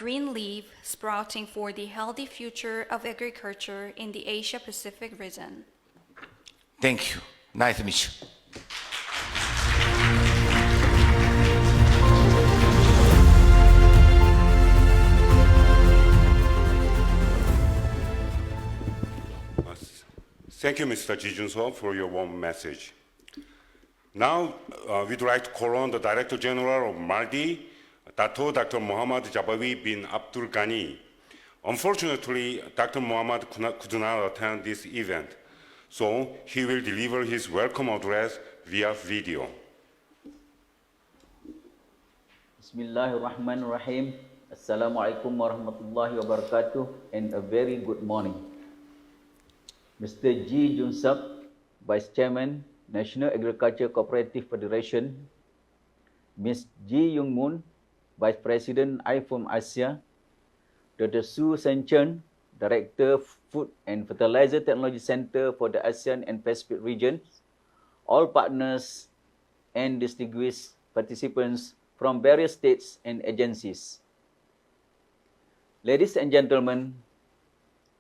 green leaf sprouting for the healthy future of agriculture in the Asia-Pacific region. Thank you. Nice to meet you. Thank you, Mr. Ji Jun-seo, for your warm message. Now, we'd like to call on the Director General of MARDI, Dr. Muhammad Jabawi bin Abdul Ghani. Unfortunately, Dr. Muhammad could not attend this event, so he will deliver his welcome address via video. Bismillahirrahmanirrahim. Assalamualaikum warahmatullahi wabarakatuh, and a very good morning. Mr. Ji Jun-seo, Vice Chairman, National Agriculture Cooperative Federation, Ms. Ji Young-moon, Vice President, IFOM Asia, Dr. Su Sen-chen, Director, Food and Fertilizer Technology Center for the ASEAN and Pacific region, all partners and distinguished participants from various states and agencies. Ladies and gentlemen,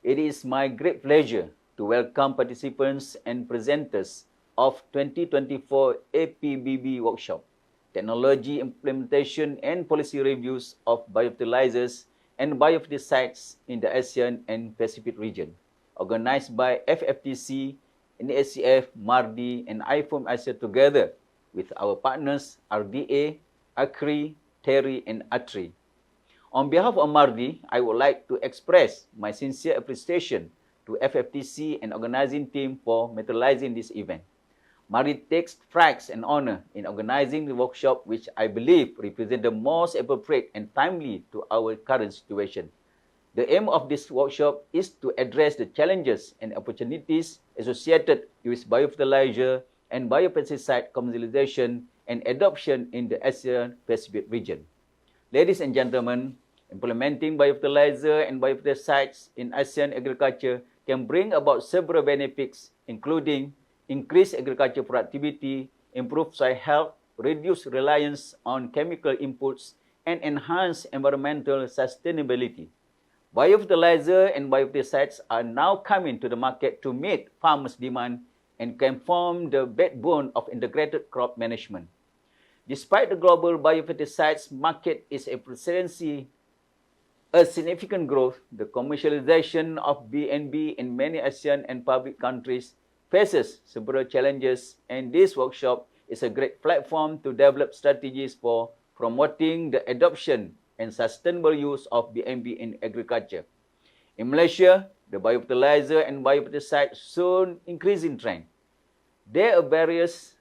it is my great pleasure to welcome participants and presenters of 2024 APBB Workshop, Technology Implementation and Policy Reviews of Biofertilizers and Biopesticides in the ASEAN and Pacific region, organized by FFTC, NACF, MARDI, and IFOM Asia together with our partners RDA, ACRI, TERI, and ATRI. On behalf of MARDI, I would like to express my sincere appreciation to FFTC and organizing team for materializing this event. MARDI takes pride and honor in organizing the workshop, which I believe represent the most appropriate and timely to our current situation. The aim of this workshop is to address the challenges and opportunities associated with biofertilizer and biopesticide commercialization and adoption in the ASEAN Pacific region. Ladies and gentlemen, implementing biofertilizer and biopesticides in ASEAN agriculture can bring about several benefits, including increased agriculture productivity, improved soil health, reduced reliance on chemical inputs, and enhanced environmental sustainability. Biofertilizer and biopesticides are now coming to the market to meet farmers' demand and can form the backbone of integrated crop management. Despite the global biopesticides market is experiencing a significant growth, the commercialization of BNB in many ASEAN and public countries faces several challenges, and this workshop is a great platform to develop strategies for promoting the adoption and sustainable use of BNB in agriculture. In Malaysia, the biofertilizer and biopesticides soon increasing trend. There are various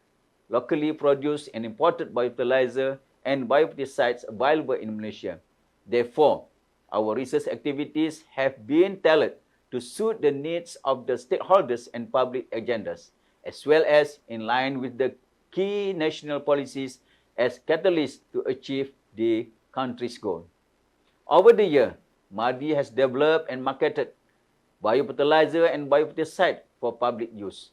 locally produced and imported biofertilizer and biopesticides available in Malaysia. Therefore, our research activities have been tailored to suit the needs of the stakeholders and public agendas, as well as in line with the key national policies as catalysts to achieve the country's goal. Over the year, MARDI has developed and marketed biofertilizer and biopesticide for public use.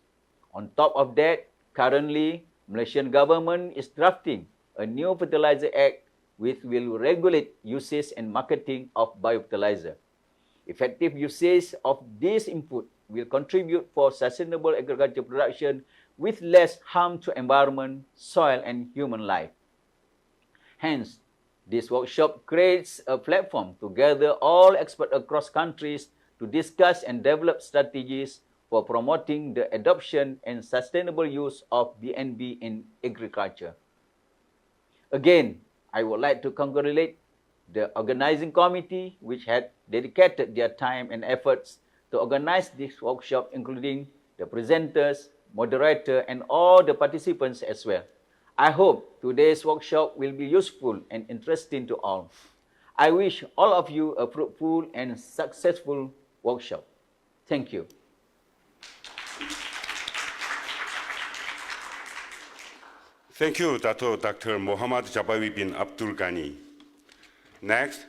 On top of that, currently, Malaysian government is drafting a new fertilizer act which will regulate usage and marketing of biofertilizer. Effective usage of this input will contribute for sustainable agriculture production with less harm to environment, soil, and human life. Hence, this workshop creates a platform to gather all experts across countries to discuss and develop strategies for promoting the adoption and sustainable use of BNB in agriculture. Again, I would like to congratulate the organizing committee, which had dedicated their time and efforts to organize this workshop, including the presenters, moderator, and all the participants as well. I hope today's workshop will be useful and interesting to all. I wish all of you a fruitful and successful workshop. Thank you. Thank you, Dr. Muhammad Jabawi bin Abdul Ghani. Next,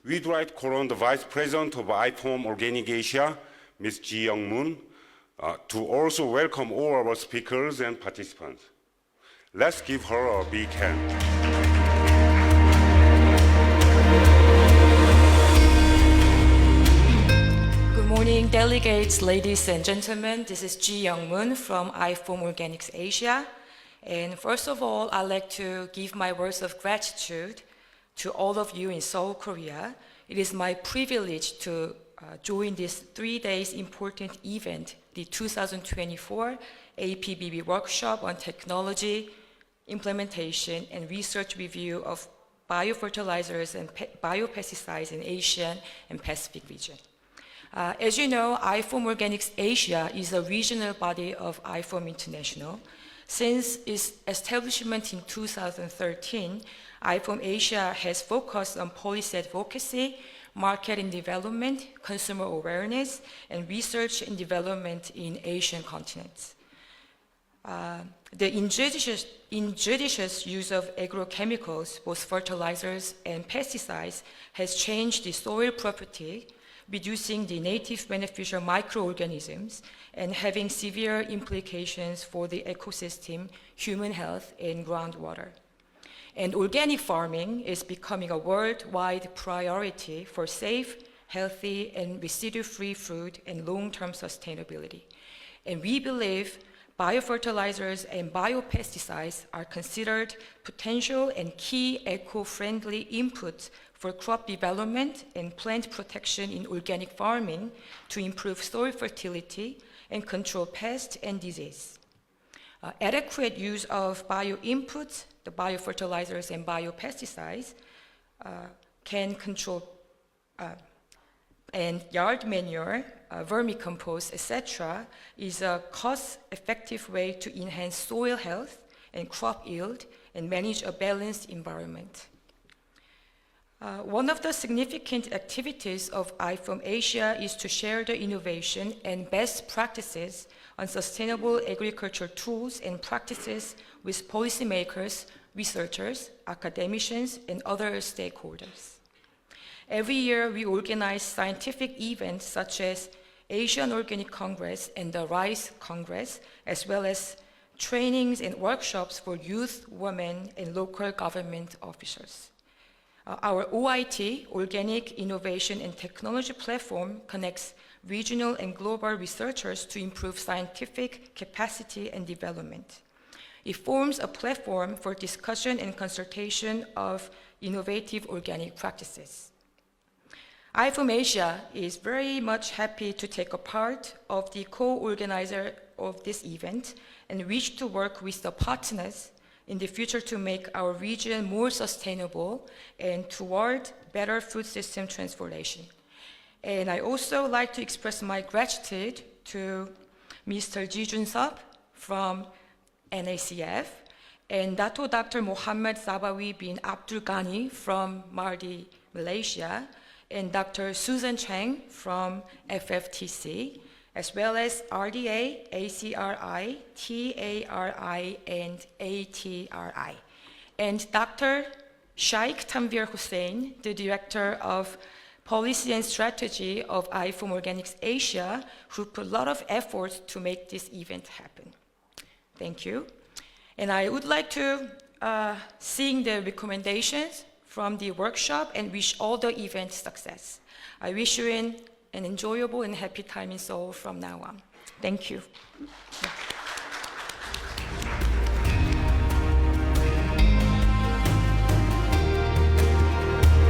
we'd like to call on the Vice President of IFOM Organic Asia, Ms. Ji Young-moon, to also welcome all our speakers and participants. Let's give her a big hand. Esteemed delegates, ladies and gentlemen, this is Ji Young-moon from iForm Organics Asia. And first of all, I'd like to give my words of gratitude to all of you in Seoul, Korea. It is my privilege to join this 3 days important event, the 2024 APBB workshop on technology, implementation, and research review of biofertilizers and biopesticides in Asian and Pacific region. As you know, iForm Organics Asia is a regional body of iForm International. Since its establishment in 2013, iForm Asia has focused on policy advocacy, market and development, consumer awareness, and research and development in Asian continents. The injudicious use of agrochemicals, both fertilizers and pesticides, has changed the soil property, reducing the native beneficial microorganisms and having severe implications for the ecosystem, human health, and groundwater. And organic farming is becoming a worldwide priority for safe, healthy, and residue-free food and long-term sustainability. And we believe biofertilizers and biopesticides are considered potential and key eco-friendly inputs for crop development and plant protection in organic farming to improve soil fertility and control pests and disease. Adequate use of bio-inputs, the biofertilizers and biopesticides, can control and yard manure, vermicompost, etc., is a cost-effective way to enhance soil health and crop yield and manage a balanced environment. One of the significant activities of iForm Asia is to share the innovation and best practices on sustainable agriculture tools and practices with policymakers, researchers, academicians, and other stakeholders. Every year, we organize scientific events such as Asian Organic Congress and the Rice Congress, as well as trainings and workshops for youth, women, and local government officials. Our OIT, Organic Innovation and Technology Platform, connects regional and global researchers to improve scientific capacity and development. It forms a platform for discussion and consultation of innovative organic practices. iForm Asia is very much happy to take a part of the co-organizer of this event and wish to work with the partners in the future to make our region more sustainable and toward better food system transformation. And I also like to express my gratitude to Mr. Ji Jun-sup from NACF and Dr. Muhammad Zabawi bin Abdul Ghani from Maldi, Malaysia, and Dr. Susan Chang from FFTC, as well as RDA, ACRI, TARI, and ATRI. And Dr. Shaikh Tanvir Hussain, the Director of Policy and Strategy of iForm Organics Asia, who put a lot of effort to make this event happen. Thank you. And I would like to sing the recommendations from the workshop and wish all the event success. I wish you an enjoyable and happy time in Seoul from now on. Thank you.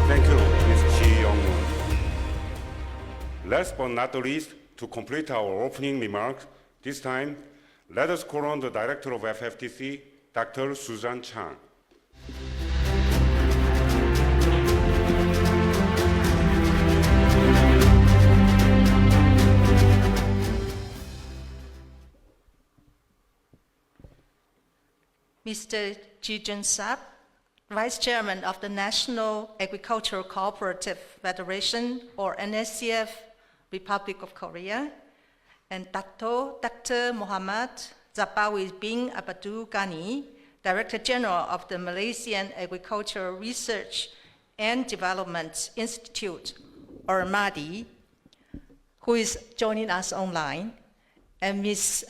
Thank you, Ms. Ji Young-moon. Last but not least, to complete our opening remarks, this time, let us call on the Director of FFTC, Dr. Susan Chang. Mr. Ji Jun-sup, Vice Chairman of the National Agricultural Cooperative Federation, or NSCF, Republic of Korea, and Dr. Muhammad Zabawi bin Abdul Ghani, Director General of the Malaysian Agricultural Research and Development Institute, or MADI, who is joining us online, and Ms.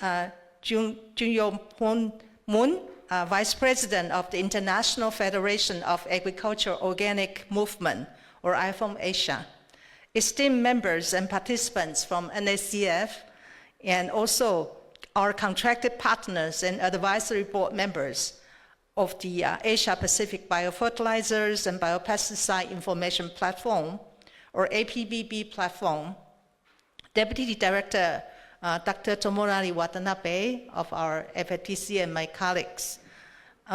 Jun Yong-moon, Vice President of the International Federation of Agricultural Organic Movement, or iForm Asia, esteemed members and participants from NACF, and also our contracted partners and advisory board members of the Asia Pacific Biofertilizers and Biopesticide Information Platform, or APBB platform, Deputy Director Dr. Tomonari Watanabe of our FATC and my colleagues.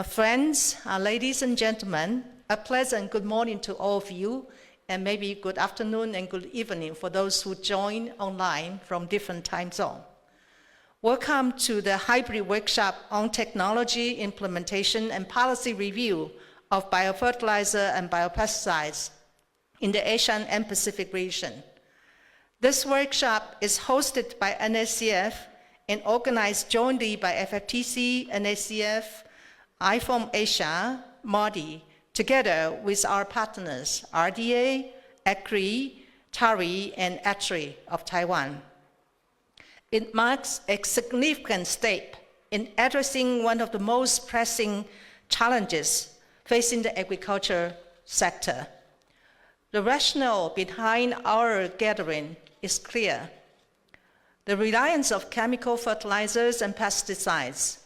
Friends, ladies and gentlemen, a pleasant good morning to all of you, and maybe good afternoon and good evening for those who join online from different time zones. Welcome to the hybrid workshop on technology implementation and policy review of biofertilizer and biopesticides in the Asian and Pacific region. This workshop is hosted by NACF and organized jointly by FFTC, NACF, IFOM Asia, MADI, together with our partners, RDA, ECRI, TARI, and ATRI of Taiwan. It marks a significant step in addressing one of the most pressing challenges facing the agriculture sector. The rationale behind our gathering is clear. The reliance of chemical fertilizers and pesticides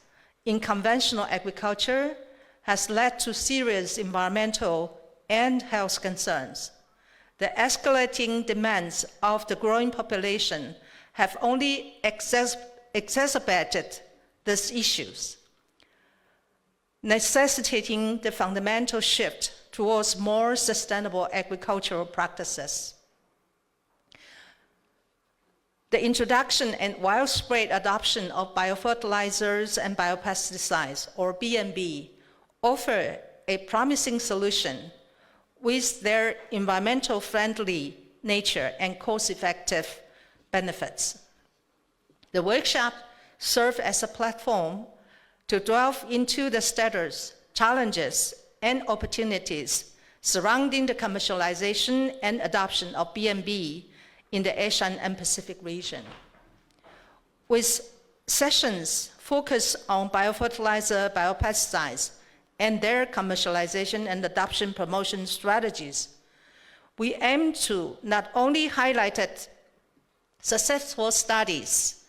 in conventional agriculture has led to serious environmental and health concerns. The escalating demands of the growing population have only exacerbated these issues, necessitating the fundamental shift towards more sustainable agricultural practices. The introduction and widespread adoption of biofertilizers and biopesticides, or B&B, offer a promising solution with their environmental friendly nature and cost-effective benefits. The workshop served as a platform to delve into the status, challenges, and opportunities surrounding the commercialization and adoption of B&B in the Asian and Pacific region. With sessions focused on biofertilizer, biopesticides, and their commercialization and adoption promotion strategies, we aim to not only highlight successful studies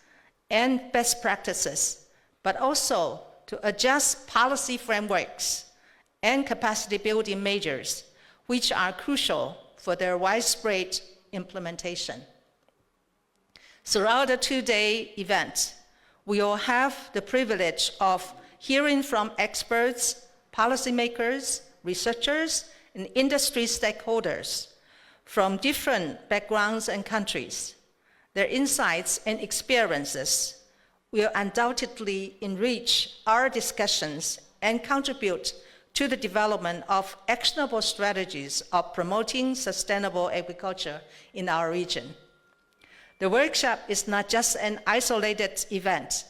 and best practices, but also to adjust policy frameworks and capacity building measures, which are crucial for their widespread implementation. Throughout the two-day event, we will have the privilege of hearing from experts, policymakers, researchers, and industry stakeholders from different backgrounds and countries. Their insights and experiences will undoubtedly enrich our discussions and contribute to the development of actionable strategies of promoting sustainable agriculture in our region. The workshop is not just an isolated event.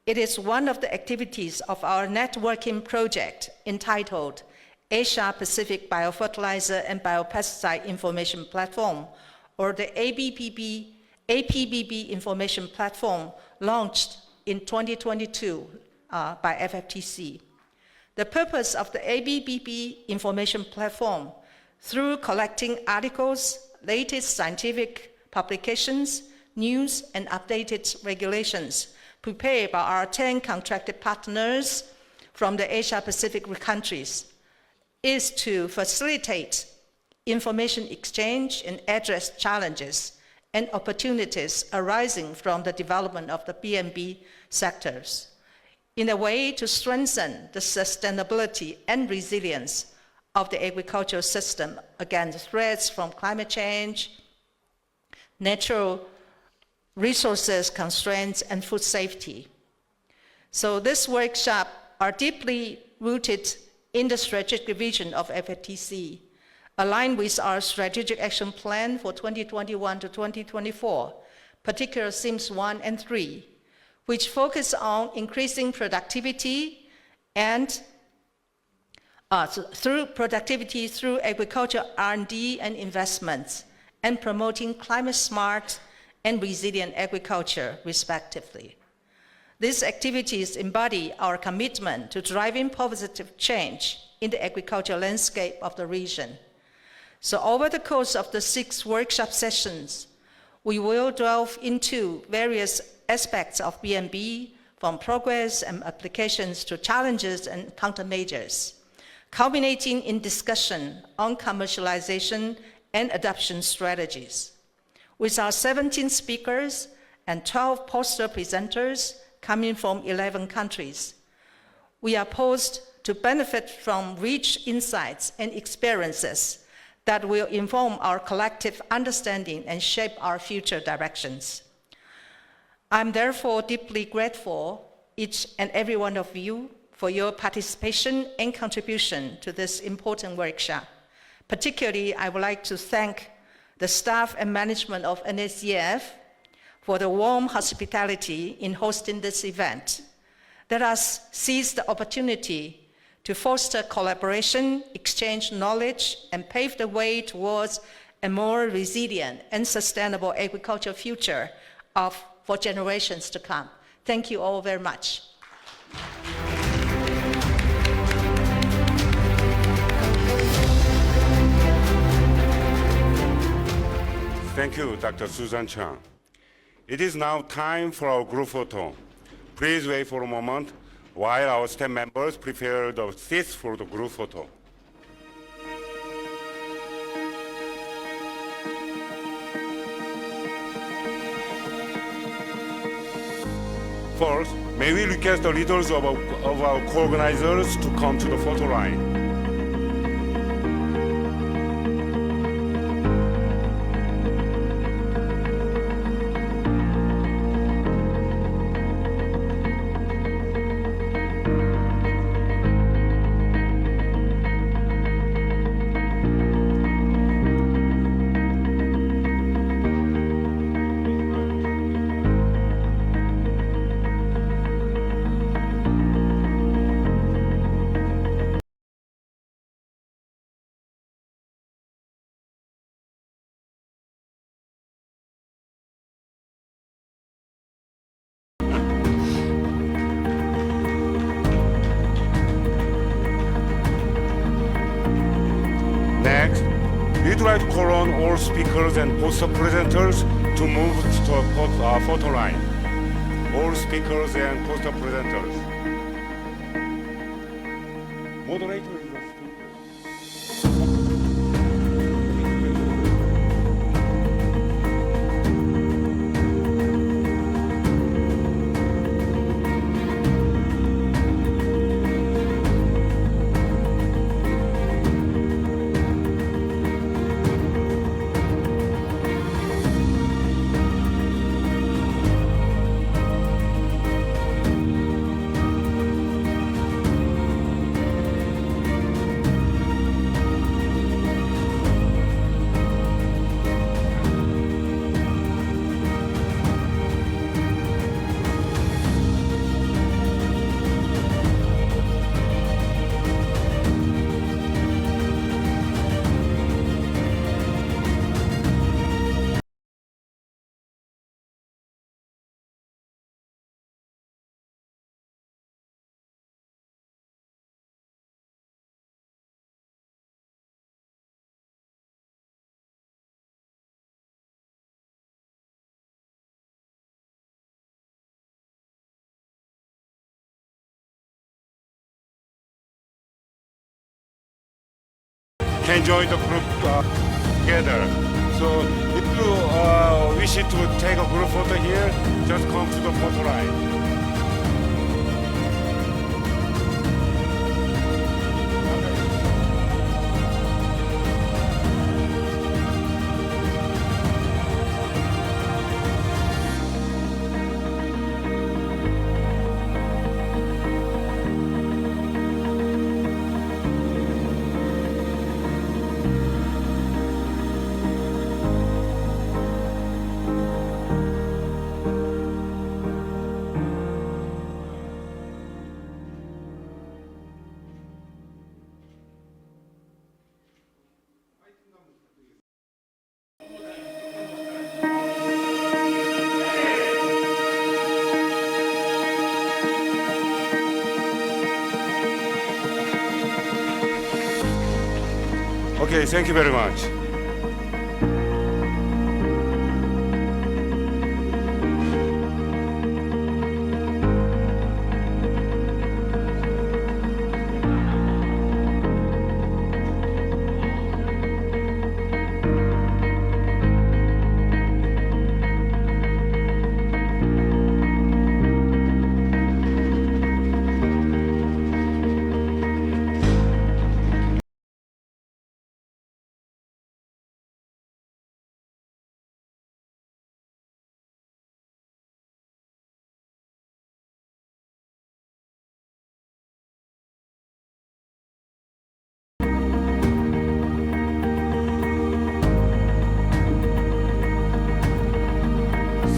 It is one of the activities of our networking project entitled Asia Pacific Biofertilizer and Biopesticide Information Platform, or the APBB Information Platform, launched in 2022 by FFTC. The purpose of the APBB Information Platform, through collecting articles, latest scientific publications, news, and updated regulations prepared by our 10 contracted partners from the Asia-Pacific countries, is to facilitate information exchange and address challenges and opportunities arising from the development of the B&B sectors, in a way to strengthen the sustainability and resilience of the agricultural system against threats from climate change, natural resources constraints, and food safety. So this workshop are deeply rooted in the strategic vision of FATC, aligned with our strategic action plan for 2021 to 2024, particular themes 1 and 3, which focus on increasing productivity and through agriculture R&D and investments, and promoting climate smart and resilient agriculture, respectively. These activities embody our commitment to driving positive change in the agricultural landscape of the region. So over the course of the 6 workshop sessions, we will delve into various aspects of B&B, from progress and applications to challenges and countermeasures, culminating in discussion on commercialization and adoption strategies. With our 17 speakers and 12 poster presenters coming from 11 countries, we are poised to benefit from rich insights and experiences that will inform our collective understanding and shape our future directions. I'm therefore deeply grateful, each and every one of you, for your participation and contribution to this important workshop. Particularly, I would like to thank the staff and management of NSCF for the warm hospitality in hosting this event. Let us seize the opportunity to foster collaboration, exchange knowledge, and pave the way towards a more resilient and sustainable agricultural future for generations to come. Thank you all very much. Thank you, Dr. Susan Chang. It is now time for our group photo. Please wait for a moment while our staff members prepare the seats for the group photo. First, may we request the leaders of our co-organizers to come to the photo line. Next, we'd like to call on all speakers and poster presenters to move to a photo line. All speakers and poster presenters. Moderator is the speaker. Can join the group together. So if you wish to take a group photo here, just come to the photo line. Okay, thank you very much.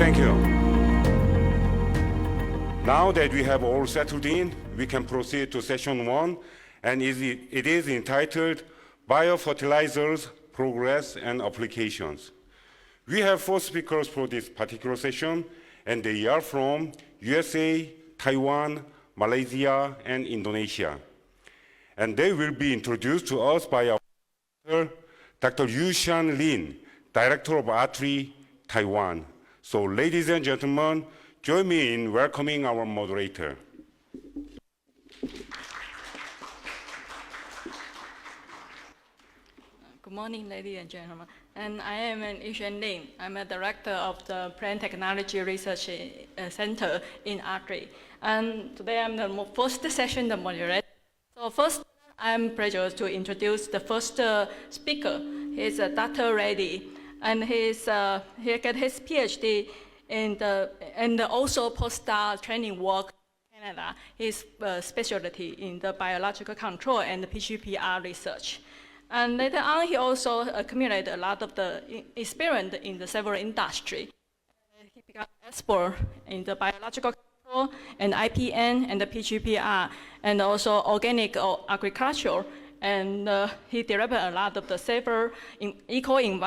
Thank you. Now that we have all settled in, we can proceed to session one, and it is entitled Biofertilizers, Progress and Applications. We have 4 speakers for this particular session, and they are from USA, Taiwan, Malaysia, and Indonesia. And they will be introduced to us by our Dr. Yu-Shan Lin, Director of Artery, Taiwan. So ladies and gentlemen, join me in welcoming our moderator. Good morning, ladies and gentlemen. And I am Yu-Shan Lin. I'm a director of the Plant Technology Research Center in Artery. And today I'm the first session the moderator. So first, I'm pleased to introduce the first speaker. He's Dr. Reddy, and he got his PhD and also postdoc training work in Canada. His specialty in the biological control and the PGPR research. And later on, he also accumulated a lot of the experience in the several industry. He became expert in the biological control and IPN and the PGPR, and also organic agriculture. And he developed a lot of the safer, eco-friendly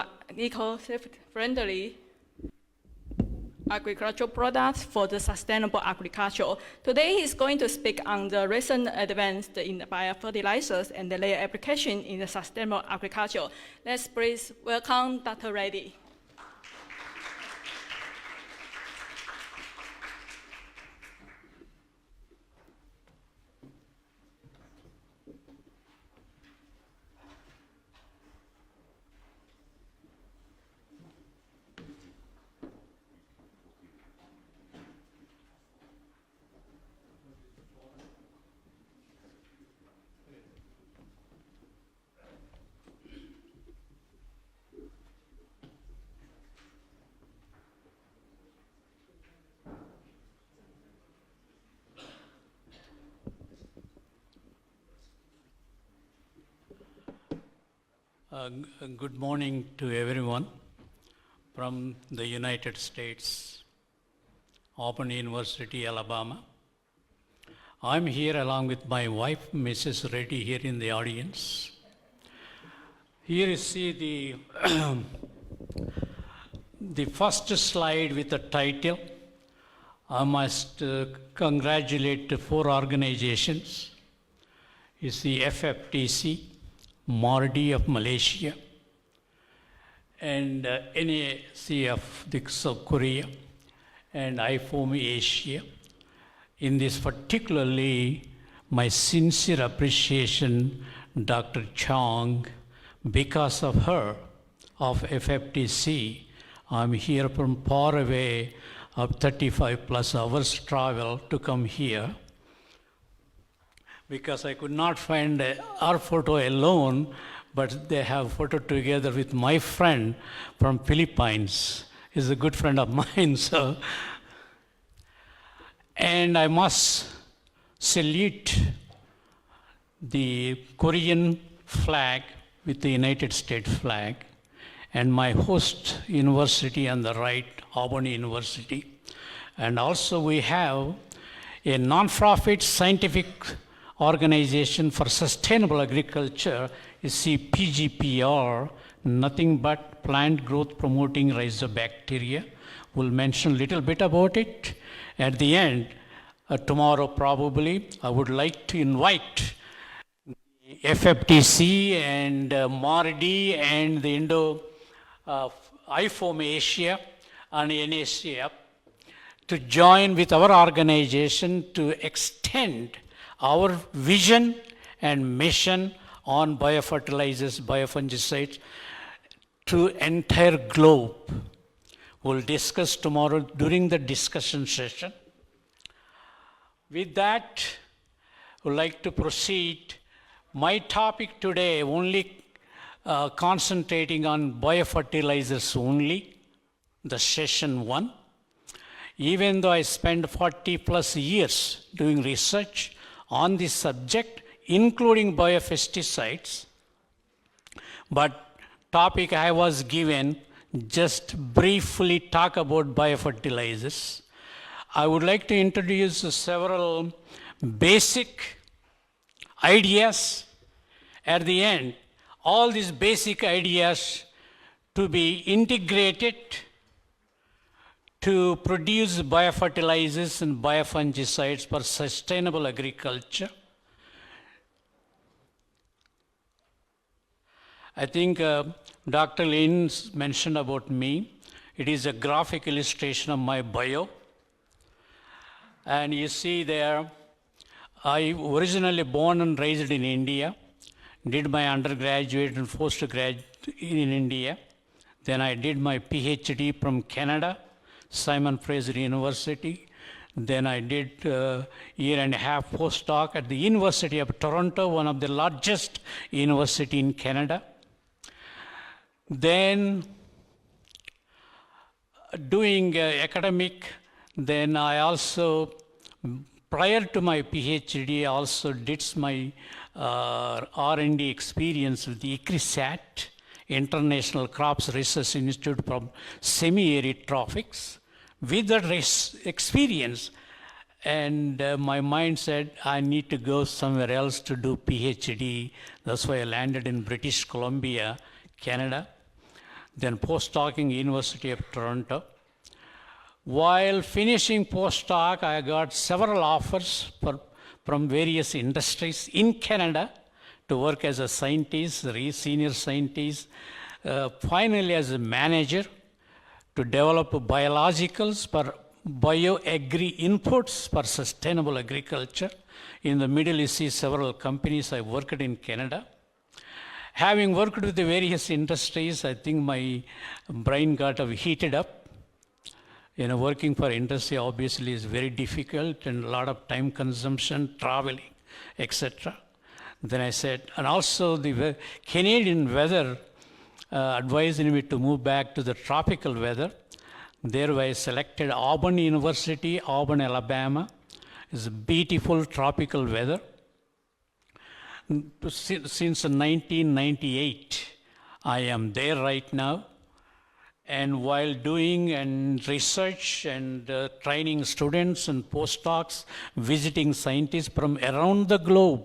agricultural products for the sustainable agriculture. Today he's going to speak on the recent advances in the biofertilizers and their application in the sustainable agriculture. Let's please welcome Dr. Reddy. Good morning to everyone from the United States, Auburn University, Alabama. I'm here along with my wife, Mrs. Reddy, here in the audience. Here you see the first slide with the title. I must congratulate 4 organizations. It's the FFTC, MARDI of Malaysia, and NAC of South Korea, and IFOM Asia. In this particularly, my sincere appreciation, Dr. Chong, because of her, of FFTC, I'm here from far away of 35 plus hours travel to come here, because I could not find our photo alone, but they have photo together with my friend from Philippines. He's a good friend of mine, so. And I must salute the Korean flag with the United States flag, and my host university on the right, Auburn University. And also we have a non-profit scientific organization for sustainable agriculture, is PGPR, nothing but plant growth promoting rhizobacteria. We'll mention a little bit about it. At the end, tomorrow probably, I would like to invite FFTC and MARDI and the IFOM Asia and NACF to join with our organization to extend our vision and mission on biofertilizers, biofungicides to entire globe. We'll discuss tomorrow during the discussion session. With that, I would like to proceed. My topic today only concentrating on biofertilizers only, the session 1. Even though I spent 40 plus years doing research on this subject, including biopesticides, but topic I was given just briefly talk about biofertilizers. I would like to introduce several basic ideas at the end. All these basic ideas to be integrated to produce biofertilizers and biofungicides for sustainable agriculture. I think Dr. Lin mentioned about me. It is a graphic illustration of my bio. And you see there, I originally born and raised in India, did my undergraduate and postgraduate in India. Then I did my PhD from Canada, Simon Fraser University. Then I did a year and a half postdoc at the University of Toronto, one of the largest university in Canada. Then doing academic, then I also, prior to my PhD, I also did my R&D experience with the ICRISAT, International Crops Research Institute from Semi-Arid Tropics. With that experience, and my mind said, I need to go somewhere else to do PhD. That's why I landed in British Columbia, Canada. Then postdocing University of Toronto. While finishing postdoc, I got several offers from various industries in Canada to work as a scientist, senior scientist, finally as a manager to develop biologicals for bioagri inputs for sustainable agriculture. In the middle, you see several companies I worked in Canada. Having worked with the various industries, I think my brain got heated up. Working for industry obviously is very difficult and a lot of time consumption, traveling, etc. Then I said, and also the Canadian weather advised me to move back to the tropical weather. There I selected Auburn University, Auburn, Alabama. It's beautiful tropical weather. Since 1998, I am there right now. And while doing and research and training students and postdocs, visiting scientists from around the globe,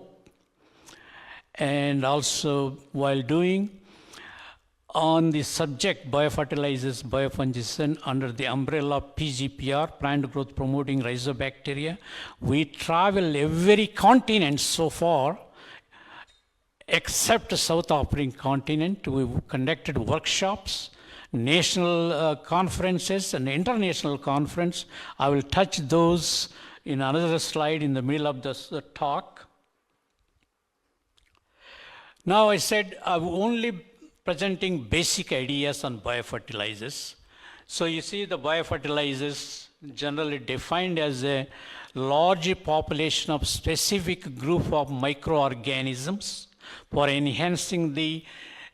and also while doing on the subject biofertilizers, biofungicides under the umbrella of PGPR, plant growth promoting rhizobacteria, we travel every continent so far, except South African continent. We conducted workshops, national conferences and international conference. I will touch those in another slide in the middle of this talk. Now I said I'm only presenting basic ideas on biofertilizers. So you see the biofertilizers generally defined as a large population of specific group of microorganisms for enhancing the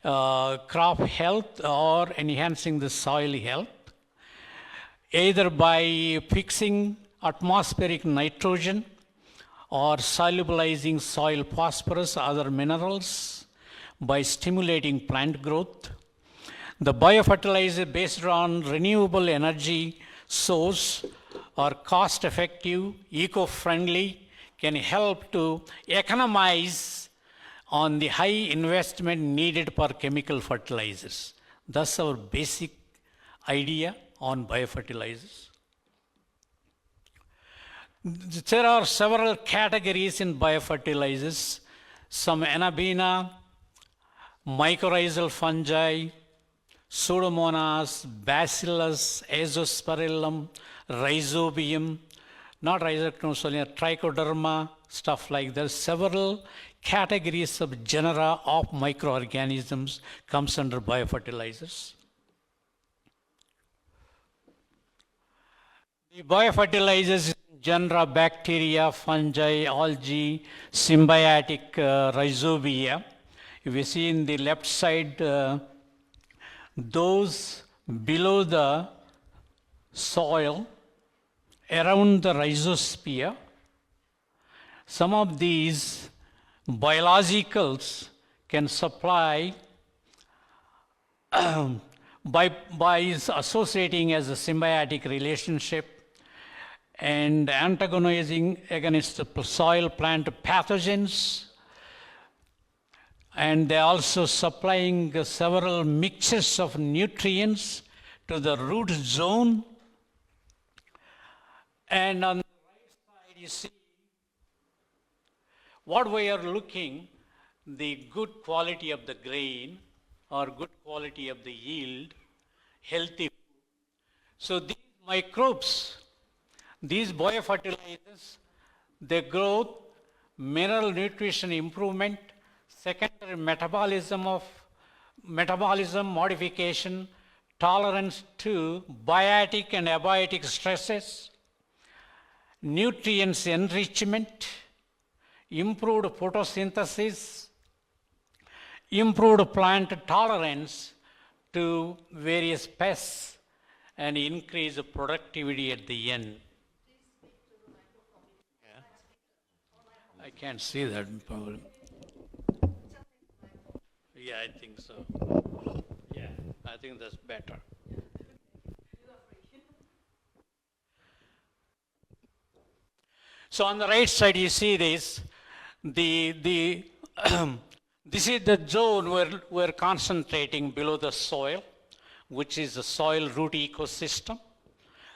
crop health or enhancing the soil health, either by fixing atmospheric nitrogen or solubilizing soil phosphorus, other minerals, by stimulating plant growth. The biofertilizer based on renewable energy source are cost-effective, eco-friendly, can help to economize on the high investment needed for chemical fertilizers. That's our basic idea on biofertilizers. There are several categories in biofertilizers. Some Anabaena, mycorrhizal fungi, Pseudomonas, Bacillus, Azospirillum, Rhizobium, not Rhizoctonia, Trichoderma, stuff like that. Several categories of genera of microorganisms comes under biofertilizers. The biofertilizers genera, bacteria, fungi, algae, symbiotic rhizobia. If you see in the left side, those below the soil, around the rhizosphere, some of these biologicals can supply by associating as a symbiotic relationship and antagonizing against the soil plant pathogens, and they also supplying several mixtures of nutrients to the root zone. And on the right side, you see what we are looking, the good quality of the grain or good quality of the yield, healthy. So these microbes, these biofertilizers, they grow mineral nutrition improvement, secondary metabolism modification, tolerance to biotic and abiotic stresses, nutrients enrichment, improved photosynthesis, improved plant tolerance to various pests, and increase productivity at the end. Yeah. I can't see that probably. Yeah, I think so. Yeah, I think that's better. So on the right side, you see this. This is the zone where we're concentrating below the soil, which is the soil root ecosystem,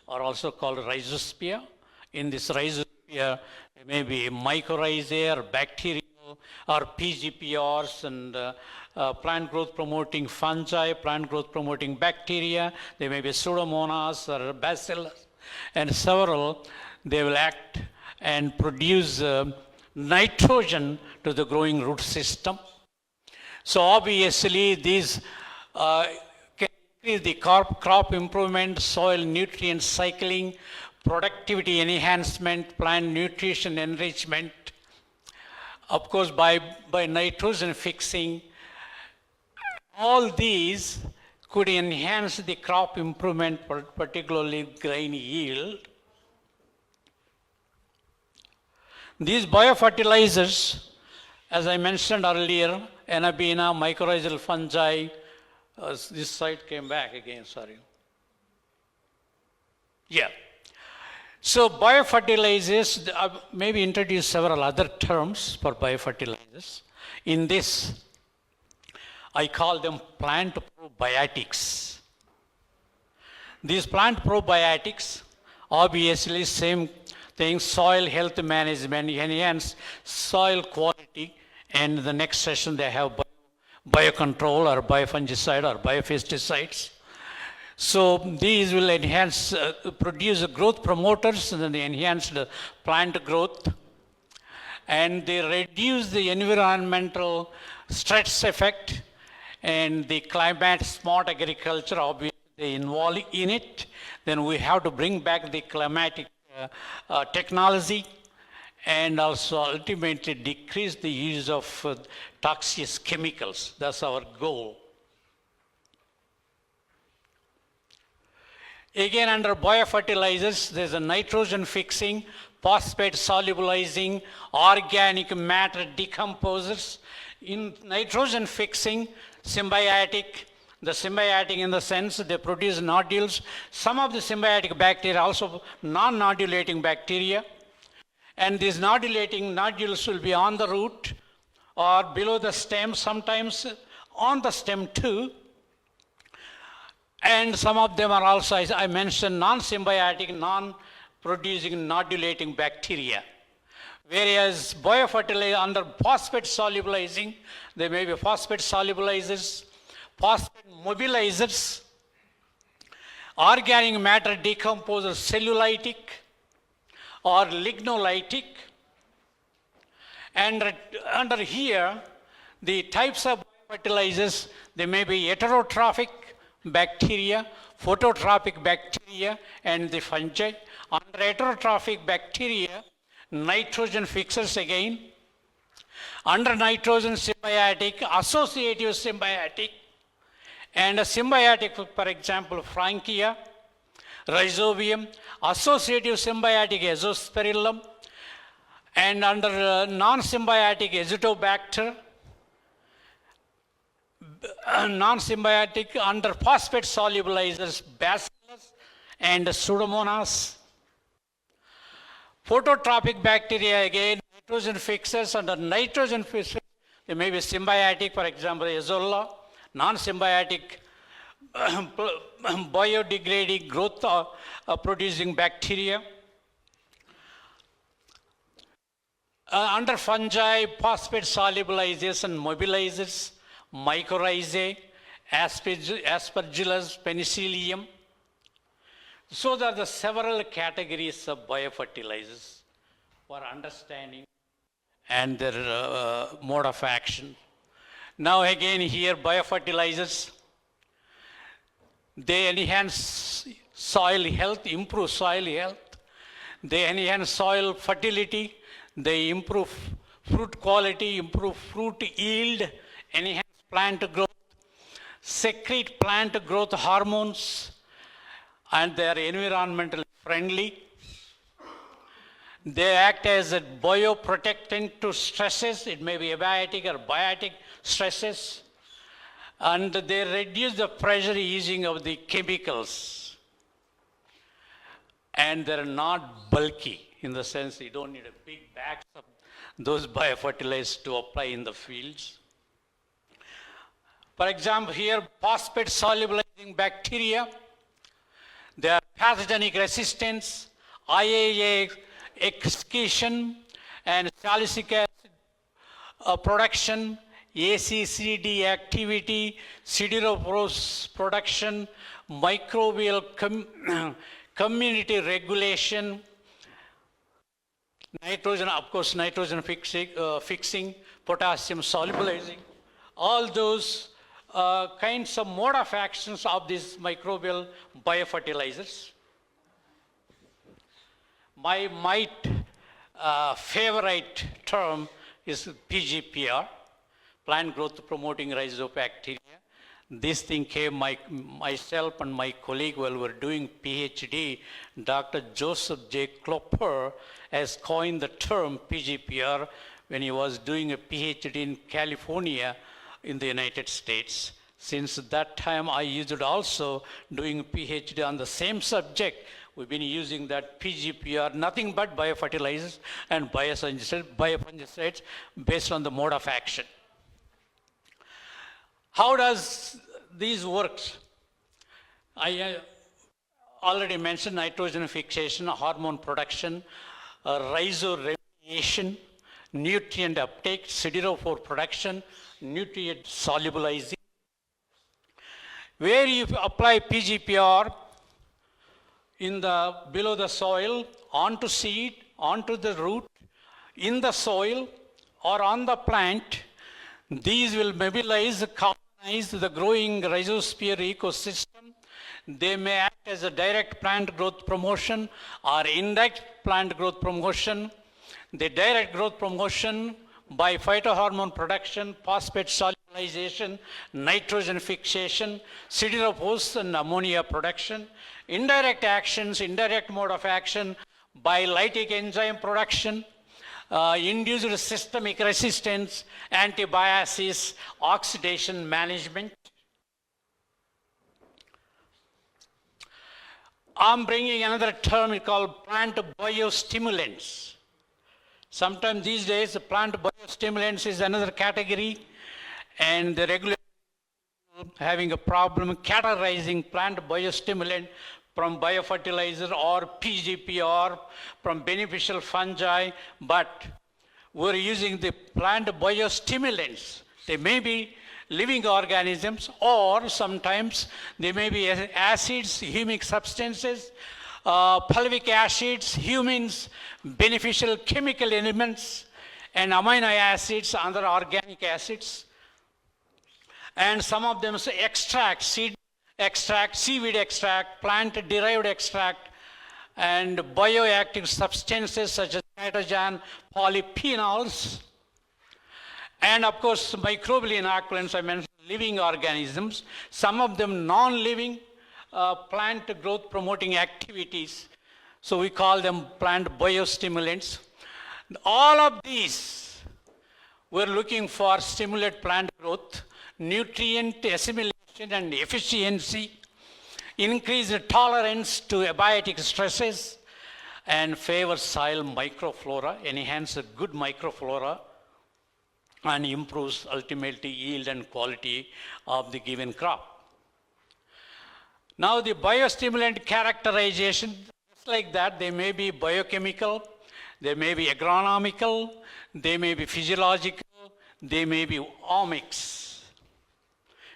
or also called rhizosphere. In this rhizosphere, there may be mycorrhizae or bacterial or PGPRs and plant growth promoting fungi, plant growth promoting bacteria. There may be pseudomonas or bacillus, and several. They will act and produce nitrogen to the growing root system. So obviously these can increase the crop improvement, soil nutrient cycling, productivity enhancement, plant nutrition enrichment. Of course, by nitrogen fixing, all these could enhance the crop improvement, particularly grain yield. These biofertilizers, as I mentioned earlier, Anabina, mycorrhizal fungi, this side came back again, sorry. Yeah. So biofertilizers, maybe introduce several other terms for biofertilizers. In this, I call them plant probiotics. These plant probiotics, obviously same thing, soil health management, enhance soil quality, and the next session they have biocontrol or biofungicide or biopesticides. So these will enhance, produce growth promoters, and then they enhance the plant growth, and they reduce the environmental stress effect and the climate smart agriculture. Obviously they involve in it. Then we have to bring back the climatic technology, and also ultimately decrease the use of toxic chemicals. That's our goal. Again, under biofertilizers, there's a nitrogen fixing, phosphate solubilizing, organic matter decomposers. In nitrogen fixing, symbiotic, the symbiotic in the sense they produce nodules. Some of the symbiotic bacteria also non-nodulating bacteria. And these nodulating nodules will be on the root or below the stem, sometimes on the stem too. And some of them are also, as I mentioned, non-symbiotic, non-producing, nodulating bacteria. Whereas biofertilizer under phosphate solubilizing, there may be phosphate solubilizers, phosphate mobilizers, organic matter decomposers, cellulitic or lignolytic. And under here, the types of fertilizers, they may be heterotrophic bacteria, phototrophic bacteria, and the fungi. Under heterotrophic bacteria, nitrogen fixers again. Under nitrogen, symbiotic, associative symbiotic, and a symbiotic, for example, Frankia, Rhizobium, associative symbiotic Azospirillum, and under non-symbiotic Azotobacter, non-symbiotic under phosphate solubilizers, Bacillus and Pseudomonas. Phototropic bacteria, again, nitrogen fixers. Under nitrogen fixers, they may be symbiotic, for example, Azolla, non-symbiotic, biodegrading growth producing bacteria. Under fungi, phosphate solubilization mobilizers, mycorrhizae, Aspergillus, penicillium. So there are the several categories of biofertilizers for understanding and their mode of action. Now again here biofertilizers, they enhance soil health, improve soil health, they enhance soil fertility, they improve fruit quality, improve fruit yield, enhance plant growth, secrete plant growth hormones, and they are environmentally friendly. They act as a bioprotectant to stresses, it may be abiotic or biotic stresses, and they reduce the pressure easing of the chemicals. And they're not bulky in the sense you don't need a big bags of those biofertilizers to apply in the fields. For example, here phosphate solubilizing bacteria, they are pathogenic resistance, IAA excretion, and salicylic acid production, ACCD activity, siderophorus production, microbial community regulation, nitrogen, of course, nitrogen fixing, potassium solubilizing, all those kinds of mode of actions of these microbial biofertilizers. My favorite term is PGPR, plant growth promoting rhizobacteria. This thing came myself and my colleague while we were doing PhD, Dr. Joseph J. Klopper has coined the term PGPR when he was doing a PhD in California in the United States. Since that time, I used it also doing a PhD on the same subject. We've been using that PGPR, nothing but biofertilizers and biofungicides based on the mode of action. How does these work? I already mentioned nitrogen fixation, hormone production, rhizoremediation, nutrient uptake, siderophore production, nutrient solubilizing. Where you apply PGPR below the soil, onto seed, onto the root, in the soil, or on the plant, these will mobilize, colonize the growing rhizosphere ecosystem. They may act as a direct plant growth promotion or indirect plant growth promotion. The direct growth promotion by phytohormone production, phosphate solubilization, nitrogen fixation, siderophores and ammonia production. Indirect actions, indirect mode of action by lytic enzyme production, induced systemic resistance, antibiosis, oxidation management. I'm bringing another term called plant biostimulants. Sometimes these days, plant biostimulants is another category, and the regulator having a problem categorizing plant biostimulant from biofertilizer or PGPR from beneficial fungi, but we're using the plant biostimulants. They may be living organisms, or sometimes they may be acids, humic substances, fulvic acids, humins, beneficial chemical elements, and amino acids, other organic acids. And some of them say extract, seed extract, seaweed extract, plant-derived extract, and bioactive substances such as nitrogen, polyphenols, and of course microbial inoculants, I mentioned living organisms, some of them non-living plant growth promoting activities. So we call them plant biostimulants. All of these, we're looking for stimulate plant growth, nutrient assimilation and efficiency, increase tolerance to abiotic stresses, and favor soil microflora, enhance a good microflora, and improves ultimately yield and quality of the given crop. Now the biostimulant characterization, just like that, they may be biochemical, they may be agronomical, they may be physiological, they may be omics.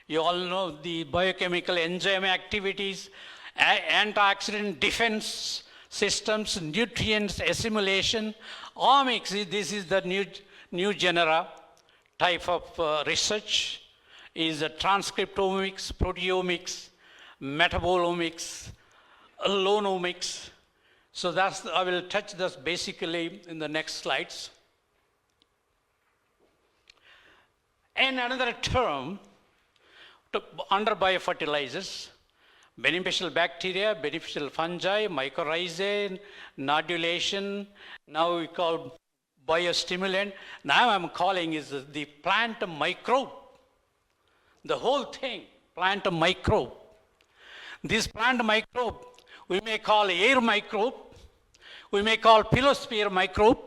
You all know the biochemical enzyme activities, antioxidant defense systems, nutrients assimilation. Omics, this is the new genera type of research, is transcriptomics, proteomics, metabolomics, allonomics. So I will touch this basically in the next slides. And another term under biofertilizers, beneficial bacteria, beneficial fungi, mycorrhizae, nodulation. Now we call biostimulant. Now I'm calling is the plant microbe. The whole thing, plant microbe. This plant microbe, we may call air microbe, we may call pilosphere microbe,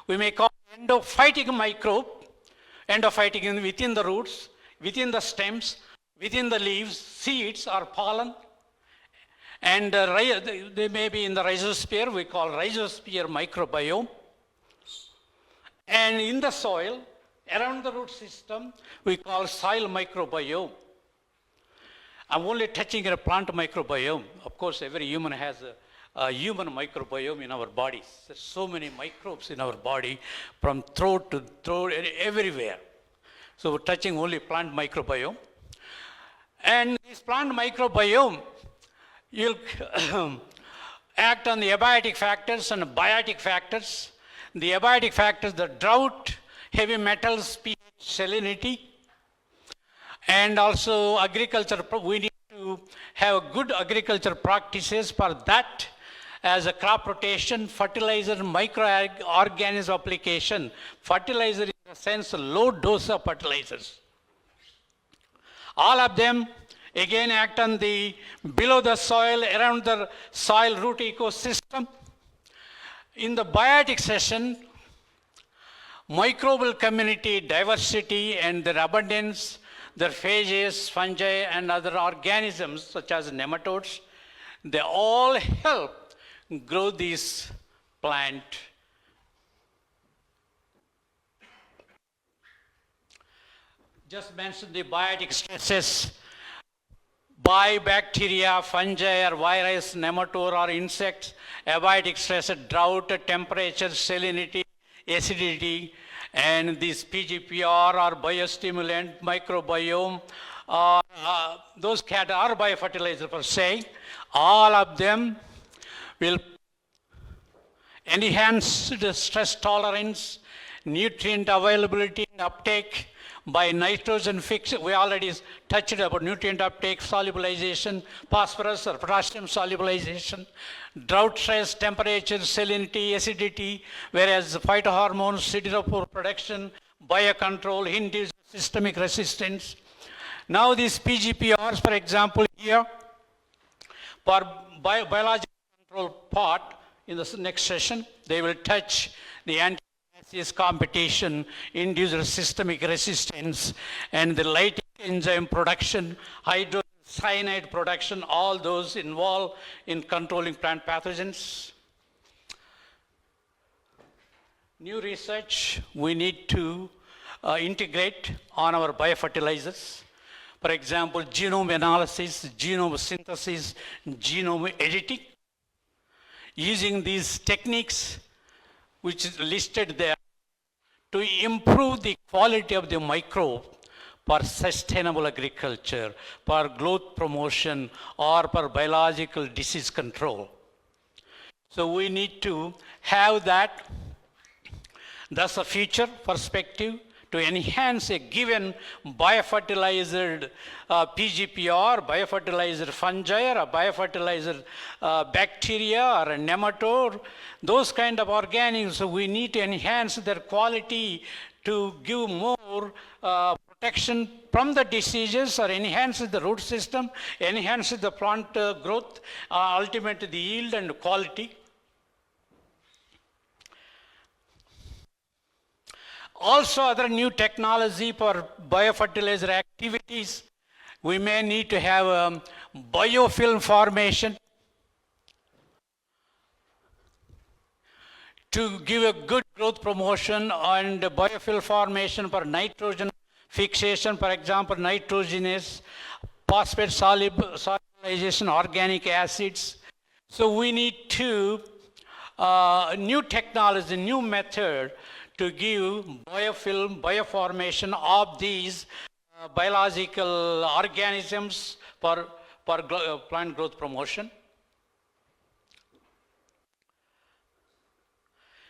we may call endophytic microbe, endophytic within the roots, within the stems, within the leaves, seeds or pollen, and they may be in the rhizosphere, we call rhizosphere microbiome. And in the soil, around the root system, we call soil microbiome. I'm only touching a plant microbiome. Of course, every human has a human microbiome in our bodies. There's so many microbes in our body, from throat to throat, everywhere. So we're touching only plant microbiome. And this plant microbiome, you'll act on the abiotic factors and biotic factors. The abiotic factors, the drought, heavy metals, pH, salinity, and also agriculture. We need to have good agriculture practices for that, as a crop rotation, fertilizer, microorganism application. Fertilizer in the sense low dose of fertilizers. All of them again act on the below the soil, around the soil root ecosystem. In the biotic session, microbial community diversity and their abundance, their phages, fungi, and other organisms such as nematodes, they all help grow this plant. Just mentioned the biotic stresses by bacteria, fungi, or virus, nematode, or insects, abiotic stress, drought, temperature, salinity, acidity, and this PGPR or biostimulant, microbiome, those are biofertilizers per se, all of them will enhance the stress tolerance, nutrient availability and uptake by nitrogen fix. We already touched about nutrient uptake, solubilization, phosphorus or potassium solubilization, drought stress, temperature, salinity, acidity, whereas phytohormones, siderophore production, biocontrol, induced systemic resistance. Now these PGPRs, for example, here, for biological control part, in the next session, they will touch the anti-gaseous competition, induced systemic resistance, and the lytic enzyme production, hydrocyanide production, all those involved in controlling plant pathogens. New research we need to integrate on our biofertilizers. For example, genome analysis, genome synthesis, genome editing. Using these techniques, which is listed there, to improve the quality of the microbe for sustainable agriculture, for growth promotion, or for biological disease control. So we need to have that. That's a future perspective to enhance a given biofertilizer PGPR, biofertilizer fungi, or a biofertilizer bacteria or a nematode, those kind of organisms. So we need to enhance their quality to give more protection from the diseases or enhance the root system, enhance the plant growth, ultimately the yield and quality. Also, other new technology for biofertilizer activities, we may need to have biofilm formation to give a good growth promotion, and biofilm formation for nitrogen fixation, for example, nitrogenous, phosphate solubilization, organic acids. So we need new technology, new method to give biofilm, bioformation of these biological organisms for plant growth promotion.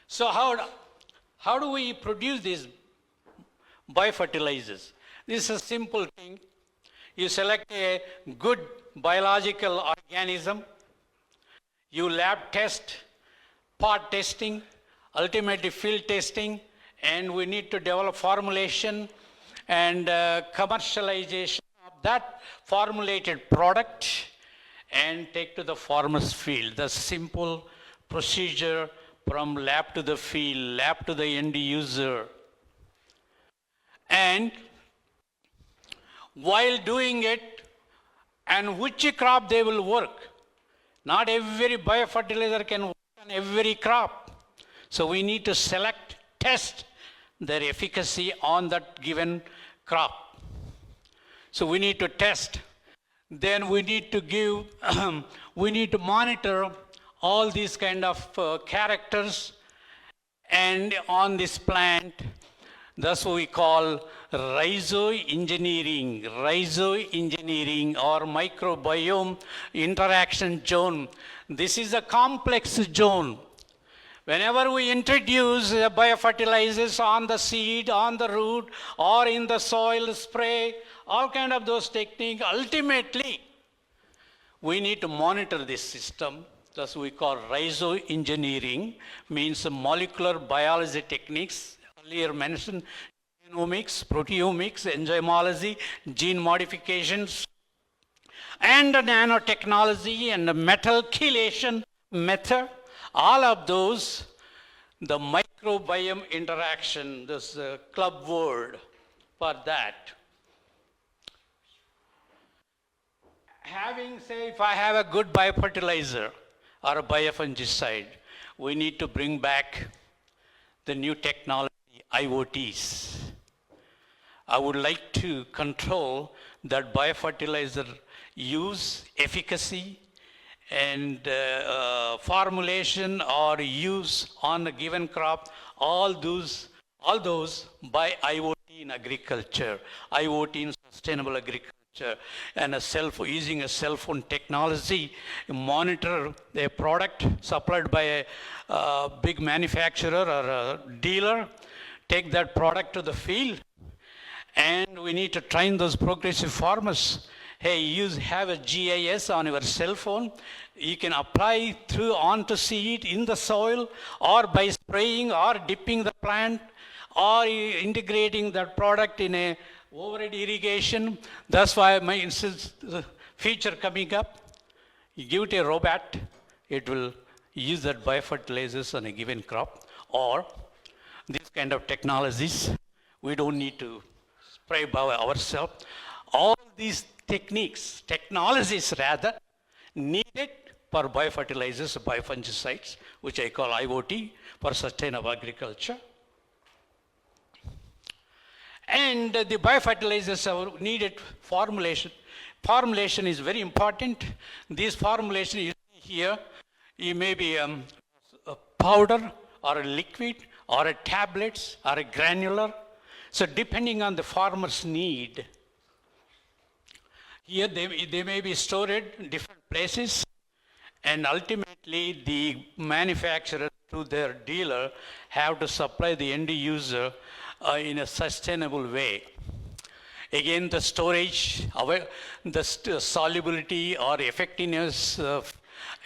So how do we produce these biofertilizers? This is a simple thing. You select a good biological organism, you lab test, pot testing, ultimately field testing, and we need to develop formulation and commercialization of that formulated product and take to the farmer's field. The simple procedure from lab to the field, lab to the end user. And while doing it, and which crop they will work. Not every biofertilizer can work on every crop. So we need to select, test their efficacy on that given crop. So we need to test. Then we need to give, we need to monitor all these kind of characters and on this plant. That's what we call rhizoengineering or microbiome interaction zone. This is a complex zone. Whenever we introduce biofertilizers on the seed, on the root, or in the soil spray, all kind of those techniques, ultimately, we need to monitor this system. That's what we call rhizoengineering, means molecular biology techniques, earlier mentioned genomics, proteomics, enzymology, gene modifications, and nanotechnology and the metal chelation method. All of those, the microbiome interaction, this club word for that. Having said, if I have a good biofertilizer or a biofungicide, we need to bring back the new technology, IoTs. I would like to control that biofertilizer use, efficacy, and formulation or use on a given crop, all those by IoT in agriculture, IoT in sustainable agriculture, and using a cell phone technology, monitor a product supplied by a big manufacturer or a dealer, take that product to the field, and we need to train those progressive farmers. Hey, you have a GIS on your cell phone. You can apply onto seed in the soil, or by spraying or dipping the plant, or integrating that product in a overhead irrigation. That's why my feature coming up. You give it a robot, it will use that biofertilizers on a given crop, or these kind of technologies. We don't need to spray by ourselves. All these technologies rather, needed for biofertilizers, biofungicides, which I call IoT, for sustainable agriculture. And the biofertilizers are needed formulation. Formulation is very important. This formulation you see here, it may be a powder or a liquid or a tablets or a granular. So depending on the farmer's need, here they may be stored in different places, and ultimately the manufacturer to their dealer have to supply the end user in a sustainable way. Again, the storage, the solubility or effectiveness,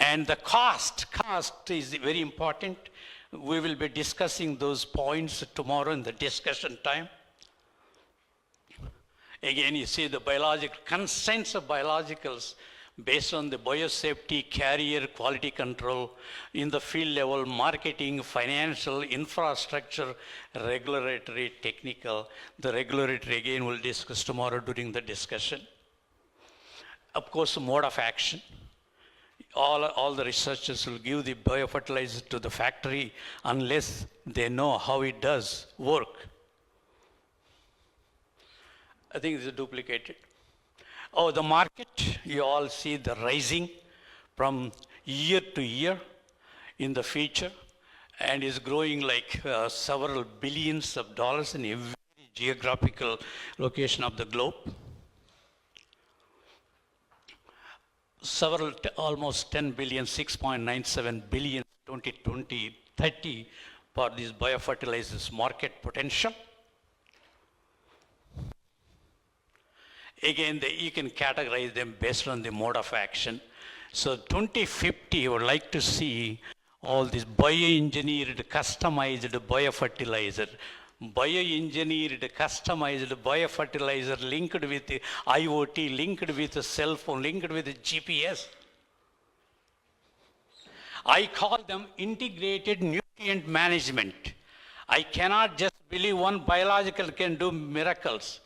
and the cost is very important. We will be discussing those points tomorrow in the discussion time. Again, you see the biological constraints of biologicals based on the biosafety, carrier, quality control, in the field level, marketing, financial, infrastructure, regulatory, technical. The regulatory again we'll discuss tomorrow during the discussion. Of course, mode of action. All the researchers will give the biofertilizer to the factory unless they know how it does work. I think this is duplicated. Oh, the market, you all see the rising from year to year in the future and is growing like several billions of dollars in every geographical location of the globe. Almost 10 billion, 6.97 billion 2020, 30 for these biofertilizers market potential. Again, you can categorize them based on the mode of action. So 2050, I would like to see all this bioengineered, customized biofertilizer, bioengineered, customized biofertilizer linked with the IoT, linked with the cell phone, linked with the GPS. I call them integrated nutrient management. I cannot just believe one biological can do miracles.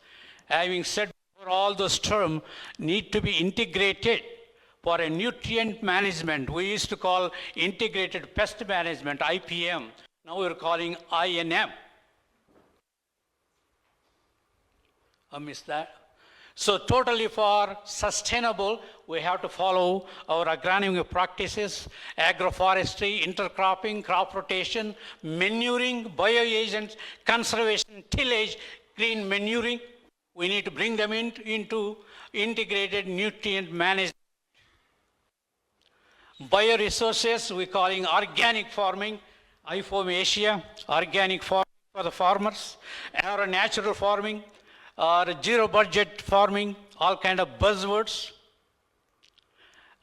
Having said all those terms need to be integrated for a nutrient management. We used to call integrated pest management, IPM. Now we're calling INM. I missed that. So totally for sustainable, we have to follow our agronomic practices, agroforestry, intercropping, crop rotation, manuring, bioagents, conservation, tillage, green manuring. We need to bring them into integrated nutrient management. Bioresources, we're calling organic farming, IFOAM Asia, organic farming for the farmers, or natural farming, or zero budget farming, all kind of buzzwords.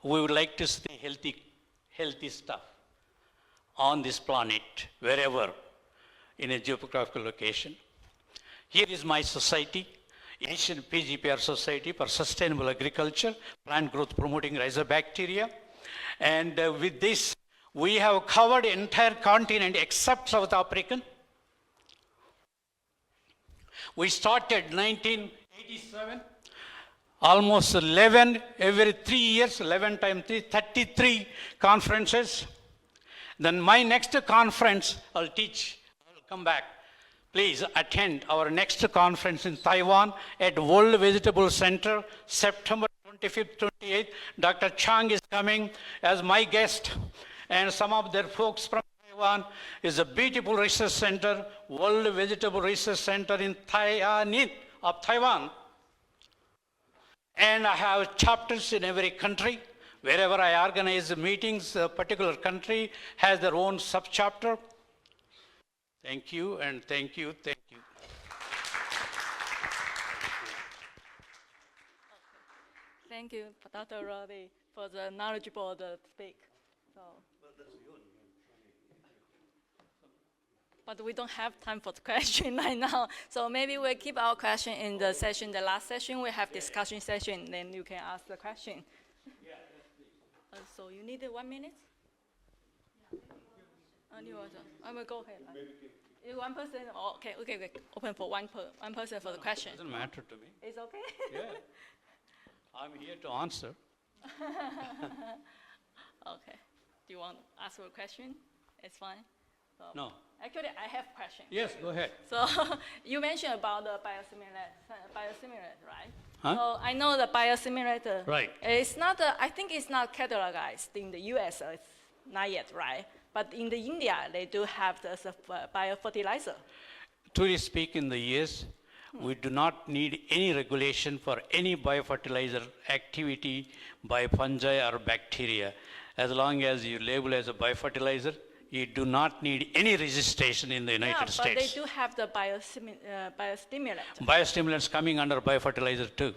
We would like to stay healthy stuff on this planet, wherever, in a geographical location. Here is my society. Asian PGPR Society for Sustainable Agriculture, Plant Growth Promoting Rhizobacteria. And with this, we have covered the entire continent except South African. We started 1987, almost 11, every 3 years, 11 times 3, 33 conferences. Then my next conference, I'll come back. Please attend our next conference in Taiwan at World Vegetable Center, September 25th, 28th. Dr. Chang is coming as my guest, and some of their folks from Taiwan. Is a beautiful research center, World Vegetable Research Center in Tainan of Taiwan. And I have chapters in every country. Wherever I organize meetings, a particular country has their own sub-chapter. Thank you, and thank you, thank you. Thank you, Dr. Roddy, for the knowledgeable speak. So, but we don't have time for the question right now, so maybe we'll keep our question in the session. The last session, we have discussion session, then you can ask the question. Yeah, yes, please. So you need 1 minute? I will go ahead. One person, oh, okay, open for one person for the question. Doesn't matter to me. It's okay? Yeah, I'm here to answer. Okay. Do you want to ask a question? It's fine. So, No. Actually, I have a question. Yes, go ahead. So you mentioned about the biosimulator, right? Huh? So I know the biosimulator. Right. It's not. I think it's not categorized in the U.S. It's not yet, right? But in the India, they do have the biofertilizer. Truly speak, in the US, we do not need any regulation for any biofertilizer activity by fungi or bacteria. As long as you label as a biofertilizer, you do not need any registration in the United States. But they do have the biostimulant. Biostimulants coming under biofertilizer too.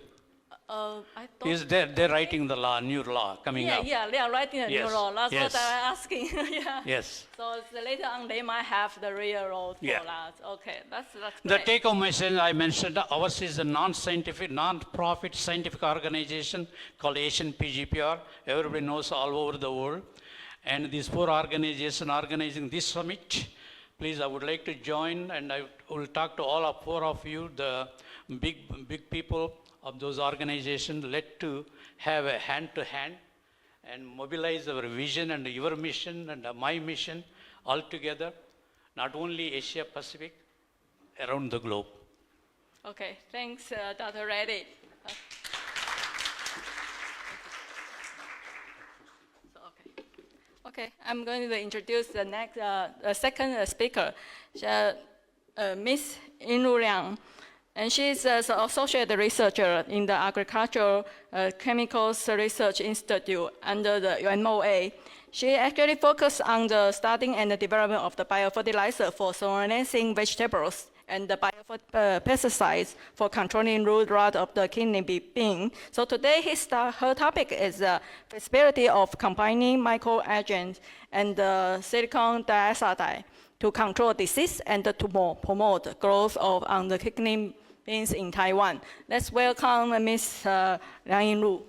I thought. They're writing the law, new law coming up. Yeah, they are writing a new Yes, law. That's yes. what I'm asking. Yeah. Yes. So later on, they might have the real role for Yeah. that. Okay, that's The great. take-home message I mentioned, ours is a non-profit scientific organization called Asian PGPR. Everybody knows all over the world. And these 4 organizations organizing this summit. Please, I would like to join, and I will talk to all 4 of you, the big people of those organizations. Let to have a hand-to-hand and mobilize our vision and your mission and my mission all together, not only Asia Pacific, around the globe. Okay, thanks, Dr. Reddy. Okay, I'm going to introduce the next, second speaker, Miss Inu Liang. And she's an associate researcher in the Agricultural Chemicals Research Institute under the UNOA. She actually focused on the studying and the development of the biofertilizer for soil-enhancing vegetables and the biopesticides for controlling root rot of the kidney bean. So today her topic is the feasibility of combining microagents and silicon dioxide to control disease and to promote growth on the kidney beans in Taiwan. Let's welcome Ms. Liang Yinlu.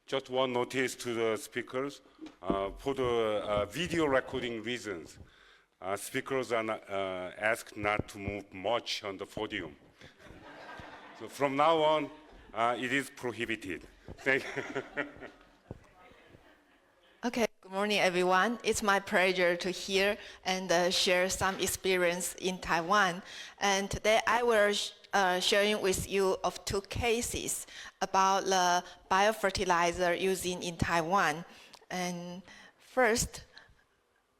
Just one notice to the speakers. For the video recording reasons, speakers are asked not to move much on the podium. So from now on, it is prohibited. Thank you. Okay, good morning, everyone. It's my pleasure to hear and share some experience in Taiwan. And today I will sharing with you of 2 cases about the biofertilizer using in Taiwan. And first,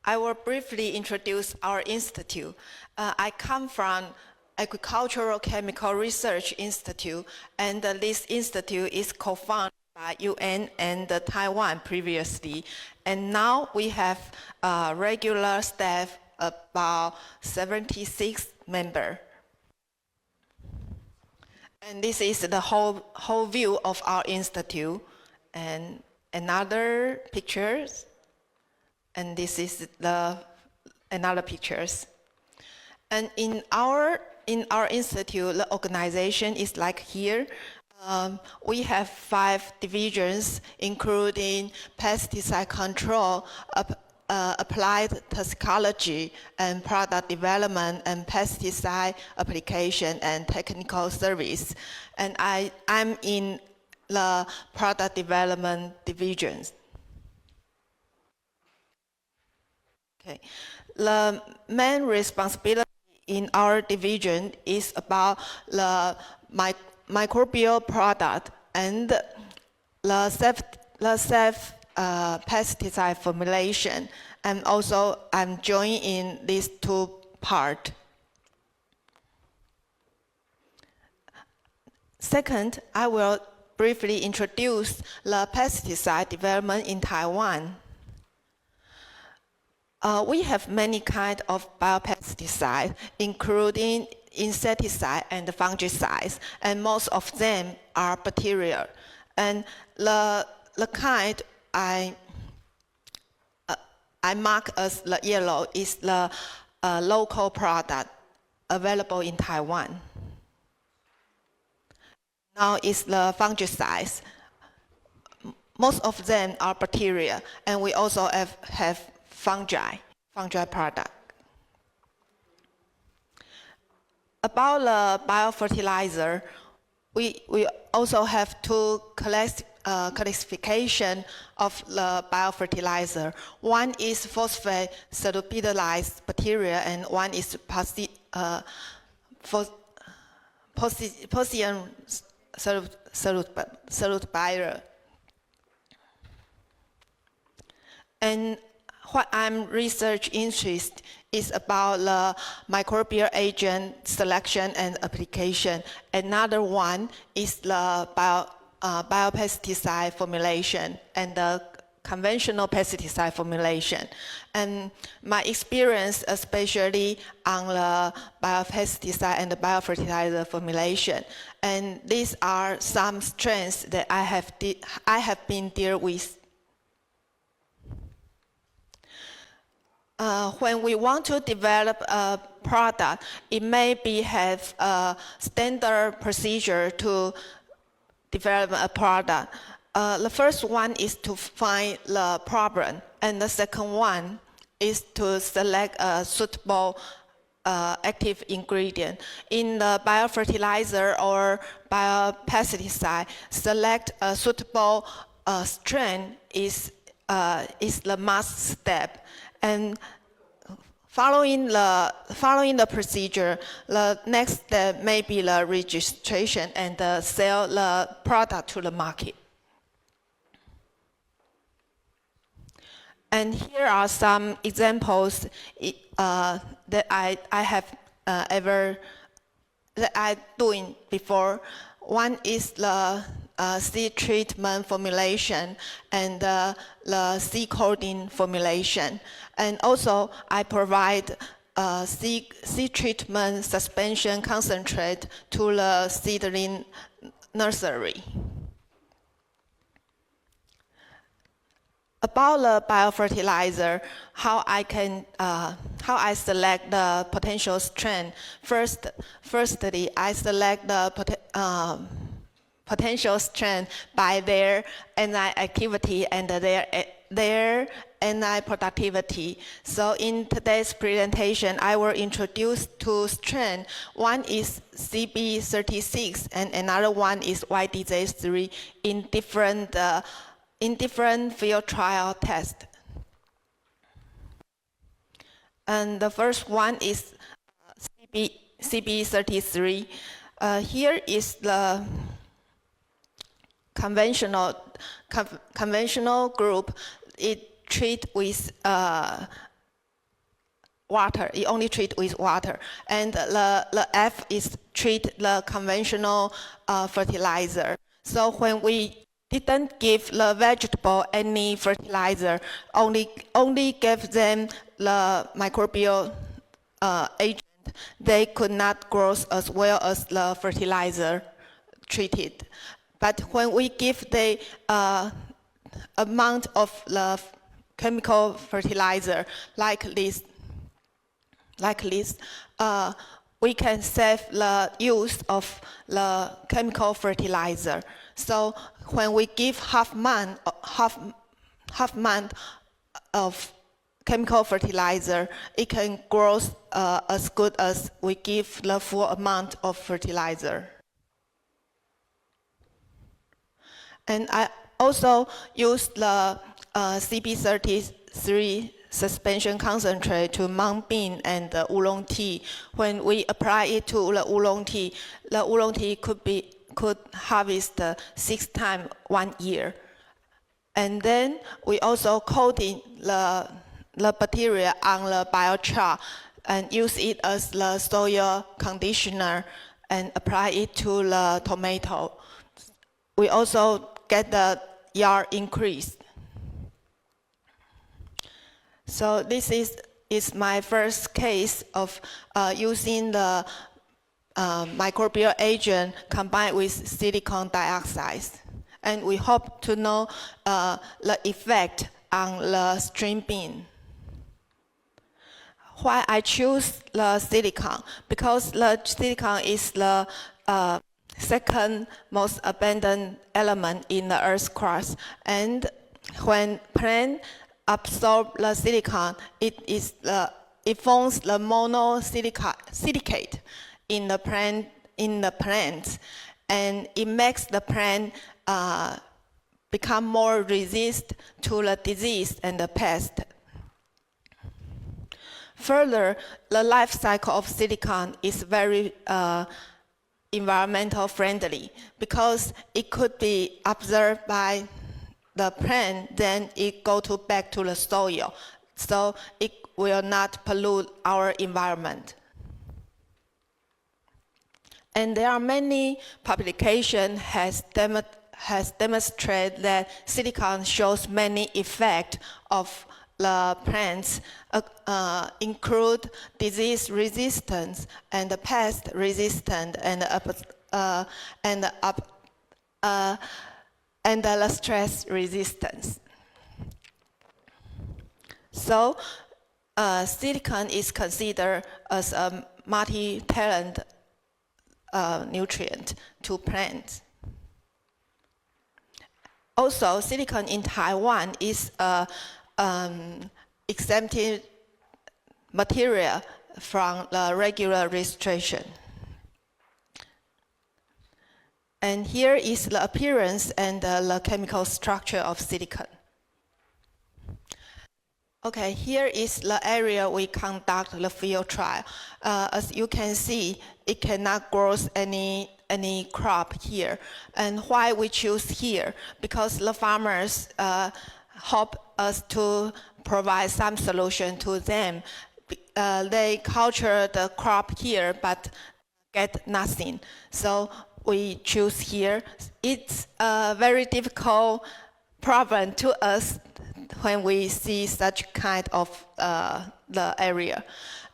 I will briefly introduce our institute. I come from Agricultural Chemical Research Institute, and this institute is co-founded by UN and Taiwan previously. And now we have regular staff about 76 members. And this is the whole view of our institute. And another pictures. And this is another pictures. And in our institute, the organization is like here. We have 5 divisions, including pesticide control, applied toxicology, and product development, and pesticide application, and technical service. And I'm in the product development divisions. Okay. The main responsibility in our division is about the microbial product and the safe pesticide formulation, and also I'm joining in these 2 parts. Second, I will briefly introduce the pesticide development in Taiwan. We have many kinds of biopesticides, including insecticide and fungicides, and most of them are bacterial. And the kind I mark as the yellow is the local product available in Taiwan. Now is the fungicides. Most of them are bacteria, and we also have fungi product. About the biofertilizer, we also have 2 classification of the biofertilizer. One is phosphate solubilized bacteria, and one is potassium soluble. And what I'm research interest is about the microbial agent selection and application. Another one is the biopesticide formulation and the conventional pesticide formulation. And my experience, especially on the biopesticide and the biofertilizer formulation. And these are some strengths that I have been dealing with. When we want to develop a product, it may have a standard procedure to develop a product. The first one is to find the problem, and the second one is to select a suitable active ingredient. In the biofertilizer or biopesticide, select a suitable strain is the must step. And following the procedure, the next step may be the registration and sell the product to the market. And here are some examples that I doing before. One is the seed treatment formulation and the seed coating formulation. And also, I provide seed treatment suspension concentrate to the seedling nursery. About the biofertilizer, how I select the potential strain. Firstly, I select the potential strain by their NI activity and their NI productivity. So in today's presentation, I will introduce two strains. One is CB36 and another one is YDJ3 in different field trial tests. And the first one is CB33. Here is the conventional group. It treat with water. It only treat with water. And the F is treat the conventional fertilizer. So when we didn't give the vegetable any fertilizer, only gave them the microbial agent, they could not grow as well as the fertilizer treated. But when we give the amount of the chemical fertilizer like this, we can save the use of the chemical fertilizer. So when we give half month of chemical fertilizer, it can grow as good as we give the full amount of fertilizer. And I also use the CB33 suspension concentrate to mung bean and the oolong tea. When we apply it to the oolong tea could harvest 6 times 1 year. And then we also coating the bacteria on the biochar and use it as the soil conditioner and apply it to the tomato. We also get the yield increase. So this is my first case of using the microbial agent combined with silicon dioxide. And we hope to know the effect on the string bean. Why I choose the silicon? Because the silicon is the second most abundant element in the earth's crust. And when plant absorb the silicon, it forms the monosilicate in the plant, and it makes the plant become more resistant to the disease and the pest. Further, the life cycle of silicon is very environmental friendly because it could be observed by the plant, then it go back to the soil, so it will not pollute our environment. And there are many publications has demonstrated that silicon shows many effects of the plants, include disease resistance and pest resistance and the stress resistance. So, silicon is considered as a multi-talent nutrient to plants. Also, silicon in Taiwan is exempted material from the regular registration. And here is the appearance and the chemical structure of silicon. Okay, here is the area we conduct the field trial. As you can see, it cannot grow any crop here. And why we choose here? Because the farmers hope us to provide some solution to them. They culture the crop here, but get nothing. So we choose here. It's a very difficult problem to us when we see such kind of the area.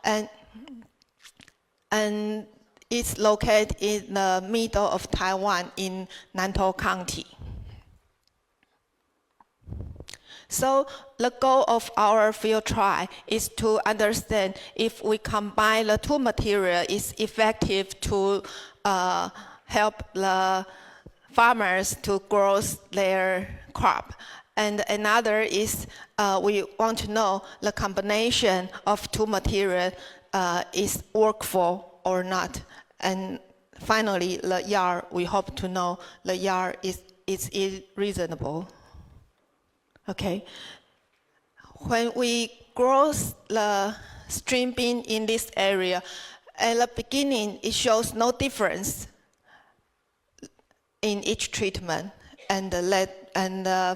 And it's located in the middle of Taiwan in Nantou County. So the goal of our field trial is to understand if we combine the two materials, is effective to help the farmers to grow their crop. And another is we want to know the combination of two materials is workable or not. And finally, the yield, we hope to know the yield is reasonable. Okay. When we grow the string bean in this area, at the beginning, it shows no difference in each treatment, and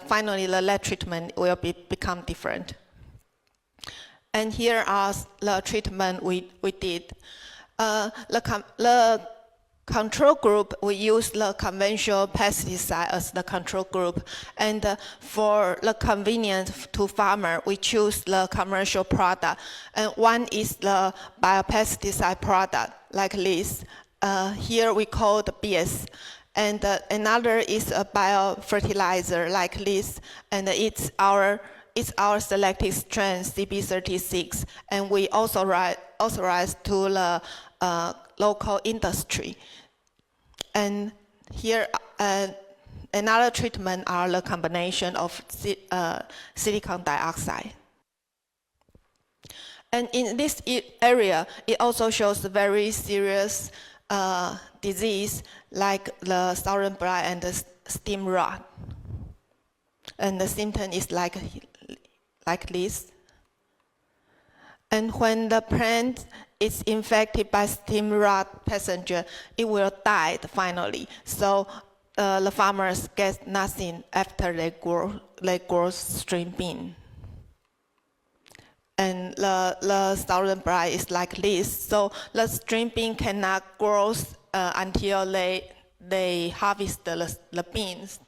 finally the lead treatment will become different. And here are the treatment we did. The control group, we use the conventional pesticide as the control group. And for the convenience to farmer, we choose the commercial product. And one is the biopesticide product, like this. Here we call the BS. And another is a biofertilizer like this, and it's our selected strain CB36, and we authorize to the local industry. And here another treatment are the combination of silicon dioxide. And in this area, it also shows very serious disease like the southern blight and the stem rot. And the symptom is like this. And when the plant is infected by stem rot passenger, it will die finally. So the farmers get nothing after they grow string bean. And the southern blight is like this. So the string bean cannot grow until they harvest the beans.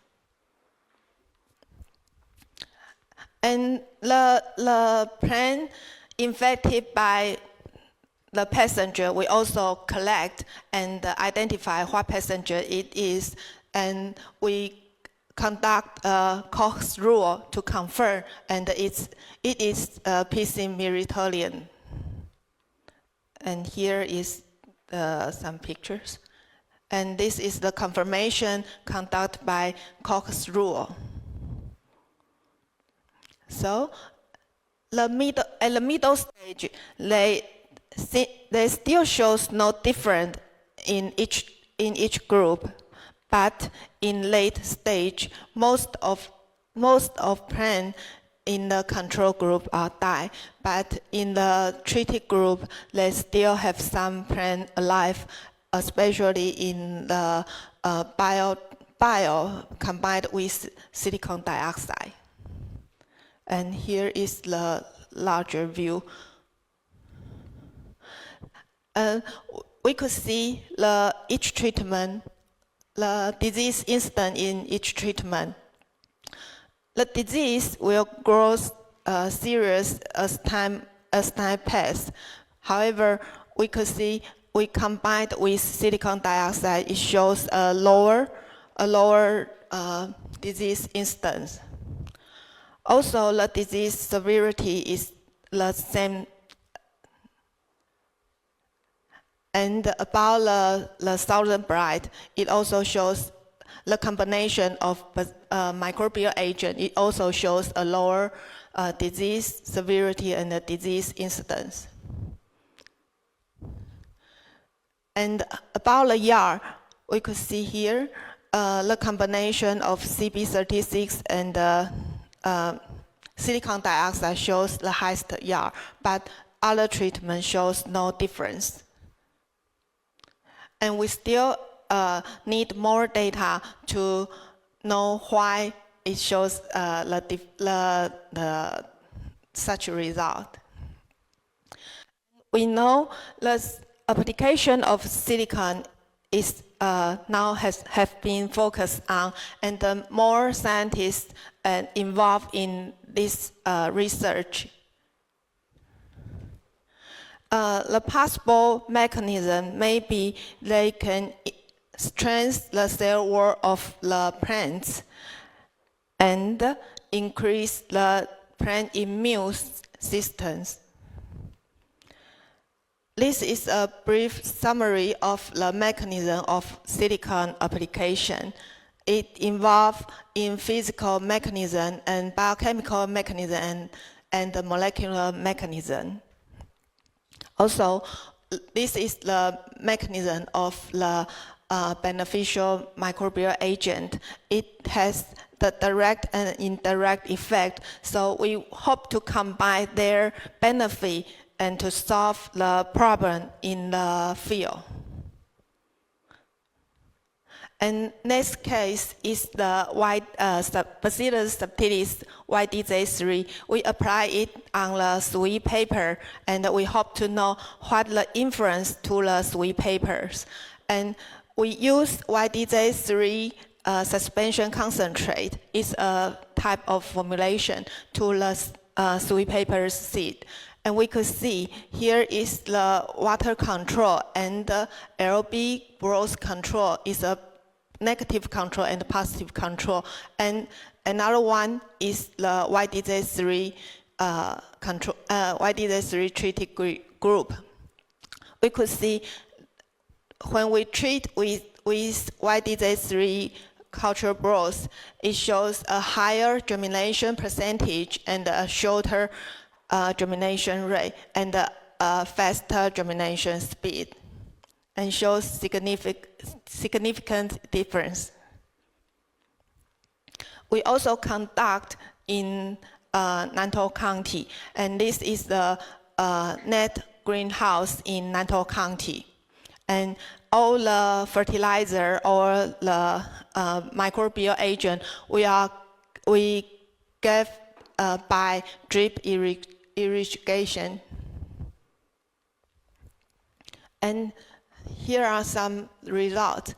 And the plant infected by the passenger, we also collect and identify what passenger it is, and we conduct a Koch's rule to confirm, and it is Piscine myrtillon. And here is some pictures. And this is the confirmation conducted by Koch's rule. So at the middle stage, they still shows no difference in each group, but in late stage, most of plants in the control group are die, but in the treated group, they still have some plants alive, especially in the bio combined with silicon dioxide. And here is the larger view. We could see each treatment the disease incidence in each treatment. The disease will grow serious as time passes. However, we could see we combined with silicon dioxide, it shows a lower disease incidence. Also, the disease severity is the same. And about the Southern Bright, it also shows the combination of microbial agent. It also shows a lower disease severity and the disease incidence. And about the YAR, we could see here the combination of CB36 and silicon dioxide shows the highest YAR, but other treatment shows no difference. And we still need more data to know why it shows such a result. We know the application of silicon is now have been focused on, and more scientists involved in this research. The possible mechanism may be they can strengthen the cell wall of the plants and increase the plant immune systems. This is a brief summary of the mechanism of silicon application. It involves in physical mechanism and biochemical mechanism and the molecular mechanism. Also, this is the mechanism of the beneficial microbial agent. It has the direct and indirect effect, so we hope to combine their benefit and to solve the problem in the field. And next case is the Bacillus subtilis YDJ3. We apply it on the sweet paper, and we hope to know what the influence to the sweet papers. And we use YDJ3 suspension concentrate. It's a type of formulation to the sweet paper seed. And we could see here is the water control, and the aerobic growth control is a negative control and positive control. And another one is the YDJ3 control, YDJ3 treated group. We could see when we treat with YDJ3 culture growth, it shows a higher germination percentage and a shorter germination rate and a faster germination speed, and shows significant difference. We also conduct in Nantou County, and this is the net greenhouse in Nantou County. And all the fertilizer or the microbial agent we give by drip irrigation. And here are some results.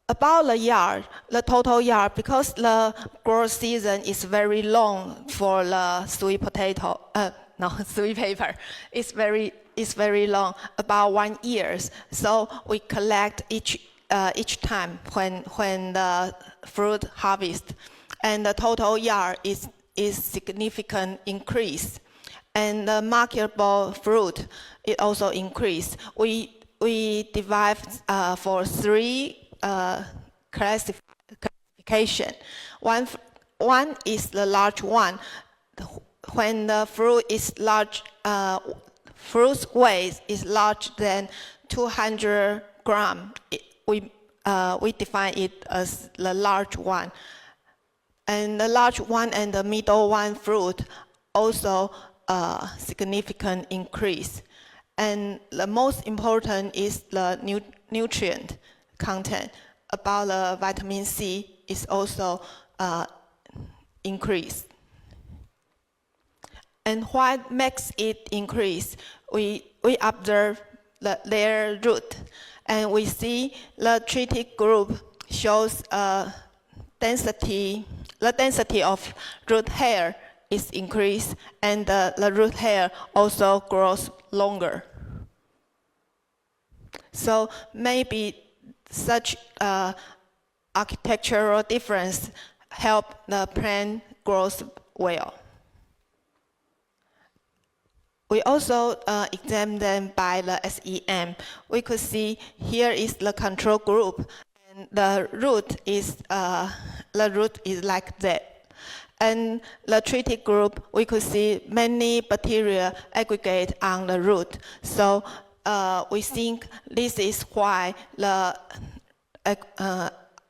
About the yard, the total yard, because the growth season is very long for the sweet potato, sweet paper. It's very long, about 1 year. So we collect each time when the fruit harvest, and the total yard is significant increase, and the marketable fruit it also increased. We divide for 3 classification. One is the large one. When the fruit is large, fruit weight is larger than 200 grams. We define it as the large one. And the large one and the middle one fruit also significant increase. And the most important is the nutrient content. About the vitamin C is also increased. And what makes it increase? We observe their root, and we see the treated group shows the density of root hair is increased, and the root hair also grows longer. So maybe such architectural difference help the plant grows well. We also examine them by the SEM. We could see here is the control group, and the root is like that. And the treated group, we could see many bacteria aggregate on the root. So we think this is why the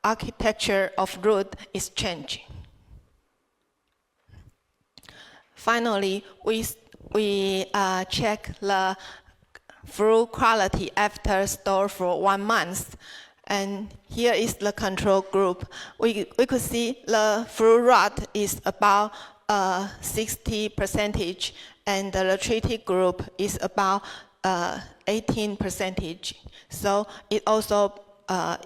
architecture of root is changing. Finally, we check the fruit quality after store for 1 month. And here is the control group. We could see the fruit rot is about 60%, and the treated group is about 18%. So it also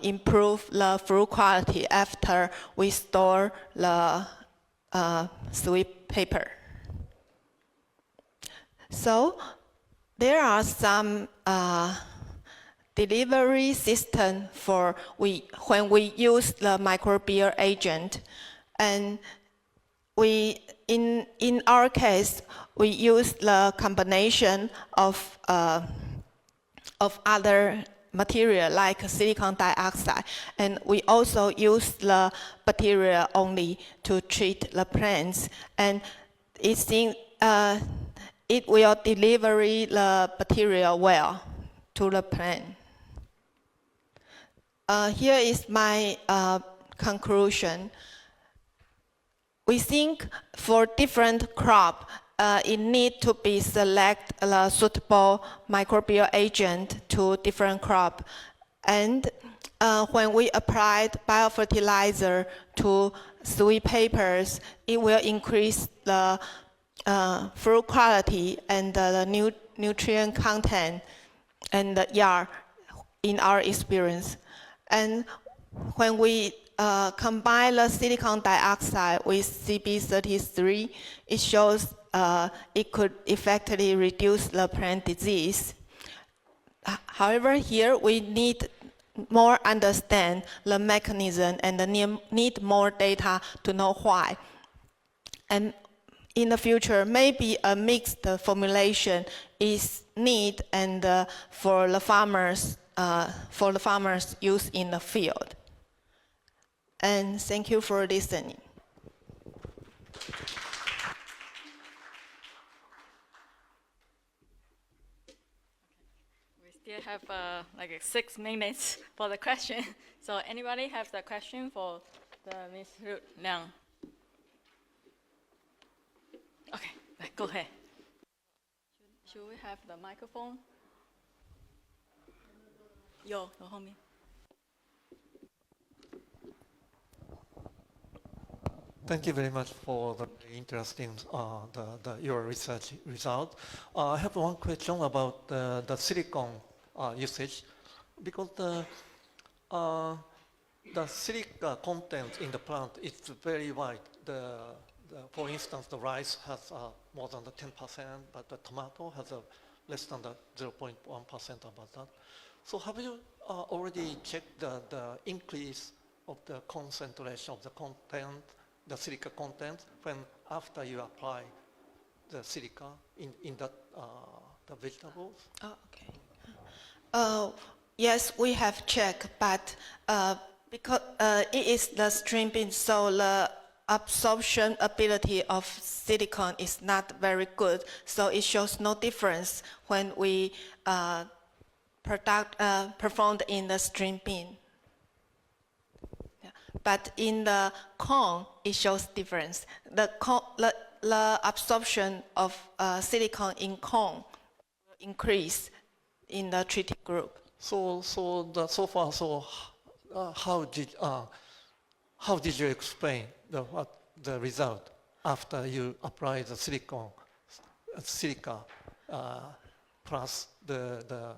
improves the fruit quality after we store the sweet paper. So there are some delivery system for when we use the microbial agent, and in our case we use the combination of other material like silicon dioxide, and we also use the bacteria only to treat the plants, and it will deliver the bacteria well to the plant. Here is my conclusion. We think for different crop, it need to be select a suitable microbial agent to different crop. And when we applied biofertilizer to sweet papers, it will increase the fruit quality and the nutrient content and the yield in our experience. And when we combine the silicon dioxide with CB33, it shows it could effectively reduce the plant disease. However, here we need more understand the mechanism and need more data to know why. And in the future, maybe a mixed formulation is needed and for the farmers use in the field. And thank you for listening. We still have like 6 minutes for the question. So anybody have the question for Ms. Ruth Liang? Okay, go ahead. Should we have the microphone? 有后面。Thank you very much for the interesting your research result. I have one question about the silicon usage, because the silica content in the plant is very wide. For instance, the rice has more than the 10%, but the tomato has less than the 0.1% about that. So have you already checked the increase of the concentration of the content, the silica content, when after you apply the silica in the vegetables? Oh, okay. Yes, we have checked, but because it is the stream bean, so the absorption ability of silicon is not very good, so it shows no difference when we performed in the stream bean. Yeah. But in the corn, it shows difference. The absorption of silicon in corn will increase in the treated group. So far, how did you explain the result after you apply the silica plus the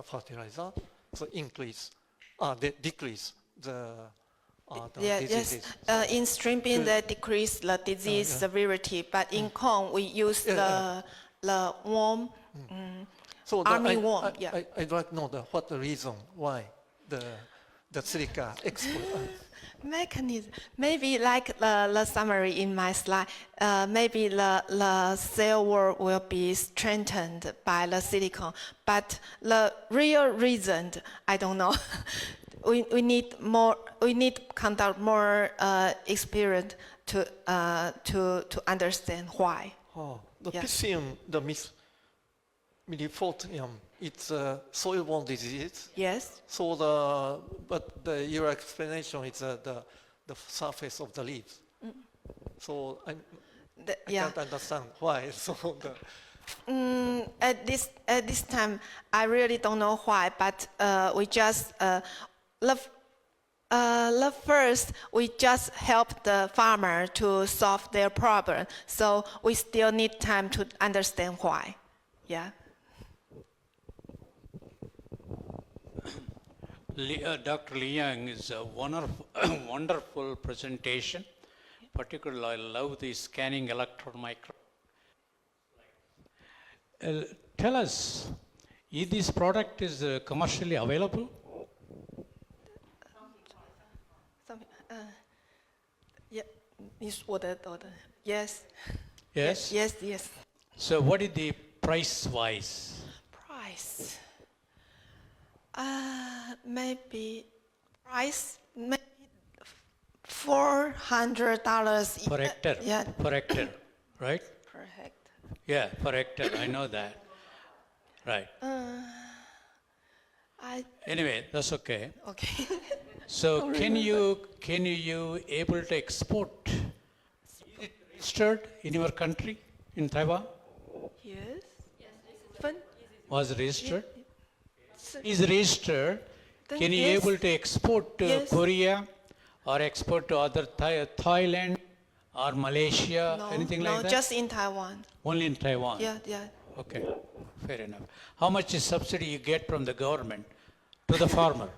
fertilizer, so increase decrease the Yeah, diseases. yes. In shrimping, they decrease the disease severity, but in corn, we use the worm, So army worm. I'd like to know what the reason why the silica export. Mechanism. Maybe like the summary in my slide, maybe the cell wall will be strengthened by the silicon, but the real reason, I don't know. we need more. We need conduct more experience to understand why. Oh, the Yeah. PCM, the Milifortium, it's a soil-borne disease. Yes. So your explanation is the surface of the leaves. So I can't understand why. So At this time, I really don't know why, but we just first we just help the farmer to solve their problem. So we still need time to understand why. Yeah. Dr. Liang is a wonderful presentation. Particularly, I love the scanning electron micro. Tell us, if this product is commercially available? Yeah. Yes. Yes? Yes. So what is the price-wise? Price. Maybe $400 Per hectare? Yeah. Per hectare, right? Per hectare. Yeah, per hectare, I know that. Right. Anyway, that's okay. Okay. So can you able to export? Is it registered in your country, in Taiwan? Yes. Was registered? Is registered. Can you Yes. able to export to Yes. Korea or export to other Thailand or Malaysia, anything like No, that? just in Taiwan. Only in Taiwan? Yeah. Okay, fair enough. How much is subsidy you get from the government to the farmer?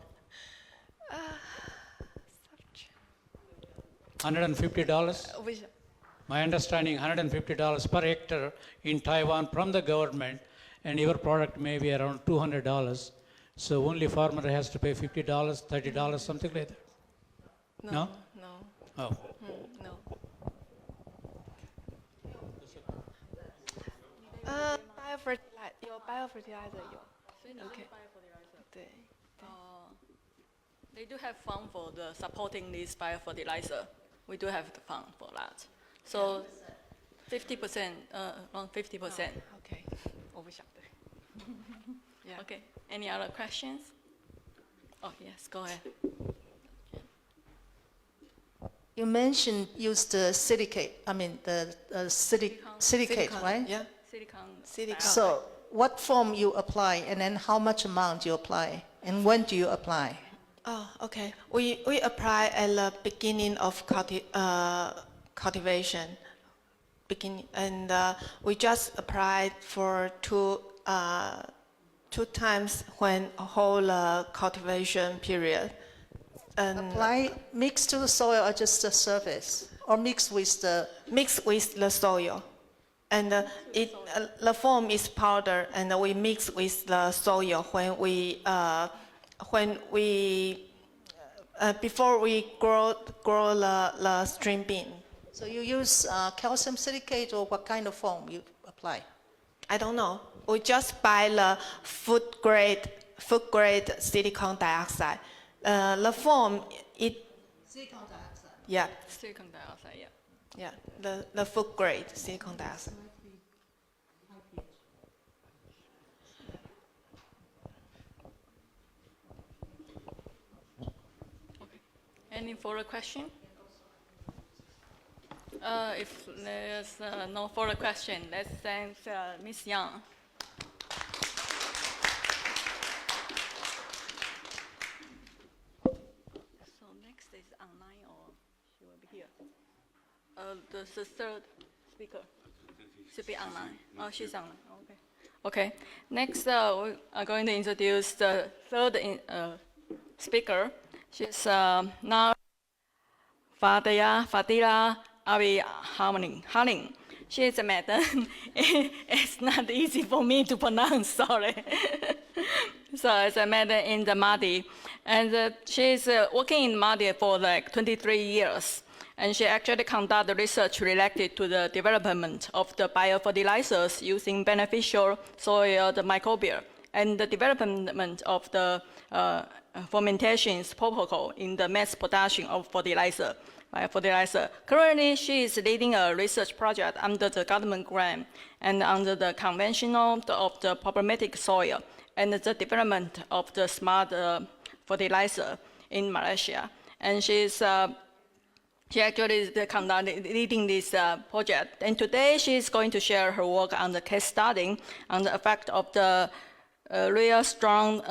$150? My understanding, $150 per hectare in Taiwan from the government, and your product may be around $200. So only farmer has to pay $50, $30, something like that? No? No. Oh. No. Biofertilizer 有。Okay. 对。 They do have fund for the supporting this biofertilizer. We do have the fund for that. So 50%, around 50%. Okay. 我不晓得。Yeah. Okay. Any other questions? Oh, yes, go ahead. You mentioned use the silicate, silicate, right? Yeah. Silicon. So what form you apply and then how much amount you apply and when do you apply? Oh, okay. We apply at the beginning of cultivation. And we just applied for two times when whole cultivation period. And Apply mixed to the soil or just the surface or mixed with the mix with the soil. And the foam is powder, and we mix with the soil before we grow the string bean. So you use calcium silicate or what kind of foam you apply? I don't know. We just buy the food grade silicon dioxide. The foam, Silicon dioxide. yeah, Silicon dioxide, yeah. the food grade silicon dioxide. Any further question? If there's no further question, let's thank Ms. Yang. So next is online or she will be here? The third speaker should be online. Oh, she's online. Okay. Okay. Next, we are going to introduce the speaker. She's now Fadila Abi Haling. She is a madam. It's not easy for me to pronounce, sorry. So it's a madam in the Mahdi. And she's working in Mahdi for like 23 years. And she actually conducted research related to the development of the biofertilizers using beneficial soil microbial and the development of the fermentations protocol in the mass production of fertilizer. Currently, she is leading a research project under the government grant and under the conventional of the problematic soil and the development of the smart fertilizer in Malaysia. And she actually is leading this project. And today she is going to share her work on the case study on the effect of the real strong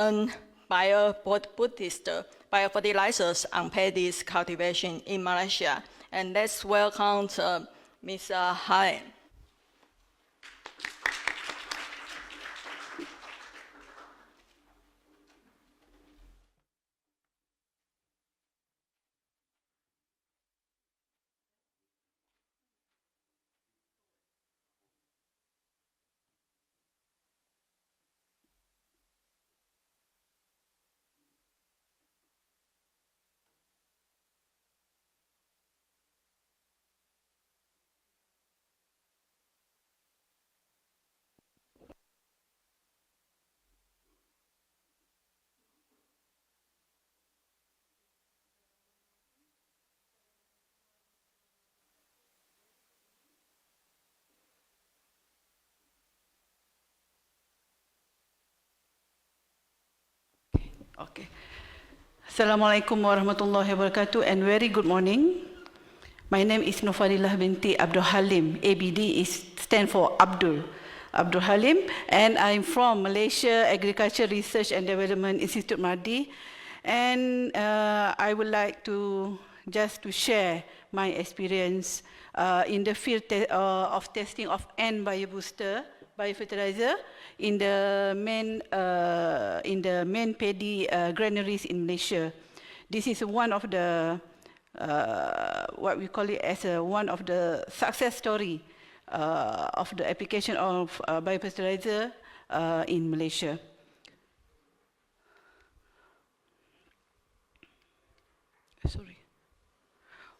biofertilizers on paddy's cultivation in Malaysia. And let's welcome Ms. Haen. Okay. Assalamualaikum warahmatullahi wabarakatuh and very good morning. My name is Nufarilah binti Abdul Halim. ABD stand for Abdul Halim, and I'm from Malaysia Agriculture Research and Development Institute Mahdi. And I would like to share my experience in the field of testing of N biobooster biofertilizer in the main paddy granaries in Malaysia. This is one of the what we call it as one of the success story of the application of biofertilizer in Malaysia. Sorry.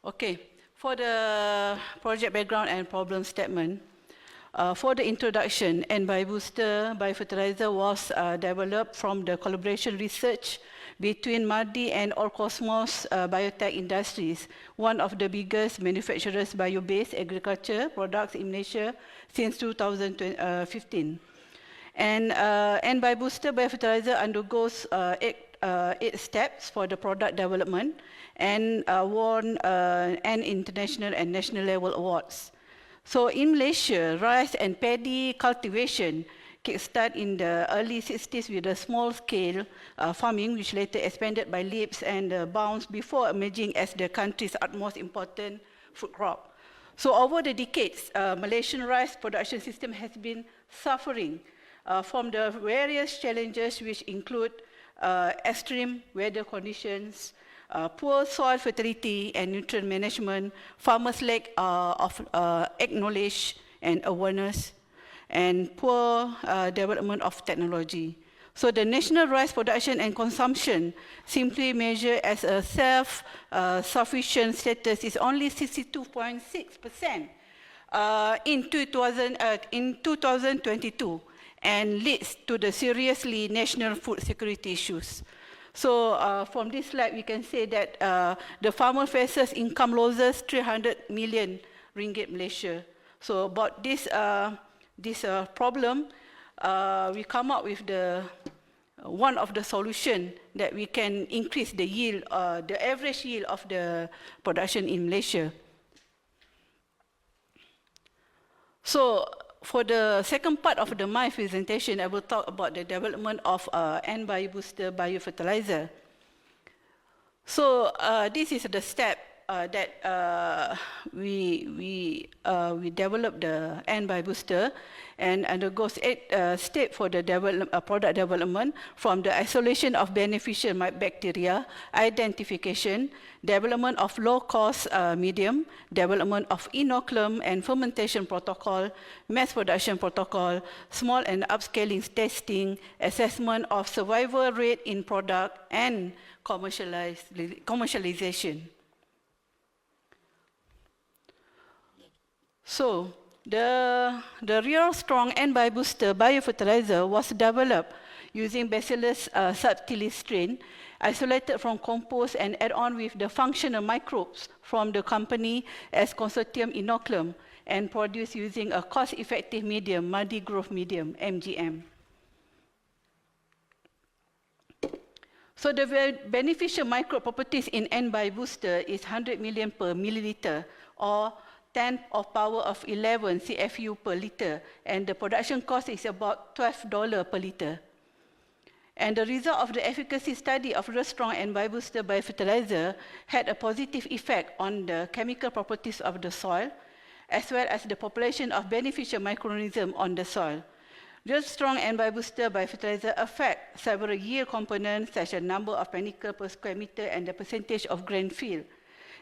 Okay, for the project background and problem statement. For the introduction, N biobooster biofertilizer was developed from the collaboration research between Mahdi and Orcosmos Biotech Industries, one of the biggest manufacturers bio-based agriculture products in Malaysia since 2015. And N biobooster biofertilizer undergoes 8 steps for the product development and won N international and national level awards. So in Malaysia, rice and paddy cultivation kickstart in the early 60s with a small-scale farming, which later expanded by leaps and bounds before emerging as the country's utmost important food crop. So over the decades, Malaysian rice production system has been suffering from the various challenges, which include extreme weather conditions, poor soil fertility and nutrient management, farmers' lack of knowledge and awareness, and poor development of technology. So the national rice production and consumption, simply measured as a self-sufficient status, is only 62.6% in 2022, and leads to the seriously national food security issues. So from this slide, we can say that the farmer faces income losses 300 million ringgit Malaysia. So about this problem, we come up with one of the solution that we can increase the yield, the average yield of the production in Malaysia. So for the second part of my presentation, I will talk about the development of N biobooster biofertilizer. So this is the step we develop the N-Bi booster and undergoes 8 steps for the product development, from the isolation of beneficial bacteria, identification, development of low-cost medium, development of inoculum and fermentation protocol, mass production protocol, small and upscaling testing, assessment of survival rate in product, and commercialization. So, the real strong N-Bi booster biofertilizer was developed using Bacillus subtilis strain, isolated from compost and add on with the functional microbes from the company as consortium inoculum, and produced using a cost-effective medium, multi-growth medium, MGM. So the beneficial microbe properties in N-Bi booster is 100 million per milliliter, or 10 of power of 11 CFU per liter, and the production cost is about $12 per liter. And the result of the efficacy study of real strong N-Bi booster biofertilizer had a positive effect on the chemical properties of the soil, as well as the population of beneficial microorganisms on the soil. Real strong N-Bi booster biofertilizer affect several yield components, such as number of panicle per square meter and the percentage of grain field.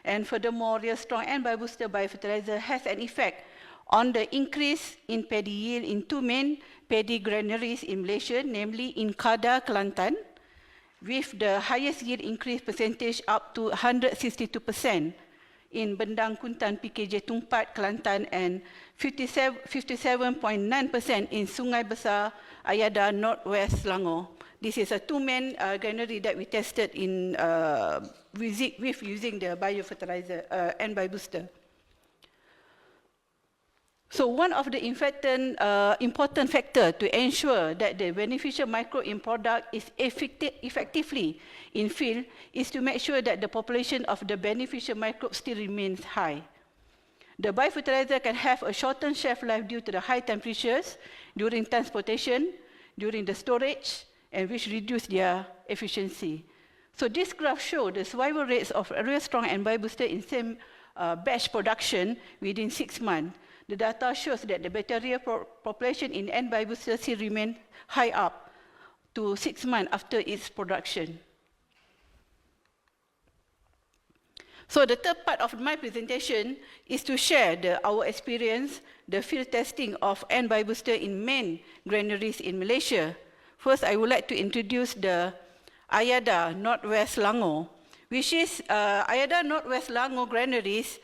And furthermore, real strong N-Bi booster biofertilizer has an effect on the increase in paddy yield in 2 main paddy granaries in Malaysia, namely in Kedah, Kelantan, with the highest yield increase percentage up to 162%, in Bendang Kuntan PKJ Tumpat, Kelantan, and 57.9% in Sungai Besar, Ayada, Northwest Selangor. This is a 2 main granary that we tested in with using the biofertilizer N-Bi booster. So one of the important factors to ensure that the beneficial microbe in product is effectively in field is to make sure that the population of the beneficial microbe still remains high. The biofertilizer can have a shortened shelf life due to the high temperatures during transportation, during the storage, and which reduce their efficiency. So this graph shows the survival rates of real strong N-Bi booster in same batch production within 6 months. The data shows that the bacteria population in N-Bi booster still remain high up to 6 months after its production. So the third part of my presentation is to share our experience, the field testing of N-Bi booster in main granaries in Malaysia. First, I would like to introduce the Ayada, Northwest Selangor, which is Ayada, Northwest Selangor granaries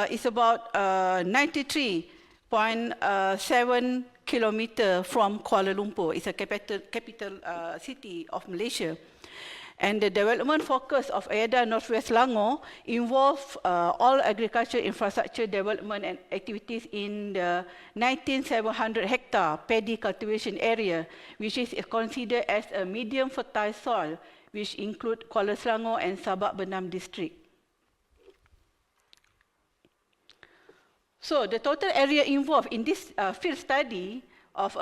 is about 93.7 kilometers from Kuala Lumpur. It's a capital city of Malaysia. And the development focus of Ayada Northwest Selangor involve all agriculture infrastructure development and activities in the 19,700 hectare paddy cultivation area, which is considered as a medium fertile soil, which include Kuala Selangor and Sabak Benam district. So the total area involved in this field study of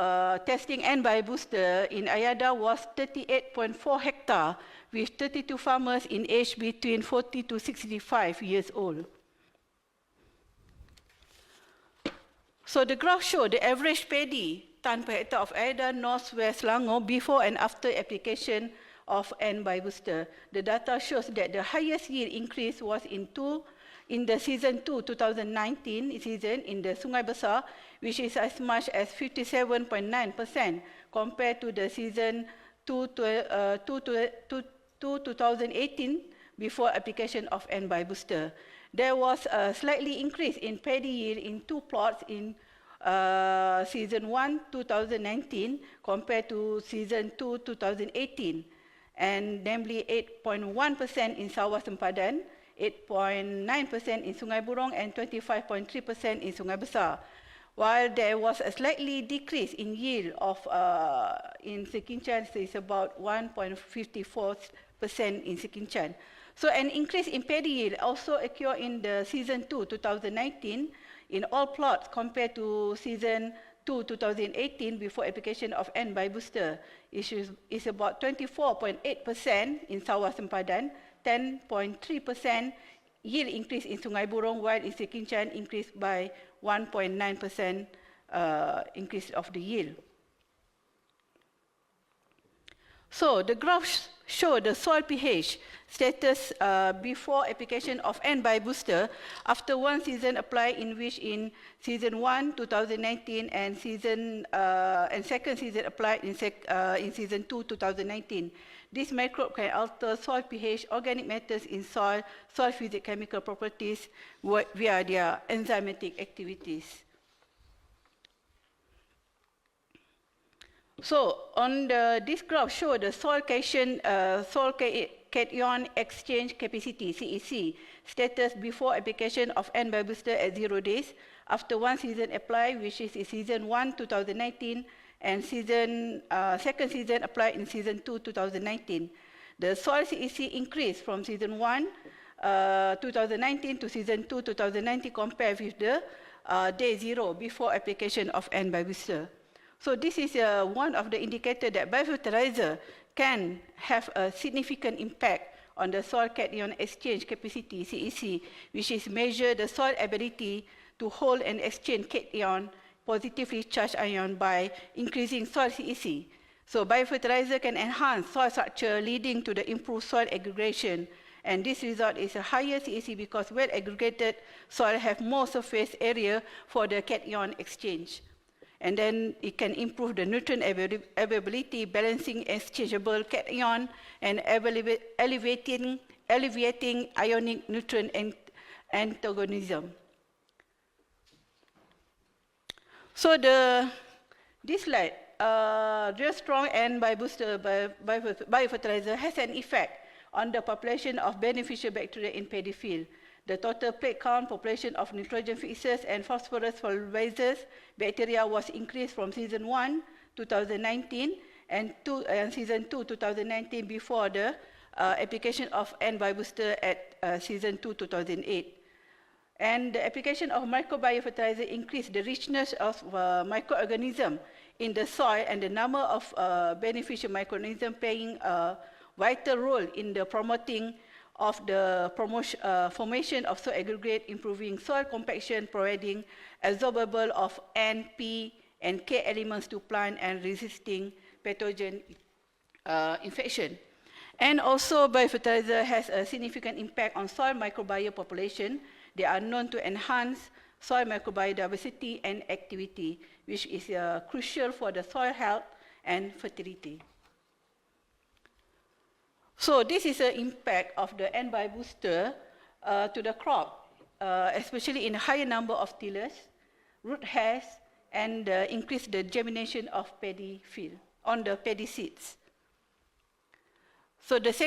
testing N-Bi booster in Ayada was 38.4 hectare, with 32 farmers in age between 40 to 65 years old. So the graph shows the average paddy ton per hectare of Ayada Northwest Selangor before and after application of N-Bi booster. The data shows that the highest yield increase was in the season 2, 2019 season in the Sungai Besar, which is as much as 57.9% compared to the season 2 2018 before application of N-Bi booster. There was a slightly increase in paddy yield in 2 plots in season 1, 2019 compared to season 2, 2018, and namely 8.1% in Sawah Sempadan, 8.9% in Sungai Burong, and 25.3% in Sungai Besar. While there was a slightly decrease in yield of in Sekinchan, so it's about 1.54% in Sekinchan. So an increase in paddy yield also occurred in the season 2, 2019 in all plots compared to season 2, 2018 before application of N-Bi booster. It is about 24.8% in Sawah Sempadan, 10.3% yield increase in Sungai Burong, while in Sekinchan increased by 1.9% increase of the yield. So the graphs show the soil pH status before application of N-Bio booster after one season applied, in which in season 1, 2019, and second season applied in season 2, 2019. This microbe can alter soil pH, organic matters in soil, soil physicochemical properties via their enzymatic activities. So on this graph show the soil cation, soil cation exchange capacity (CEC) status before application of N-Bio booster at 0 days, after one season applied, which is in season 1, 2019, and second season applied in season 2, 2019. The soil CEC increased from season 1, 2019 to season 2, 2019 compared with the day 0 before application of N-Bio booster. So this is one of the indicators that biofertilizer can have a significant impact on the soil cation exchange capacity, CEC, which is measure the soil ability to hold and exchange cation, positively charged ion, by increasing soil CEC. So biofertilizer can enhance soil structure, leading to the improved soil aggregation. And this result is a higher CEC because well-aggregated soil have more surface area for the cation exchange. And then it can improve the nutrient availability, balancing exchangeable cation, and alleviating ionic nutrient antagonism. So this slide, real strong N-Bio booster biofertilizer has an effect on the population of beneficial bacteria in paddy field. The total plate count, population of nitrogen fixers and phosphorus solubilizers bacteria was increased from season 1, 2019, and season 2, 2019, before the application of N-Bio booster at season 2, 2008. And the application of microbiofertilizer increased the richness of microorganisms in the soil and the number of beneficial microorganisms, playing a vital role in the promoting of the formation of soil aggregate, improving soil compaction, providing absorbable of N, P, and K elements to plant, and resisting pathogen infection. And also, biofertilizer has a significant impact on soil microbiome population. They are known to enhance soil microbiodiversity and activity, which is crucial for the soil health and fertility. So this is the impact of the N-Bio booster to the crop, especially in a higher number of tillers, root hairs, and increase the germination of paddy field on the paddy seeds. So this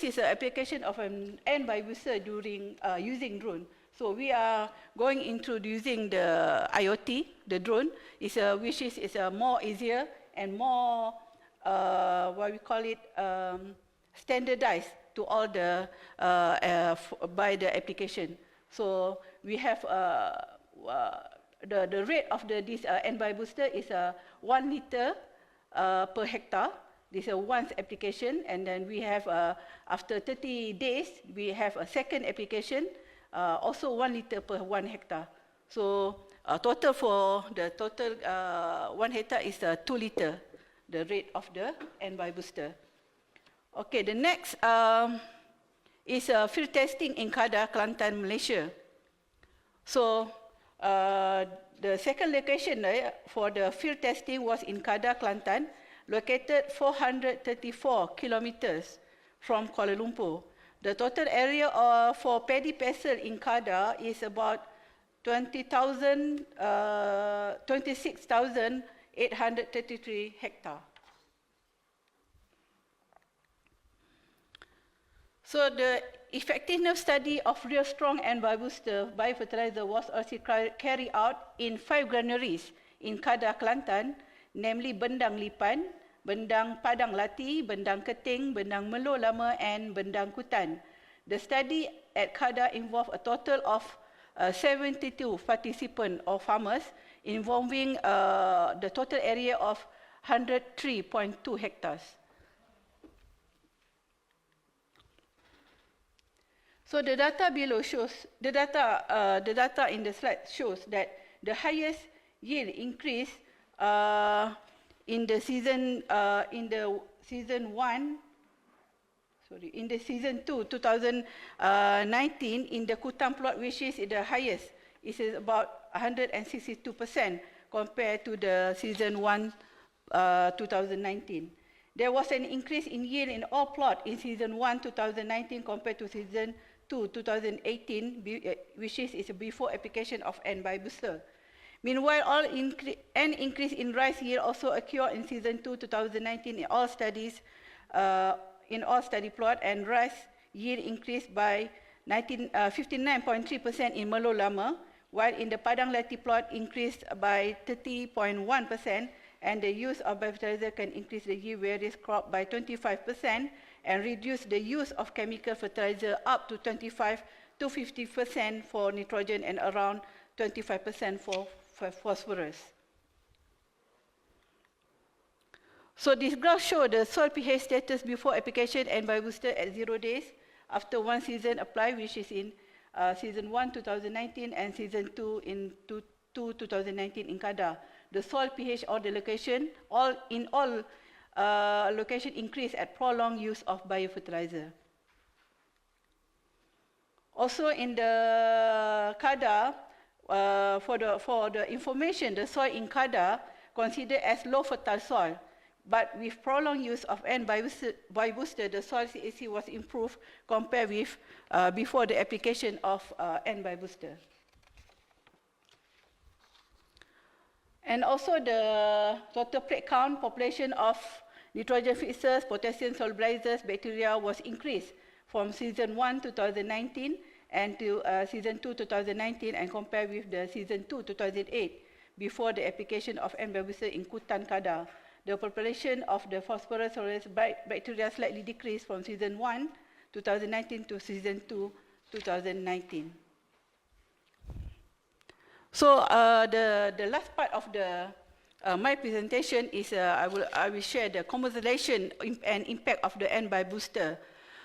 is an application of an N-Bio booster during using drone. So we are going into using the IoT, the drone, which is more easier and more what we call it, standardized to all the by the application. So we have the rate of this N-Bio booster is 1 liter per hectare. This is a once application, and then we have after 30 days we have a second application, also 1 liter per 1 hectare. So total for the total 1 hectare is 2 liter, the rate of the N-Bio booster. Okay, the next is field testing in Kedah, Kelantan, Malaysia. So the second location for the field testing was in Kedah, Kelantan, located 434 kilometers from Kuala Lumpur. The total area for paddy parcel in Kedah is about 26,833 hectares. So the effectiveness study of real strong N-Bio booster biofertilizer was also carried out in 5 granaries in Kedah, Kelantan, namely Bendang Lipan, Bendang Padang Lati, Bendang Keting, Bendang Melo Lama, and Bendang Kutan. The study at Kedah involved a total of 72 participants or farmers, involving the total area of 103.2 hectares. So So the data below shows, the data in the slide shows that the highest yield increase in the season 2, 2019, in the Kutam plot, which is the highest. It is about 162% compared to the season 1, 2019. There was an increase in yield in all plots in season 1, 2019 compared to season 2, 2018, which is before application of N booster. Meanwhile, an increase in rice yield also occurred in season 2, 2019 in all studies, in all study plot, and rice yield increased by 59.3% in Melo Lama, while in the Padang Lati plot increased by 30.1%, and the use of biofertilizer can increase the yield various crop by 25% and reduce the use of chemical fertilizer up to 25 to 50% for nitrogen and around 25% for phosphorus. So this graph shows the soil pH status before application and biobooster at 0 days after one season applied, which is in season 1, 2019, and season 2 in 2019 in Kada. The soil pH or the location, in all location increase at prolonged use of biofertilizer. Also in the Kada, for the information, the soil in Kada considered as low fertile soil, but with prolonged use of N biobooster, the soil CAC was improved compared with before the application of N biobooster. And also the total plate count population of nitrogen fixers, potassium solubilizers, bacteria was increased from season 1, 2019 and to season 2, 2019, and compared with the season 2, 2008, before the application of N bioburster in Kutan Kada. The population of the phosphorus soluble bacteria slightly decreased from season 1, 2019 to season 2, 2019. So the last part of my presentation is I will share the commercialization and impact of the N booster.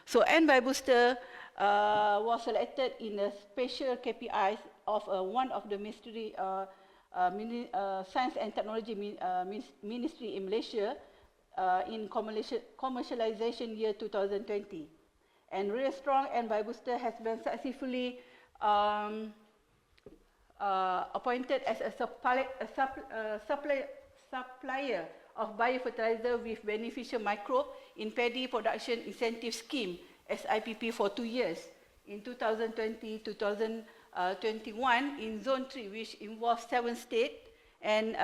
So N booster was selected in a special KPIs of one of the Ministry Science and Technology Ministry in Malaysia in commercialization year 2020. And Real Strong N booster has been successfully appointed as a supplier of biofertilizer with beneficial microbe in paddy production incentive scheme SIPP for 2 years in 2020-2021 in zone 3, which involves 7 states and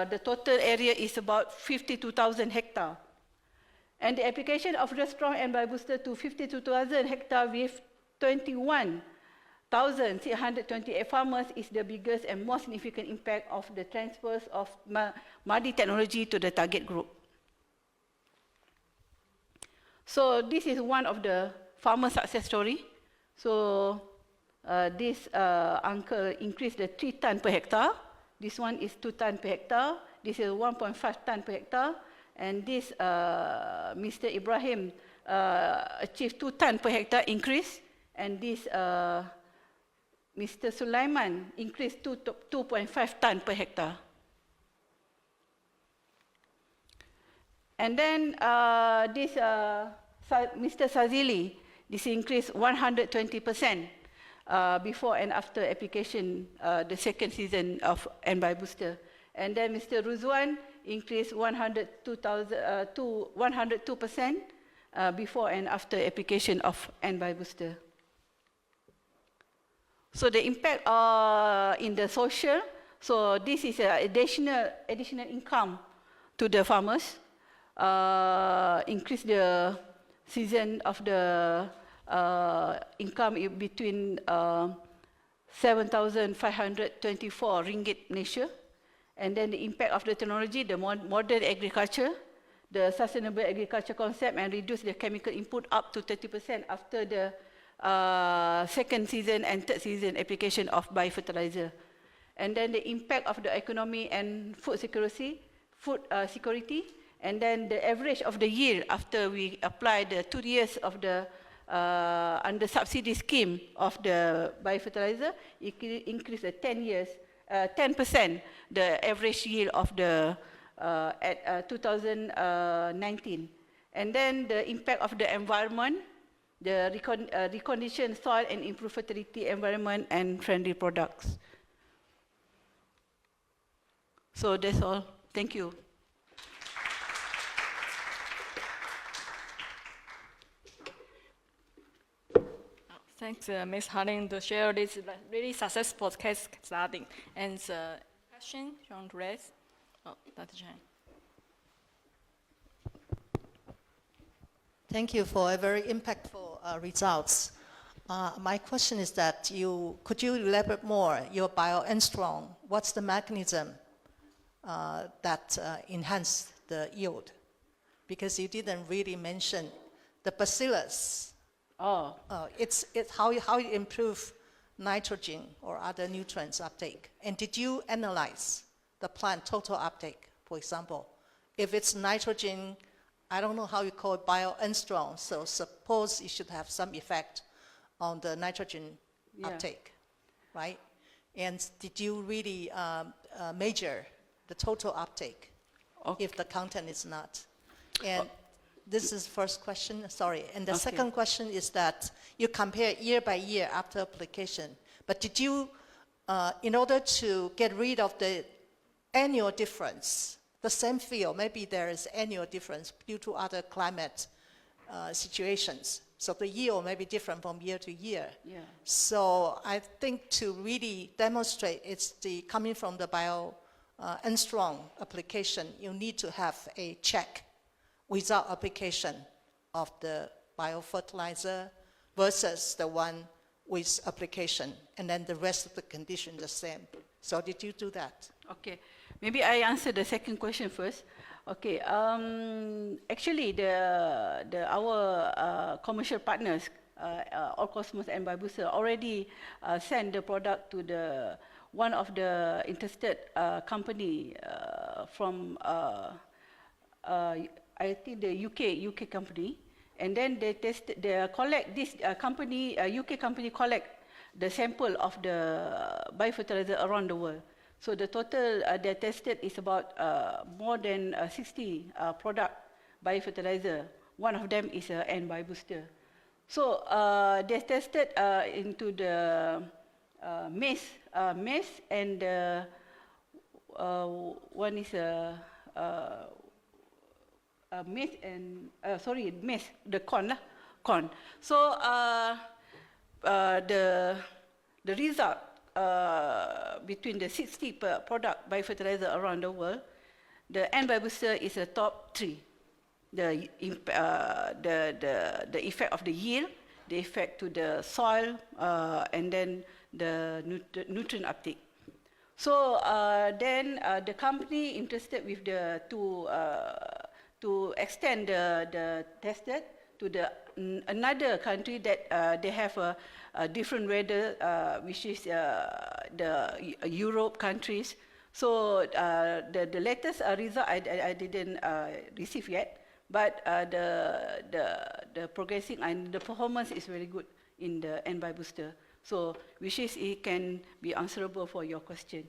the total area is about 52,000 hectares. And the application of the strong N booster to 52,000 hectares with 21,628 farmers is the biggest and most significant impact of the transfers of MADI technology to the target group. So this is one of the farmer success story. So this uncle increased the 3 ton per hectare. This one is 2 ton per hectare. This is 1.5 ton per hectare. And this Mr. Ibrahim achieved 2 ton per hectare increase. And this Mr. Sulaiman increased 2.5 ton per hectare. And then this Mr. Sazili, this increased 120% before and after application the second season of N booster. And then Mr. Ruzwan increased 102% before and after application of N booster. So the impact in the social, so this is additional income to the farmers, increase the season of the income between 7,524 ringgit Malaysia, and then the impact of the technology, the modern agriculture, the sustainable agriculture concept, and reduce the chemical input up to 30% after the second season and third season application of biofertilizer. And then the impact of the economy and food security, and then the average of the yield after we apply the 2 years of the under subsidy scheme of the biofertilizer, it increased 10 years, 10% the average yield of the at 2019. And then the impact of the environment, the reconditioned soil and improved fertility environment and friendly products. So that's all. Thank you. Thanks, Ms. Harding, to share this really successful case study. And question you want to raise? Oh, Dr. Chen. Thank you for a very impactful results. My question is that could you elaborate more your BioEnstrong? What's the mechanism that enhance the yield? Because you didn't really mention the bacillus. Oh. It's how you improve nitrogen or other nutrients uptake. And did you analyze the plant total uptake, for example? If it's nitrogen, I don't know how you call it BioEnstrong, so suppose it should have some effect on the nitrogen uptake, right? And did you really measure the total uptake if the content is not? And this is first question, sorry. And the second question is that you compare year by year after application, but did you, in order to get rid of the annual difference, the same field, maybe there is annual difference due to other climate situations. So the yield may be different from year to year. Yeah. So I think to really demonstrate it's coming from the BioEnstrong application, you need to have a check without application of the biofertilizer versus the one with application, and then the rest of the condition the same. So did you do that? Okay, maybe I answer the second question first. Okay, actually our commercial partners, All Cosmos and Biobuster, already sent the product to one of the interested company from I think the UK company, and then they collect this company, UK company collect the sample of the biofertilizer around the world. So the total they tested is about more than 60 product biofertilizer. One of them is N Biobooster. So they tested into the maize and one is maize and maize, the corn. So the result between the 60 product biofertilizer around the world, the N Biobooster is the top 3. The effect of the yield, the effect to the soil, and then the nutrient uptake. So then the company interested with to extend the tested to another country that they have a different weather, which is the Europe countries. So the latest result I didn't receive yet, but the progressing and the performance is very good in the N Biobooster. So which is it can be answerable for your question.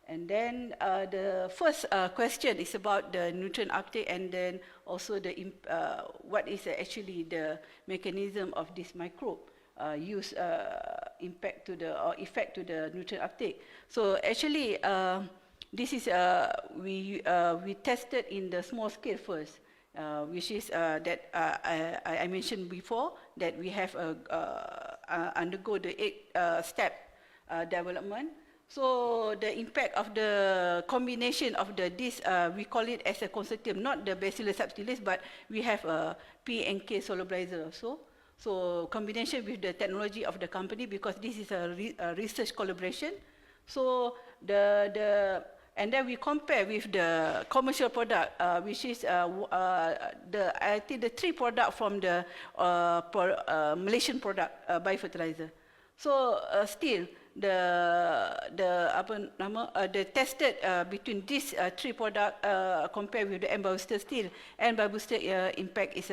And then the first question is about the nutrient uptake, and then also what is actually the mechanism of this microbe effect to the nutrient uptake. So actually, this is we tested in the small scale first, which is that I mentioned before that we have undergo the 8-step development. So the impact of the combination of this, we call it as a consortium, not the Bacillus subtilis, but we have a P and K solubilizer also. So combination with the technology of the company, because this is a research collaboration. So and then we compare with the commercial product, which is I think the 3 product from the Malaysian product biofertilizer. So still the tested between these 3 product compared with the N Biobooster, still N Biobooster impact is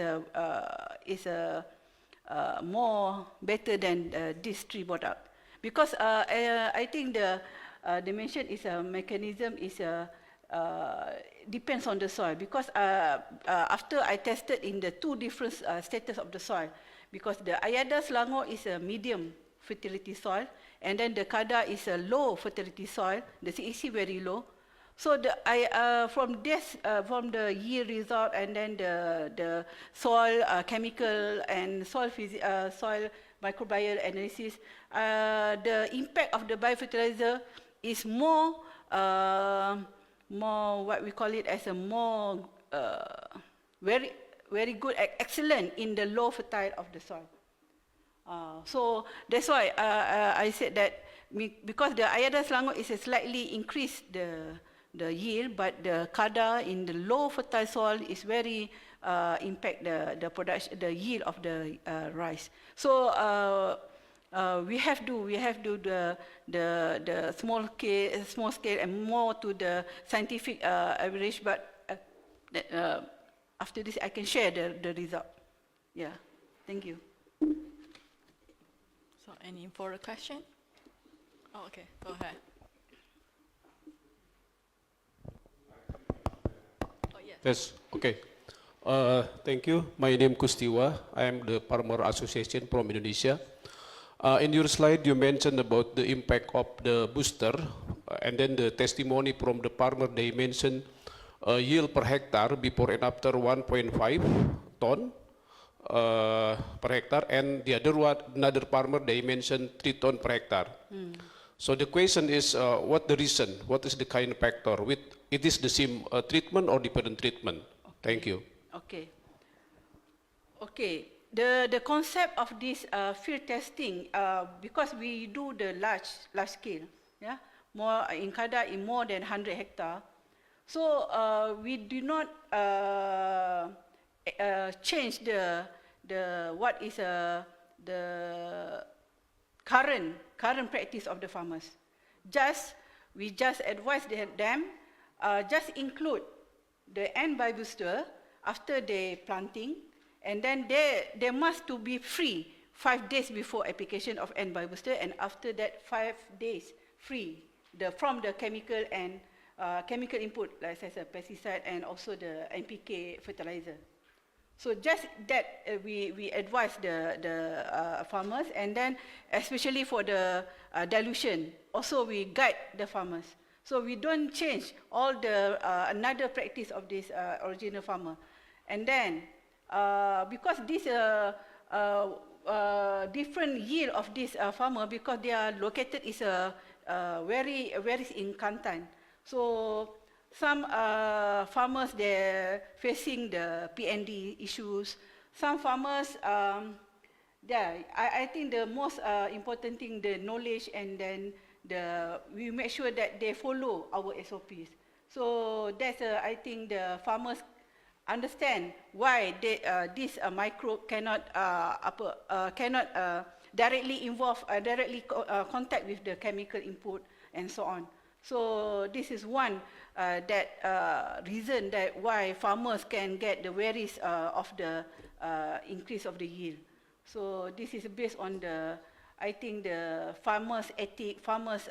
more better than these three products. Because I think the mention is a mechanism is depends on the soil. Because after I tested in the two different status of the soil, because the Ayada Selangor is a medium fertility soil, and then the Kada is a low fertility soil, the CEC very low. So from the yield result and then the soil chemical and soil microbial analysis, the impact of the biofertilizer is more what we call it as a more very good, excellent in the low fertile of the soil. So that's why I said that because the Ayada Selangor is a slightly increased the yield, but the Kada in the low fertile soil is very impact the production, the yield of the rice. So we have to the small scale and more to the scientific average. But after this, I can share the result. Yeah, thank you. So any further question? Oh, okay, go ahead. Oh, yes. Yes, okay. Thank you. My name is Kustiwa. I am the Farmer Association from Indonesia. In your slide, you mentioned about the impact of the booster, and then the testimony from the farmer, they mentioned yield per hectare before and after 1.5 ton per hectare, and the other one, another farmer, they mentioned 3 ton per hectare. So the question is, what the reason? What is the kind of factor? It is the same treatment or different treatment? Okay. Thank you. Okay. Okay. The concept of this field testing, because we do the large scale, yeah, more in Kada in more than 100 hectare. So we do not change the what is the current practice of the farmers. We just advise them just include the N by booster after the planting, and then they must to be free 5 days before application of N by booster, and after that 5 days free from the chemical and chemical input, like as a pesticide and also the NPK fertilizer. So just that we advise the farmers, and then especially for the dilution, also we guide the farmers. So we don't change all the another practice of this original farmer. And then because this different yield of this farmer, because they are located is very in Kelantan. So some farmers, they're facing the PND issues. Some farmers, I think the most important thing, the knowledge, and then we make sure that they follow our SOPs. So that's, I think the farmers understand why this microbe cannot directly involve, directly contact with the chemical input and so on. So this is one reason that why farmers can get the varies of the increase of the yield. So this is based on I think the farmers' ethic, farmers'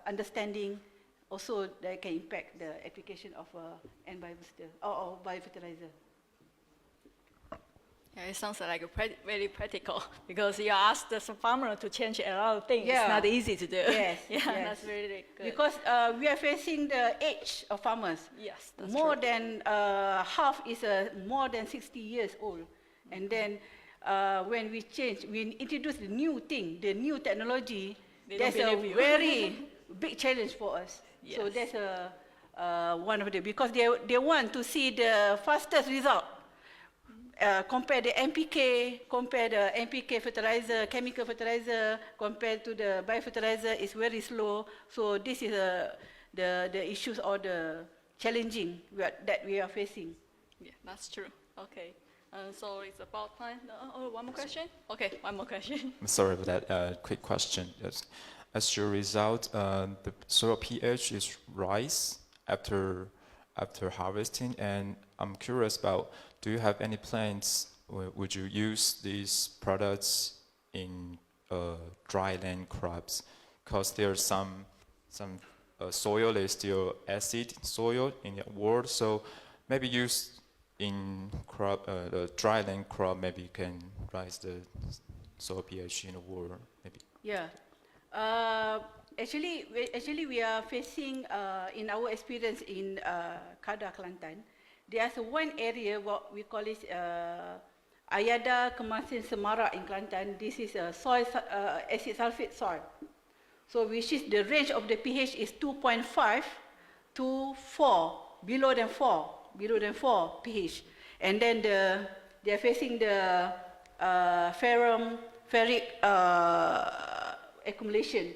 understanding, also that can impact the application of N booster or biofertilizer. Yeah, it sounds like very practical, because you ask the farmer to change a lot of things. Yeah. It's not easy to do. Yes. Yeah, yes. that's really good. Because we are facing the age of farmers. Yes, that's more true. than half is more than 60 years old. And then when we introduce the new thing, the new technology, that's a very big challenge for us. Yes. So that's one of the, because they want to see the fastest result. Compare the NPK fertilizer, chemical fertilizer, compared to the biofertilizer is very slow. So this is the issues or the challenging that we are facing. Yeah, that's true. Okay. So it's about time. One more question? Okay, one more question. I'm sorry for that quick question. Yes. As your result, the soil pH is rise after harvesting, and I'm curious about, do you have any plans would you use these products in dry land crops? Because there's some soil is still acid soil in the world, so maybe use in crop the dry land crop, maybe you can rise the soil pH in the world, maybe. Yeah. Actually, we are facing, in our experience in Kedah, Kelantan, there's one area what we call it Ayada Kemasin Semara in Kelantan. This is a soil, acid sulfate soil. So which is the range of the pH is 2.5 to 4, below than 4 pH. And then they are facing the ferric accumulation,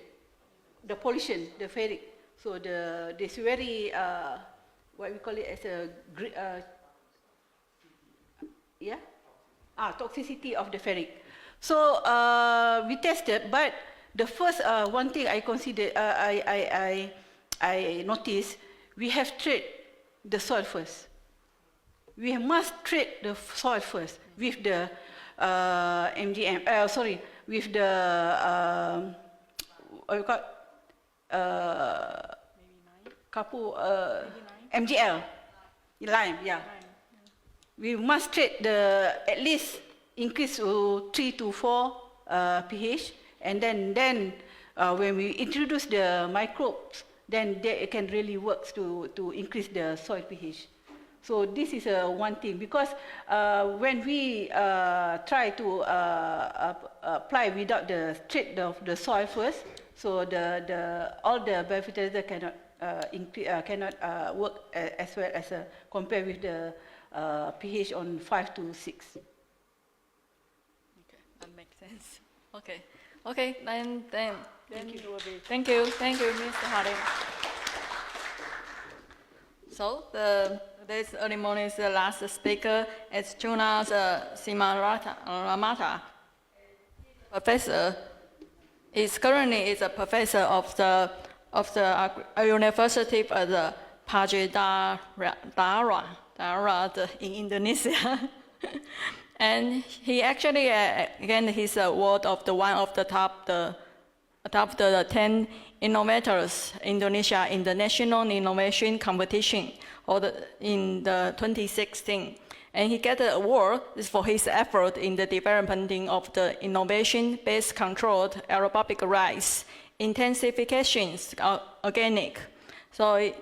the pollution, the ferric. So this very, what we call it as a, toxicity of the ferric. So we tested, but the first one thing I consider, I noticed, we have treated the soil first. We must treat the soil first with the with the MGL, lime, yeah. We must treat the at least increase to 3 to 4 pH, and then when we introduce the microbes, then they can really work to increase the soil pH. So this is one thing, because when we try to apply without the treat of the soil first, so all the biofertilizer cannot work as well as compared with the pH on 5 to 6. Okay, that makes sense. Okay, then Thank you. thank you, Mr. Harding. So today's early morning's last speaker is Jonas Simaramata. Professor is currently a professor of the University of the Pajajaran in Indonesia. And he actually, again, he's award of one of the top 10 innovators in Indonesia in the National Innovation Competition in the 2016. And he got the award for his effort in the development of the innovation-based controlled aerobic rice, intensifications, organic. So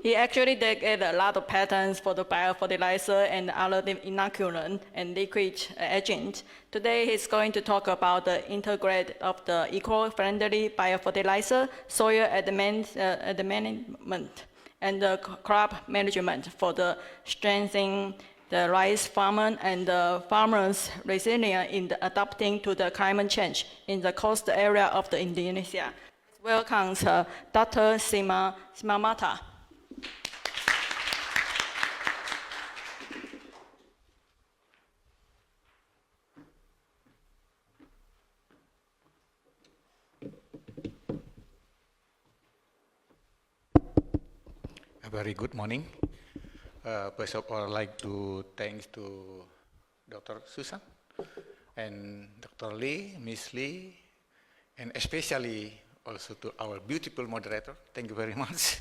he actually did a lot of patents for the biofertilizer and other inoculant and liquid agent. Today he's going to talk about the integrate of the eco-friendly biofertilizer, soil management, and the crop management for the strengthening the rice farmer and the farmers' resilience in the adapting to the climate change in the coast area of the Indonesia. Welcome, Dr. Simaramata. A very good morning. First of all, I'd like to thank to Dr. Susan and Dr. Lee, Miss Lee, and especially also to our beautiful moderator. Thank you very much.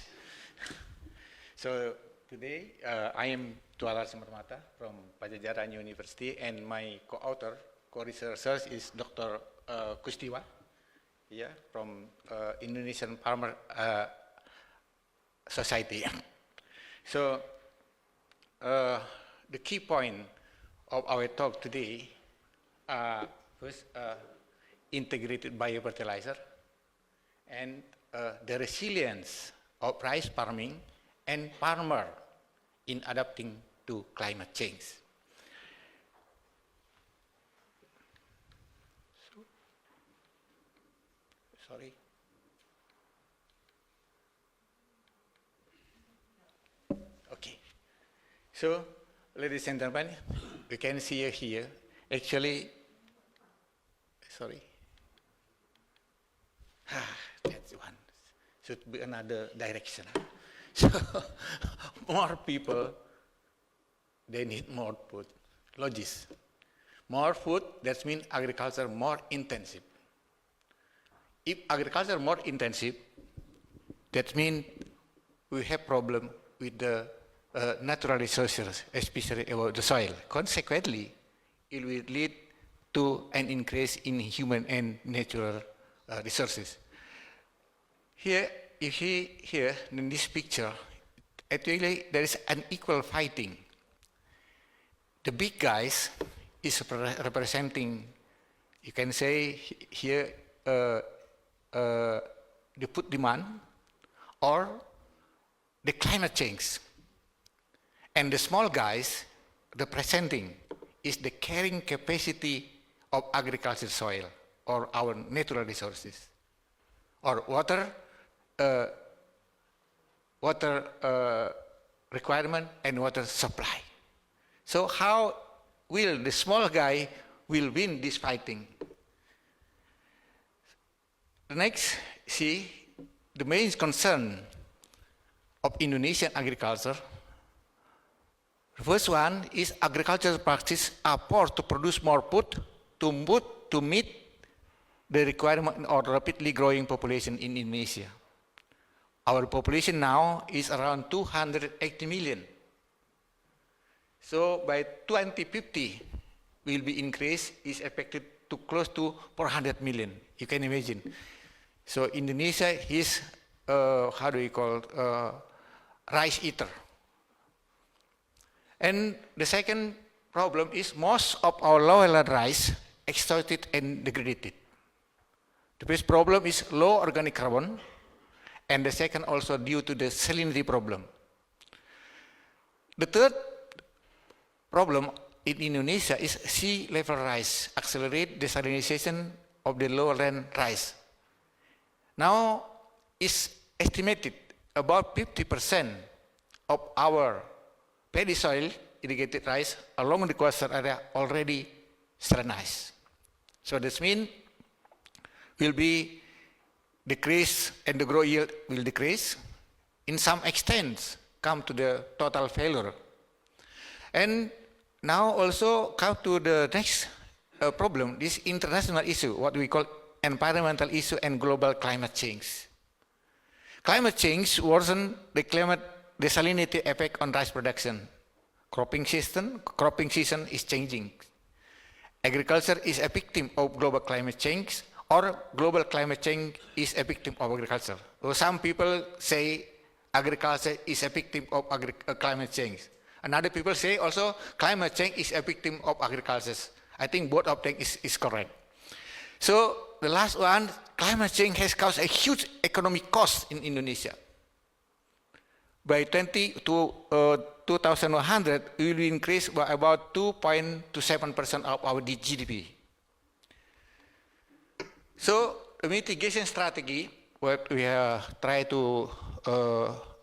So today, I am Tuala Simaramata from Pajajaran University, and my co-author, co-researcher is Dr. Kustiwa, from Indonesian Farmer Society. So the key point of our talk today, first, integrated biofertilizer, and the resilience of rice farming and farmer in adapting to climate change. Sorry. Okay. So, ladies and gentlemen, we can see here, actually, sorry. That's one. Should be another direction. So, more people, they need more food, logis. More food, that means agriculture more intensive. If agriculture more intensive, that means we have problem with the natural resources, especially about the soil. Consequently, it will lead to an increase in human and natural resources. Here, if you here in this picture, actually there is unequal fighting. The big guys is representing, you can say here, the food demand or the climate change. And the small guys representing is the carrying capacity of agricultural soil or our natural resources or water requirement and water supply. So how will the small guy will win this fighting? The next, see, the main concern of Indonesian agriculture. The first one is agricultural practices are forced to produce more food to meet the requirement of rapidly growing population in Indonesia. Our population now is around 280 million. So by 2050, will be increased, is expected to close to 400 million. You can imagine. So Indonesia is, how do you call it, rice eater. And the second problem is most of our low-land rice extracted and degraded. The first problem is low organic carbon, and the second also due to the salinity problem. The third problem in Indonesia is sea level rise, accelerate desalination of the lowland rice. Now it's estimated about 50% of our paddy soil irrigated rice along the coastal area already salinized. So this means will be decrease and the grow yield will decrease. In some extent come to the total failure. And now also come to the next problem, this international issue, what we call environmental issue and global climate change. Climate change worsen the climate desalinity effect on rice production. Cropping season is changing. Agriculture is a victim of global climate change, or global climate change is a victim of agriculture. So some people say agriculture is a victim of climate change. Another people say also climate change is a victim of agriculture. I think both of them is correct. So the last one, climate change has caused a huge economic cost in Indonesia. By 2100, we will increase by about 2.27% of our GDP. So the mitigation strategy, what we try to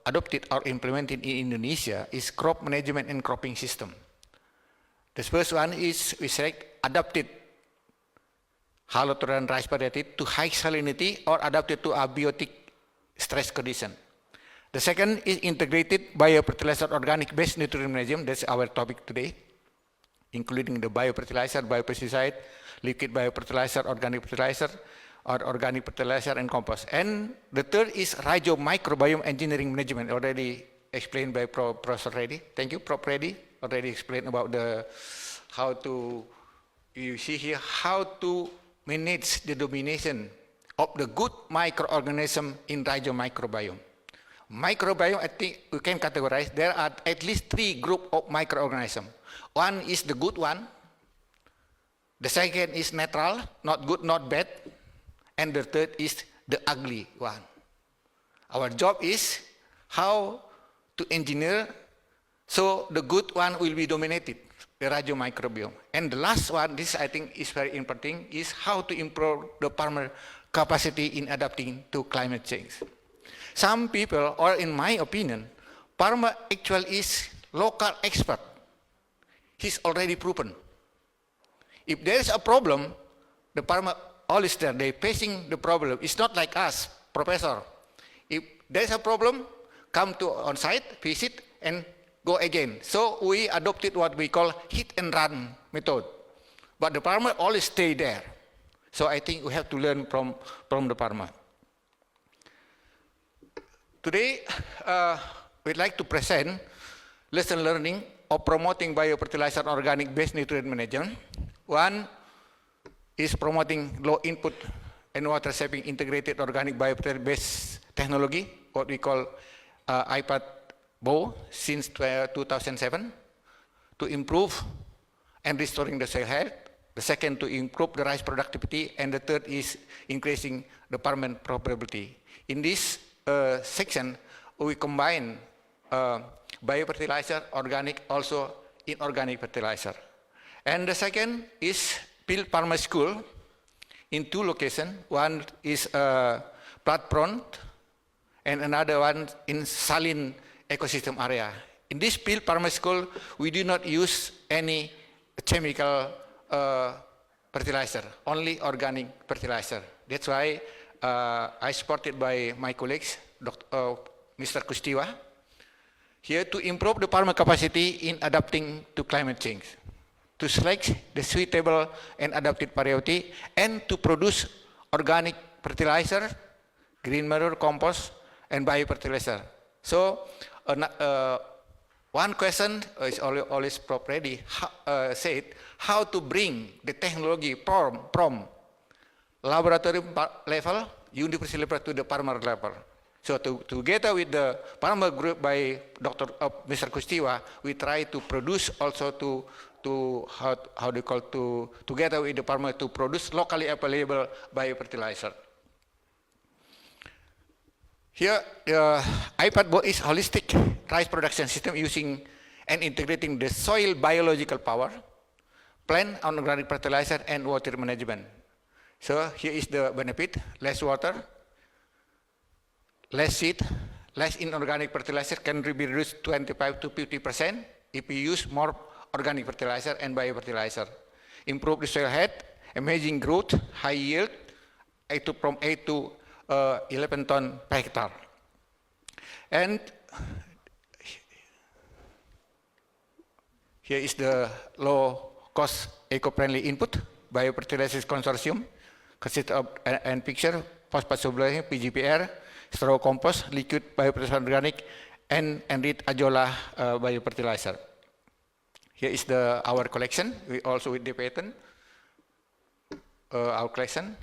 adopt it or implement it in Indonesia is crop management and cropping system. The first one is we select adapted halotolerant rice variety to high salinity or adapted to abiotic stress condition. The second is integrated biofertilizer organic-based nutrient management. That's our topic today, including the biofertilizer, biopesticide, liquid biofertilizer, organic fertilizer, or organic fertilizer and compost. And the third is microbiome engineering management, already explained by Professor Reddy. Thank you, Prof. Reddy, already explained about how to, you see here, how to manage the domination of the good microorganism in microbiome. Microbiome, I think we can categorize, there are at least 3 groups of microorganisms. One is the good one, the second is neutral, not good, not bad, and the third is the ugly one. Our job is how to engineer so the good one will be dominated, the microbiome. And the last one, this I think is very important, is how to improve the farmer capacity in adapting to climate change. Some people, or in my opinion, farmer actually is local expert. He's already proven. If there is a problem, the farmer always there, they're facing the problem. It's not like us, professor. If there's a problem, come to on site, visit, and go again. So we adopted what we call hit and run method. but the farmer always stay there. So I think we have to learn from the farmer. Today, we'd like to present lesson learning of promoting biofertilizer organic-based nutrient management. One is promoting low input and water saving integrated organic biofertilizer-based technology, what we call IPAT-BO since 2007, to improve and restoring the soil health. The second, to improve the rice productivity, and the third is increasing the farming profitability. In this section, we combine biofertilizer, organic, also inorganic fertilizer. And the second is Field Farmer School in 2 locations. One is Platpront and another one in Salin ecosystem area. In this Field Farmer School, we do not use any chemical fertilizer, only organic fertilizer. That's why I supported by my colleagues, Mr. Kustiwa, here to improve the farmer capacity in adapting to climate change, to select the suitable and adapted variety, and to produce organic fertilizer, green manure, compost, and biofertilizer. So, one question is always properly said, how to bring the technology from laboratory level, university level to the farmer level. So together with the farmer group by Mr. Kustiwa, we try to produce also together with the farmer to produce locally available biofertilizer. Here, IPAT-BO is holistic rice production system using and integrating the soil biological power, plant organic fertilizer, and water management. So here is the benefit: less water, less seed, less inorganic fertilizer can be reduced 25 to 50% if we use more organic fertilizer and biofertilizer. Improve the soil health, amazing growth, high yield, from 8 to 11 ton per hectare. And here is the low-cost, eco-friendly input. Biofertilizers consortium consists of and picture phosphate solubilization, PGPR, straw compost, liquid biofertilizer organic, and enriched azolla biofertilizer. Here is our collection. We also with the patent our collection.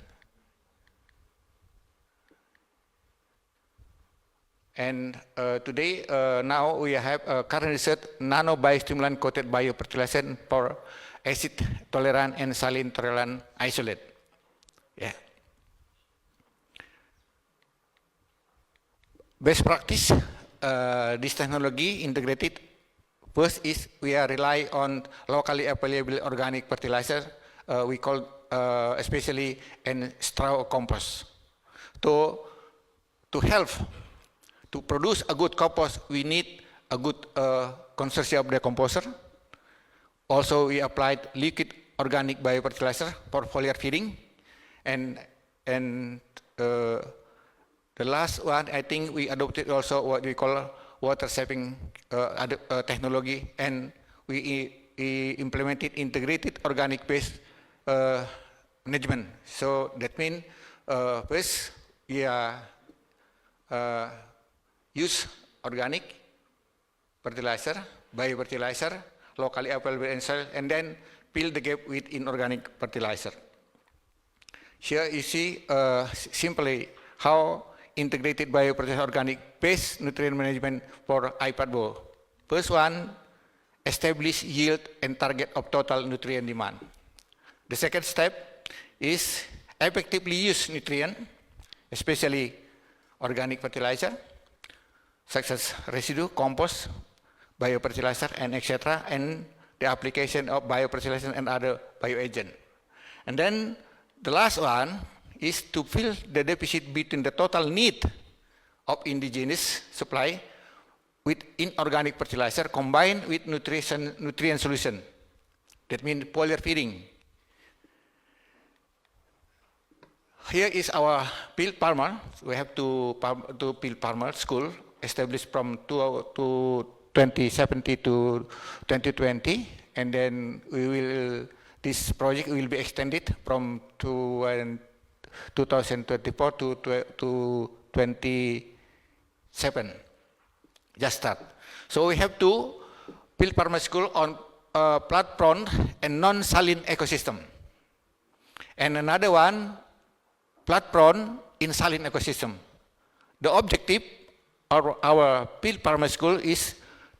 And today, now we have current research nano biostimulant coated biofertilizer for acid tolerant and saline tolerant isolate. Yeah. Best practice, this technology integrated. First is we are rely on locally available organic fertilizer. We call especially in straw compost. To help to produce a good compost, we need a good consortium of decomposer. Also, we applied liquid organic biofertilizer for foliar feeding, and the last one, I think we adopted also what we call water saving technology, and we implemented integrated organic based management. So that means first we use organic fertilizer, biofertilizer, locally available in soil, and then fill the gap with inorganic fertilizer. Here you see simply how integrated biofertilizer organic based nutrient management for IPAT-BO. First one, establish yield and target of total nutrient demand. The second step is effectively use nutrient, especially organic fertilizer, such as residue, compost, biofertilizer, and etc., and the application of biofertilizer and other bioagent. And then the last one is to fill the deficit between the total need of indigenous supply with inorganic fertilizer combined with nutrient solution. That means foliar feeding. Here is our field farmer. We have two field farmer school established from 2017 to 2020, and then we will This project will be extended from 2024 to 27. Just start. So we have to build farmer school on flood-prone and non-saline ecosystem. And another one, flood-prone in saline ecosystem. The objective of our field farmer school is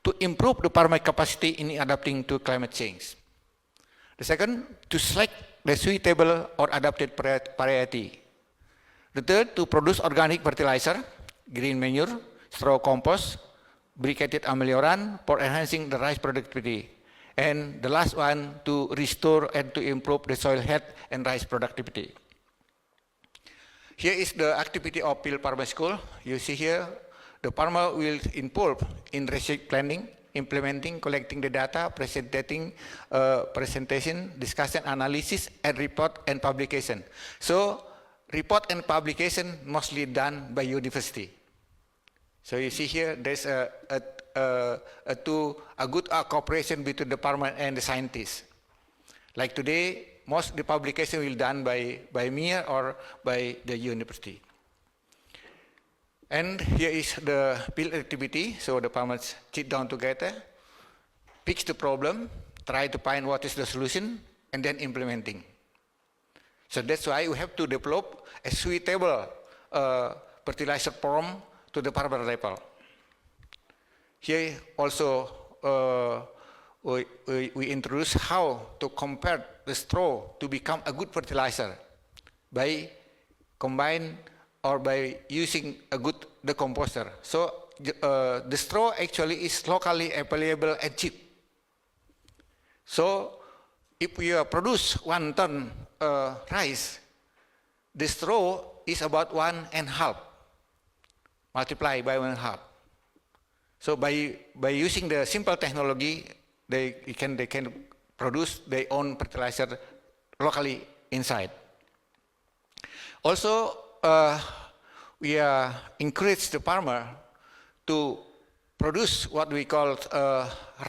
to improve the farmer capacity in adapting to climate change. The second, to select the suitable or adapted variety. The third, to produce organic fertilizer, green manure, straw compost, briquetted ameliorant for enhancing the rice productivity. And the last one, to restore and to improve the soil health and rice productivity. Here is the activity of field farmer school. You see here, the farmer will involve in research planning, implementing, collecting the data, presentation, discussion, analysis, and report and publication. So, report and publication mostly done by university. So you see here, there's a good cooperation between the farmer and the scientists. Like today, most of the publication will be done by me or by the university. And here is the field activity. So the farmers sit down together, pitch the problem, try to find what is the solution, and then implementing. So that's why we have to develop a suitable fertilizer form to the farmer level. Here also we introduce how to compare the straw to become a good fertilizer by combine or by using a good decomposer. So the straw actually is locally available and cheap. So if we produce 1 ton rice, the straw is about 1.5, multiplied by 1.5. So by using the simple technology, they can produce their own fertilizer locally inside. Also, we encourage the farmer to produce what we call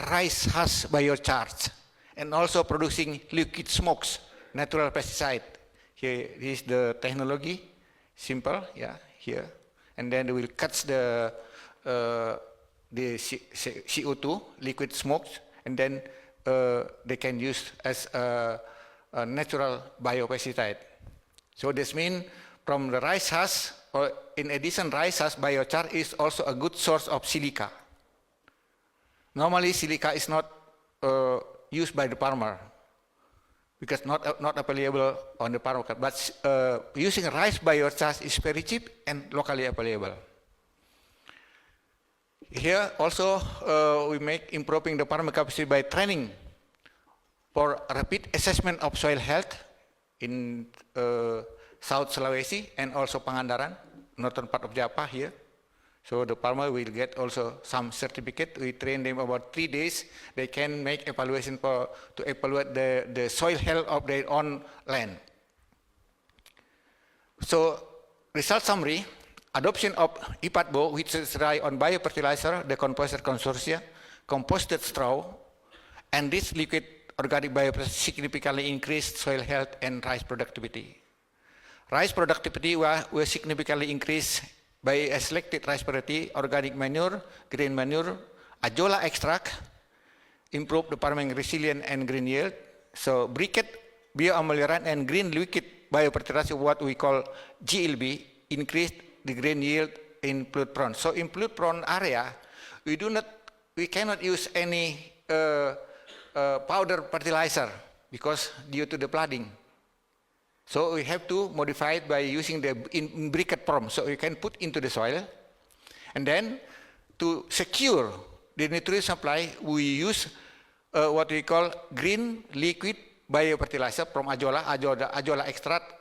rice husk biocharge, and also producing liquid smokes, natural pesticide. Here is the technology, simple, yeah, here, and then we will cut the CO2, liquid smokes, and then they can use as a natural biopesticide. So this means from the rice husk, or in addition, rice husk biochar is also a good source of silica. Normally, silica is not used by the farmer because not available on the farm market. But using rice biochar is very cheap and locally available. Here also we make improving the farmer capacity by training for rapid assessment of soil health in South Sulawesi and also Pangandaran, northern part of Java here. So the farmer will get also some certificate. We train them about 3 days. They can make evaluation to evaluate the soil health of their own land. So result summary, adoption of IPATBO, which is rely on biofertilizer, the composter consortia, composted straw, and this liquid organic biofertilizer significantly increased soil health and rice productivity. Rice productivity will significantly increase by a selected rice variety, organic manure, green manure, ajola extract, improve the farming resilience and green yield. So briquette, bioameliorant, and green liquid biofertilizer, what we call GLB, increased the green yield in flood-prone. So in flood-prone area, we cannot use any powder fertilizer because due to the flooding. So we have to modify it by using the in briquette form. So we can put into the soil, and then to secure the nutrient supply, we use what we call green liquid biofertilizer from ajola extract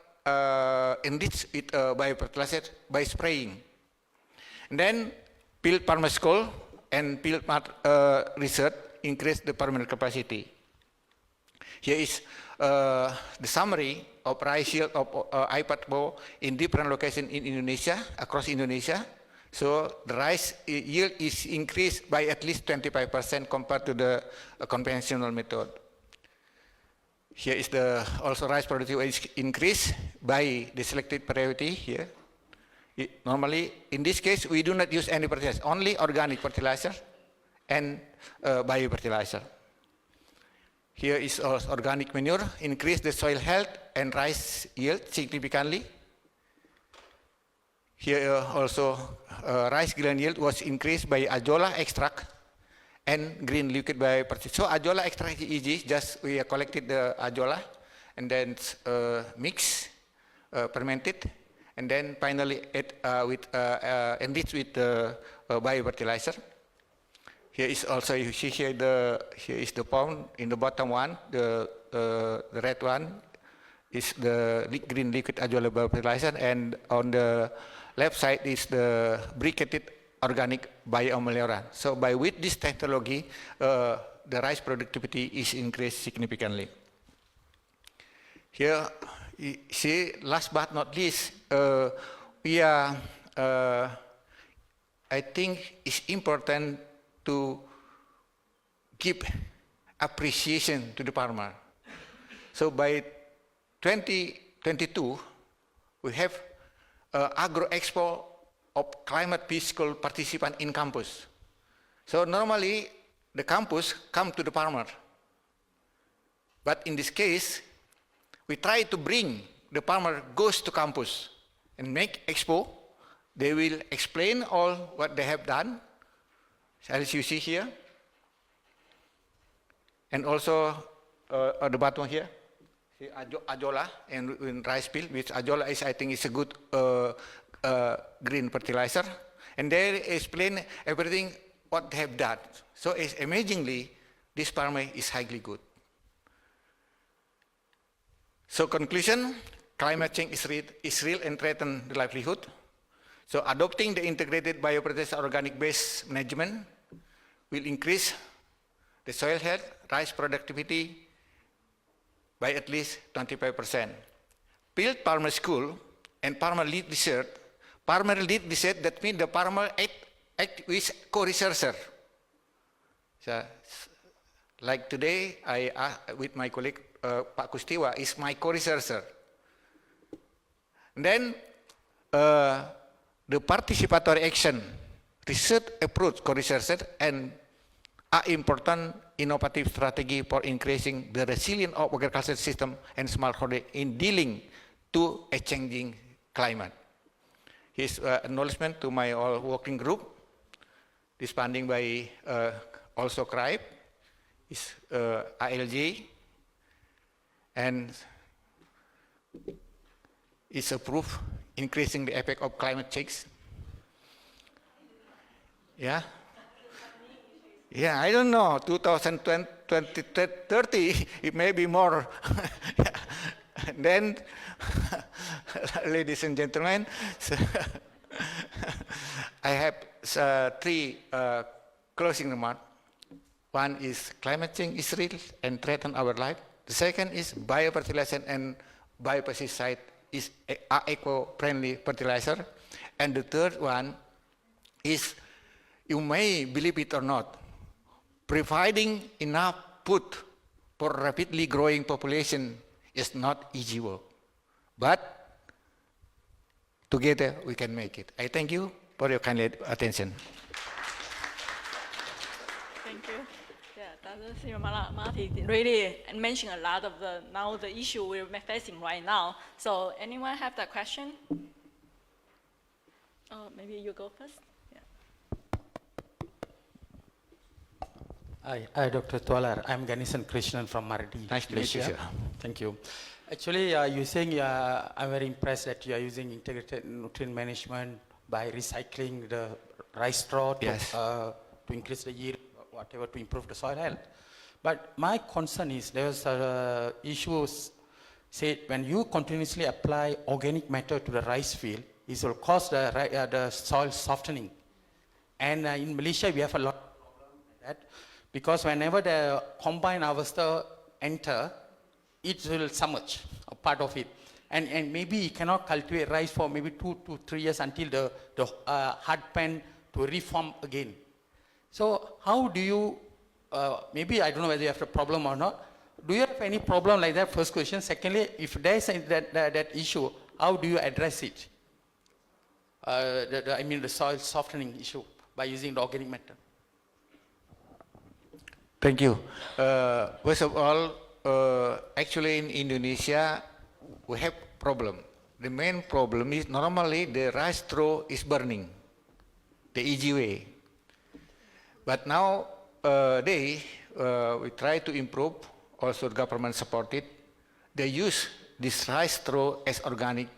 enriched with biofertilizer by spraying. And then field farmer school and field research increase the farmer capacity. Here is the summary of rice yield of IPATBO in different locations in Indonesia, across Indonesia. So the rice yield is increased by at least 25% compared to the conventional method. Here is the also rice productivity is increased by the selected variety here. Normally, in this case, we do not use any fertilizer, only organic fertilizer and biofertilizer. Here is also organic manure, increase the soil health and rice yield significantly. Here also rice grain yield was increased by azolla extract and green liquid biofertilizer. So azolla extract is easy, just we collected the azolla and then mix, fermented, and then finally enriched with biofertilizer. Here is also, you see here, here is the pond in the bottom one, the red one is the green liquid azolla biofertilizer, and on the left side is the briquetted organic bioamelioran. So with this technology, the rice productivity is increased significantly. Here, you see, last but not least, we are, I think it's important to give appreciation to the farmer. So by 2022, we have Agro Expo of climate physical participant in campus. So normally the campus come to the farmer. But in this case, we try to bring the farmer goes to campus and make expo. They will explain all what they have done, as you see here. And also at the bottom here, see azolla and rice peel, which azolla is, I think, is a good green fertilizer. And they explain everything what they have done. So it's amazingly, this farmer is highly good. So conclusion, climate change is real and threaten the livelihood. So adopting the integrated biofertilizer organic-based management will increase the soil health, rice productivity by at least 25%. Build farmer school and farmer lead research. Farmer lead research, that means the farmer act with co-researcher. So, like today, I with my colleague Pak Kustiwa is my co-researcher. Then the participatory action, research approach co-researcher, and are important innovative strategy for increasing the resilience of agricultural system and smallholder in dealing to a changing climate. His acknowledgement to my working group, this funding by also CRIBE, is ALG, and is a proof increasing the effect of climate change. Yeah. Yeah, I don't know, 2030, it may be more. Then, ladies and gentlemen, so I have three closing remarks. One is climate change is real and threaten our life. The second is biofertilizer and biopesticide is eco-friendly fertilizer. And the third one is, you may believe it or not, providing enough food for rapidly growing population is not easy work. But together we can make it. I thank you for your kind attention. Thank you. Yeah, Dr. Marty really mentioned a lot of the issue we're facing right now. So anyone have that question? Maybe you go first. Hi, Dr. Twalar. I'm Ganesan Krishnan from Maradi. Nice to meet you, sir. Thank you. Actually, you're saying I'm very impressed that you are using integrated nutrient management by recycling the rice straw to increase the yield, whatever, to improve the soil health. But my concern is there's issues, say, when you continuously apply organic matter to the rice field, it will cause the soil softening. And in Malaysia, we have a lot of problems with that. Because whenever the combined harvester enter, it will submerge a part of it. And maybe you cannot cultivate rice for maybe 2 to 3 years until the hard pan to reform again. So how do you, maybe I don't know whether you have a problem or not, do you have any problem like that? First question. Secondly, if there is that issue, how do you address it? I mean the soil softening issue by using the organic matter. Thank you. First of all, actually in Indonesia, we have problem. The main problem is normally the rice straw is burning, the easy way. But now, we try to improve, also the government support it. They use this rice straw as organic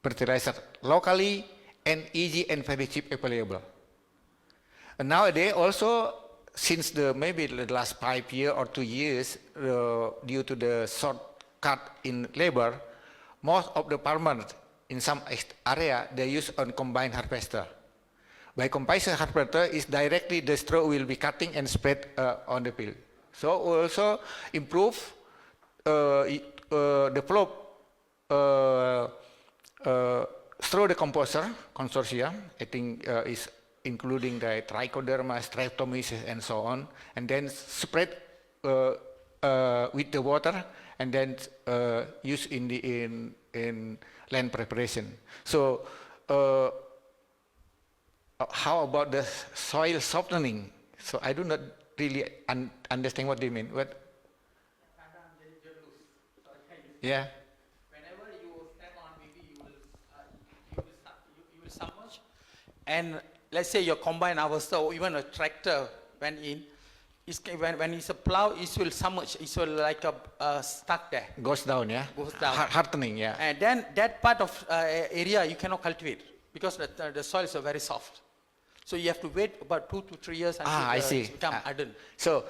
fertilizer locally and easy and very cheap available. And nowadays also, since maybe the last 5 years or 2 years, due to the shortcut in labor, most of the farmers in some area, they use a combined harvester. By combined harvester, is directly the straw will be cutting and spread on the field. So also improve, develop straw decomposer consortium, I think is including the trichoderma, streptomyces, and so on, and then spread with the water, and then use in land preparation. So how about the soil softening? So I do not really understand what they mean. What? Yeah. Whenever you step on, maybe you will submerge, and let's say your combine harvester or even a tractor went in, when it's a plow, it will submerge, it will like stuck there. Goes down, yeah? Goes down. Hardening, yeah. And then that part of area you cannot cultivate because the soil is very soft. So you have to wait about 2 to 3 years until it becomes hardened. So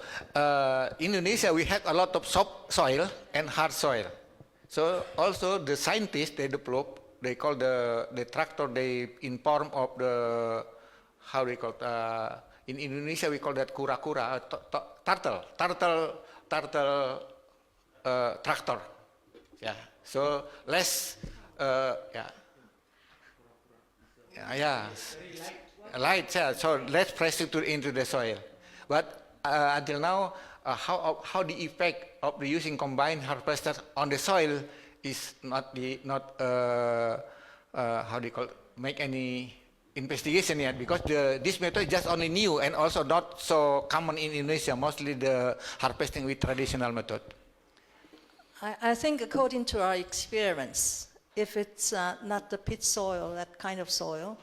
Indonesia, we have a lot of soft soil and hard soil. So also the scientists, they develop, they call the tractor, they in form of the, how they call it, in Indonesia we call that kura-kura, turtle tractor. Yeah. So less, light, yeah. So less pressure into the soil. But until now, how the effect of the using combined harvester on the soil is not how do you call it, make any investigation yet, because this method is just only new and also not so common in Indonesia, mostly the harvesting with traditional method. I think according to our experience, if it's not the pit soil, that kind of soil,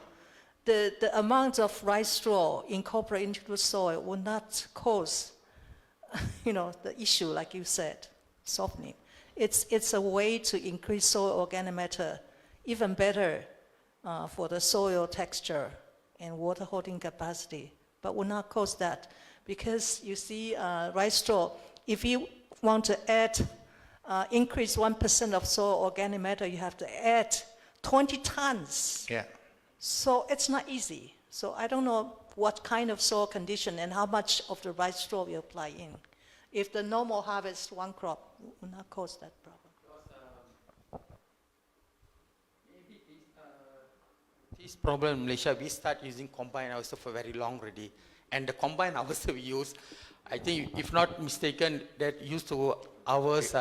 the amount of rice straw incorporated into the soil will not cause, the issue, like you said, softening. It's a way to increase soil organic matter, even better for the soil texture and water holding capacity, but will not cause that. Because you see, rice straw, if you want to add, increase 1% of soil organic matter, you have to add 20 tons. Yeah. So it's not easy. So I don't know what kind of soil condition and how much of the rice straw you apply in. If the normal harvest one crop will not cause that problem. This problem in Malaysia, we start using combine harvester for very long already. And the combine harvester we use, I think, if not mistaken, that used to harvest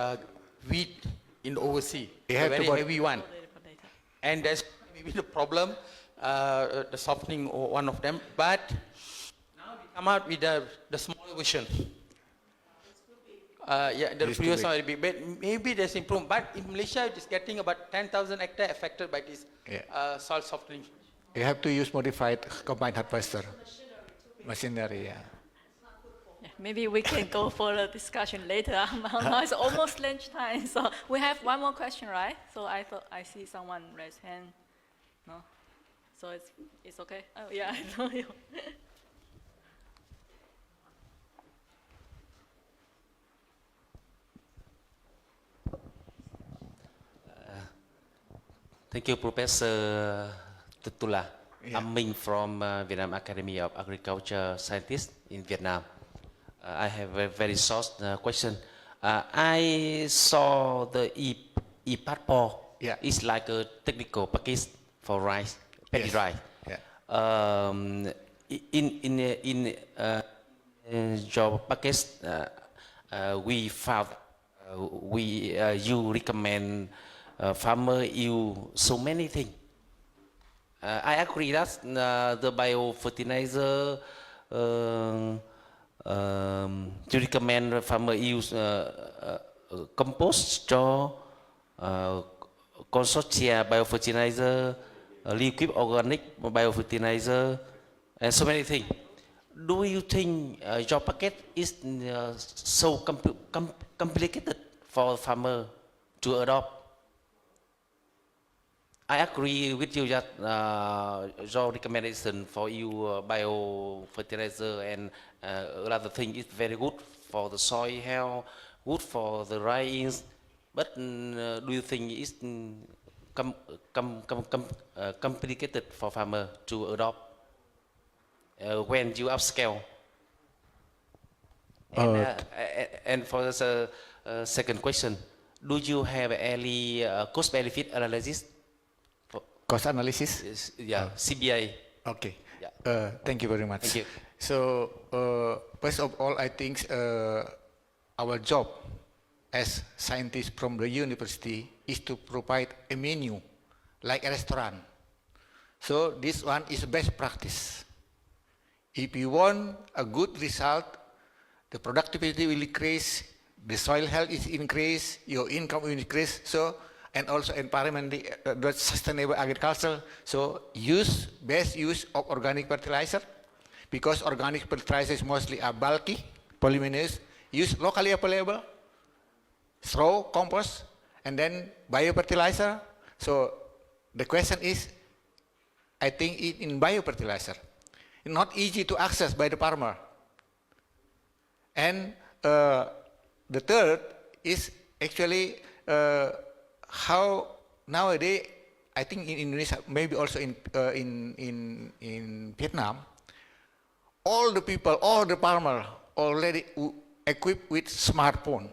wheat in the overseas. A very heavy one. And that's maybe the problem, the softening or one of them. But now we come out with the smaller version. The previous one will be, but maybe there's improvement. But in Malaysia, it is getting about 10,000 hectares affected by this soil softening. You have to use modified combined harvester. Machinery, yeah. Maybe we can go for a discussion later. Now it's almost lunchtime, so we have one more question, right? So I thought I see someone raise hand. No? So it's okay? Oh, yeah, I know you. Thank you, Professor Tutula. I'm Ming from Vietnam Academy of Agriculture Scientists in Vietnam. I have a very short question. I saw the e-passport. Yeah. It's like a technical package for rice, paddy rice. Yeah. In your package, you recommend farmer use so many things. I agree that the biofertilizer you recommend farmer use compost cho consortia biofertilizer, liquid organic biofertilizer, and so many things. Do you think your packet is so complicated for farmer to adopt? I agree with you that your recommendation for you biofertilizer and other thing is very good for the soil health, good for the rains. But do you think it's complicated for farmer to adopt when you upscale? And for the second question, do you have any cost benefit analysis? Cost analysis? Yeah, CBI. Okay. Yeah. Thank you very much. Thank you. So, first of all, I think our job as scientists from the university is to provide a menu like a restaurant. So this one is best practice. If you want a good result, the productivity will increase, the soil health is increased, your income will increase. So, and also environmentally sustainable agriculture. So best use of organic fertilizer, because organic fertilizer is mostly bulky, polymerase, use locally available, straw, compost, and then biofertilizer. So the question is, I think in biofertilizer, it's not easy to access by the farmer. And the third is actually how nowadays, I think in Indonesia, maybe also in Vietnam, all the people, all the farmers already equipped with smartphone.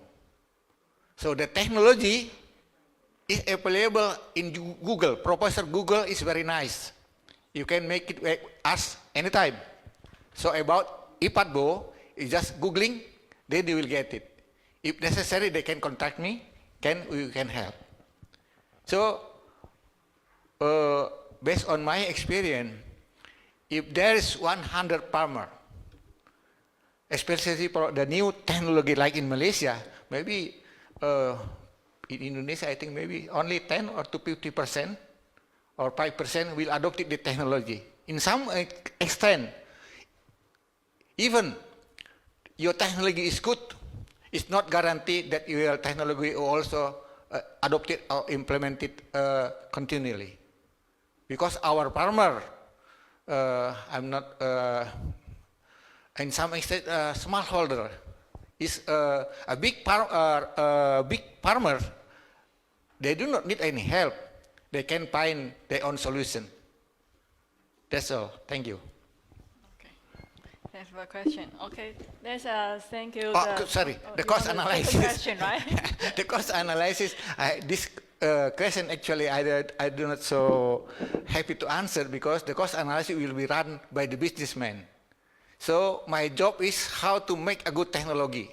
So the technology is available in Google. Professor Google is very nice. You can make it ask anytime. So about IPADBO, it's just Googling, then they will get it. If necessary, they can contact me, we can help. So, based on my experience, if there is 100 farmers, especially for the new technology like in Malaysia, maybe in Indonesia, I think maybe only 10 or to 50% or 5% will adopt the technology. In some extent, even your technology is good, it's not guaranteed that your technology will also adopt it or implement it continually. Because our farmer, I'm not, in some extent, smallholder, is a big farmer, they do not need any help. They can find their own solution. That's all. Thank you. Thanks for the question. Okay, let's thank you. Sorry, the cost analysis. Question, right? The cost analysis. This question actually I do not so happy to answer, because the cost analysis will be run by the businessman. So my job is how to make a good technology.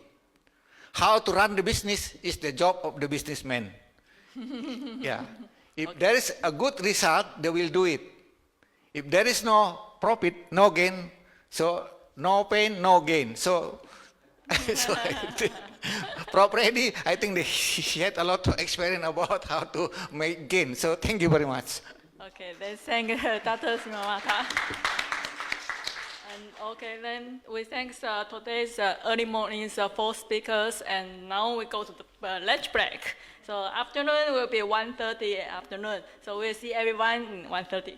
How to run the business is the job of the businessman. Yeah. If there is a good result, they will do it. If there is no profit, no gain, so no pain, no gain. So, Prof. Reddy, I think he had a lot of experience about how to make gain. So thank you very much. Okay, let's thank Dr. Simamata. And okay, then we thank today's early morning's 4 speakers, and now we go to the lunch break. So afternoon will be 1:30 afternoon. So we'll see everyone in 1:30.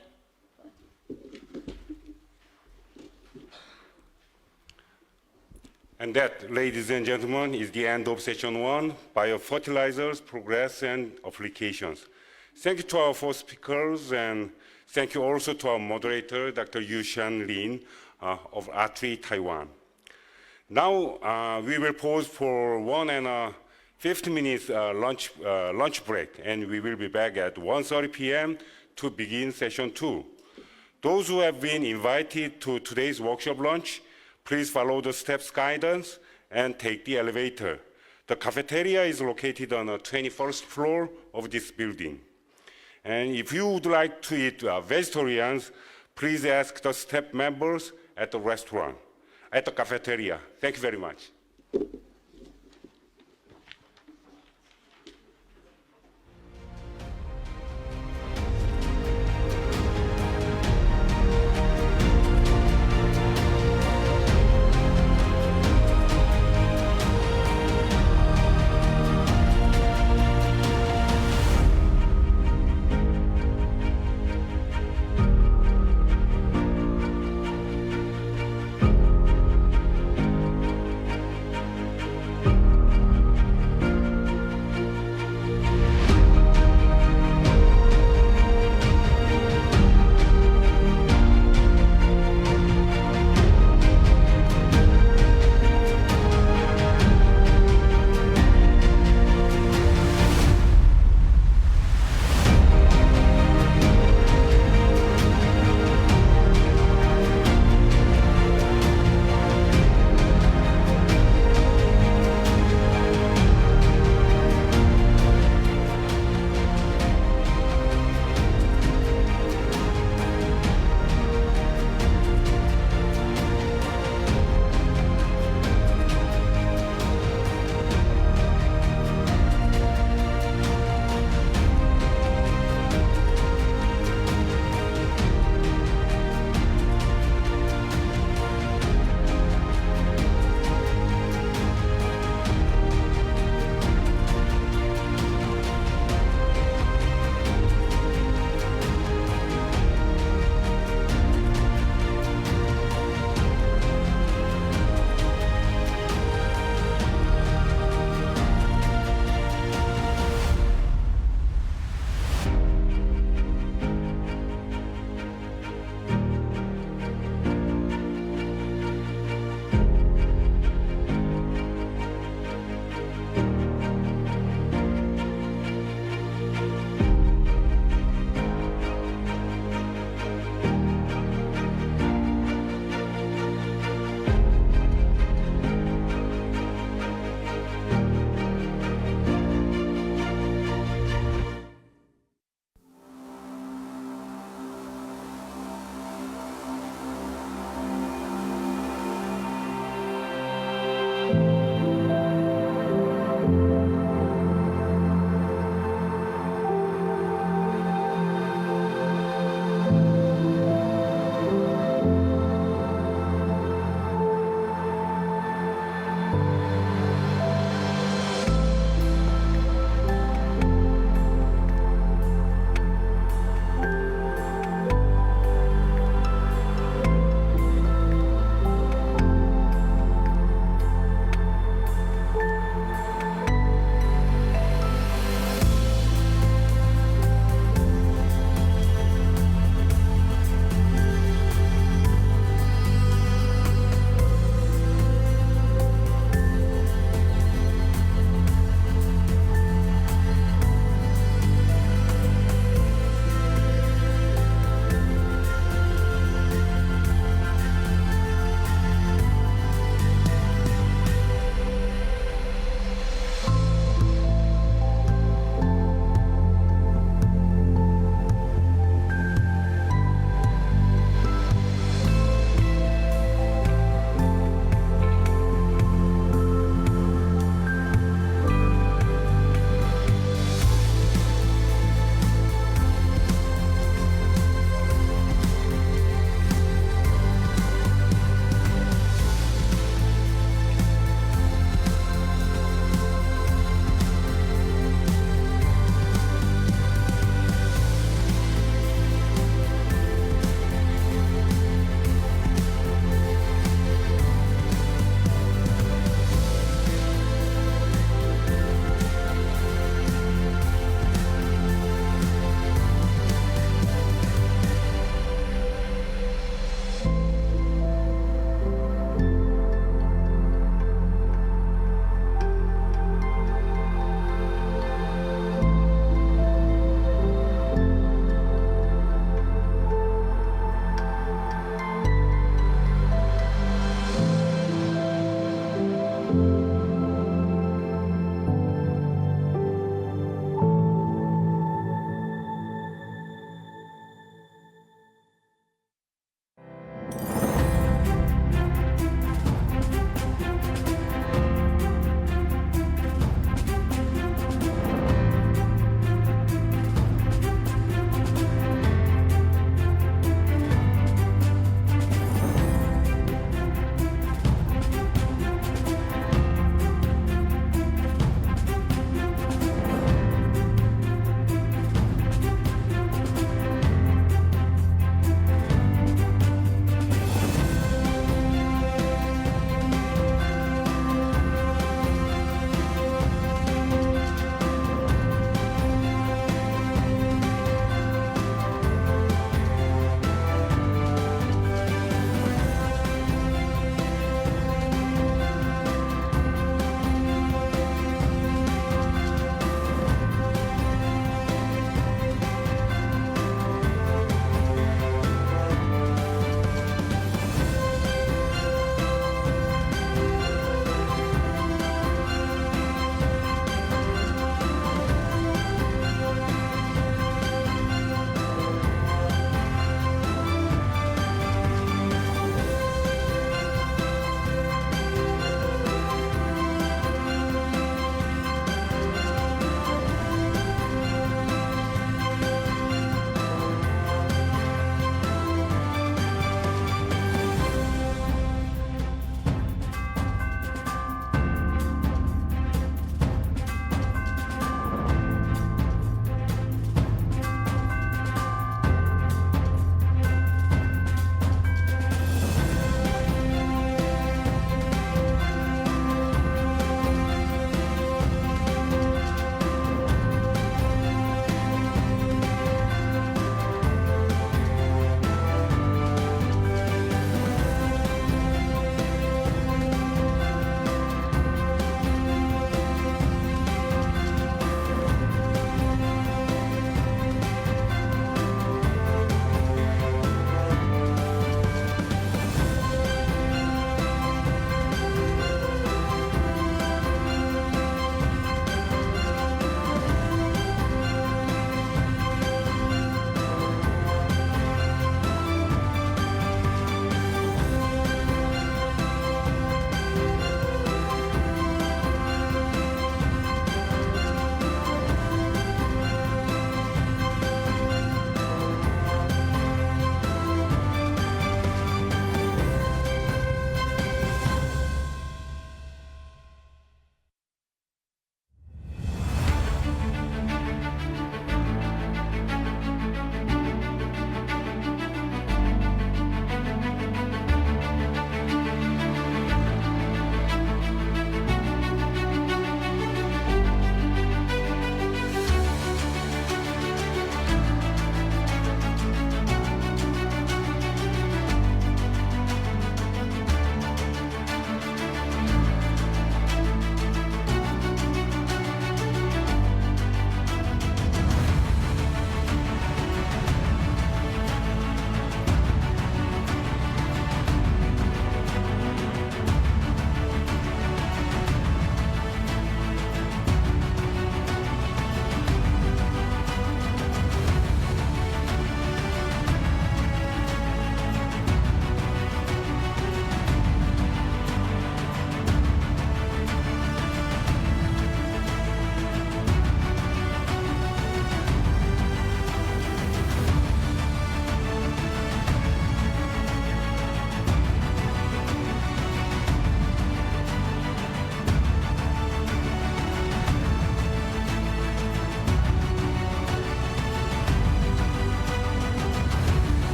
And that, ladies and gentlemen, is the end of session 1, Biofertilizers, Progress and Applications. Thank you to our 4 speakers, and thank you also to our moderator, Dr. Yushan Lin of ATRI, Taiwan. Now, we will pause for 1 and 50 minutes lunch break, and we will be back at 1:30 p.m. to begin session 2. Those who have been invited to today's workshop lunch, please follow the steps guidance and take the elevator. The cafeteria is located on the 21st floor of this building. And if you would like to eat vegetarians, please ask the staff members at the restaurant, at the cafeteria. Thank you very much.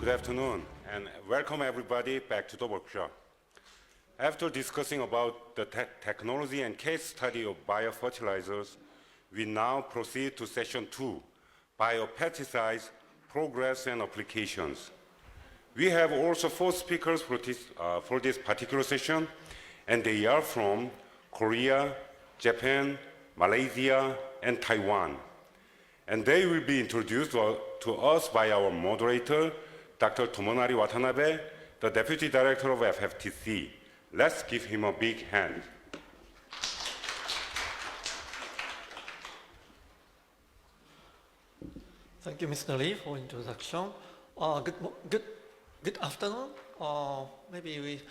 Good afternoon, and welcome everybody back to the workshop. After discussing about the technology and case study of biofertilizers, we now proceed to session 2, Biopesticides, Progress and Applications. We have also 4 speakers for this particular session, and they are from Korea, Japan, Malaysia, and Taiwan. And they will be introduced to us by our moderator, Dr. Tomonari Watanabe, the Deputy Director of FFTC. Let's give him a big hand. Thank you, Mr. Lee, for introduction. Good afternoon. Maybe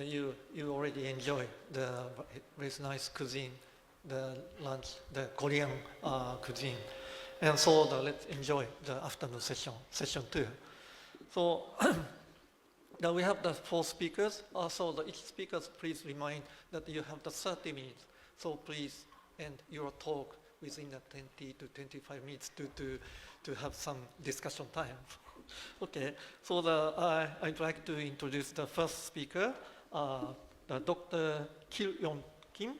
you already enjoy the very nice cuisine, the lunch, the Korean cuisine. And so let's enjoy the afternoon session 2. So now we have the 4 speakers. So each speaker, please remind that you have the 30 minutes. So please end your talk within the 20 to 25 minutes to have some discussion time. Okay, so I'd like to introduce the first speaker, Dr. Kil-Yong Kim.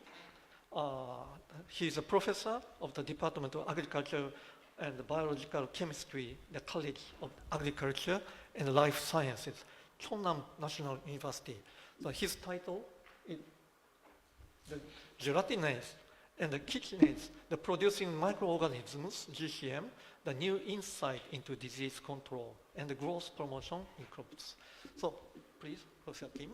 He's a professor of the Department of Agriculture and Biological Chemistry, the College of Agriculture and Life Sciences, Cheonnam National University. So his title is the gelatinase and the kitchenase, the producing microorganisms, GCM, the new insight into disease control and the growth promotion in crops. So please, Professor Kim.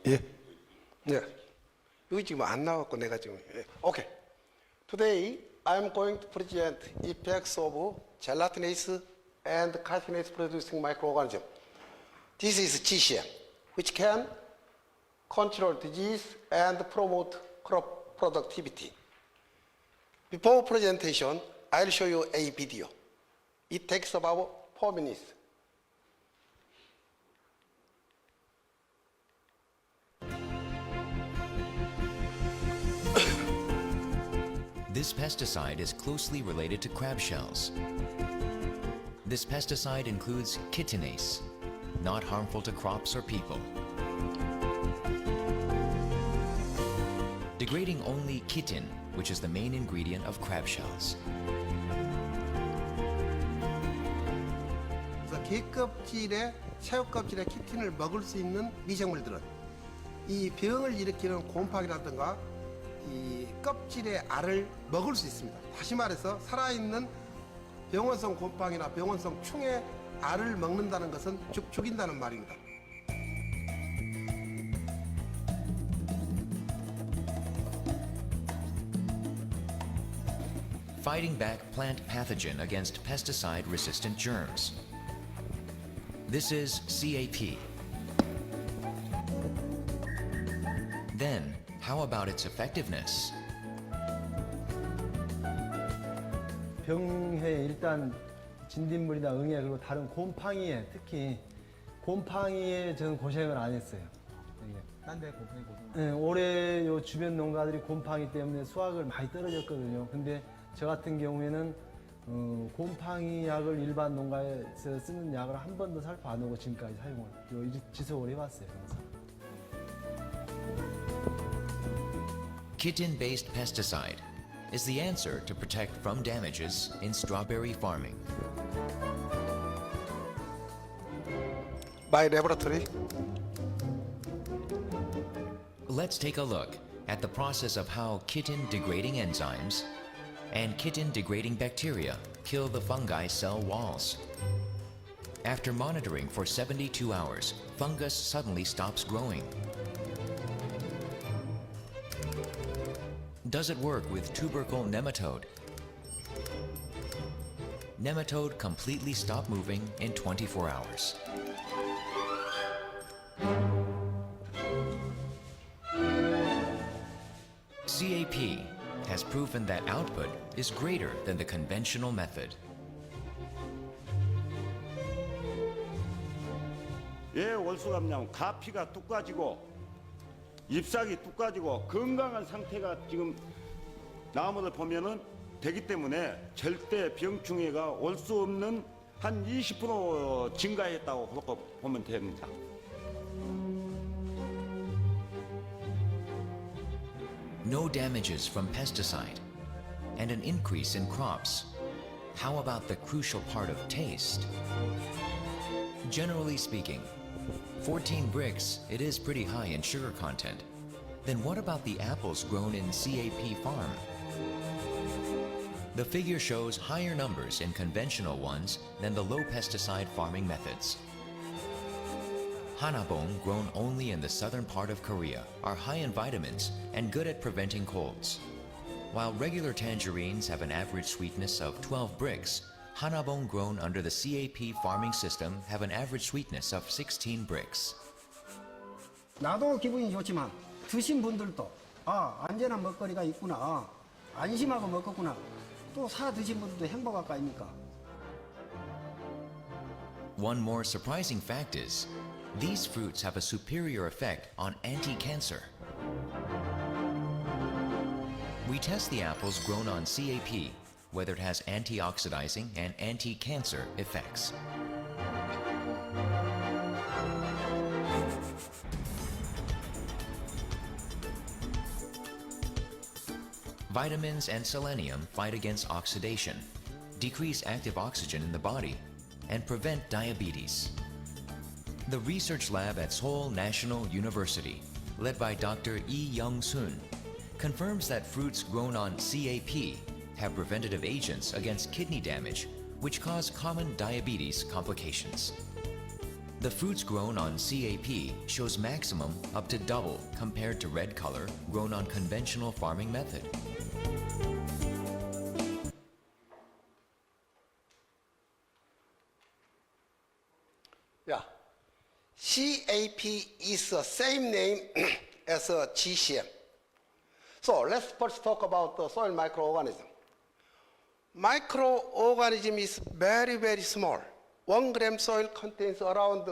예. 네. 여기 지금 안 나왔고 내가 지금. 예. Okay. Today I'm going to present effects of gelatinase and chitinase producing microorganism. This is GCM, which can control disease and promote crop productivity. Before presentation, I'll show you a video. It takes about 4 minutes. This pesticide is closely related to crab shells. This pesticide includes chitinase, not harmful to crops or people. Degrading only chitin, which is the main ingredient of crab shells. 게 껍질에 새우 껍질에 키틴을 먹을 수 있는 미생물들은 이 병을 일으키는 곰팡이라든가 이 껍질의 알을 먹을 수 있습니다. 다시 말해서 살아있는 병원성 곰팡이나 병원성 충의 알을 먹는다는 것은 죽인다는 말입니다. Fighting back plant pathogen against pesticide-resistant germs. This is CAP. Then, how about its effectiveness? 병해 일단 진딧물이나 응애 그리고 다른 곰팡이에 특히 곰팡이에 저는 고생을 안 했어요. 딴데 곰팡이 네, 올해 요 주변 농가들이 곰팡이 때문에 수확을 많이 떨어졌거든요. 근데 저 같은 경우에는 곰팡이 약을 일반 농가에서 쓰는 약을 한 번도 살포 안 하고 지금까지 지속을 해왔어요. 항상. Chitin-based pesticide is the answer to protect from damages in strawberry farming. By laboratory. Let's take a look at the process of how chitin-degrading enzymes and chitin-degrading bacteria kill the fungi cell walls. After monitoring for 72 hours, fungus suddenly stops growing. Does it work with tubercle nematode? Nematode completely stopped moving in 24 hours. CAP has proven that output is greater than the conventional method. 왜 월수가 없냐면 가피가 뚝 까지고 잎사귀 뚝 까지고 건강한 상태가 지금 나무를 보면은 되기 때문에 절대 병충해가 올 수 없는 한 20% 증가했다고 보면 됩니다. No damages from pesticide and an increase in crops. How about the crucial part of taste? Generally speaking, 14 bricks, it is pretty high in sugar content. Then what about the apples grown in CAP farm? The figure shows higher numbers in conventional ones than the low pesticide farming methods. Hanabong, grown only in the southern part of Korea, are high in vitamins and good at preventing colds. While regular tangerines have an average sweetness of 12 bricks, Hanabong grown under the CAP farming system have an average sweetness of 16 bricks. 나도 기분이 좋지만 드신 분들도 안전한 먹거리가 있구나, 안심하고 먹었구나, 또 사 드신 분들도 행복할 거 아닙니까? One more surprising fact is, these fruits have a superior effect on anti-cancer. We test the apples grown on CAP, whether it has antioxidizing and anti-cancer effects. Vitamins and selenium fight against oxidation, decrease active oxygen in the body, and prevent diabetes. The research lab at Seoul National University, led by Dr. Lee Young-soon, confirms that fruits grown on CAP have preventative agents against kidney damage, which cause common diabetes complications. The fruits grown on CAP shows maximum up to double compared to red color grown on conventional farming method. Yeah, CAP is the same name as GCM. So let's first talk about the soil microorganism. Microorganism is very, very small. 1 gram soil contains around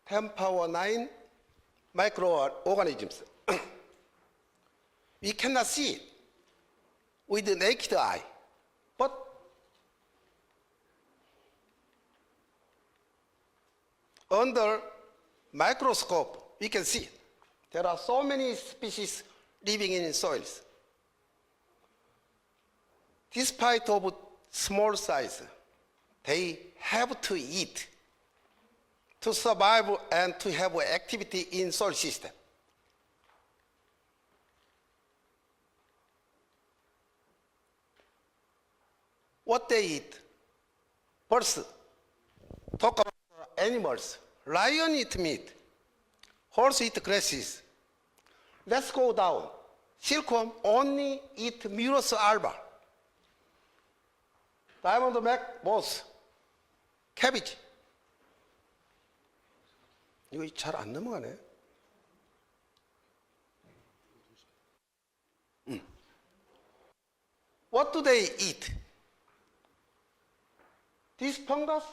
10 power 9 microorganisms. We cannot see it with the naked eye, but under microscope, we can see it. There are so many species living in soils. Despite of small size, they have to eat to survive and to have activity in soil system. What they eat? First, talk about animals. Lion eat meat. Horse eat grasses. Let's go down. Silkworm only eat Murus alba. Diamondback moss. Cabbage. 이거 잘 안 넘어가네. What do they eat? This fungus,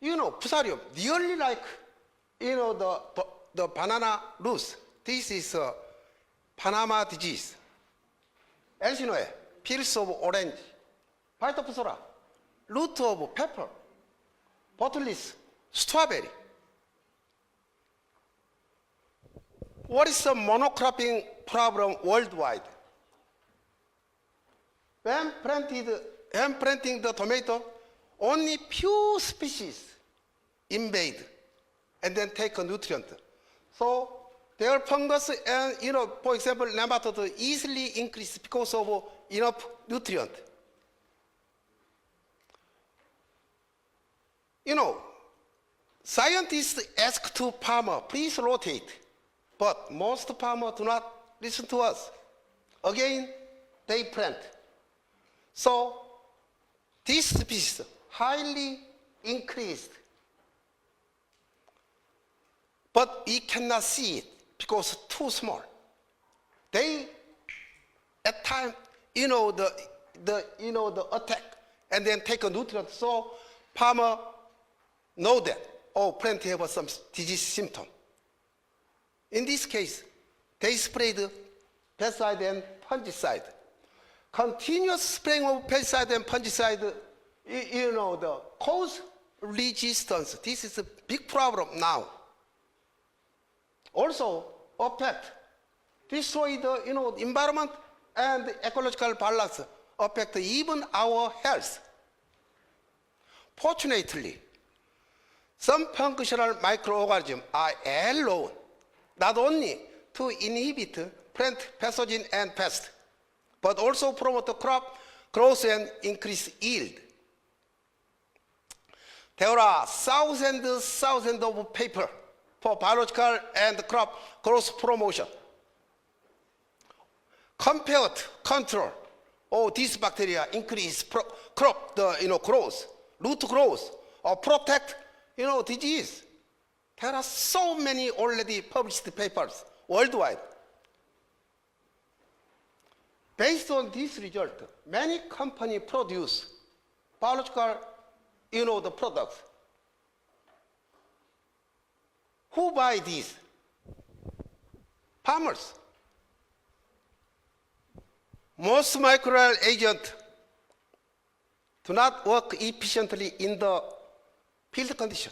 Fusarium, nearly like, the banana roots. This is Panama disease. Elsinoe, peels of orange, Phytophthora, root of pepper, botulism, strawberry. What is the monocropping problem worldwide? When planting the tomato, only few species invade and then take a nutrient. So their fungus and, for example, nematode easily increase because of enough nutrient. Scientists ask to farmer, please rotate, but most farmers do not listen to us. Again, they plant. So this species highly increased, but we cannot see it because too small. They, at the attack, and then take a nutrient. So farmer know that, plant have some disease symptom. In this case, they sprayed pesticide and fungicide. Continuous spraying of pesticide and fungicide, the cause resistance. This is a big problem now. Also, affect, destroy the environment and ecological balance, affect even our health. Fortunately, some functional microorganisms are alone, not only to inhibit plant pathogen and pest, but also promote the crop growth and increase yield. There are thousands of papers for biological and crop growth promotion. Compared control, these bacteria increase crop growth, root growth, or protect disease. There are so many already published papers worldwide. Based on this result, many companies produce biological the products. Who buy these? Farmers. Most microbial agents do not work efficiently in the field condition.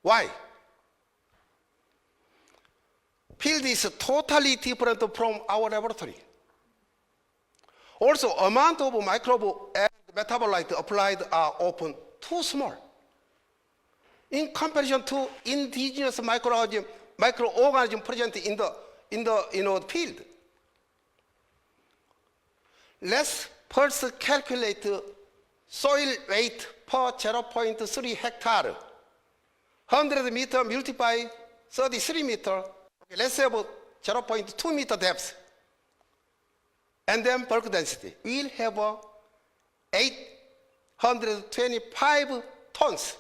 Why? Field is totally different from our laboratory. Also, amount of microbe and metabolite applied are often too small in comparison to indigenous microorganism present in the field. Let's first calculate soil weight per 0.3 hectare. 100 meter multiplied 33 meter. Okay, let's have 0.2 meter depth. And then bulk density. We'll have 825 tons.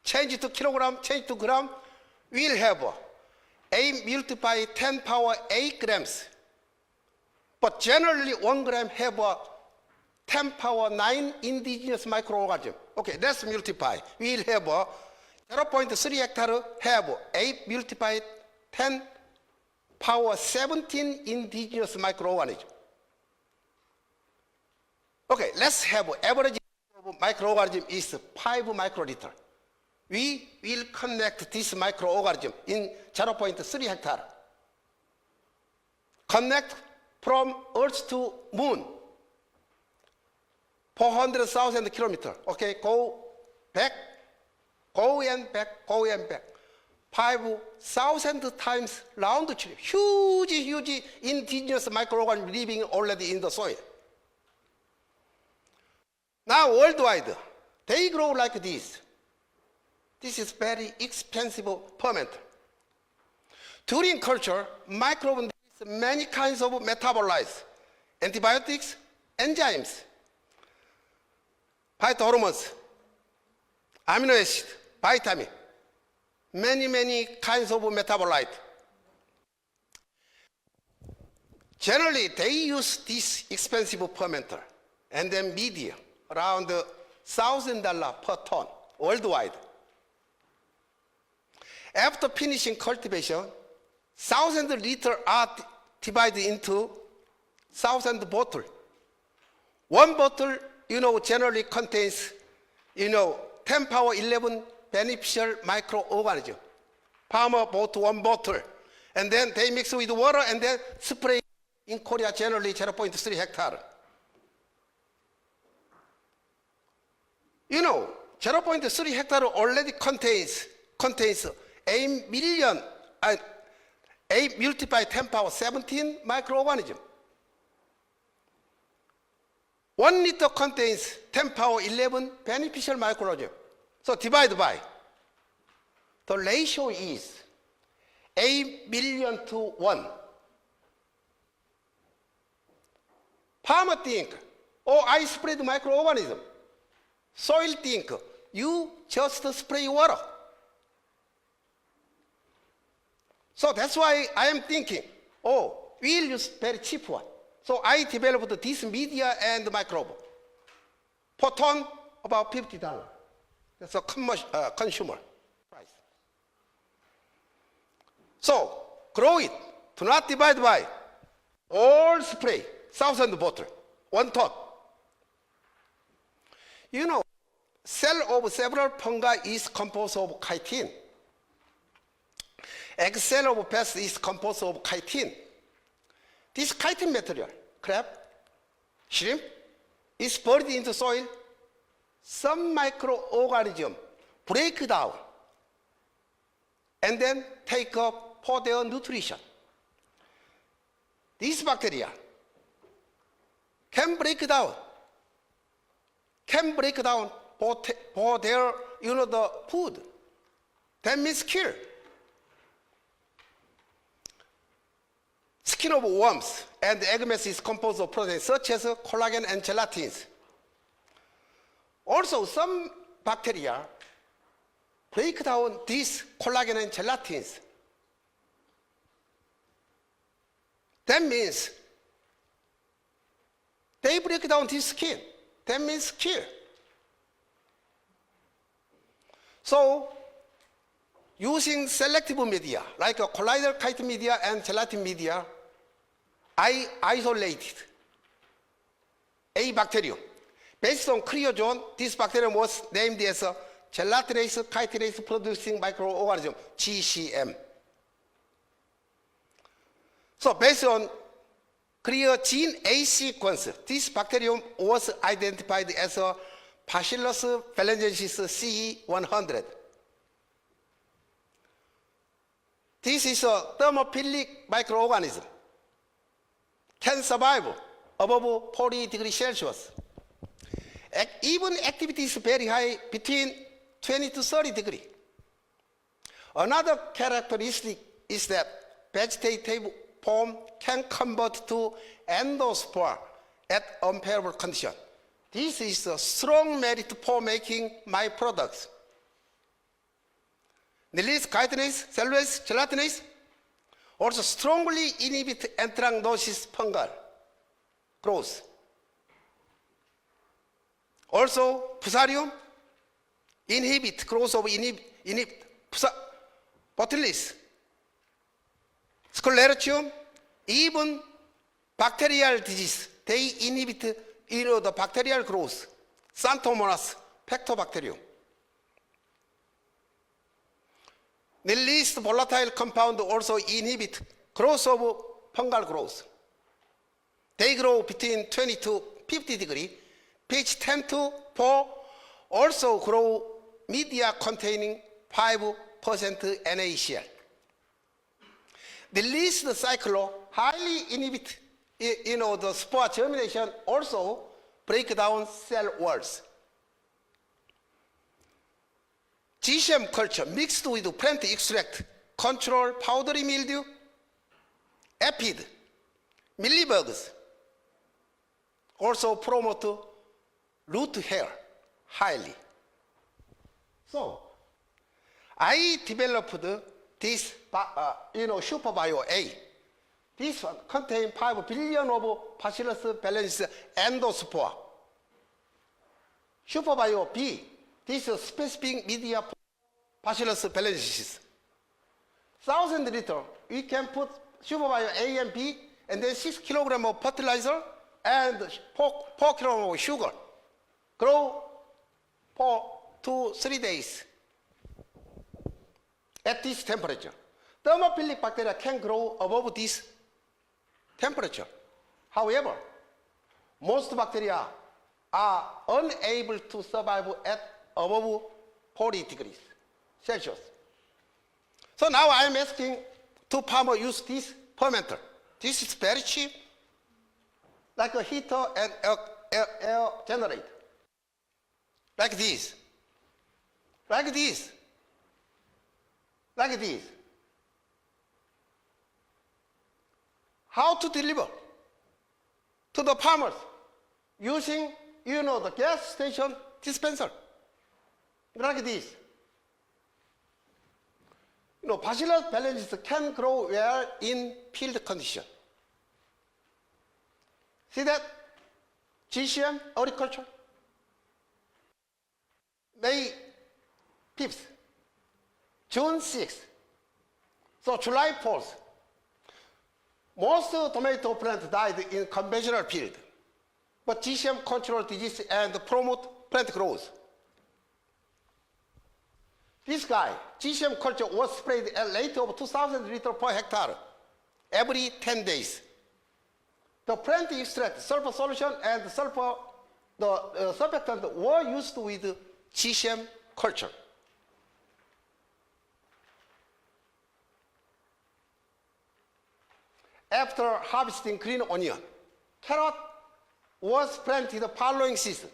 Change to kilogram, change to gram. We'll have 8 multiplied 10 power 8 grams. But generally 1 gram have 10 power 9 indigenous microorganisms. Okay, let's multiply. We'll have 0.3 hectare have 8 multiplied 10 power 17 indigenous microorganisms. Okay, let's have average of microorganism is 5 microliter. We will connect this microorganism in 0.3 hectare. Connect from Earth to Moon, 400,000 kilometers. Okay, go back, go and back, go and back. 5,000 times round trip. Huge indigenous microorganism living already in the soil. Now worldwide, they grow like this. This is very expensive ferment. During culture, microbes release many kinds of metabolites, antibiotics, enzymes, phytohormones, amino acid, vitamin, many kinds of metabolites. Generally, they use this expensive fermenter and then media, around $1,000 per ton worldwide. After finishing cultivation, 1,000 liters are divided into 1,000 bottles. One bottle, generally contains, 10 power 11 beneficial microorganisms. Farmer bought one bottle, and then they mix with water and then spray. In Korea, generally 0.3 hectare. 0.3 hectare already contains 8 million, 8 multiplied 10 power 17 microorganisms. 1 liter contains 10 power 11 beneficial microorganisms. So divide by. The ratio is 8 million to 1. Farmer think, I sprayed microorganism. Soil think, you just spray water. So that's why I am thinking, we'll use very cheap one. So I developed this media and microbe. Per ton, about $50. That's a consumer price. So grow it. Do not divide by all spray, 1,000 bottle, 1 ton. You know, cell of several fungi is composed of chitin. Egg cell of pest is composed of chitin. This chitin material, crab, shrimp, is buried into soil. Some microorganisms break down and then take up for their nutrition. These bacteria can break down for their, the food. That means kill. Skin of worms and the egg mass is composed of proteins such as collagen and gelatins. Also, some bacteria break down these collagen and gelatins. That means they break down this skin. That means kill. So, using selective media, like a colloidal chitin media and gelatin media, I isolated a bacterium. Based on creozoan, this bacterium was named as a gelatinase chitinase producing microorganism, GCM. So based on gene A sequence, this bacterium was identified as a Bacillus phalangensis CE100. This is a thermophilic microorganism. Can survive above 40 degrees Celsius. Even activity is very high, between 20 to 30 degrees. Another characteristic is that vegetative form can convert to endospore at unfavorable condition. This is a strong merit for making my products. Nilise, chitinase, cellulose, gelatinase also strongly inhibit anthracnosis fungal growth. Also, fusarium inhibit growth of botulism, sclerotium, even bacterial disease, they inhibit the bacterial growth. Xanthomonas, Pectobacterium. The least volatile compound also inhibit growth of fungal growth. They grow between 20 to 50 degrees. Page 10 to 4 also grow media containing 5% NaCl. The least cyclo highly inhibit the spore germination, also break down cell walls. GCM culture mixed with plant extract control powdery mildew, aphid, mealybugs, also promote root hair highly. So I developed this SuperBio A. This one contains 5 billion of Bacillus phalangensis endospore. SuperBio B, this is specific media for Bacillus phalangensis. 1,000 liters, we can put SuperBio A and B, and then 6 kilograms of fertilizer and 4 kilograms of sugar. Grow for 2 to 3 days at this temperature. Thermophilic bacteria can grow above this temperature. However, most bacteria are unable to survive at above 40 degrees Celsius. So now I am asking to farmers use this fermenter. This is very cheap, like a heater and air generator. Like this. Like this. Like this. How to deliver to the farmers using, the gas station dispenser. Like this. Bacillus phalangensis can grow well in field condition. See that? GCM agriculture. May 5th, June 6th, so July 4th. Most tomato plants died in conventional field, but GCM control disease and promote plant growth. This guy, GCM culture was sprayed at a rate of 2,000 liters per hectare every 10 days. The plant extract, sulfur solution, and sulfur, the surfactant were used with GCM culture. After harvesting green onion, carrot was planted the following season.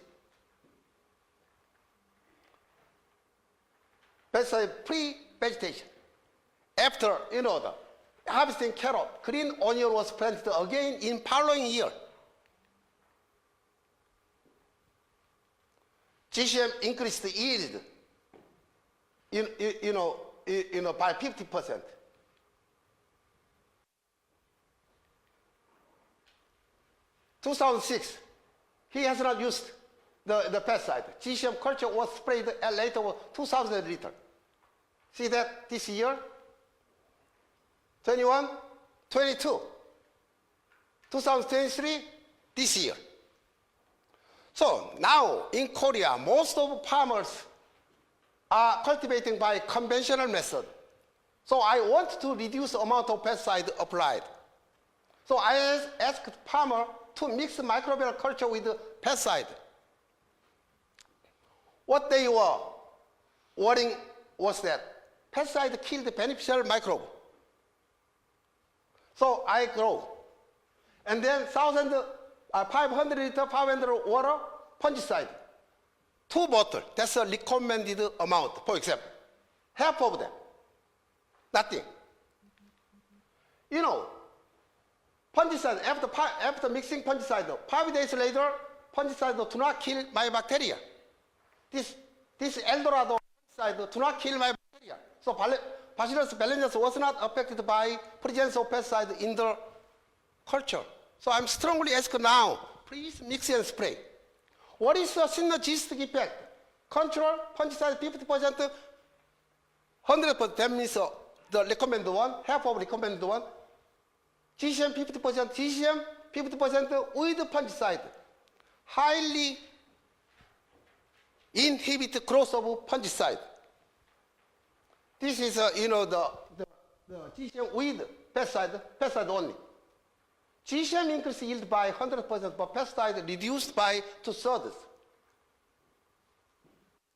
Pesticide pre-vegetation. After, the harvesting carrot, green onion was planted again in following year. GCM increased the yield, by 50%. In 2006, he has not used the pesticide. GCM culture was sprayed at a rate of 2,000 liters. See that this year? 21, 22. 2023, this year. So now in Korea, most of farmers are cultivating by conventional method. So I want to reduce the amount of pesticide applied. So I asked farmer to mix microbial culture with pesticide. What they were worrying was that pesticide killed the beneficial microbe. So I grow. And then 500 liter, 500 water, fungicide. 2 bottles, that's a recommended amount, for example. Half of them, nothing. Fungicide, after mixing fungicide, 5 days later, fungicide do not kill my bacteria. This Eldorado fungicide do not kill my bacteria. So Bacillus balaenus was not affected by presence of pesticide in the culture. So I'm strongly asking now, please mix and spray. What is the synergistic effect? Control, fungicide 50%, 100%, that means the recommended one, half of recommended one. GCM 50%, GCM 50% with fungicide. Highly inhibit growth of fungicide. This is, the GCM with pesticide only. GCM increased yield by 100%, but pesticide reduced by 2/3.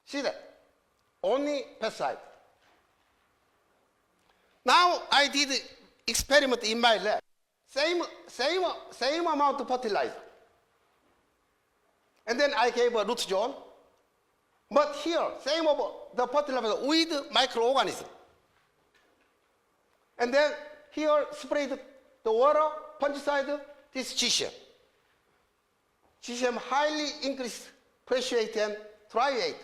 See that? Only pesticide. Now I did experiment in my lab. Same amount of fertilizer. And then I gave a root zone. But here, same of the fertilizer with microorganism. And then here sprayed the water, fungicide, this GCM. GCM highly increased pressure rate and dry rate.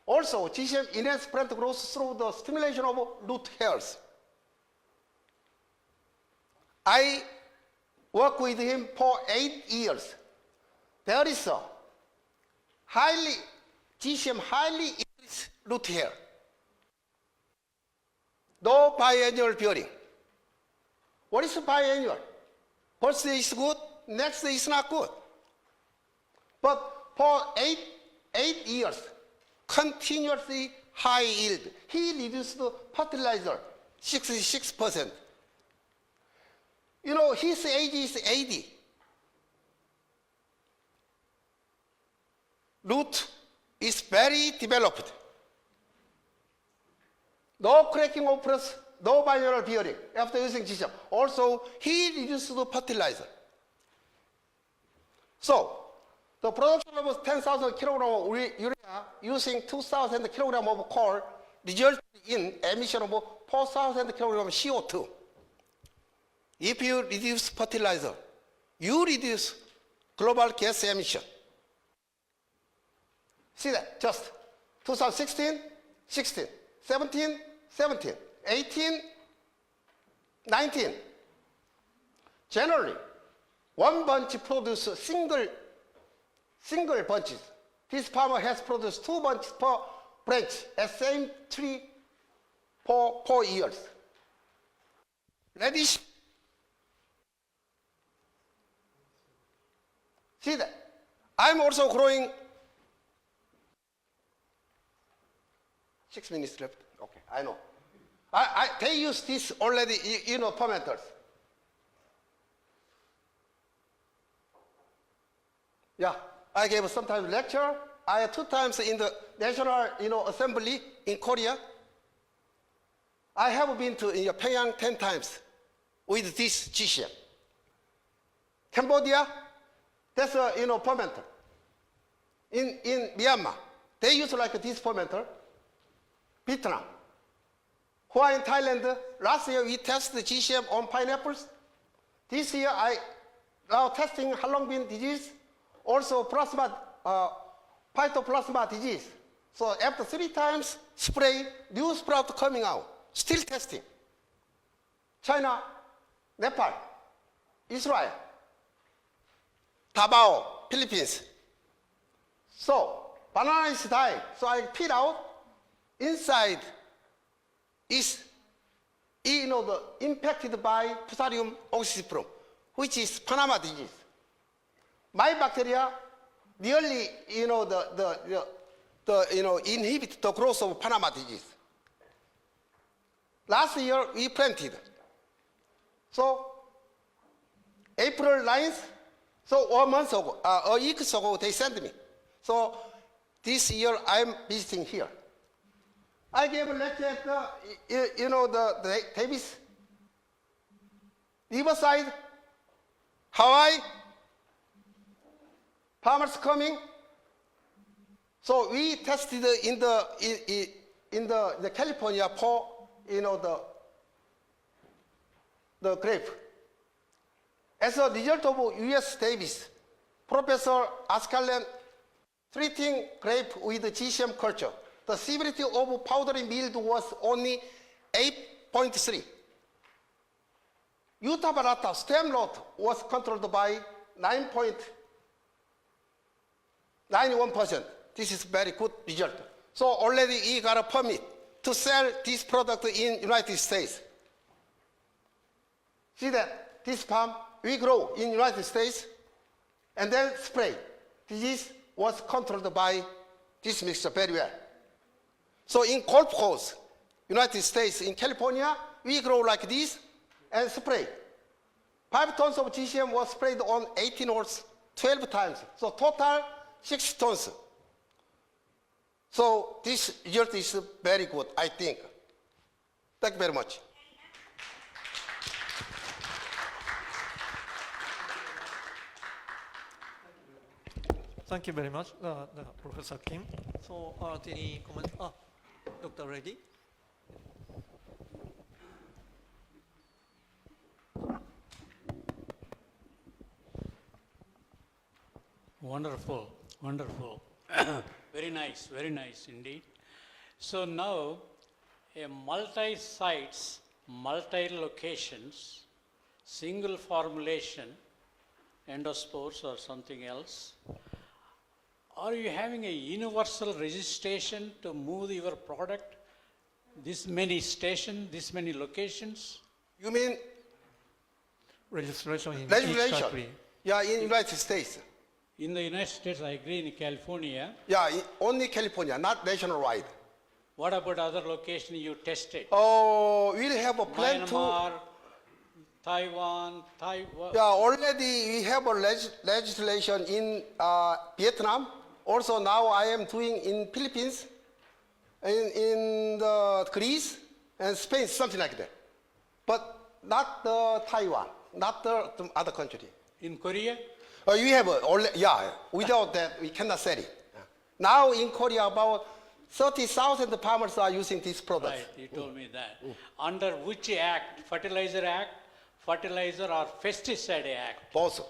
Also, GCM enhanced plant growth through the stimulation of root hairs. I worked with him for 8 years. There is a GCM highly increased root hair. No biannual bearing. What is biannual? First day is good, next day is not good. But for eight years, continuously high yield. He reduced the fertilizer 66%. His age is 80. Root is very developed. No cracking of press, no biannual bearing after using GCM. Also, he reduced the fertilizer. So, the production of 10,000 kilograms of urea using 2,000 kilograms of coal resulted in emission of 4,000 kilograms of CO2. If you reduce fertilizer, you reduce global gas emission. See that? Just 2016, 16, 17, 17, 18, 19. January, one bunch produce single bunches. This farmer has produced 2 bunches per branch at same tree for 4 years. Radish. See that? I'm also growing. 6 minutes left. Okay, I know. They use this already, fermenters. Yeah, I gave sometimes lecture. I had 2 times in the National Assembly in Korea. I have been to Pyongyang 10 times with this GCM. Cambodia, that's a fermenter. In Myanmar, they use like this fermenter. Vietnam. Who are in Thailand? Last year we tested GCM on pineapples. This year I now testing halongbin disease, also phytoplasma disease. So after 3 times spray, new sprout coming out. Still testing. China, Nepal, Israel, Davao, Philippines. So banana is dying. So I peel out. Inside is impacted by Fusarium oxysprom, which is Panama disease. My bacteria nearly inhibit the growth of Panama disease. Last year we planted. So April 9th, so 1 month ago, a week ago they sent me. So this year I'm visiting here. I gave a lecture at the Davis, Riverside, Hawaii, farmers coming. So we tested in the California for the grape. As a result of U.S. Davis, Professor Ascalon treating grape with GCM culture, the severity of powdery mildew was only 8.3. Utah Barata stem rot was controlled by 9.91%. This is very good result. So already we got a permit to sell this product in United States. See that? This palm we grow in United States and then spray. Disease was controlled by this mixture very well. So in Gulf Coast, United States, in California, we grow like this and spray. 5 tons of GCM was sprayed on 18 holes 12 times. So total 6 tons. So this result is very good, I think. Thank you very much. Thank you very much, Professor Kim. So, any comment? Dr. Reddy? Wonderful, wonderful. Very nice indeed. So now, a multi-sites, multi-locations, single formulation, endospores or something else. Are you having a universal registration to move your product? This many stations, this many locations? You mean? Registration in each Registration. country. Yeah, in United States. In the United States, I agree, in California. Yeah, only California, not nationwide. What about other locations you tested? Oh, we'll have a plan Myanmar, to... Taiwan. Yeah, already we have a legislation in Vietnam. Also now I am doing in Philippines, in the Greece and Spain, something like that. But not Taiwan, not the other country. In Korea? You have without that we cannot sell it. Now in Korea about 30,000 farmers are using this product. Right, you told me that. Under which act? Fertilizer Act, Fertilizer or Pesticide Act? Both.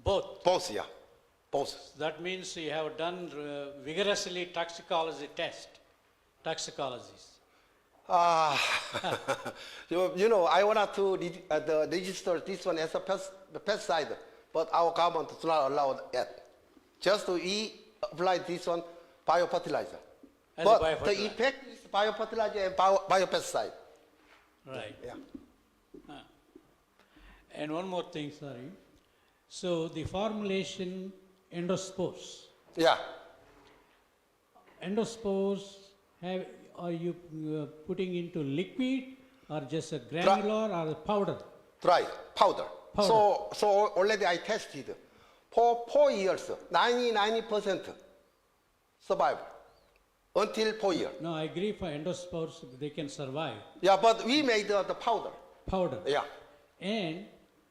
Both? Yeah. Both. That means you have done vigorously toxicology test, toxicologies. I wanted to register this one as a pesticide. but our government does not allow it yet. Just we apply this one biofertilizer. As a But biofertilizer. the effect is biofertilizer and biopesticide. Right. Yeah. And one more thing, sorry. So the formulation endospores. Yeah. Endospores are you putting into liquid or just a granular or a powder? Dry, powder. Powder. So already I tested. For 4 years, 99% survive until 4 years. No, I agree for endospores, they can survive. Yeah, but we made the powder. Powder. Yeah. And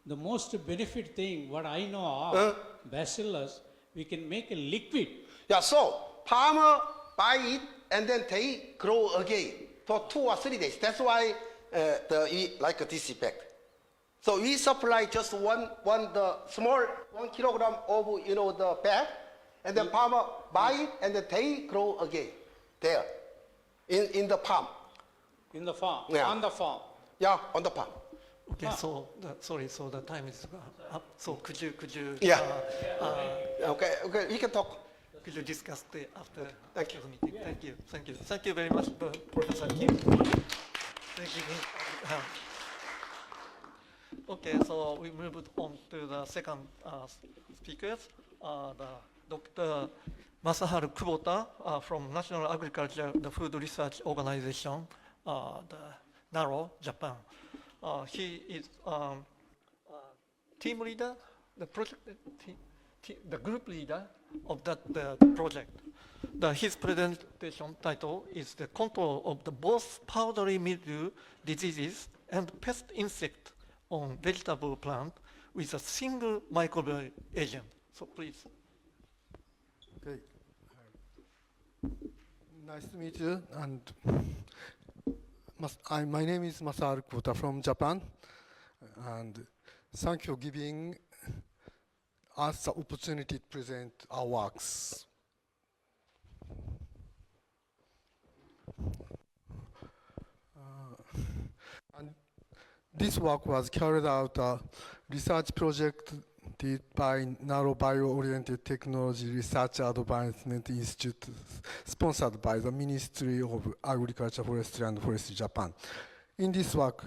the most benefit thing, what I know of, bacillus, we can make a liquid. Yeah, so farmer buy it and then they grow again for 2 or 3 days. That's why we like this effect. So we supply just the small 1 kilogram of the bag, and then farmer buy it and then they grow again there in the farm. In the farm, Yeah. on the farm. Yeah, on the farm. Okay, so sorry, so the time is up. So could you Yeah. Okay, we can talk. Could you discuss after Thank you. the meeting? Thank you very much, Professor Kim. Thank you. Okay, so we moved on to the second speakers. Dr. Masaharu Kubota from National Agriculture, the Food Research Organization, the NARO, Japan. He is team leader, the project, the group leader of that project. His presentation title is the control of the both powdery mildew diseases and pest insect on vegetable plant with a single microbial agent. So please. Okay. Nice to meet you. And my name is Masaharu Kubota from Japan. And thank you for giving us the opportunity to present our works. And this work was carried out a research project did by Narrow Bio-Oriented Technology Research Advancement Institute, sponsored by the Ministry of Agriculture, Forestry and Forestry Japan. In this work,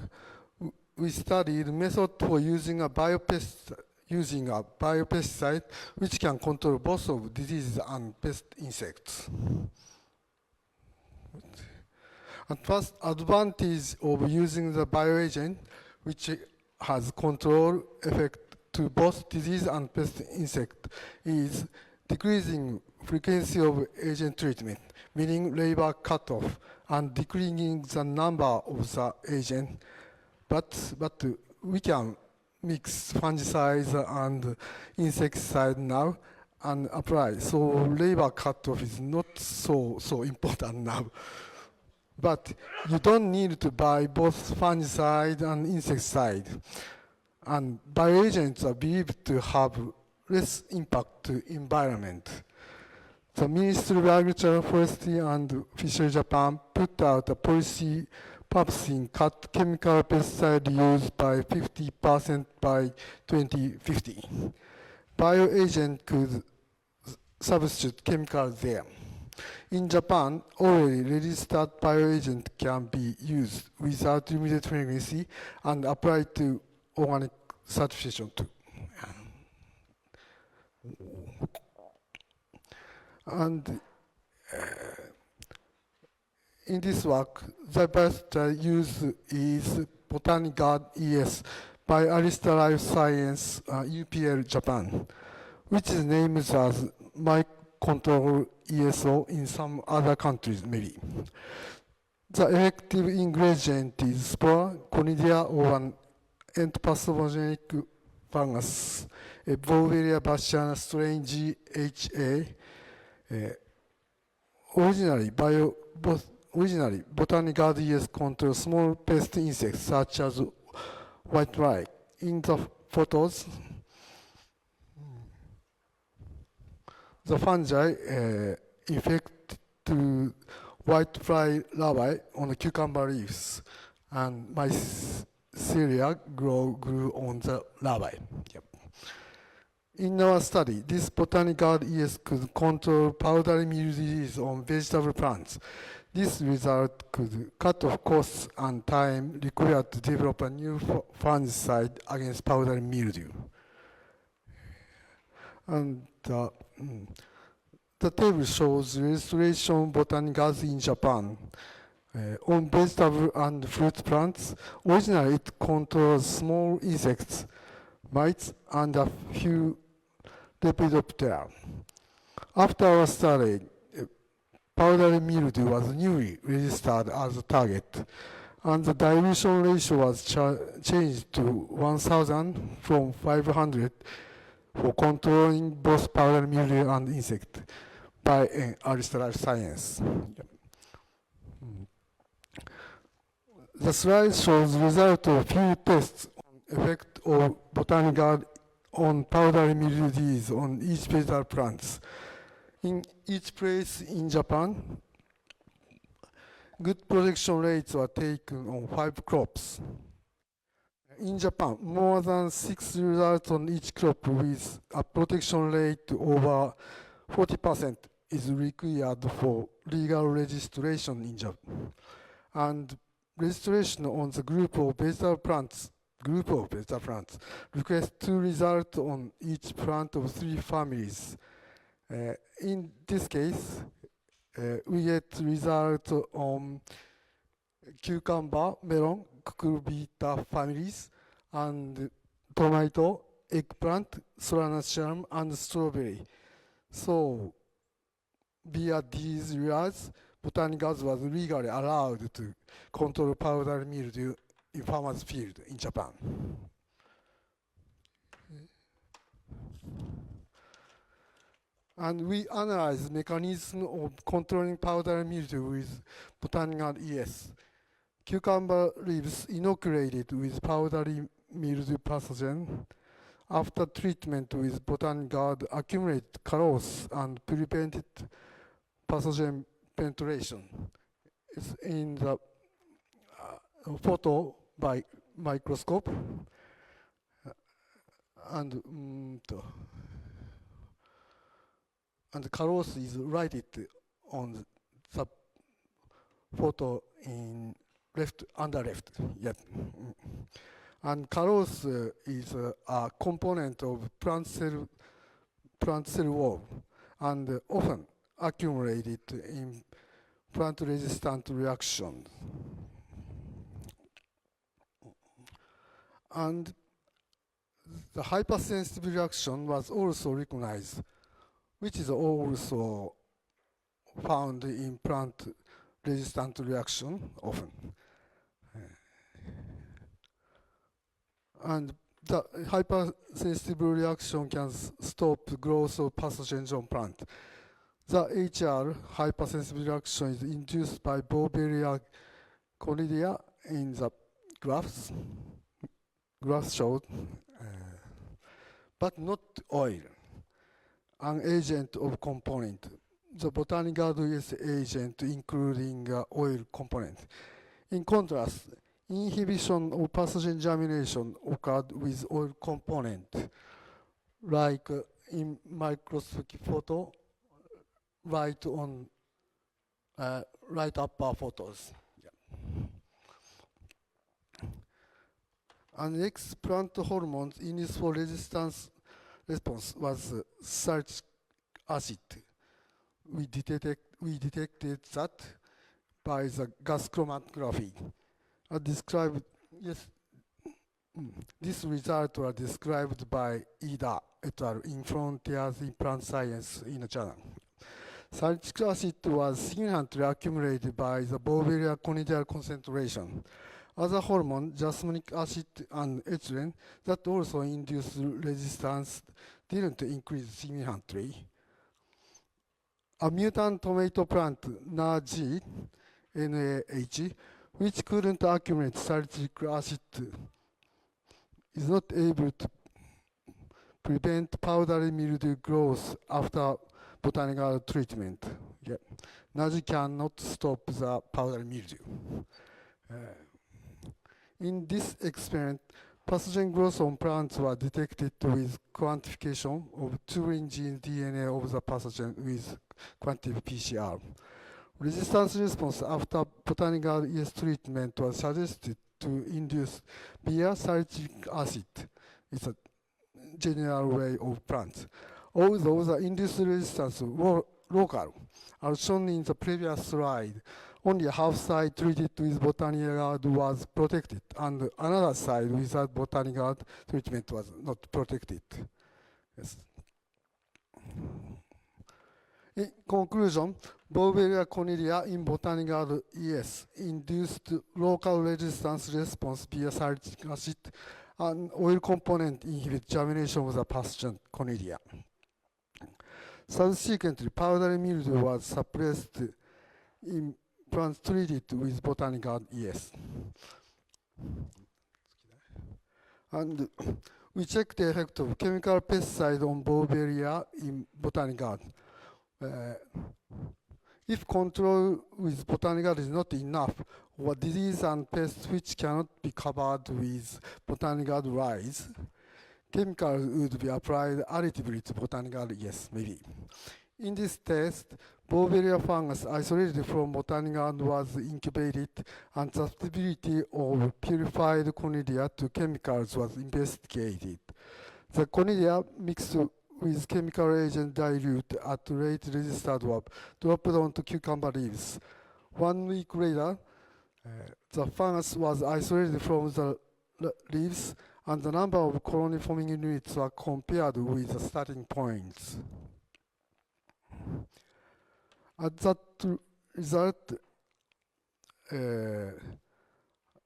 we studied method for using a biopesticide which can control both of diseases and pest insects. And first advantage of using the bioagent, which has control effect to both disease and pest insect, is decreasing frequency of agent treatment, meaning labor cutoff, and decreasing the number of the agent. But we can mix fungicides and insecticide now and apply. So labor cutoff is not so important now. But you don't need to buy both fungicide and insecticide. And bioagents are believed to have less impact to environment. The Ministry of Agriculture, Forestry and Fisheries Japan put out a policy purposing cut chemical pesticide use by 50% by 2050. Bioagent could substitute chemicals there. In Japan, already registered bioagent can be used without limited frequency and applied to organic certification too. And in this work, the best use is Botanic Guard ES by Arista Life Science UPL Japan, which is named as Control ESO in some other countries, maybe. The effective ingredient is spore, conidia, or an entopathogenic fungus, a Beauveria bassiana strain GHA. Originally, Botanic Guard ES controls small pest insects such as white fly. In the photos, the fungi infect to white fly larvae on the cucumber leaves, and mycelia grew on the larvae. Yep. In our study, this botanical ES could control powdery mildew disease on vegetable plants. This result could cut off costs and time required to develop a new fungicide against powdery mildew. And the table shows registration botanicals in Japan. On vegetable and fruit plants, originally it controls small insects, mites, and a few Lepidoptera. After our study, powdery mildew was newly registered as a target, and the dilution ratio was changed to 1,000 from 500 for controlling both powdery mildew and insect by Aristotle Science. The slide shows result of few tests on effect of botanical on powdery mildew disease on each vegetable plants. In each place in Japan, good protection rates were taken on 5 crops. In Japan, more than 6 results on each crop with a protection rate over 40% is required for legal registration in Japan. And registration on the group of vegetable plants request 2 results on each plant of 3 families. In this case, we get result on cucumber, melon, cucurbita families, and tomato, eggplant, solanacearum, and strawberry. So, via these results, botanicals was legally allowed to control powdery mildew in farmers' field in Japan. And we analyzed mechanism of controlling powdery mildew with botanical ES. Cucumber leaves inoculated with powdery mildew pathogen. After treatment with botanical accumulated callus and prevented pathogen penetration. It's in the photo by microscope. And the callus is righted on the photo in left, under left. Yep. And callus is a component of plant cell wall and often accumulated in plant-resistant reactions. And the hypersensitive reaction was also recognized, which is also found in plant-resistant reaction often. And the hypersensitive reaction can stop the growth of pathogens on plant. The HR, hypersensitive reaction, is induced by Bovarian conidia in the graphs showed, but not oil, an agent of component. The botanical ES agent including oil component. In contrast, inhibition of pathogen germination occurred with oil component, like in microscopic photo, right on right upper photos. Yeah. And next, plant hormones used for resistance response was salicylic acid. We detected that by the gas chromatography. This result was described by Ida et al. In Frontiers in Plant Science in a journal. Salicylic acid was significantly accumulated by the Bovarian conidial concentration. Other hormones, jasminic acid and ethylene, that also induce resistance, didn't increase significantly. A mutant tomato plant, NAG, NAH, which couldn't accumulate salicylic acid, is not able to prevent powdery mildew growth after botanical treatment. Yeah. NAG cannot stop the powdery mildew. In this experiment, Pathogen growth on plants was detected with quantification of Turing gene DNA of the pathogen with quantitative PCR. Resistance response after botanical yeast treatment was suggested to induce via salicylic acid. It's a general way of plants. Although the induced resistance were local, as shown in the previous slide, only half side treated with botanical was protected, and another side without botanical treatment was not protected. Yes. In conclusion, Bouveria cornelia in botanical yeast induced local resistance response via salicylic acid, and oil component inhibit germination of the pathogen cornelia. Subsequently, powdery mildew was suppressed in plants treated with botanical yeast. And we checked the effect of chemical pesticide on Bouveria in botanical. If control with botanical is not enough, or disease and pests which cannot be covered with botanical rise, chemicals would be applied additively to botanical yeast, maybe. In this test, Bouveria fungus isolated from botanical was incubated, and susceptibility of purified cornelia to chemicals was investigated. The cornelia mixed with chemical agent dilute at rate registered dropped onto cucumber leaves. 1 week later, the fungus was isolated from the leaves, and the number of colony forming units were compared with the starting points. At that result,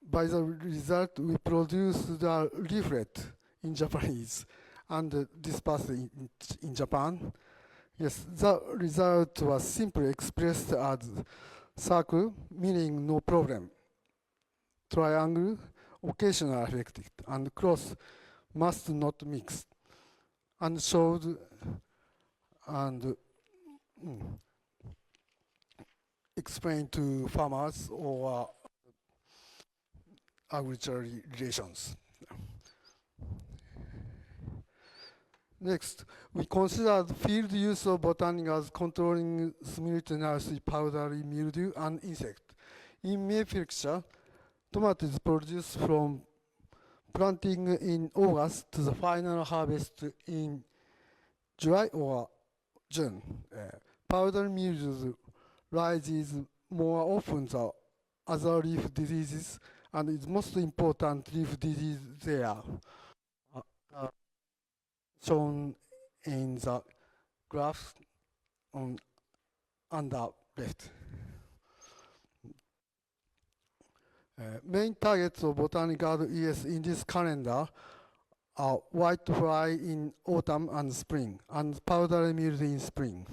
by the result, we produced the leaflet in Japanese and dispersed in Japan. Yes, the result was simply expressed as circle, meaning no problem, triangle, occasionally affected, and cross, must not mix, and showed and explained to farmers or agricultural relations. Next, we considered field use of botanicals controlling simultaneously powdery mildew and insect. In May picture, tomatoes produced from planting in August to the final harvest in July or June. Powdery mildew rises more often than other leaf diseases, and is most important leaf disease there. Shown in the graph on under left. Main targets of botanical yeast in this calendar are whitefly in autumn and spring, and powdery mildew in spring.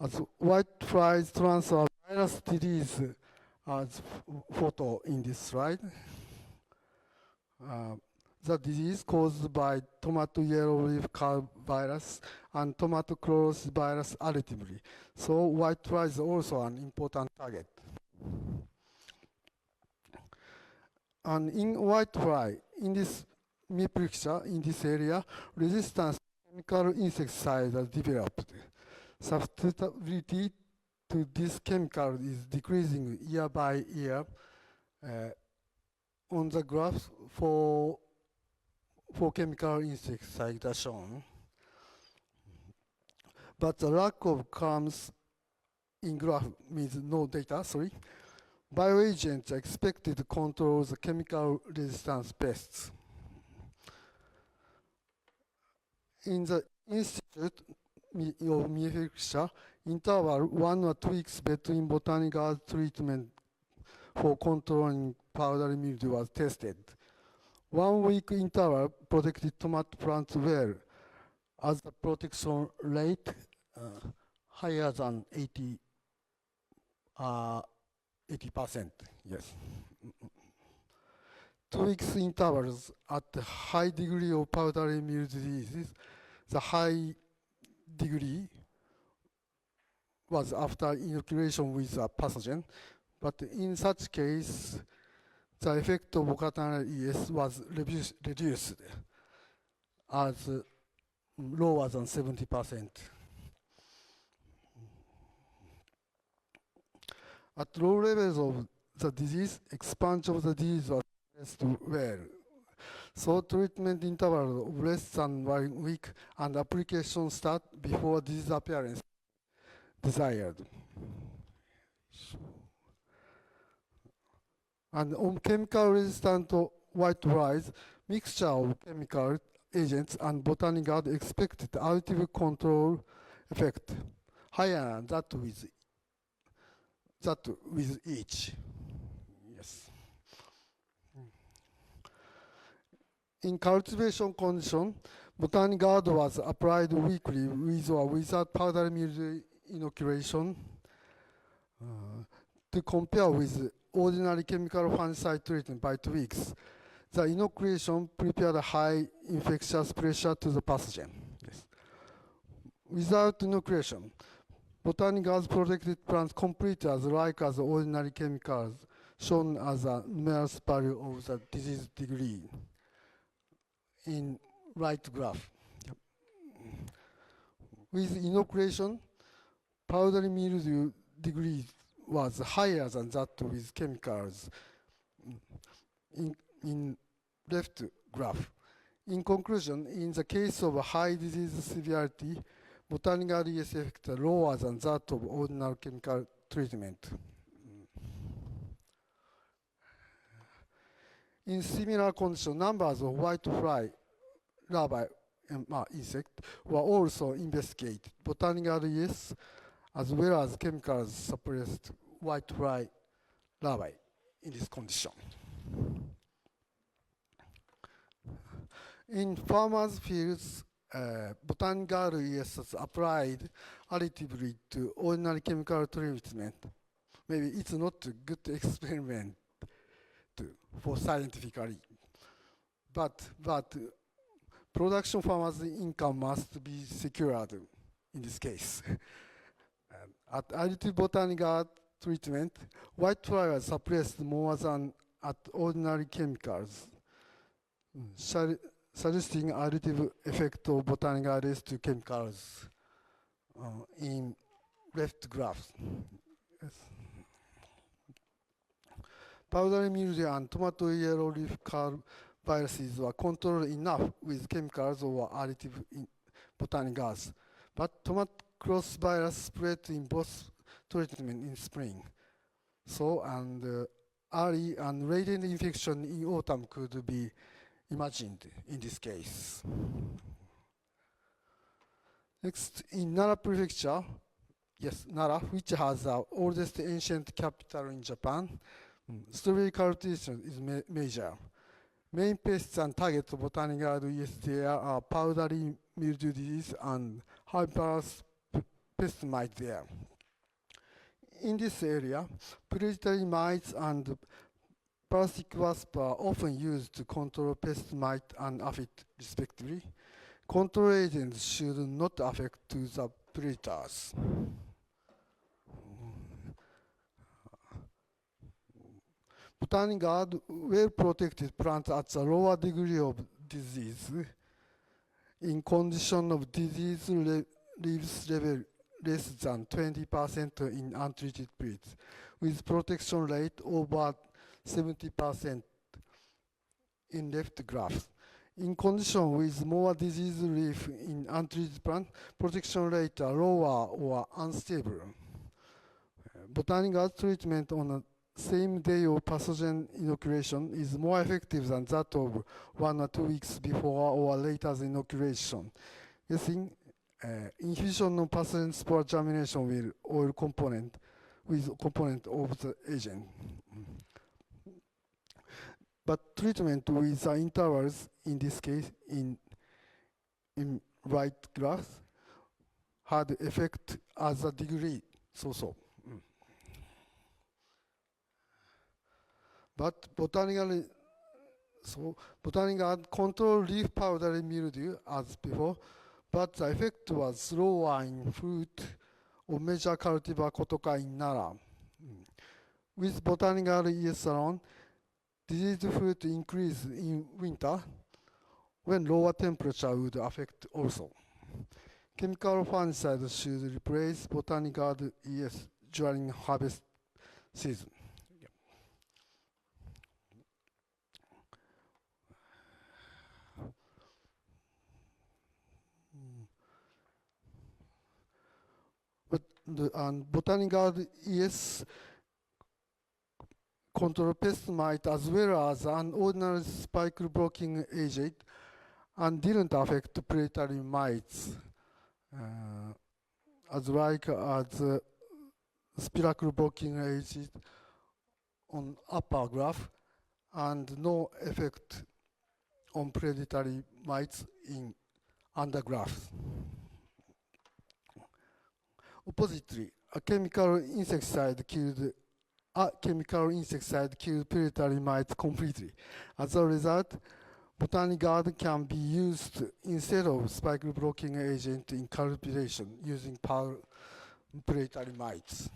As whiteflies transfer virus disease, as photo in this slide. The disease caused by tomato yellow leaf curl virus and tomato chlorosis virus additively. So whitefly is also an important target. And in whitefly, in this picture, in this area, resistance to chemical insecticides are developed. Susceptibility to this chemical is decreasing year by year. On the graph for chemical insecticides are shown. But the lack of comes in graph means no data, sorry. Bioagents are expected to control the chemical resistance pests. In the Institute of Manufacture, interval 1 or 2 weeks between botanical treatment for controlling powdery mildew was tested. 1 week interval protected tomato plants well, as the protection rate higher than 80%, yes. 2 weeks intervals at the high degree of powdery mildew diseases, the high degree was after inoculation with a pathogen, but in such case, the effect of botanical ES was reduced as lower than 70%. At low levels of the disease, expansion of the disease was addressed well. So treatment interval of less than 1 week and application start before disease appearance desired. And on chemical resistant white flies, mixture of chemical agents and botanical expected additive control effect higher than that with each. Yes. In cultivation condition, botanic guard was applied weekly with or without powdery mildew inoculation to compare with ordinary chemical fungicide treatment by 2 weeks. The inoculation prepared a high infectious pressure to the pathogen. Yes. Without inoculation, botanic guards protected plants completely as like as ordinary chemicals, shown as a numerous value of the disease degree in right graph. Yep. With inoculation, powdery mildew degree was higher than that with chemicals in left graph. In conclusion, in the case of high disease severity, botanical ES effect are lower than that of ordinary chemical treatment. In similar condition, numbers of white fly larvae insect were also investigated. Botanical ES as well as chemicals suppressed white fly larvae in this condition. In farmers' fields, botanical ES is applied additively to ordinary chemical treatment. Maybe it's not a good experiment for scientifically, but production farmers' income must be secured in this case. At additive botanical treatment, white fly was suppressed more than at ordinary chemicals, suggesting additive effect of botanical AS to chemicals in left graph. Yes. Powdery mildew and tomato yellow leaf curl viruses were controlled enough with chemicals or additive in botanicals, but tomato cross virus spread in both treatment in spring. So, and early and latent infection in autumn could be imagined in this case. Next, in Nara Prefecture, yes, Nara, which has the oldest ancient capital in Japan, strawberry cultivation is major. Main pests and targets of botanical ES there are powdery mildew disease and hyperus pest mite there. In this area, predatory mites and parasitic wasps are often used to control pest mite and aphid respectively. Control agents should not affect the predators. Botanic guard well-protected plants at the lower degree of disease in condition of disease leaves level less than 20% in untreated breeds, with protection rate over 70% in left graph. In condition with more disease leaf in untreated plant, protection rate are lower or unstable. Botanical treatment on the same day of pathogen inoculation is more effective than that of 1 or 2 weeks before or later the inoculation. Guessing inhibition of pathogen spore germination with oil component of the agent. But treatment with the intervals in this case in right graph had effect as a degree so. But botanical control leaf powdery mildew as before, but the effect was lower in fruit of major cultivar Kotoka in Nara. With botanical ES alone, disease fruit increase in winter when lower temperature would affect also. Chemical fungicides should replace Botanic Garden ES during harvest season. But Botanic Garden ES control pest mite as well as an ordinary spike blocking agent and didn't affect predatory mites as like as spiracle blocking agent on upper graph and no effect on predatory mites in under graphs. Oppositely, a chemical insecticide killed predatory mites completely. As a result, Botanic Garden can be used instead of spike blocking agent in cultivation using predatory mites.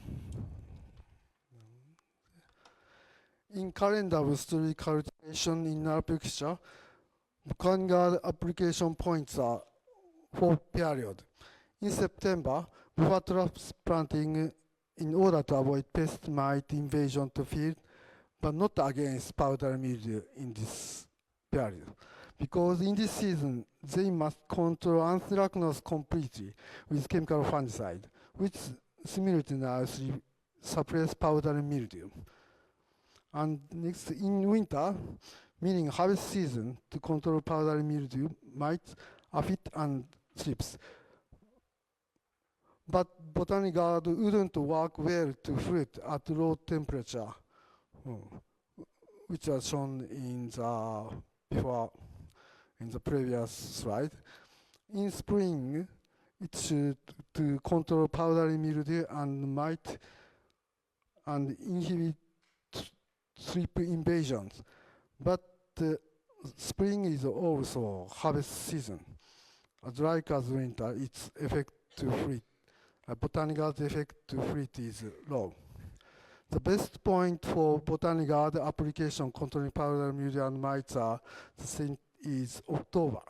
In calendar booster cultivation in our picture, Botanic Garden application points are for period. In September, before transplanting in order to avoid pest mite invasion to field, but not against powdery mildew in this period. Because in this season, they must control anthracnose completely with chemical fungicide, which simultaneously suppress powdery mildew. And next, in winter, meaning harvest season, to control powdery mildew, mites, aphid, and thrips. But Botanic Garden wouldn't work well to fruit at low temperature, which was shown in the before in the previous slide. In spring, it should to control powdery mildew and mite and inhibit thrip invasions. But spring is also harvest season. As like as winter, its effect to fruit. Botanic Garden effect to fruit is low. The best point for Botanic Garden application controlling powdery mildew and mites is October,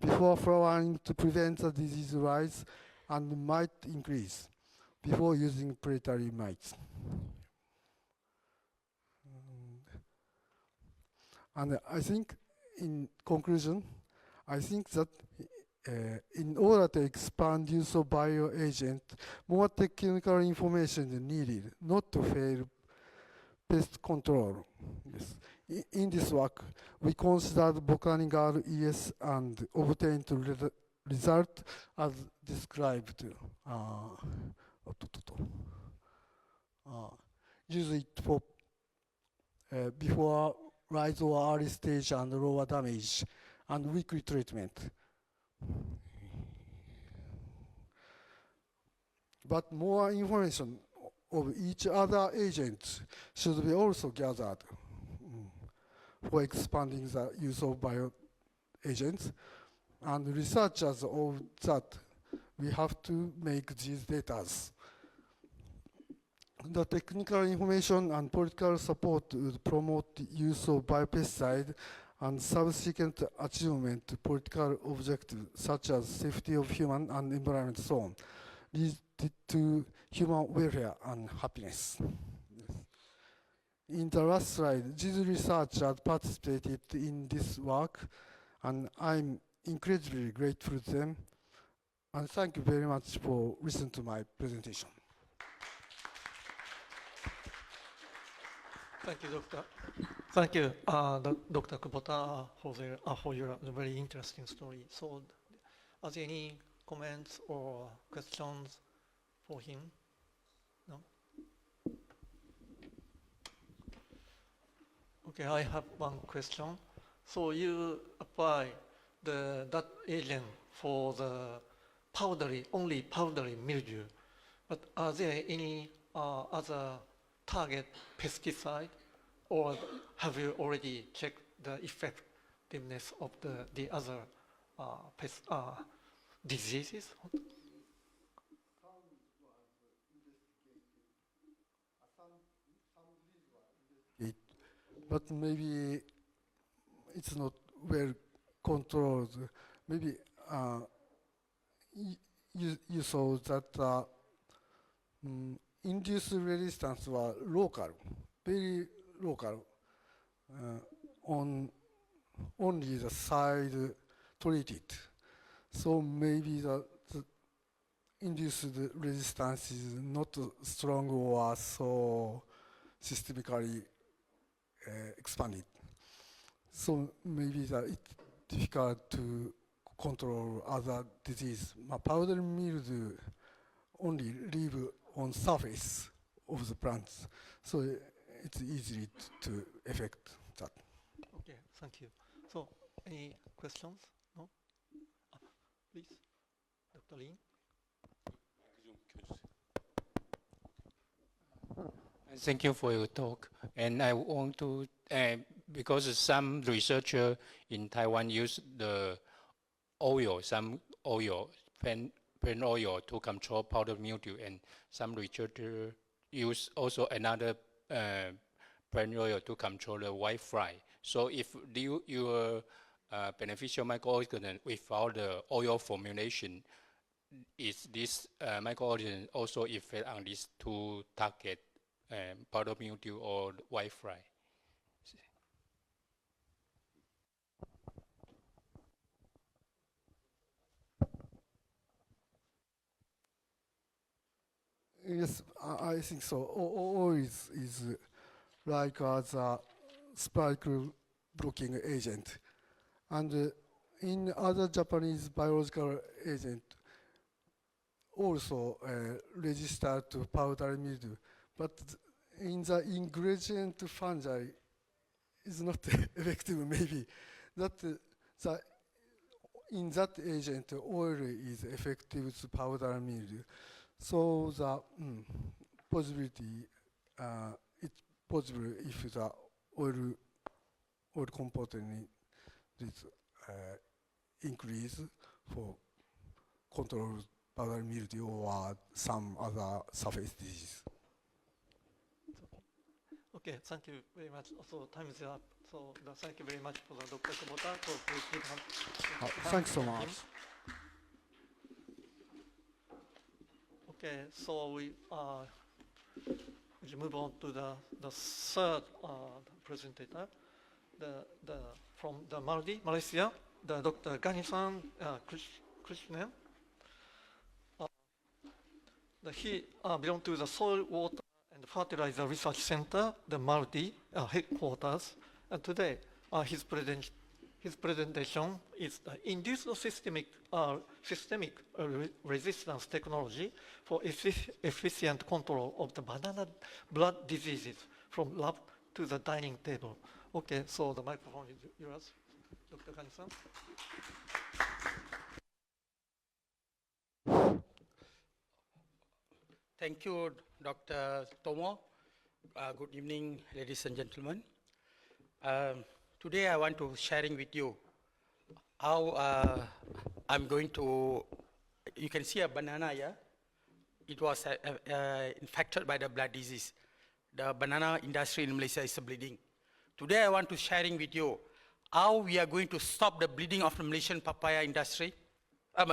before flowering to prevent the disease rise and mite increase, before using predatory mites. And I think, in conclusion, I think that in order to expand use of bioagent, more technical information is needed, not to fail pest control. Yes. In this work, we considered Botanic Garden ES and obtained the result as described. Use it for before rise or early stage and lower damage and weekly treatment. But more information of each other agent should be also gathered for expanding the use of bioagents. And researchers of that, we have to make these data. The technical information and political support would promote the use of biopesticide and subsequent achievement to political objectives such as safety of human and environment, so on, lead to human welfare and happiness. Yes. In the last slide, these researchers participated in this work, and I'm incredibly grateful to them. And thank you very much for listening to my presentation. Thank you, Doctor. Thank you, Dr. Kubota, for your very interesting story. So, are there any comments or questions for him? No? Okay, I have one question. So you apply that agent for the only powdery mildew, but are there any other target pesticide, or have you already checked the effectiveness of the other diseases? but maybe it's not well controlled. Maybe you saw that induced resistance was local, very local, on only the side treated. So maybe the induced resistance is not strong or so systemically expanded. So maybe it's difficult to control other disease. Powder mildew only live on surface of the plants, so it's easy to affect that. Okay, thank you. So, any questions? No? Please, Dr. Lin. Thank you for your talk. And I want to, because some researcher in Taiwan use the oil, some oil, plant oil to control powder mildew, and some researcher use also another plant oil to control the white fly. So if your beneficial microorganism without the oil formulation, is this microorganism also effect on these two target, powder mildew or white fly? Yes, I think so. Oil is like as a spike blocking agent. And in other Japanese biological agent, also register to powder mildew. But in the ingredient fungi, is not effective maybe. In that agent, oil is effective to powder mildew. So the possibility, it's possible if the oil component is increase for control powder mildew or some other surface disease. Okay, thank you very much. Also, time is up. So, thank you very much for Dr. Kubota. So, please give him. Thanks so much. Okay, so we move on to the third presenter, from the Malaysia, the Dr. Ganisan Krishnan. He belongs to the Soil, Water, and Fertilizer Research Center, the Maldi headquarters. And today, his presentation is the induced systemic resistance technology for efficient control of the banana blood diseases from lab to the dining table. Okay, so the microphone is yours, Dr. Kanisan. Thank you, Dr. Tomo. Good evening, ladies and gentlemen. Today I want to sharing with you how I'm going to, you can see a banana here. It was infected by the blood disease. The banana industry in Malaysia is bleeding. Today I want to sharing with you how we are going to stop the bleeding of the Malaysian papaya industry. The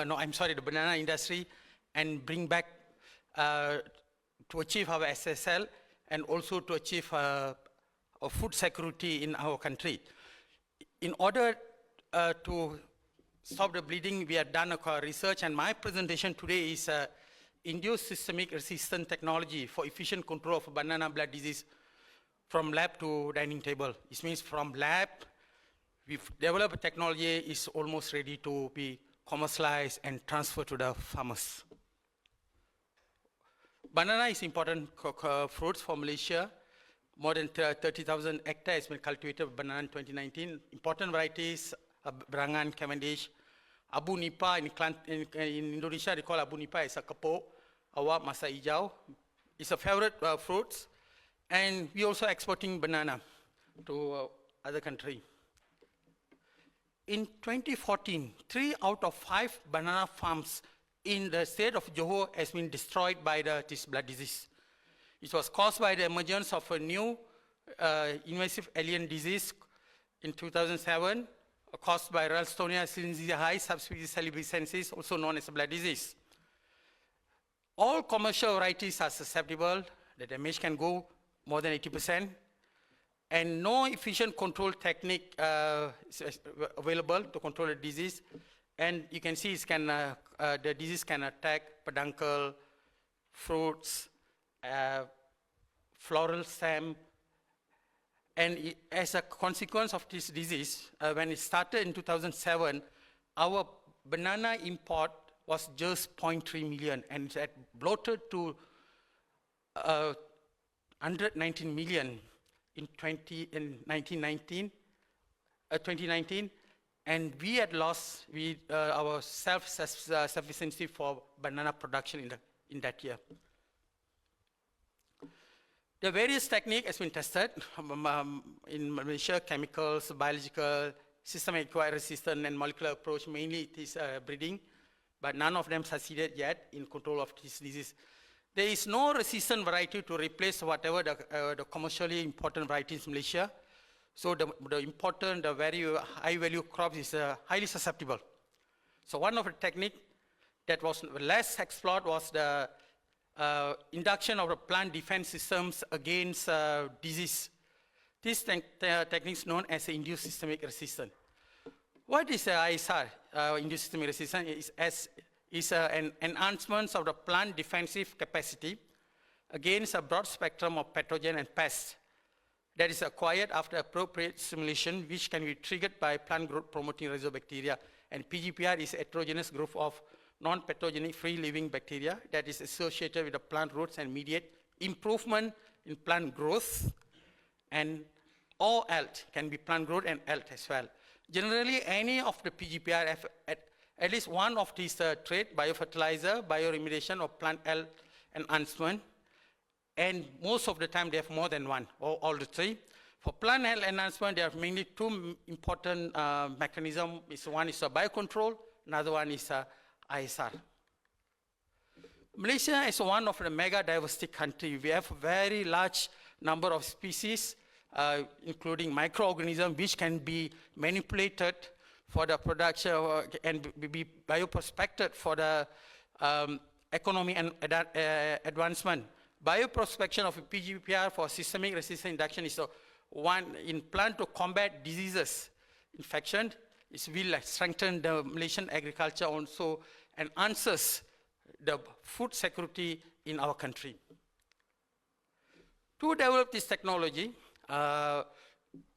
banana industry, and bring back to achieve our SSL and also to achieve food security in our country. In order to stop the bleeding, we have done a research, and my presentation today is induced systemic resistant technology for efficient control of banana blood disease from lab to dining table. This means from lab, we've developed a technology is almost ready to be commercialized and transferred to the farmers. Banana is important fruits for Malaysia. More than 30,000 hectares been cultivated banana in 2019. Important varieties, Berangan, Cavendish, Abu Nipa in Indonesia, they call Abu Nipa is a kepo, awak masa hijau. It's a favorite fruits. And we also exporting banana to other country. In 2014, 3 out of 5 banana farms in the state of Johor has been destroyed by this blood disease. It was caused by the emergence of a new invasive alien disease in 2007 caused by Ralstonia silenzii subspecies celebricensis, also known as blood disease. All commercial varieties are susceptible. The damage can go more than 80%, and no efficient control technique is available to control the disease. And you can see the disease can attack peduncle, fruits, floral stem, and as a consequence of this disease, when it started in 2007, our banana import was just 0.3 million, and it had bloated to 119 million in 2019, and we had lost our self-sufficiency for banana production in that year. The various techniques has been tested in Malaysia: chemicals, biological, systemic acquired resistance, and molecular approach. Mainly it is breeding, but none of them succeeded yet in control of this disease. There is no resistant variety to replace whatever the commercially important varieties in Malaysia. So the very high value crops is highly susceptible. So one of the techniques that was less explored was the induction of the plant defense systems against disease. This technique is known as induced systemic resistance. What is ISR, induced systemic resistance? Is an enhancement of the plant defensive capacity against a broad spectrum of pathogen and pests that is acquired after appropriate stimulation, which can be triggered by plant growth promoting rhizobacteria. And PGPR is a heterogeneous group of non-pathogenic free-living bacteria that is associated with the plant roots and mediate improvement in plant growth, and or health, can be plant growth and health as well. Generally, any of the PGPR have at least one of these traits: biofertilizer, bioremediation, or plant health enhancement. And most of the time they have more than one, or all the three. For plant health enhancement, there are mainly two important mechanisms. One is a biocontrol, another one is ISR. Malaysia is one of the mega diversity countries. We have a very large number of species, including microorganisms, which can be manipulated for the production and be bioprospected for the economy and advancement. Bioprospection of PGPR for systemic resistant induction is one in plan to combat diseases, infection. It will strengthen the Malaysian agriculture also and answers the food security in our country. To develop this technology,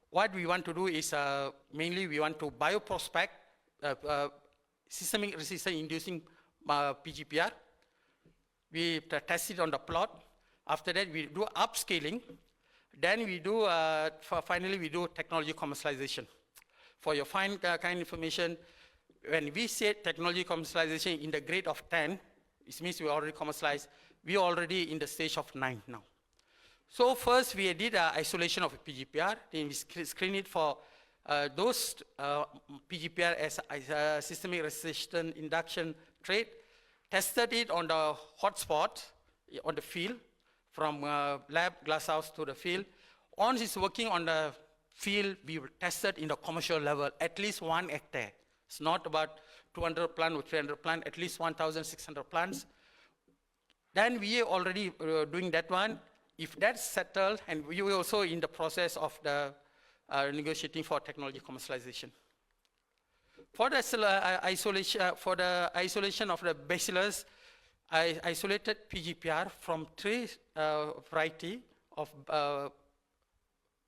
what we want to do is mainly we want to bioprospect systemic resistant inducing PGPR. We test it on the plot. After that, we do upscaling. Then we do, finally, we do technology commercialization. For your fine kind information, when we say technology commercialization in the grade of 10, it means we already commercialized. We are already in the stage of 9 now. So first, we did isolation of PGPR. Then we screen it for those PGPR as a systemic resistant induction trait. Tested it on the hotspot on the field, from lab glasshouse to the field. Once it's working on the field, we will test it in the commercial level, at least 1 hectare. It's not about 200 plants or 300 plants, at least 1,600 plants. Then we are already doing that one. If that's settled, and we are also in the process of the negotiating for technology commercialization. For the isolation of the bacillus, I isolated PGPR from 3 varieties of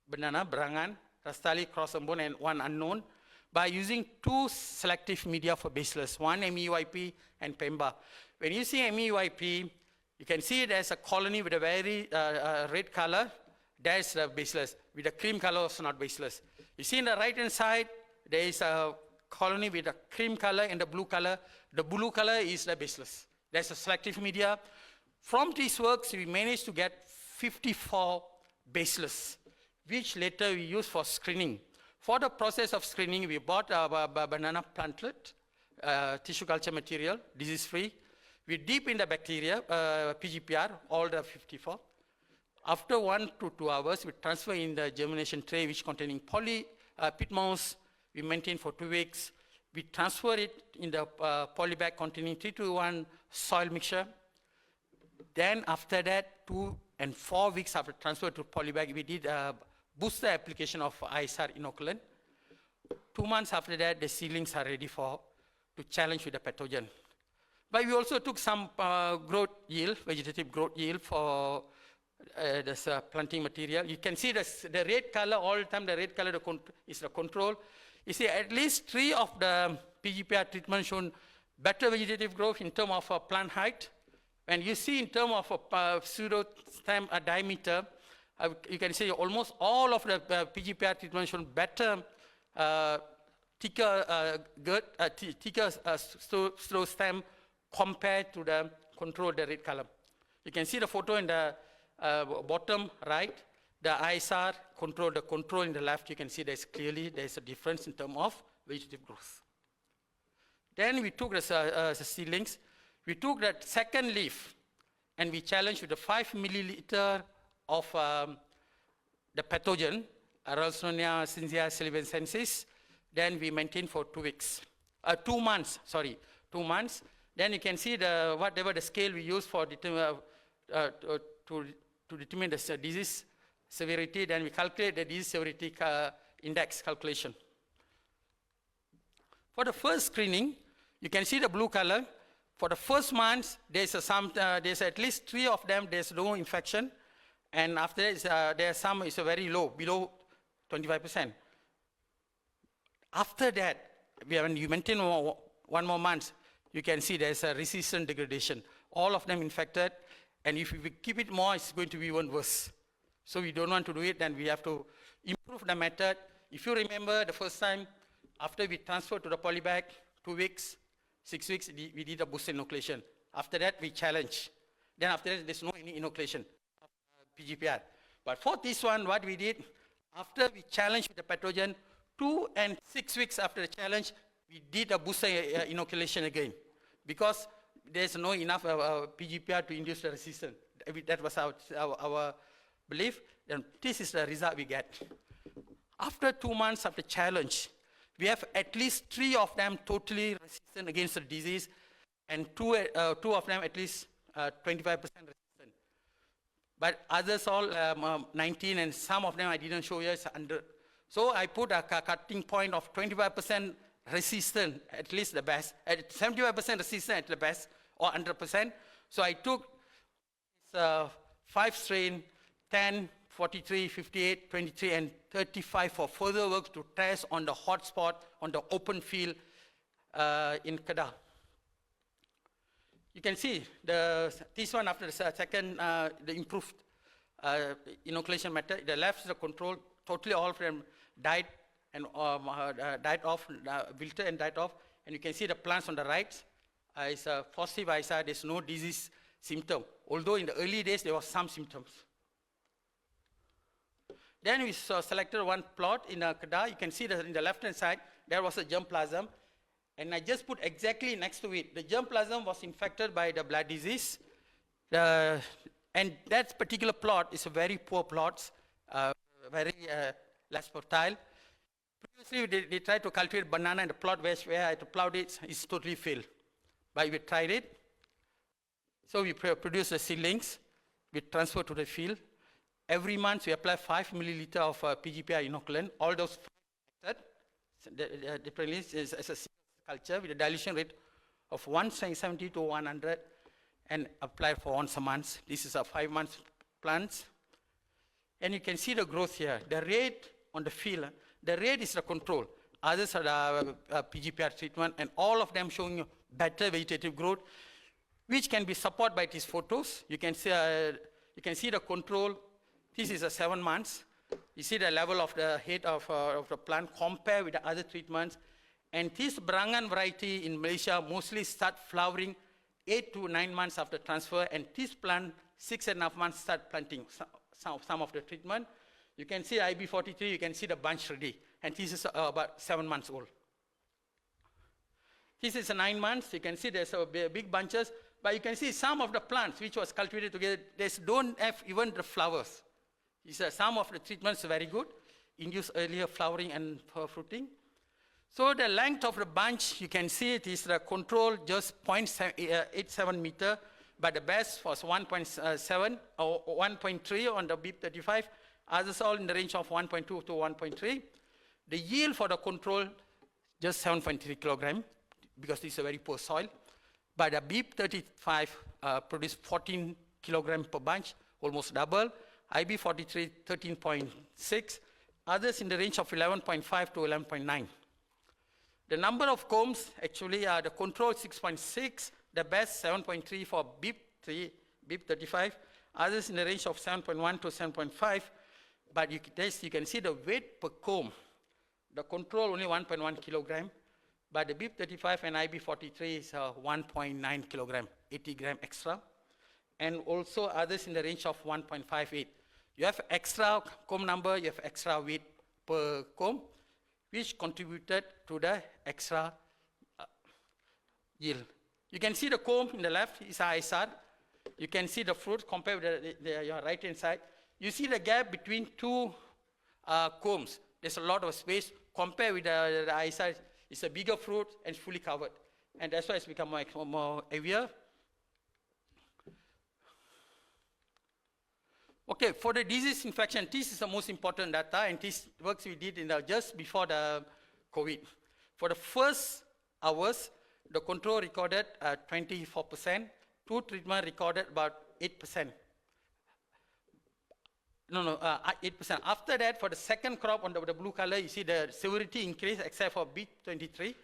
banana, Berangan, Rastali, Crossambone, and one unknown, by using 2 selective media for bacillus, one MEYP and Pemba. When you see MEYP, you can see it as a colony with a very red color. That's the bacillus. With a cream color, it's not bacillus. You see on the right-hand side, there is a colony with a cream color and the blue color. The blue color is the bacillus. That's a selective media. From these works, we managed to get 54 bacillus, which later we use for screening. For the process of screening, we bought a banana plantlet, tissue culture material, disease-free. We deep in the bacteria, PGPR, all the 54. After 1 to 2 hours, we transfer in the germination tray which containing pit mouse. We maintain for 2 weeks. We transfer it in the poly bag containing 3:1 soil mixture. Then after that, 2 and 4 weeks after transfer to poly bag, we did a booster application of ISR inoculant. 2 months after that, the seedlings are ready to challenge with the pathogen. But we also took some vegetative growth yield for this planting material. You can see the red color, all the time the red color is the control. You see at least 3 of the PGPR treatment shown better vegetative growth in terms of plant height. And you see in terms of pseudo-stem diameter, you can see almost all of the PGPR treatment shown better, thicker slow stem compared to the control, the red color. You can see the photo in the bottom right, the ISR control, the control in the left, you can see there's a difference in terms of vegetative growth. Then we took the seedlings, we took that second leaf and we challenged with the 5 milliliter of the pathogen, Ralstonia syncytia silivensensis. Then we maintained for 2 months. Then you can see whatever the scale we use for to determine the disease severity. Then we calculate the disease severity index calculation. For the first screening, you can see the blue color. For the first month, there's at least 3 of them, there's no infection. And after that, there's some is very low, below 25%. After that, when you maintain 1 more month, you can see there's a resistant degradation. All of them infected, and if we keep it more, it's going to be even worse. So we don't want to do it, then we have to improve the method. If you remember the first time, after we transferred to the polybag, 2 weeks, 6 weeks, we did a booster inoculation. After that, we challenge. Then after that, there's no any inoculation of PGPR. But for this one, what we did, after we challenged with the pathogen, 2 and 6 weeks after the challenge, we did a booster inoculation again, because there's no enough PGPR to induce the resistance. That was our belief. And this is the result we get. After 2 months of the challenge, we have at least 3 of them totally resistant against the disease, and 2 of them at least 25% resistant. But others all 19, and some of them I didn't show you as under. So I put a cutting point of 25% resistant, at least the best, at 75% resistant at the best, or 100%. So I took 5 strain, 10, 43, 58, 23, and 35 for further work to test on the hotspot, on the open field in Kedah. You can see this one after the second, the improved inoculation method. The left is the control, totally all of them died and died off, wilted and died off. And you can see the plants on the right. It's a positive ISR, there's no disease symptom. Although in the early days, there was some symptoms. Then we selected one plot in Kedah. You can see that in the left-hand side, there was a germplasm. And I just put exactly next to it. The germplasm was infected by the blood disease. And that particular plot is a very poor plot, very less fertile. Previously, they tried to cultivate banana in the plot where I had to plow it, it's totally failed. But we tried it. So we produced the seedlings. We transferred to the field. Every month, we apply 5 milliliter of PGPR inoculant. All those differently as a culture with a dilution rate of 170 to 100 and apply for once a month. This is a 5 month plants. And you can see the growth here. The rate on the field, the rate is the control. Others are the PGPR treatment, and all of them showing better vegetative growth, which can be supported by these photos. You can see the control. This is a 7 months. You see the level of the head of the plant compared with the other treatments. And this Brangan variety in Malaysia mostly start flowering 8 to 9 months after transfer, and this plant 6.5 months start planting some of the treatment. You can see IB43, you can see the bunch ready, and this is about 7 months old. This is 9 months, you can see there's big bunches, But you can see some of the plants which was cultivated together, they don't have even the flowers. Some of the treatments are very good, induce earlier flowering and fruiting. So the length of the bunch, you can see it is the control just 0.87 meter, but the best was 1.7 or 1.3 on the BIP35. Others all in the range of 1.2 to 1.3. The yield for the control, just 7.3 kilogram, because this is a very poor soil. But the BIP35 produced 14 kilogram per bunch, almost double. IB43, 13.6. Others in the range of 11.5 to 11.9. The number of combs actually are the control 6.6, the best 7.3 for BIP35. Others in the range of 7.1 to 7.5. But you can see the weight per comb. The control only 1.1 kilogram, but the BIP35 and IB43 is 1.9 kilogram, 80 gram extra. And also others in the range of 1.58. You have extra comb number, you have extra weight per comb, which contributed to the extra yield. You can see the comb in the left is ISR. You can see the fruit compared with your right hand side. You see the gap between two combs. There's a lot of space. Compared with the ISR, it's a bigger fruit and fully covered. And that's why it's become more heavier. Okay, for the disease infection, this is the most important data, and this works we did just before the COVID. For the first hours, the control recorded 24%, two treatment recorded about 8%. 8%. After that, for the second crop on the blue color, you see the severity increase except for BIP23.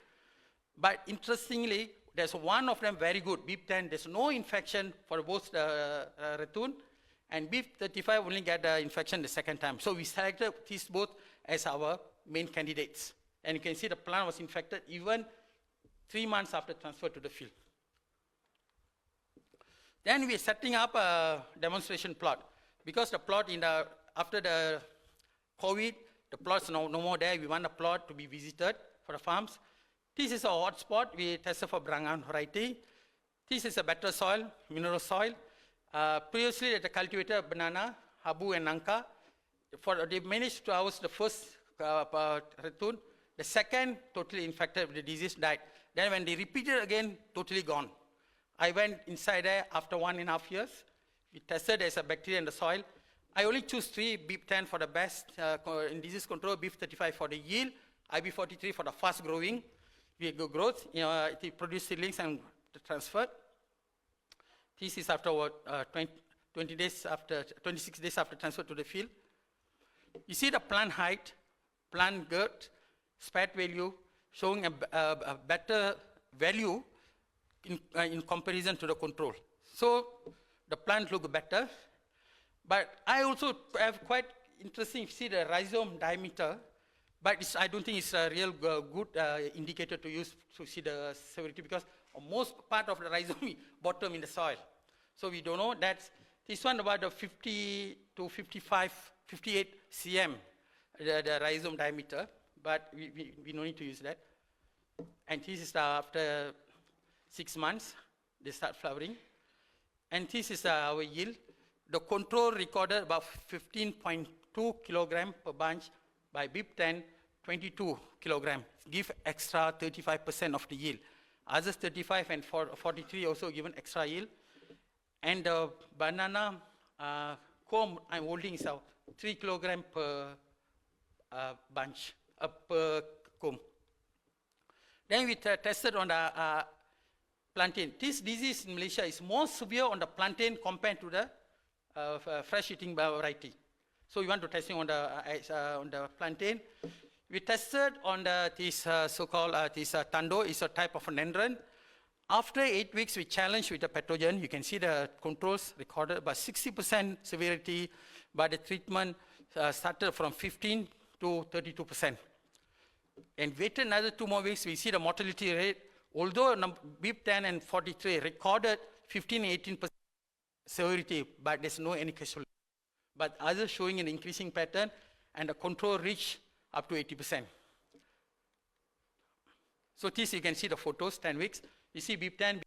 But interestingly, there's one of them very good, BIP10. There's no infection for both the ratoon, and BIP35 only get the infection the second time. So we selected these both as our main candidates. And you can see the plant was infected even 3 months after transfer to the field. Then we're setting up a demonstration plot. Because the plot after the COVID, the plot's no more there. We want the plot to be visited for the farms. This is a hot spot. We tested for Brangan variety. This is a better soil, mineral soil. Previously, they cultivated banana, habu, and nangka. They managed to house the first ratoon. The second, totally infected with the disease, died. Then when they repeated again, totally gone. I went inside there after 1.5 years. We tested as a bacteria in the soil. I only choose 3, BIP10 for the best in disease control, BIP35 for the yield, IB43 for the fast growing growth. It produced seedlings and transferred. This is after 26 days after transfer to the field. You see the plant height, plant girth, spat value, showing a better value in comparison to the control. So the plant look better, but I also have quite interesting, see the rhizome diameter, but I don't think it's a real good indicator to use to see the severity, because most part of the rhizome bottom in the soil. So we don't know. This one about the 50 to 58 cm, the rhizome diameter, but we don't need to use that. And this is after 6 months, they start flowering. And this is our yield. The control recorded about 15.2 kilogram per bunch. By BIP10, 22 kilogram. Give extra 35% of the yield. Others 35 and 43 also given extra yield. And the banana comb I'm holding is 3 kilogram per bunch, per comb. Then we tested on the plantain. This disease in Malaysia is more severe on the plantain compared to the fresh-eating variety. So we want to testing on the plantain. We tested on this so-called tando, is a type of nendron. After 8 weeks, we challenged with the pathogen. You can see the controls recorded about 60% severity, but the treatment started from 15 to 32%. And waited another 2 more weeks, we see the mortality rate. Although BIP10 and 43 recorded 15 and 18% severity, but there's no any casualty. But others showing an increasing pattern, and the control reached up to 80%. So this you can see the photos, 10 weeks. You see BIP10,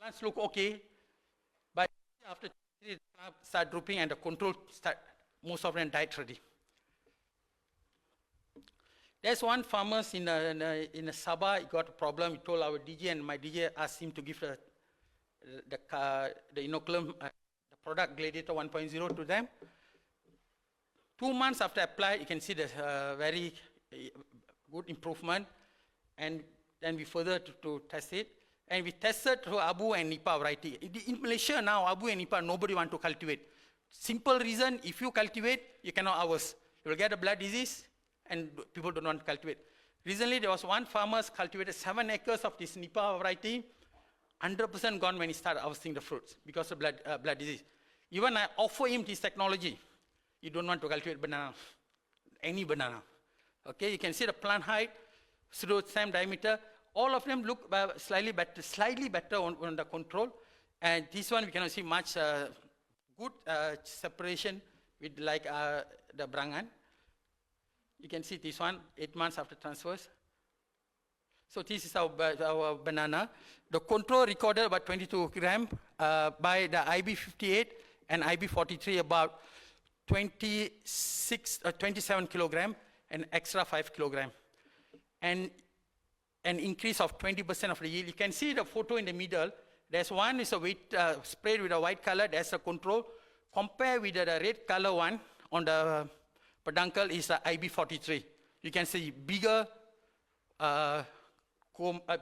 plants look okay, but after it start drooping and the control start, most of them died already. There's one farmer in Sabah, he got a problem. He told our DG, and my DG asked him to give the inoculum, the product Gladiator 1.0 to them. 2 months after apply, you can see the very good improvement, and then we further to test it. And we tested through Abu and Nipah variety. In Malaysia now, Abu and Nipah, nobody want to cultivate. Simple reason, if you cultivate, you cannot harvest. You will get a blood disease, and people don't want to cultivate. Recently, there was one farmer cultivated 7 acres of this Nipah variety, 100% gone when he started harvesting the fruits because of blood disease. Even I offer him this technology. You don't want to cultivate banana, any banana. Okay, you can see the plant height, pseudo-stem diameter. All of them look slightly better on the control. And this one, we cannot see much good separation with like the Brangan. You can see this one, 8 months after transfers. So this is our banana. The control recorded about 22 gram, by the IB58 and IB43 about 27 kilogram and extra 5 kilogram. And an increase of 20% of the yield. You can see the photo in the middle. There's one is a weight sprayed with a white color, that's a control. Compare with the red color one on the peduncle is the IB43. You can see bigger,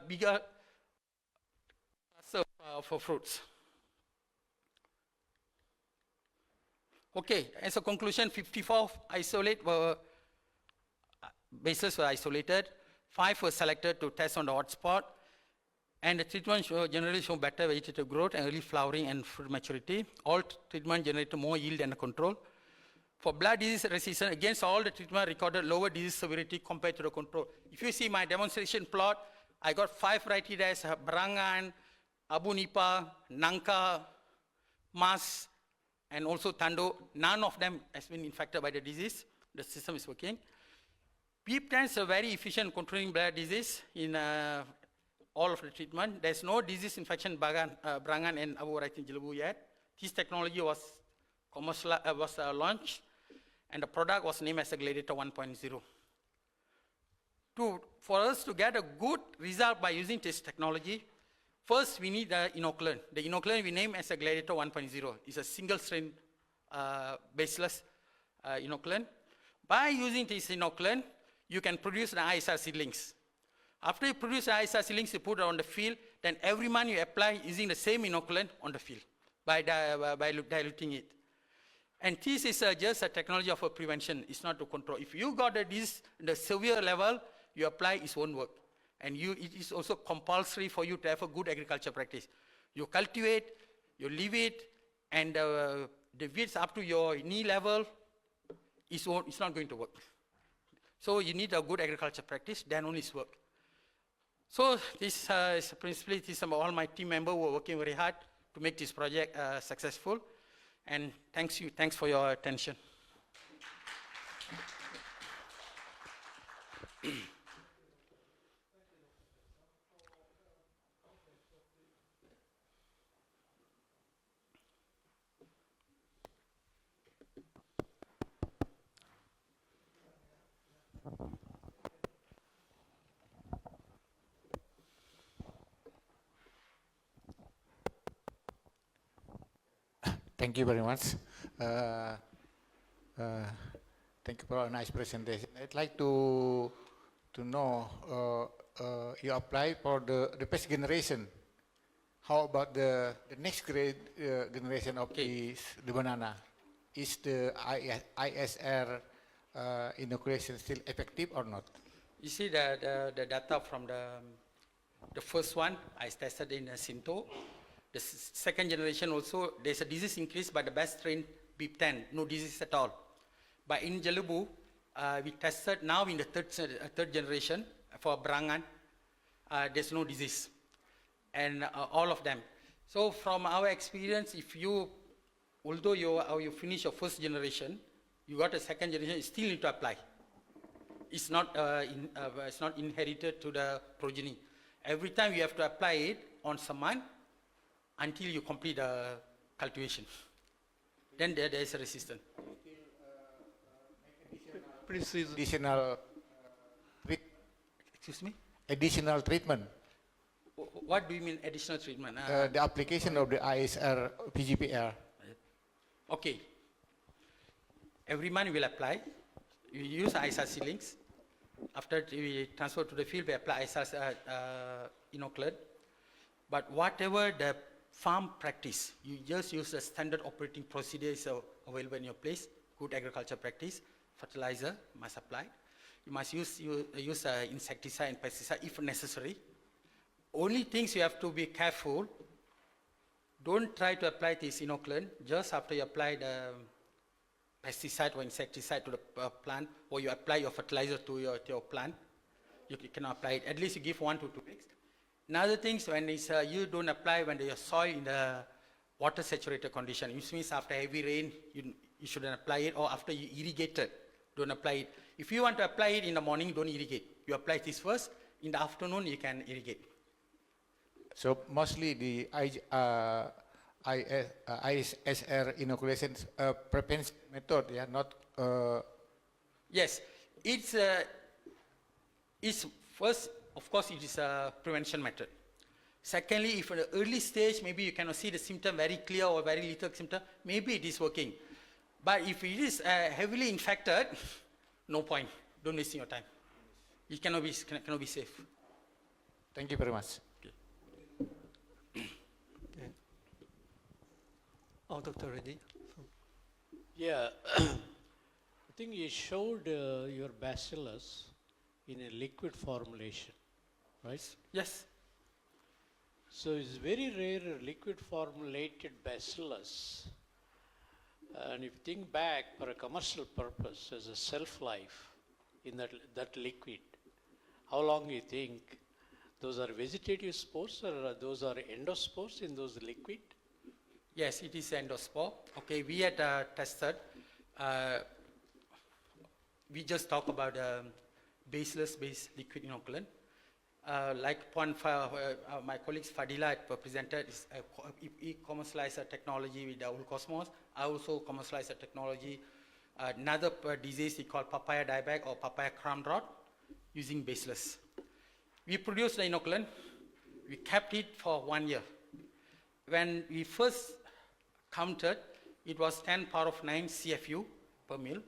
bigger for fruits. Okay, as a conclusion, 54 bases were isolated, 5 were selected to test on the hotspot, and the treatment generally show better vegetative growth and early flowering and fruit maturity. All treatment generated more yield and control. For blood disease resistance, against all the treatment recorded lower disease severity compared to the control. If you see my demonstration plot, I got 5 varieties, there's Brangan, Abu Nipah, Nangka, Mas, and also Tando. None of them has been infected by the disease. The system is working. Biopesticides are very efficient in controlling blood disease in all of the treatment. There's no disease infection Brangan and Abu variety Jelebu yet. This technology was launched, and the product was named as a Gladiator 1.0. For us to get a good result by using this technology, first we need the inoculant. The inoculant we name as a Gladiator 1.0. It's a single strain baseless inoculant. By using this inoculant, you can produce the ISR seedlings. After you produce the ISR seedlings, you put it on the field, then every month you apply using the same inoculant on the field by diluting it. And this is just a technology of a prevention, it's not to control. If you got the severe level, you apply, it won't work. And it is also compulsory for you to have a good agriculture practice. You cultivate, you leave it, and the weeds up to your knee level, it's not going to work. So you need a good agriculture practice, then only it's work. So this is principally, all my team members who are working very hard to make this project successful. And thanks for your attention. Thank you very much. Thank you for a nice presentation. I'd like to know, you apply for the best generation. How about the next generation of the banana? Is the ISR inoculation still effective or not? You see the data from the first one, I tested in Sinto. The second generation also, there's a disease increase by the best strain BIP10, no disease at all. But in Jelebu, we tested now in the third generation for Brangan, there's no disease, and all of them. So from our experience, although you finish your first generation, you got a second generation, you still need to apply. It's not inherited to the progeny. Every time you have to apply it on someone, until you complete the cultivation. Then there is a resistance. Additional, excuse me? additional treatment. What do you mean additional treatment? The application of the ISR PGPR. Okay. Every month we'll apply. We use ISR seedlings. After we transfer to the field, we apply ISR inoculant. But whatever the farm practice, you just use the standard operating procedures available in your place, good agriculture practice, fertilizer must apply. You must use insecticide and pesticide if necessary. Only things you have to be careful, don't try to apply this inoculant just after you apply the pesticide or insecticide to the plant, or you apply your fertilizer to your plant. You cannot apply it. At least you give 1 to 2 weeks. Another thing, when you don't apply when your soil in the water saturated condition, which means after heavy rain, you shouldn't apply it, or after you irrigated, don't apply it. If you want to apply it in the morning, don't irrigate. You apply this first, in the afternoon you can irrigate. So mostly the ISR inoculation prevention method, yeah, not. Yes, it's first, of course, it is a prevention method. Secondly, if at the early stage, maybe you cannot see the symptom very clear or very little symptom, maybe it is working. But if it is heavily infected, no point. Don't waste your time. It cannot be safe. Thank you very much. Oh, Dr. Reddy. Yeah, I think you showed your bacillus in a liquid formulation, right? Yes. So it's very rare liquid formulated bacillus. And if you think back for a commercial purpose as a shelf life in that liquid, how long do you think those are vegetative spores or those are endospores in those liquid? Yes, it is endospore. Okay, we had tested. We just talk about baseless-based liquid inoculant. Like my colleagues Fadila had presented, he commercialized a technology with the old Cosmos. I also commercialized a technology, another disease we call papaya dieback or papaya crumb rot, using baseless. We produced the inoculant. We kept it for 1 year. When we first counted, it was 10 power of 9 CFU per mil.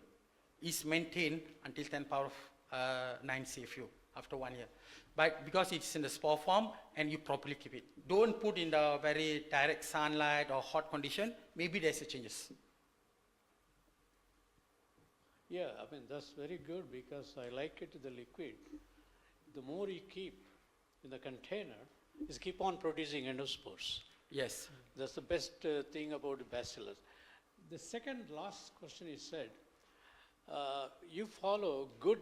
It's maintained until 10 power of 9 CFU after 1 year. But because it's in the spore form and you properly keep it. Don't put in the very direct sunlight or hot condition, maybe there's a changes. Yeah, I mean, that's very good because I like it, the liquid. The more you keep in the container, is keep on producing endospores. Yes. That's the best thing about the bacillus. The second last question you said, you follow good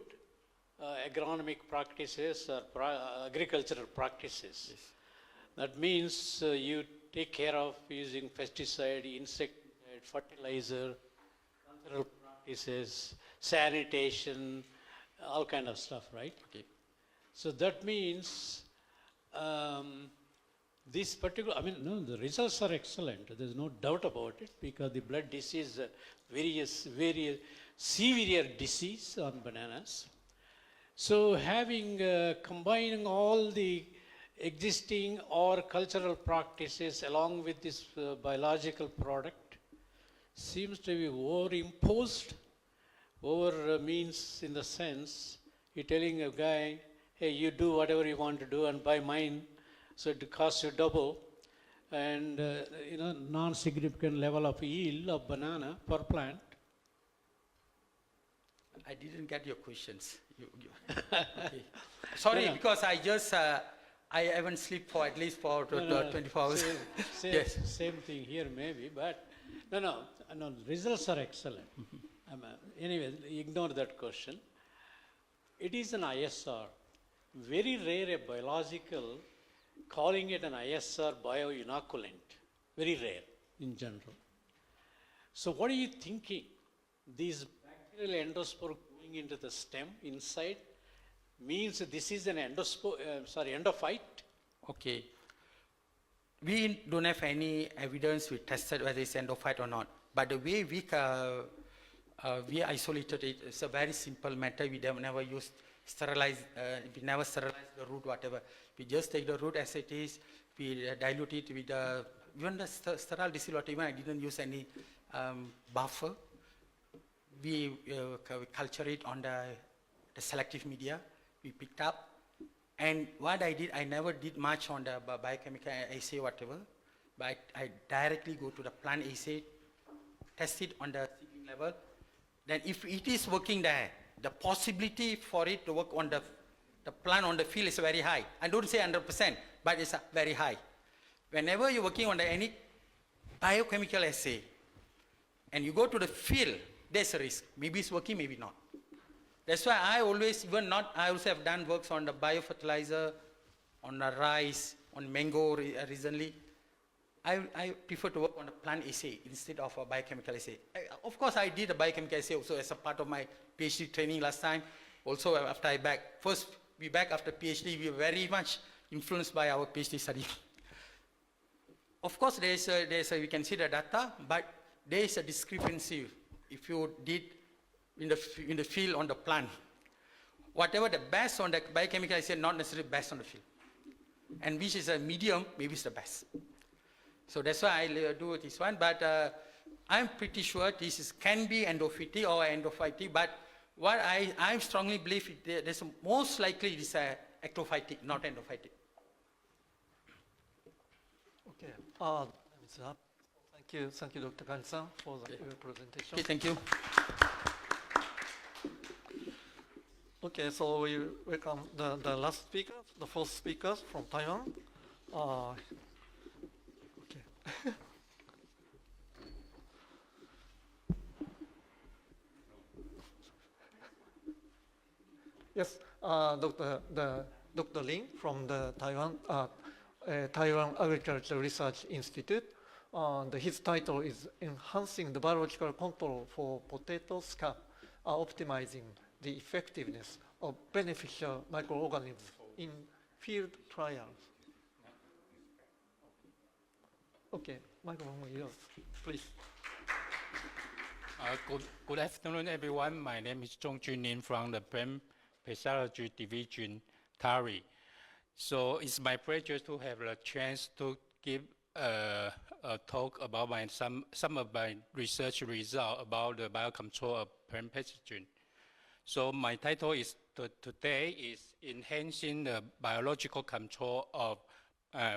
agronomic practices or agricultural practices. Yes. That means you take care of using pesticide, insecticide, fertilizer, cultural practices, sanitation, all kind of stuff, right? Okay. So that means this particular, I mean, no, the results are excellent. There's no doubt about it because the blood disease, various severe disease on bananas. So having, combining all the existing or cultural practices along with this biological product seems to be over-imposed. Over means in the sense, you're telling a guy, hey, you do whatever you want to do and buy mine, so it costs you double. And, non-significant level of yield of banana per plant. I didn't get your questions. Okay. Sorry, because I just, I haven't slept for at least 24 hours. Yes. Same thing here maybe, but no, results are excellent. Anyway, ignore that question. It is an ISR. Very rare a biological, calling it an ISR bioinoculant. Very rare in general. So what are you thinking? These bacterial endospore going into the stem inside means this is an endophyte? Okay. we don't have any evidence we tested whether it's endophyte or not. But the way we isolated it, it's a very simple matter. We never used we never sterilize the root, whatever. We just take the root as it is, we dilute it with even the sterile distilled water, even I didn't use any buffer. We culture it on the selective media we picked up. And what I did, I never did much on the biochemical assay, whatever, but I directly go to the plant assay, test it on the seedling level. Then if it is working there, the possibility for it to work on the plant on the field is very high. I don't say 100%, but it's very high. Whenever you're working on any biochemical assay, and you go to the field, there's a risk. Maybe it's working, maybe not. That's why I always, I also have done works on the biofertilizer, on the rice, on mango recently. I prefer to work on a plant assay instead of a biochemical assay. Of course, I did a biochemical assay also as a part of my PhD training last time. Also, after I back, we back after PhD, we were very much influenced by our PhD study. Of course, we can see the data, but there is a discrepancy if you did in the field on the plant. Whatever the best on the biochemical assay, not necessarily best on the field. And which is a medium, maybe it's the best. So that's why I do this one, but I'm pretty sure this can be endophytic or endophytic, but what I strongly believe there's most likely it is ectophytic, not endophytic. Okay, thank you, Dr. Kani-san, for your presentation. Okay, thank you. Okay, so we welcome the last speaker, the fourth speaker from Taiwan. Yes, Dr. Lin from the Taiwan Agricultural Research Institute. His title is Enhancing the Biological Control for Potato Scab, Optimizing the Effectiveness of Beneficial Microorganisms in Field Trials. Okay, microphone is yours, please. Good afternoon, everyone. My name is Zhong Junin from the Plant Pathology Division, TARI. So it's my pleasure to have the chance to give a talk about some of my research results about the biocontrol of plant pathogen. So my title is today is Enhancing the Biological Control of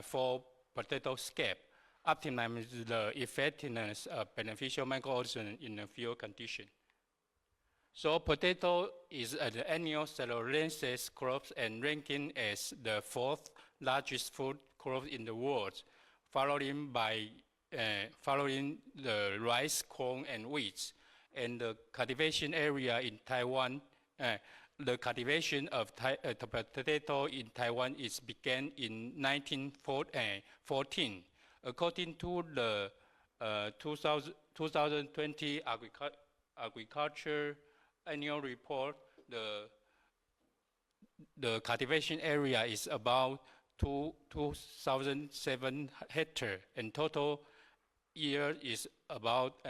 for Potato Scab, optimize the effectiveness of beneficial microorganisms in a field condition. So potato is an annual cereaceous crop and ranking as the fourth largest food crop in the world, following the rice, corn, and wheat. And the cultivation area in Taiwan, the cultivation of the potato in Taiwan began in 1914. According to the 2020 Agriculture Annual Report, the cultivation area is about 2,007 hectares, and total year is about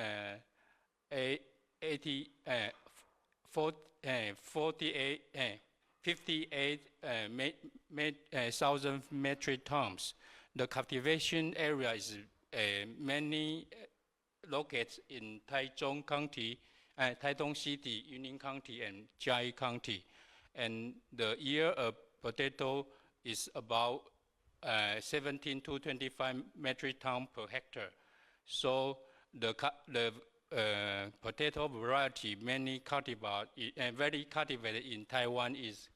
58,000 metric tons. The cultivation area is mainly located in Taichung County, Taitung City, Yunlin County, and Jiayi County. And the yield of potato is about 17 to 25 metric tons per hectare. So the potato variety very cultivated in Taiwan is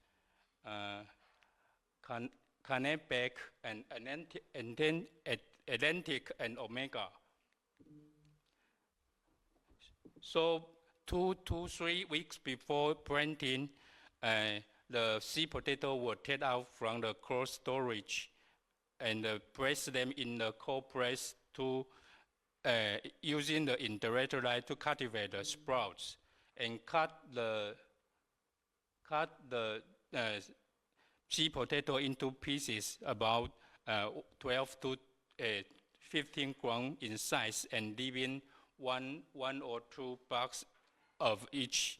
Cannebec and Atlantic and Omega. So 2 to 3 weeks before planting, the seed potato were taken out from the cold storage and press them in the cold press to using the indirect light to cultivate the sprouts, and cut the seed potato into pieces about 12 to 15 grams in size and leaving one or two bucks of each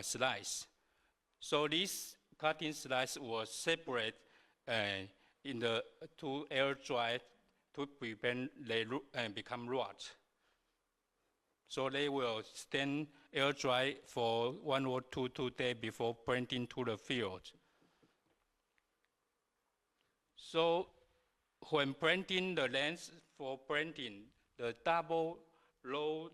slice. So this cutting slice was separate in the to air dry to prevent they become rot. So they will stand air dry for 1 or 2 days before planting to the field. So when planting the length for planting, the double row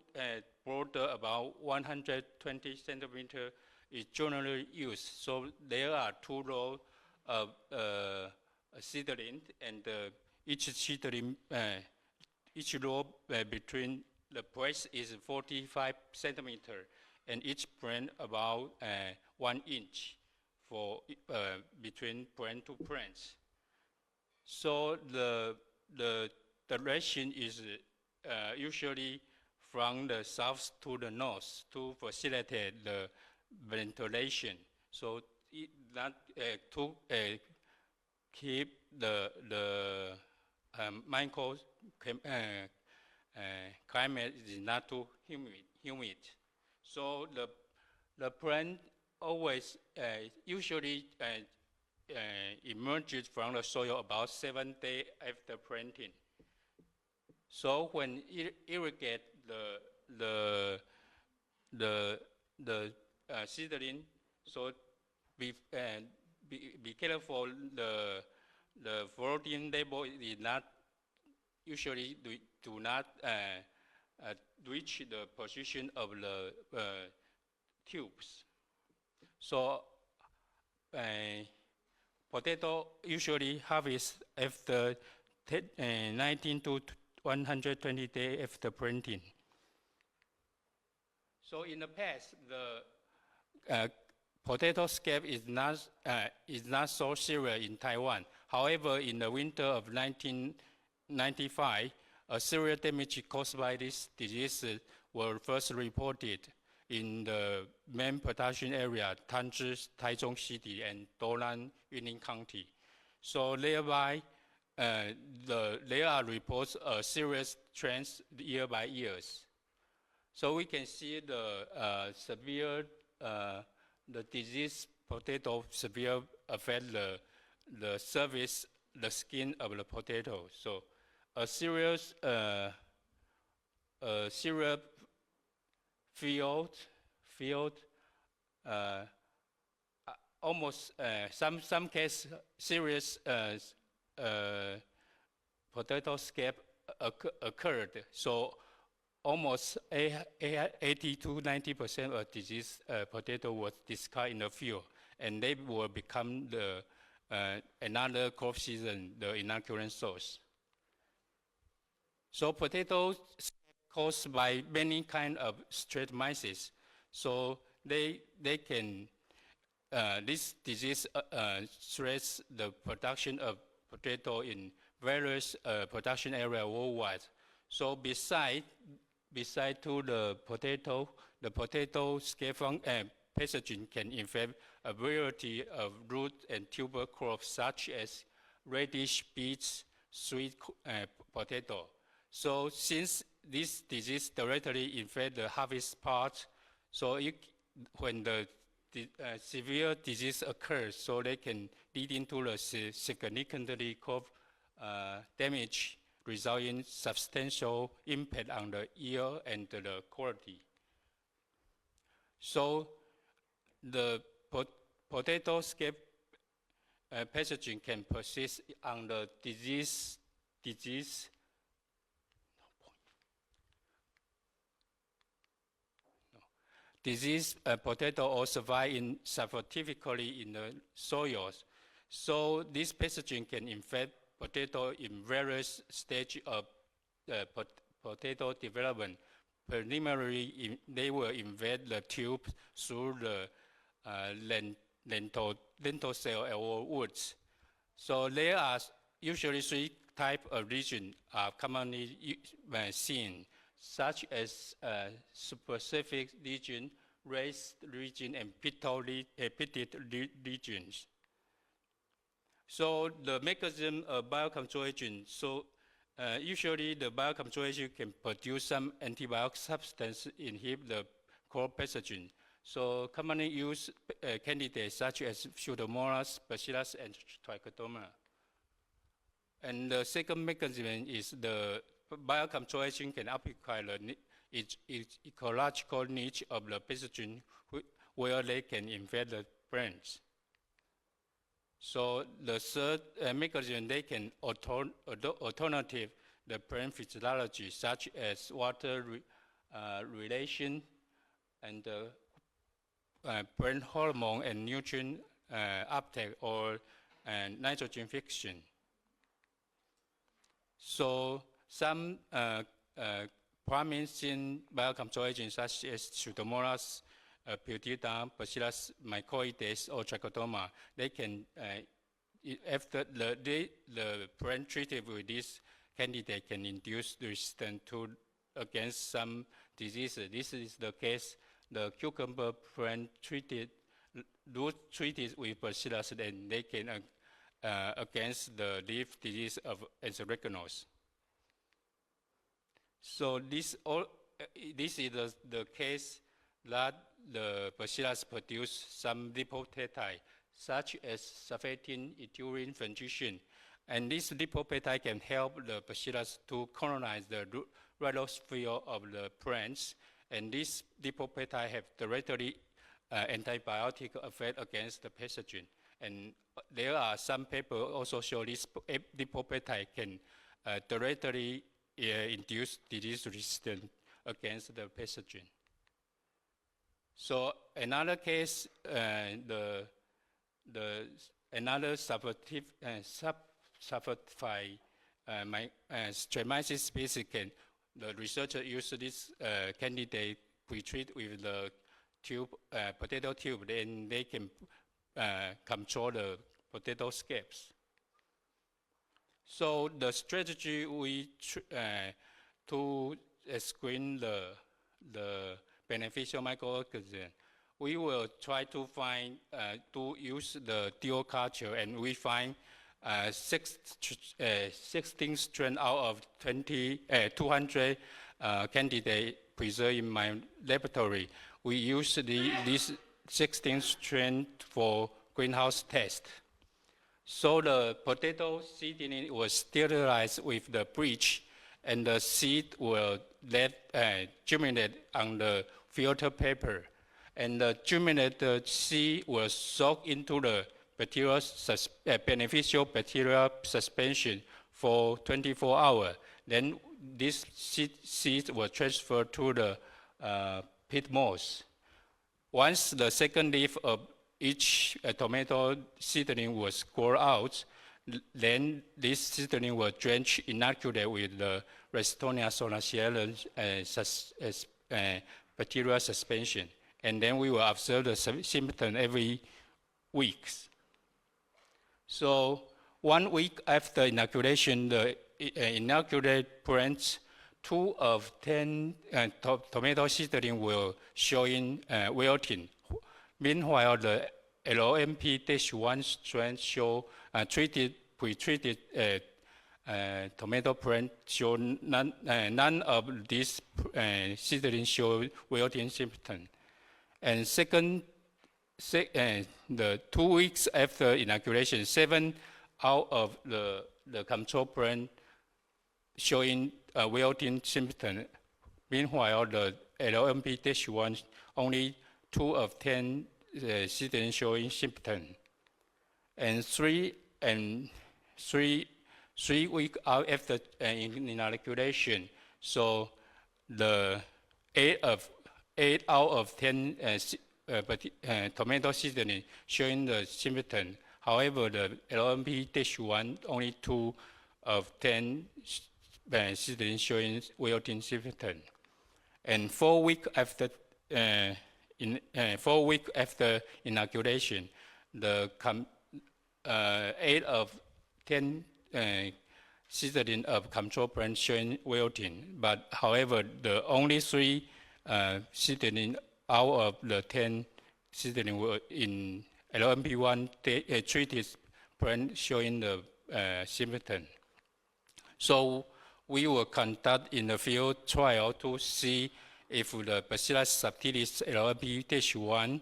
border about 120 centimeters is generally used. So there are 2 rows of seedling, and each seedling, each row between the place is 45 centimeters, and each plant about 1 inch for between plant to plants. So the direction is usually from the south to the north to facilitate the ventilation. So that to keep the micro climate is not too humid. So the plant always usually emerges from the soil about 7 days after planting. So when irrigate the seedling, so be careful. The floating label is not usually do not reach the position of the tubes. So potato usually harvest after 19 to 120 days after planting. So in the past, the potato scab is not so serious in Taiwan. However, in the winter of 1995, a serious damage caused by this disease was first reported in the main production area, Tanzhi, Taichung City, and Doulan, Yunlin County. So thereby, there are reports of serious trends year by year. So we can see the severe, the disease potato severe affect the surface, the skin of the potato. So a serious field, almost some case serious potato scab occurred. So almost 80 to 90% of disease potato was discarded in the field, and they will become the another crop season, the inoculant source. So potatoes caused by many kind of streptomyces. So they can this disease stress the production of potato in various production areas worldwide. So beside to the potato scaphoid pathogen can infect a variety of root and tuber crops such as radish, beets, sweet potato. So since this disease directly infects the harvest part, so when the severe disease occurs, so they can lead into the significantly crop damage, resulting in substantial impact on the yield and the quality. So the potato scab pathogen can persist on the disease potato or survive scientifically in the soils. So this pathogen can infect potato in various stages of potato development. Preliminarily, they will invade the tube through the lentil cell or woods. So there are usually 3 types of lesions are commonly seen, such as specific lesion, raised lesion, and pitted lesions. So the mechanism of biocontrol agent, so Usually, the biocontrol agent can produce some antibiotic substance inhibit the core pathogen. So commonly used candidates such as Pseudomonas, Bacillus, and Trichotoma. And the second mechanism is the biocontrol agent can occupy its ecological niche of the pathogen where they can infect the plants. So the third mechanism, they can alternative the plant physiology, such as water relation and plant hormone and nutrient uptake or nitrogen fixation. So some promising biocontrol agents such as Pseudomonas, Putida, Bacillus mycoides, or Trichotoma, they can, after the plant treated with this candidate can induce resistance against some diseases. This is the case, the cucumber plant treated with Bacillus, and they can against the leaf disease of Acinetobacter. So this is the case that the Bacillus produce some lipopeptide, such as surfactant, ethylenine, fungicin. And this lipopeptide can help the Bacillus to colonize the rhizosphere of the plants. And this lipopeptide have directly antibiotic effect against the pathogen. And there are some papers also show this lipopeptide can directly induce disease resistance against the pathogen. So another case, another subcertified Streptomyces species can, the researcher use this candidate pre-treat with the tube, potato tube, then they can control the potato scabs. So the strategy to screen the beneficial microorganism, we will try to find, to use the dual culture, and we find 16 strains out of 200 candidates preserved in my laboratory. We use these 16 strains for greenhouse test. So the potato seedling was sterilized with the bleach, and the seed will germinate on the filter paper. And the germinated seed will soak into the beneficial bacterial suspension for 24 hours. Then this seed will transfer to the pit moss. Once the second leaf of each tomato seedling was grown out, then this seedling will drench inoculate with the Rhizotonia solanacearum bacterial suspension. And then we will observe the symptom every week. So 1 week after inoculation, the inoculated plants, 2 of 10 tomato seedling will show in wilting. Meanwhile, the LOMP-1 strain show pre-treated tomato plant show none of these seedlings show wilting symptoms. And second, the 2 weeks after inoculation, 7 out of the control plant showing wilting symptoms. Meanwhile, the LOMP-1 only 2 of 10 seedlings showing symptoms. And 3 weeks out after inoculation, so the 8 out of 10 tomato seedling showing the symptom. However, the LOMP-1 only 2 of 10 seedling showing wilting symptom. And 4 weeks after 4 weeks after inoculation, the 8 of 10 seedling of control plant showing wilting. But however, the only 3 seedling out of the 10 seedling were in LOMP-1 treated plant showing the symptom. So we will conduct in the field trial to see if the Bacillus subtilis LMP-1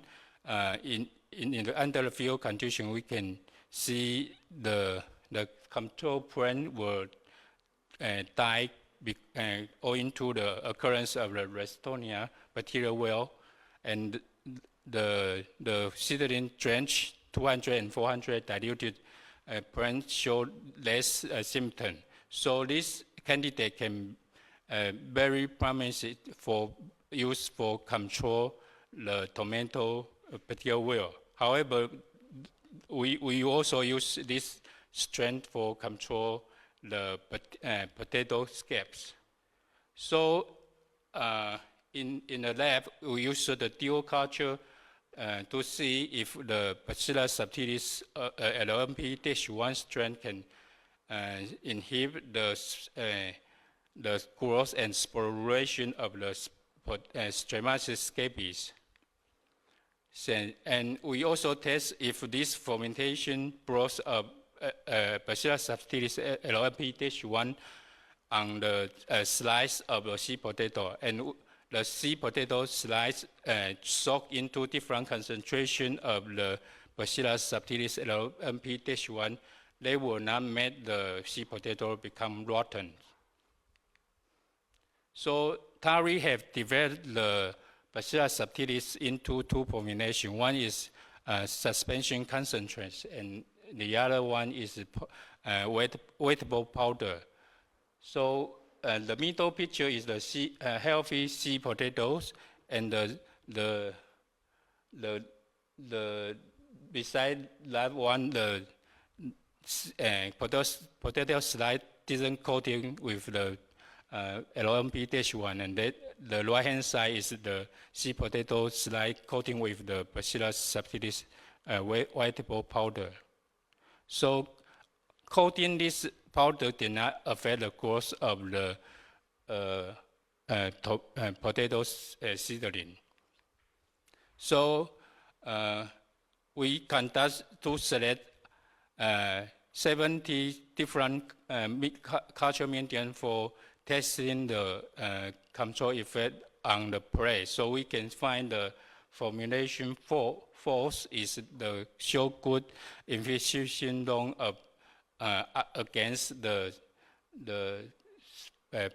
under the field condition, we can see the control plant will die owing to the occurrence of the Ralstonia bacterial well, and the seedling drench 200 and 400 diluted plant showed less symptom. So this candidate can very promising for use for control the tomato bacterial well. However, we also use this strain for control the potato scabs. So in the lab, we use the dual culture to see if the Bacillus subtilis LMP-1 strain can inhibit the growth and sporulation of the Streptomyces scabies. And we also test if this fermentation brought Bacillus subtilis LMP-1 on the slice of the seed potato, and the seed potato slice soak into different concentration of the Bacillus subtilis LMP-1. They will not make the seed potato become rotten. So TARI have developed the Bacillus subtilis into two formulations. One is suspension concentrates, and the other one is wettable powder. So the middle picture is the healthy seed potatoes, and the beside that one, the potato slide isn't coating with the LMP-1, and the right-hand side is the seed potato slide coating with the Bacillus subtilis wettable powder. So coating this powder did not affect the growth of the potato seedling. So we conduct to select 70 different culture medium for testing the control effect on the prey. So we can find the formulation force is the show good infiltration long of against the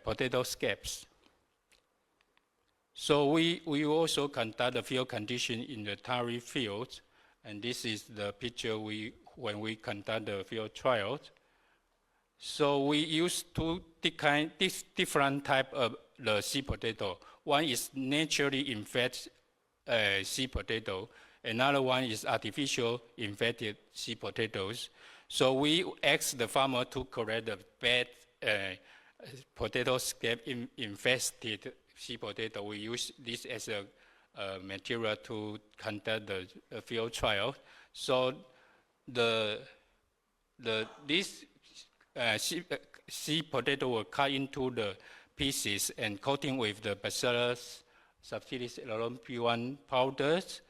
potato scabs. So we also conduct the field condition in the TARI field, and this is the picture when we conduct the field trials. So we use two different type of the seed potato. One is naturally infected seed potato. Another one is artificial infected seed potatoes. So we ask the farmer to correct the bad potato scab infested seed potato. We use this as a material to conduct the field trial. So this seed potato will cut into the pieces and coating with the Bacillus subtilis LMP-1 powders,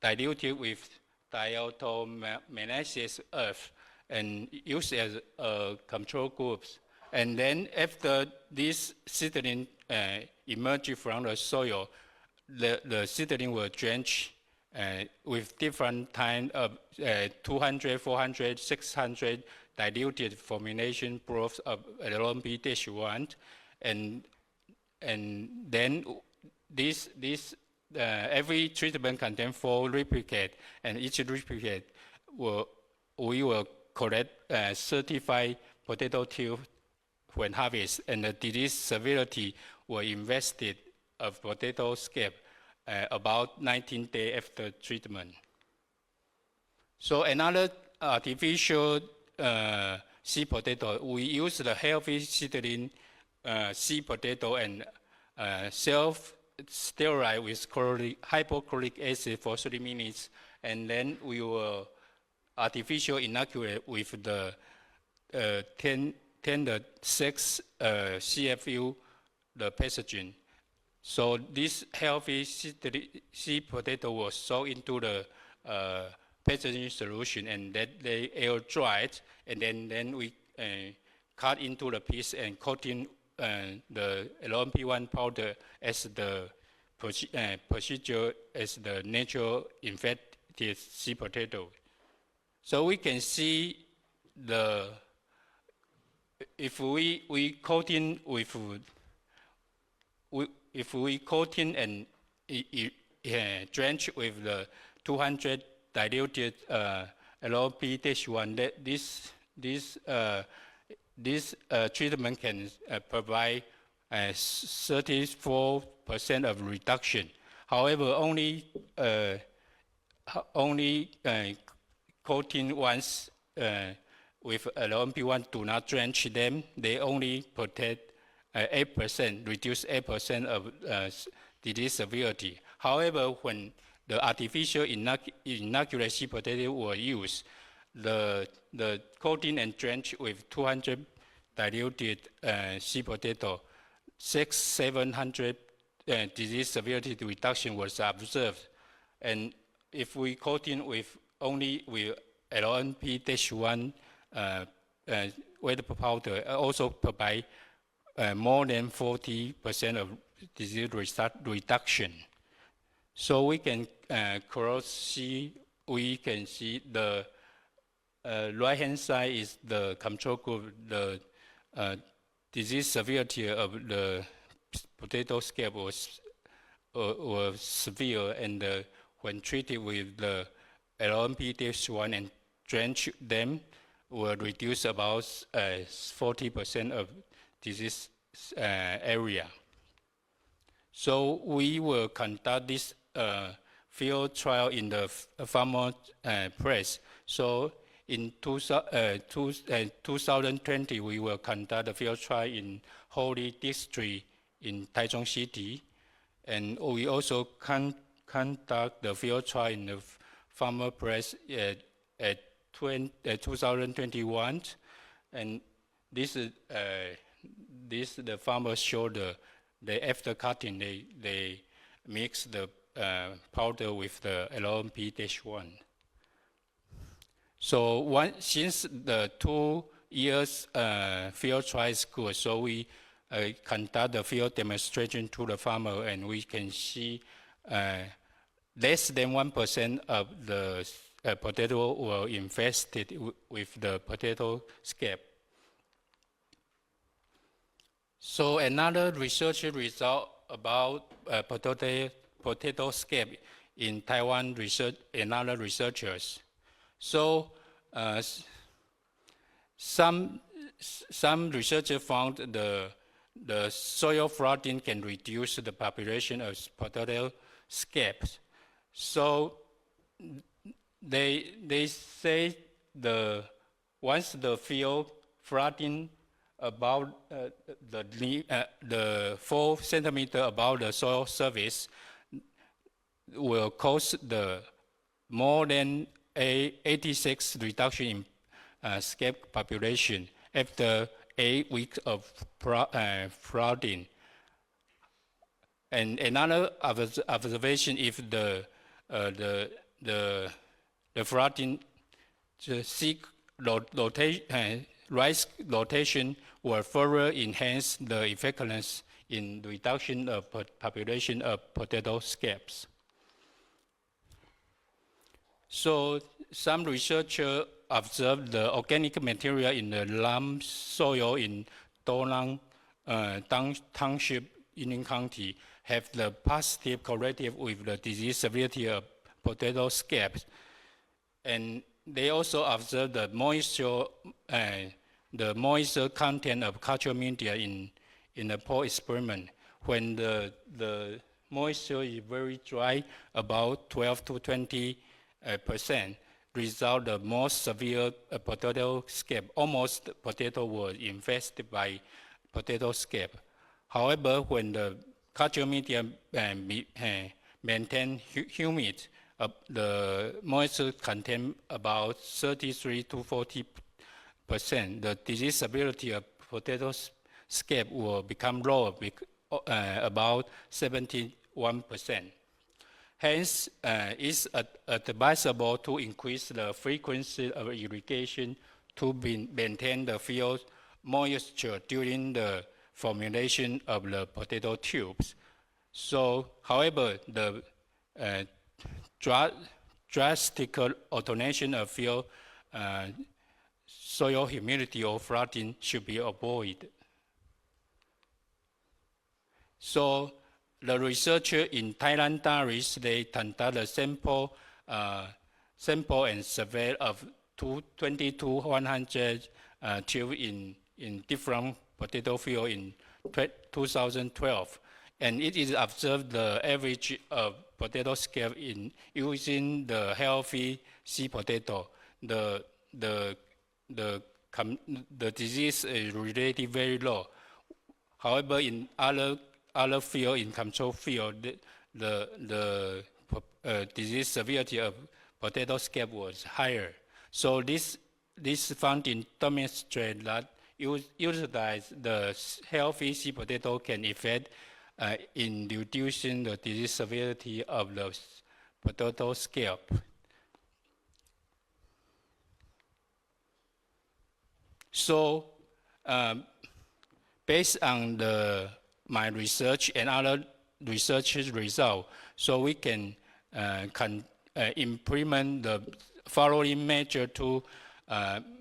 diluted with diatomaceous earth, and used as control groups. And then after this seedling emerges from the soil, the seedling will drench with different kind of 200, 400, 600 diluted formulation broth of LMP-1, and then this every treatment contains 4 replicates, and each replicate we will collect certified potato tube when harvest, and the disease severity will invested of potato scab about 19 days after treatment. So another artificial seed potato, we use the healthy seedling seed potato and self-sterilized with hypochloronic acid for 3 minutes, and then we will artificial inoculate with the 10⁶ CFU, the pathogen. So this healthy seed potato was soaked into the pathogen solution, and then they air dried, and then we cut into the piece and coating the LMP1 powder as the procedure as the natural infected seed potato. So we can see the if we coating with if we coating and drench with the 200 diluted LOP-1, this treatment can provide 34% of reduction. However, only coating once with LMP1 do not drench them. They only protect 8%, reduce 8% of disease severity. However, when the artificial inoculate seed potato were used, the coating and drench with 200 diluted seed potato, 600-700 disease severity reduction was observed. And if we coating with only with LMP-1 wet powder, also provide more than 40% of disease reduction. So we can see the right-hand side is the control group. The disease severity of the potato scab was severe, and when treated with the LMP-1 and drench them, will reduce about 40% of disease area. So we will conduct this field trial in the farmer press. So in 2020, we will conduct a field trial in Holy District in Taichung City. And we also conduct the field trial in the farmer press at 2021. And this is the farmers show the after cutting, they mix the powder with the LMP-1. So since the 2 years field trial is good, so we conduct the field demonstration to the farmer, and we can see less than 1% of the potato were infested with the potato scab. So another research result about potato scab in Taiwan another researchers. So some researchers found the soil flooding can reduce the population of potato scabs. So they say once the field flooding about the 4 centimeter above the soil surface will cause the more than 86 reduction in scab population after 8 weeks of flooding. And another observation, if the flooding rice rotation will further enhance the effectiveness in reduction of population of potato scabs. So some researchers observed the organic material in the lam soil in Donang Township, Union County, have the positive correlative with the disease severity of potato scabs. And they also observed the moisture content of culture media in the poll experiment. When the moisture is very dry, about 12 to 20%, result the most severe potato scab. Almost potato was infested by potato scab. However, when the culture media maintain humid, the moisture content about 33 to 40%, the disease severity of potato scab will become lower, about 71%. Hence, it's advisable to increase the frequency of irrigation to maintain the field moisture during the formulation of the potato tubes. So, however, the drastic alternation of field soil humidity or flooding should be avoided. So the researcher in Thailand Daris, they conduct a sample and survey of 2,100 tubes in different potato fields in 2012. And it is observed the average of potato scale in using the healthy seed potato. The disease is relatively very low. However, in other field, in control field, the disease severity of potato scab was higher. So this finding demonstrates that utilize the healthy seed potato can affect in reducing the disease severity of the potato scab. So, based on my research and other researchers' results, so we can implement the following measure to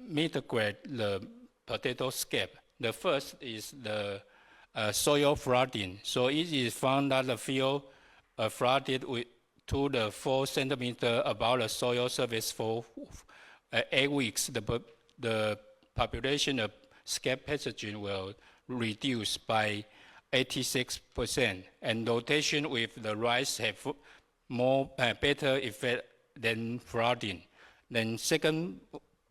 mitigate the potato scab. The first is the soil flooding. So it is found that the field flooded with 2 to 4 centimeters above the soil surface for 8 weeks. The population of scab pathogen will reduce by 86%, and rotation with the rice have better effect than flooding. Then second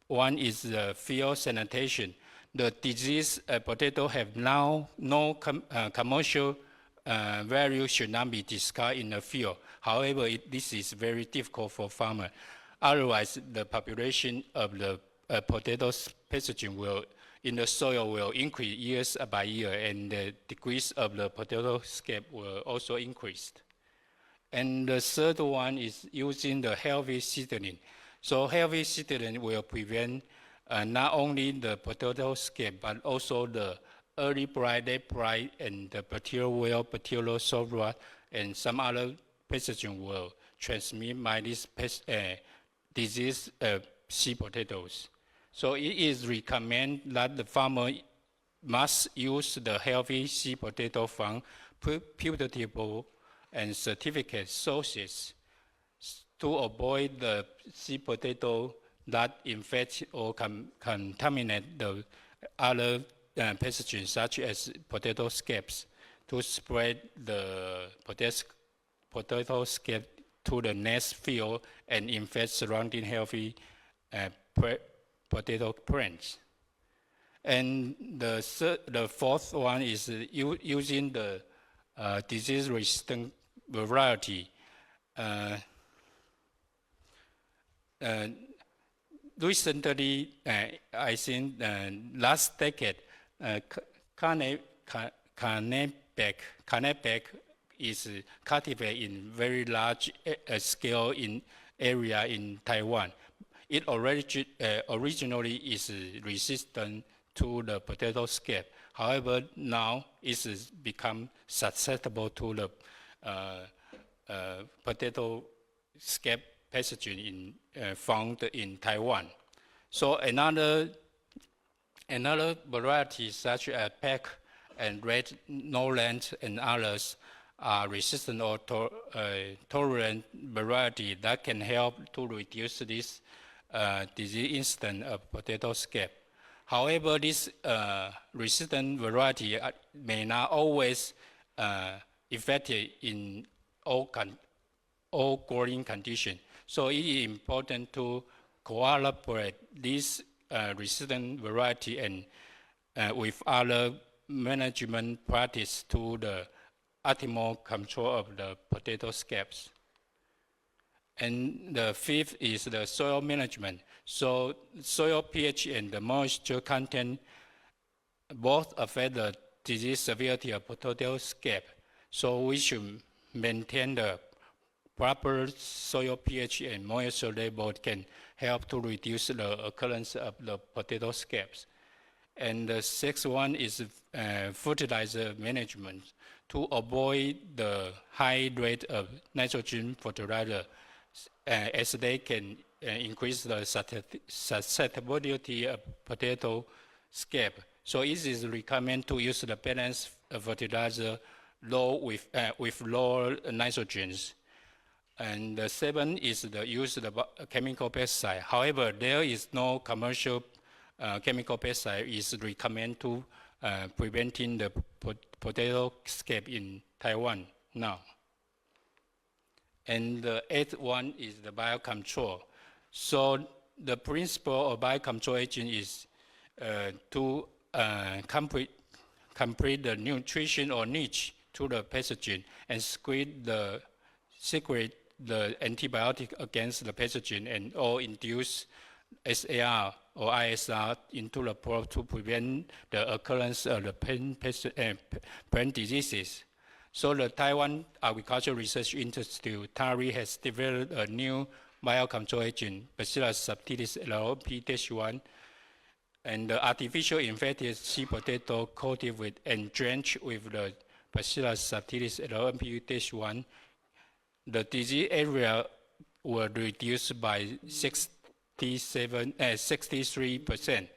one is the field sanitation. The disease potato have now no commercial value should not be discarded in the field. However, this is very difficult for farmers. Otherwise, the population of the potato pathogen in the soil will increase years by year, and the degrees of the potato scab will also increase. And the third one is using the healthy seedling. So healthy seedling will prevent not only the potato scab, but also the early blight, late blight, and the bacterial wilt, bacterial soft rot, and some other pathogen will transmit by this disease seed potatoes. So it is recommended that the farmer must use the healthy seed potato from reputable and certificate sources to avoid the seed potato that infect or contaminate the other pathogens such as potato scabs to spread the potato scab to the next field and infect surrounding healthy potato plants. And the fourth one is using the disease-resistant variety. Recently, I think last decade, Cannabec is cultivated in very large scale in area in Taiwan. It originally is resistant to the potato scab. However, now it has become susceptible to the potato scab pathogen found in Taiwan. So another variety such as Peck and Red Noland and others are resistant or tolerant variety that can help to reduce this disease incidence of potato scab. However, this resistant variety may not always effective in all growing conditions. So it is important to collaborate this resistant variety and with other management practice to the optimal control of the potato scabs. And the fifth is the soil management. So soil pH and the moisture content both affect the disease severity of potato scab. So we should maintain the proper soil pH and moisture level can help to reduce the occurrence of the potato scabs. And the sixth one is fertilizer management to avoid the high rate of nitrogen fertilizer as they can increase the susceptibility of potato scab. So it is recommended to use the balanced fertilizer low with lower nitrogens. And the seventh is the use of the chemical pesticide. However, there is no commercial chemical pesticide is recommended to preventing the potato scab in Taiwan now. And the eighth one is the biocontrol. So the principle of biocontrol agent is to complete the nutrition or niche to the pathogen and secrete the antibiotic against the pathogen and or induce SAR or ISR into the crop to prevent the occurrence of the plant diseases. So the Taiwan Agricultural Research Institute, TARI, has developed a new biocontrol agent, Bacillus subtilis LLP-1, and the artificial infected seed potato coated with and drenched with the Bacillus subtilis LLP-1. The disease area were reduced by 63%.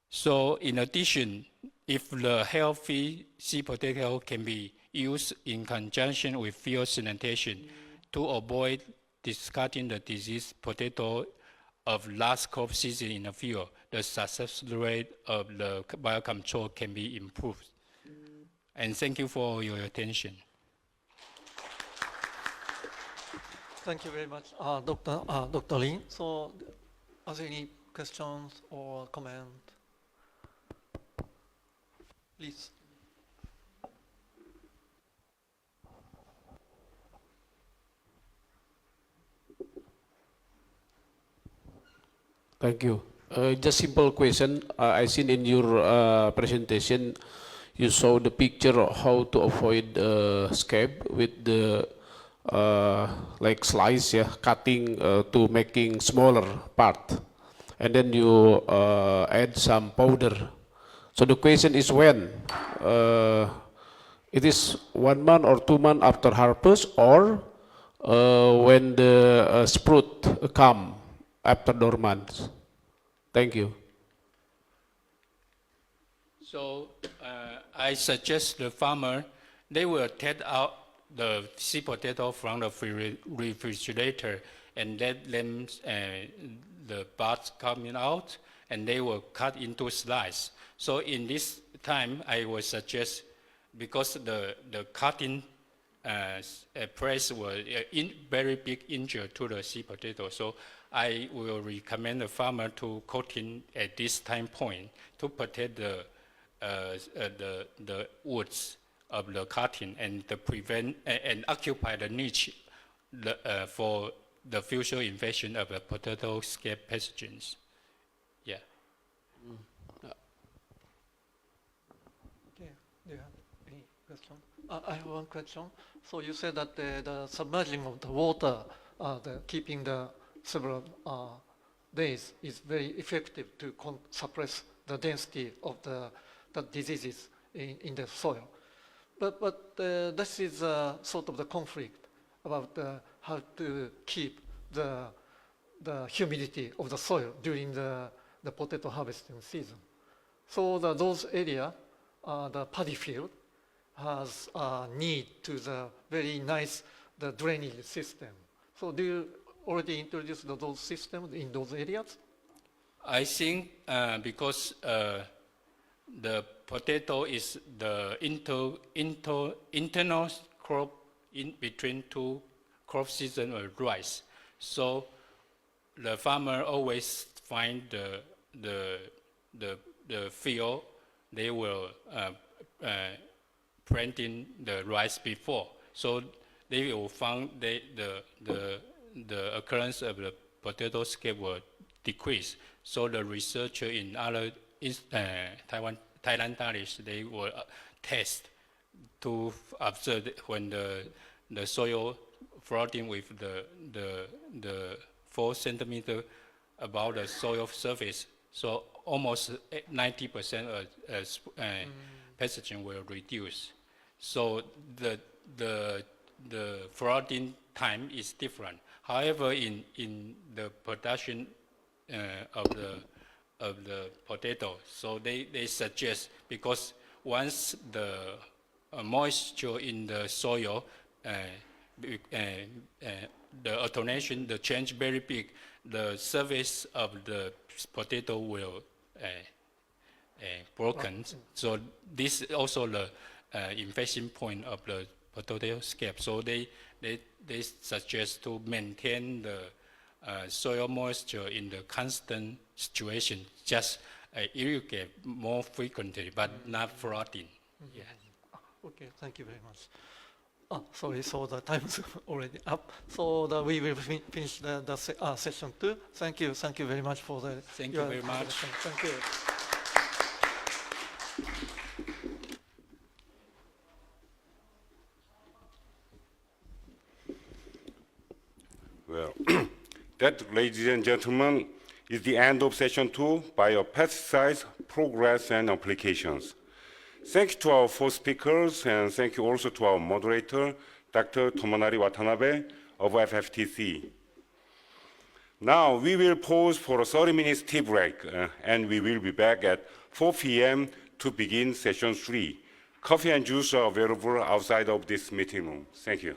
So in addition, if the healthy seed potato can be used in conjunction with field sanitation to avoid discarding the diseased potato of last crop season in the field, the success rate of the biocontrol can be improved. And thank you for your attention. Thank you very much, Dr. Lin. So, are there any questions or comments? Please. Thank you. Just simple question. I seen in your presentation, you saw the picture of how to avoid scab with the like slice, yeah, cutting to making smaller part, and then you add some powder. So the question is when it is 1 month or 2 months after harvest, or when the sprout come after dormant. Thank you. So I suggest the farmer, they will take out the seed potato from the refrigerator and let them, the buds coming out, and they will cut into slice. So in this time, I would suggest, because the cutting press was very big injury to the seed potato, so I will recommend the farmer to coating at this time point to protect the woods of the cutting and to prevent and occupy the niche for the future infection of the potato scab pathogens. Yeah. Okay. Do you have any question? I have one question. So you said that the submerging of the water, keeping the several days, is very effective to suppress the density of the diseases in the soil. But this is sort of the conflict about how to keep the humidity of the soil during the potato harvesting season. So those areas, the paddy field, has need to the very nice the drainage system. So do you already introduce those systems in those areas? I think because the potato is the internal crop in between two crop season of rice. So the farmer always find the field they will planting the rice before. So they will find the occurrence of the potato scab will decrease. So the researcher in other Thailand Danish, they will test to observe when the soil flooding with the 4 centimeter above the soil surface. So almost 90% pathogen will reduce. So the flooding time is different. However, in the production of the potato, so they suggest, because once the moisture in the soil, the alternation, the change very big, the surface of the potato will broken. So this is also the infection point of the potato scab. So they suggest to maintain the soil moisture in the constant situation, just irrigate more frequently, but not flooding. Yeah. Okay, thank you very much. Oh, sorry, so the time is already up. So we will finish the session 2. Thank you very much for the. Thank you very much. Thank you. Well, that, ladies and gentlemen, is the end of session 2, Biopesticides, Progress and Applications. Thank you to our four speakers, and thank you also to our moderator, Dr. Tomonari Watanabe of FFTC. Now, we will pause for a 30-minute tea break, and we will be back at 4 p.m. to begin session 3. Coffee and juice are available outside of this meeting room. Thank you.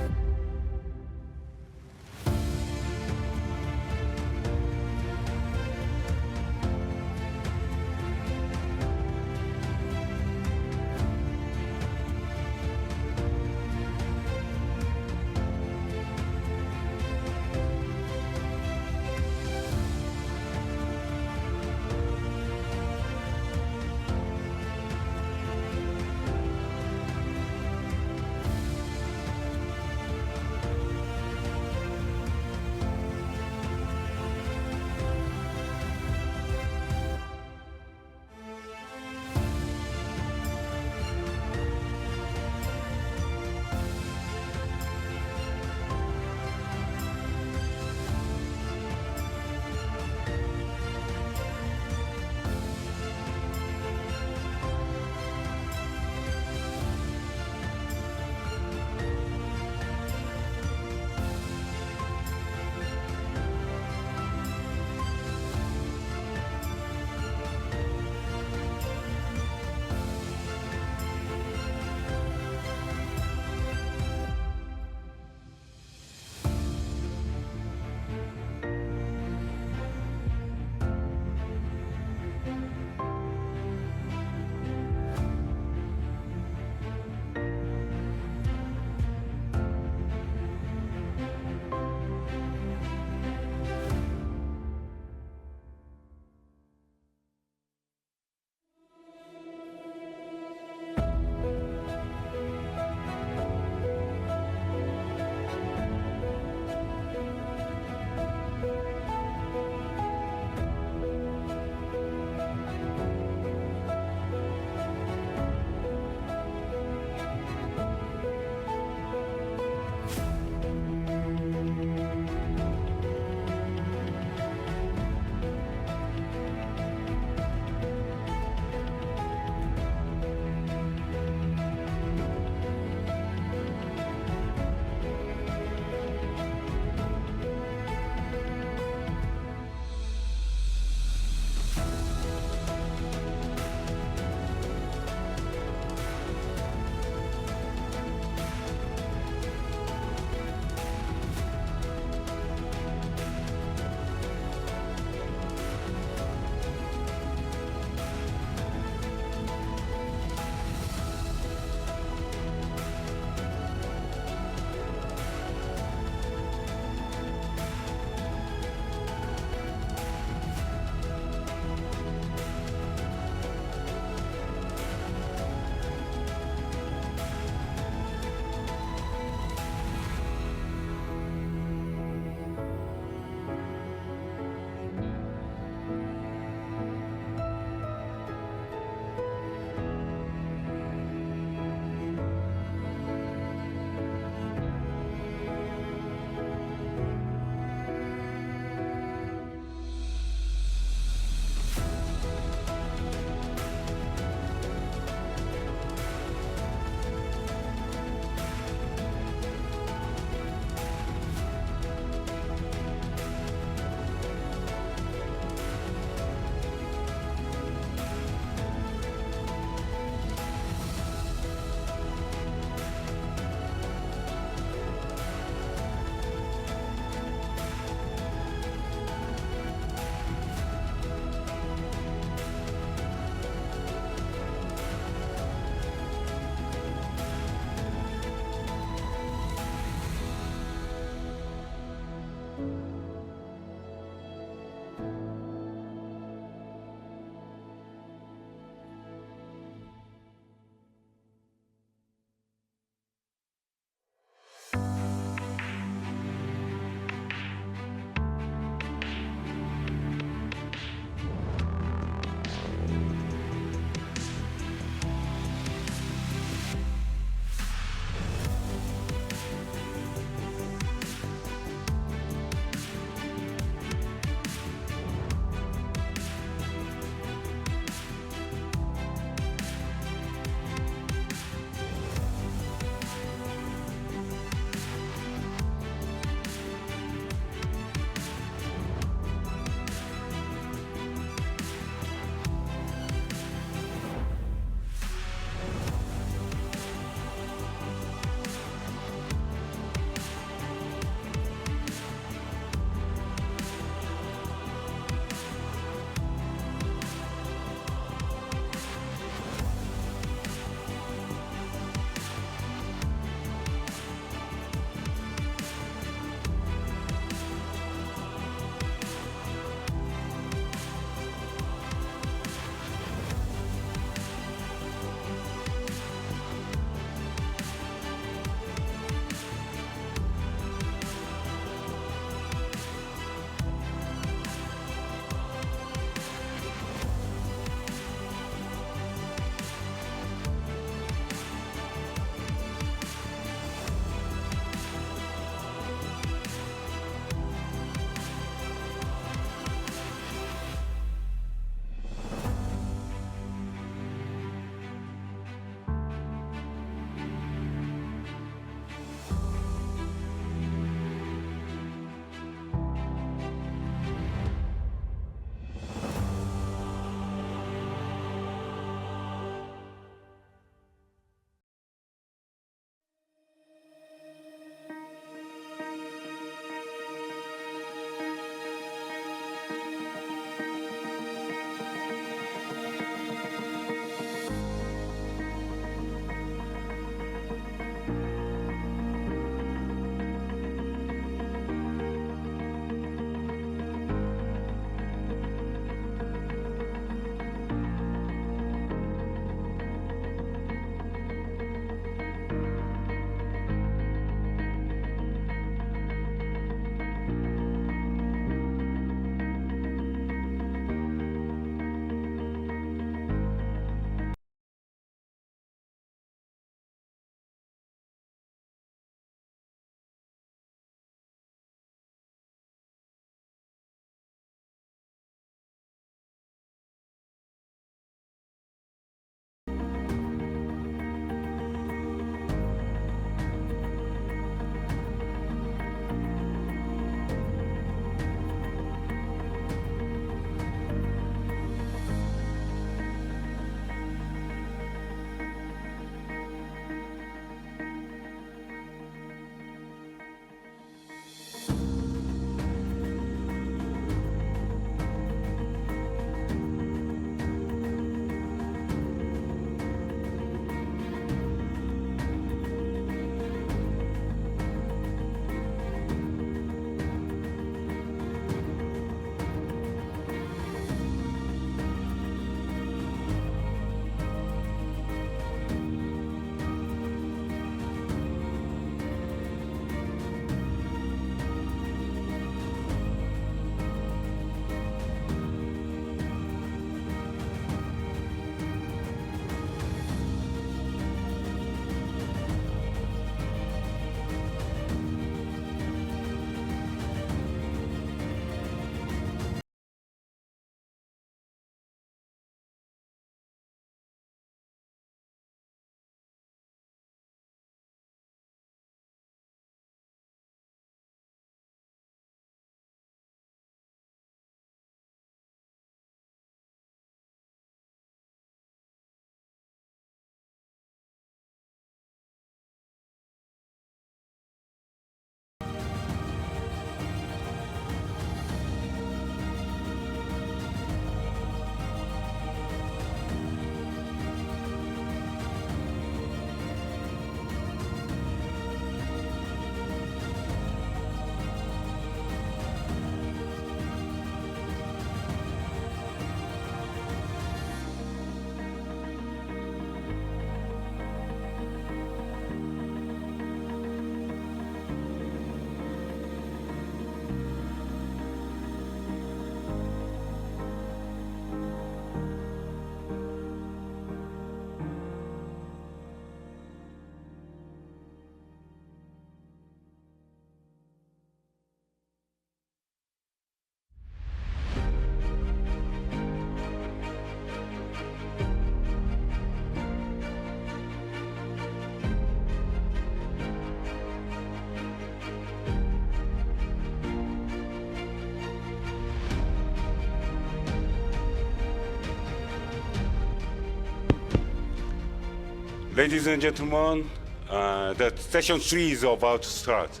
Ladies and gentlemen, the session 3 is about to start.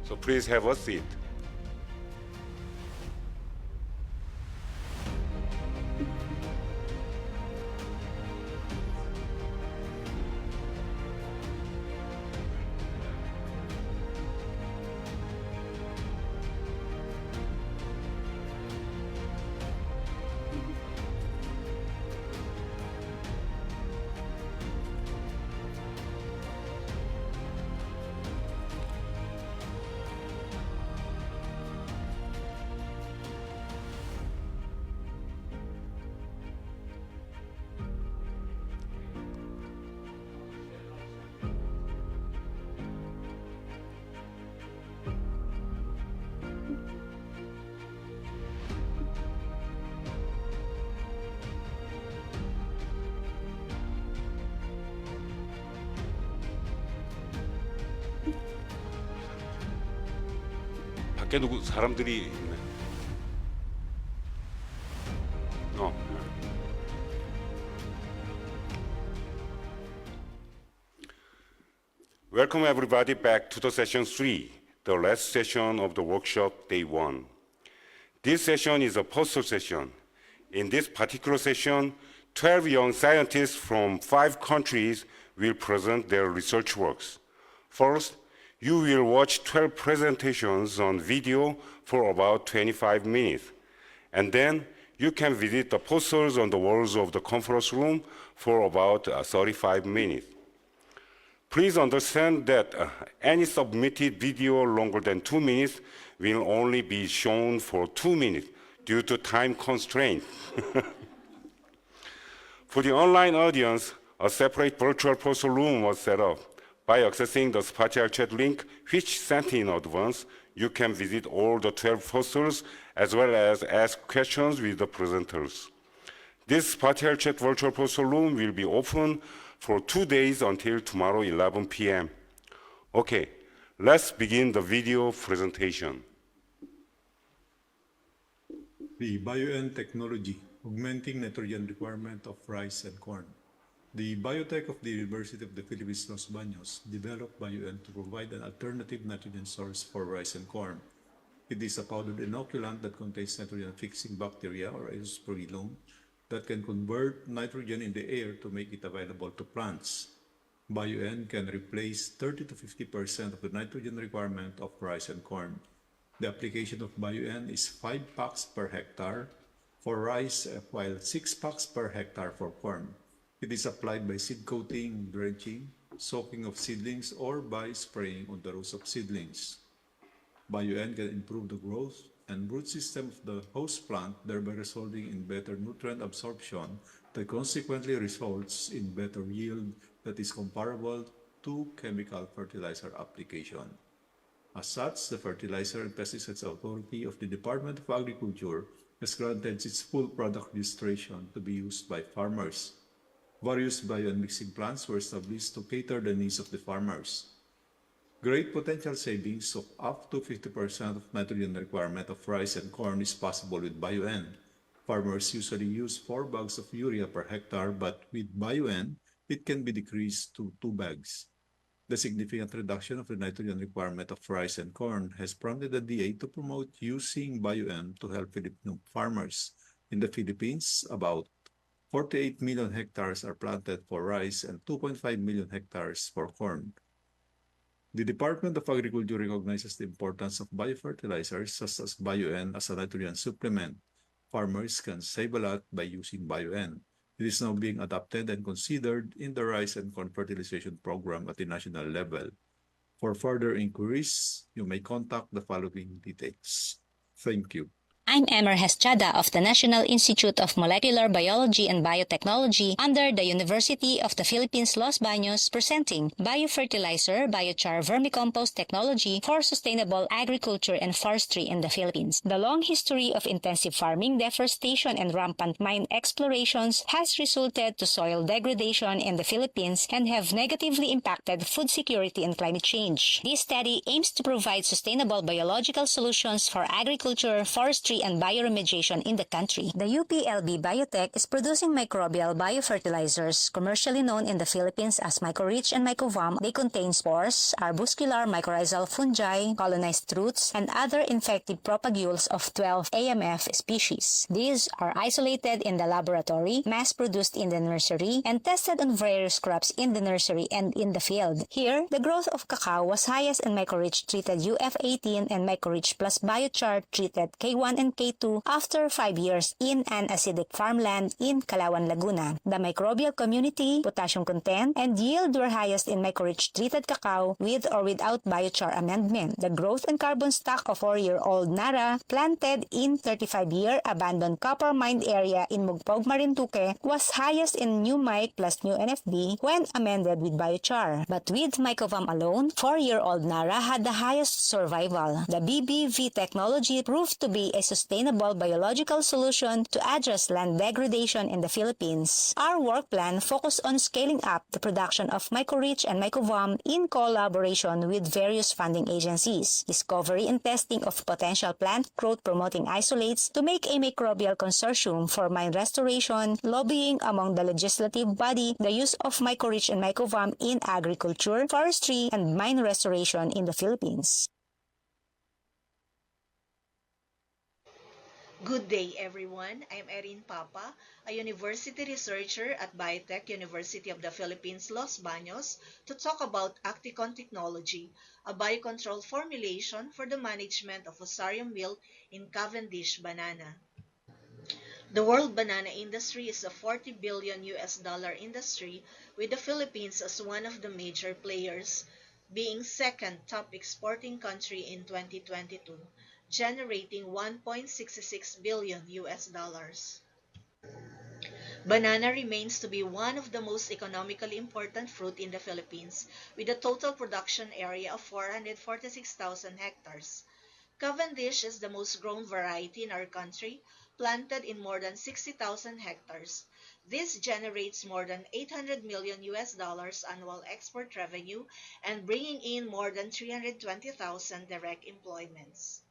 So please have a seat. 밖에 누구 사람들이 있네. Welcome everybody back to the session 3, the last session of the workshop day 1. This session is a poster session. In this particular session, 12 young scientists from 5 countries will present their research works. First, you will watch 12 presentations on video for about 25 minutes. And then you can visit the posters on the walls of the conference room for about 35 minutes. Please understand that any submitted video longer than 2 minutes will only be shown for 2 minutes due to time constraint. For the online audience, a separate virtual poster room was set up. By accessing the spatial chat link, which sent in advance, you can visit all the 12 posters as well as ask questions with the presenters. This spatial chat virtual poster room will be open for 2 days until tomorrow 11 p.m. Okay, let's begin the video presentation. The BioN technology, augmenting nitrogen requirement of rice and corn. The biotech of the University of the Philippines, Los Baños, developed BioN to provide an alternative nitrogen source for rice and corn. It is a powdered inoculant that contains nitrogen-fixing bacteria, or azospirillum, that can convert nitrogen in the air to make it available to plants. BioN can replace 30 to 50% of the nitrogen requirement of rice and corn. The application of BioN is 5 packs per hectare for rice, while 6 packs per hectare for corn. It is applied by seed coating, drenching, soaking of seedlings, or by spraying on the rows of seedlings. BioN can improve the growth and root system of the host plant, thereby resulting in better nutrient absorption that consequently results in better yield that is comparable to chemical fertilizer application. As such, the Fertilizer and Pesticides Authority of the Department of Agriculture has granted its full product registration to be used by farmers. Various BioN mixing plants were established to cater the needs of the farmers. Great potential savings of up to 50% of nitrogen requirement of rice and corn is possible with BioN. Farmers usually use 4 bags of urea per hectare, but with BioN, it can be decreased to 2 bags. The significant reduction of the nitrogen requirement of rice and corn has prompted the DA to promote using BioN to help Filipino farmers. In the Philippines, about 48 million hectares are planted for rice and 2.5 million hectares for corn. The Department of Agriculture recognizes the importance of biofertilizers such as BioN as a nitrogen supplement. Farmers can save a lot by using BioN. It is now being adopted and considered in the rice and corn fertilization program at the national level. For further inquiries, you may contact the following details. Thank you. I'm Emer Hesjada of the National Institute of Molecular Biology and Biotechnology under the University of the Philippines, Los Baños, presenting Biofertilizer Biochar Vermicompost Technology for Sustainable Agriculture and Forestry in the Philippines. The long history of intensive farming, deforestation, and rampant mine explorations has resulted to soil degradation in the Philippines and have negatively impacted food security and climate change. This study aims to provide sustainable biological solutions for agriculture, forestry, biosecurity and bioremediation in the country. The UPLB Biotech is producing microbial biofertilizers, commercially known in the Philippines as MycoReach and MycoVam. They contain spores, arbuscular mycorrhizal fungi, colonized roots, and other infective propagules of 12 AMF species. These are isolated in the laboratory, mass-produced in the nursery, and tested on various crops in the nursery and in the field. Here, the growth of cacao was highest in MycoReach treated UF18 and MycoReach plus Biochar treated K1 and K2 after 5 years in an acidic farmland in Calauan, Laguna. The microbial community, potassium content, and yield were highest in MycoReach treated cacao with or without biochar amendment. The growth and carbon stock of 4-year-old Nara planted in 35-year abandoned copper mined area in Mugpog, Marinduque was highest in new mic plus new NFB when amended with biochar. But with MycoVam alone, 4-year-old Nara had the highest survival. The BBV technology proved to be a sustainable biological solution to address land degradation in the Philippines. Our work plan focused on scaling up the production of MycoReach and MycoVam in collaboration with various funding agencies, discovery and testing of potential plant growth promoting isolates to make a microbial consortium for mine restoration, lobbying among the legislative body the use of MycoReach and MycoVam in agriculture, forestry, and mine restoration in the Philippines. Good day, everyone. I'm Erin Papa, a university researcher at Biotech University of the Philippines, Los Baños, to talk about Acticon technology, a biocontrol formulation for the management of fusarium wilt in Cavendish banana. The world banana industry is a $40 billion industry, with the Philippines as one of the major players, being second top exporting country in 2022. Generating $1.66 billion. Banana remains to be one of the most economically important fruit in the Philippines, with a total production area of 446,000 hectares. Cavendish is the most grown variety in our country, planted in more than 60,000 hectares. This generates more than $800 million annual export revenue and bringing in more than 320,000 direct employments.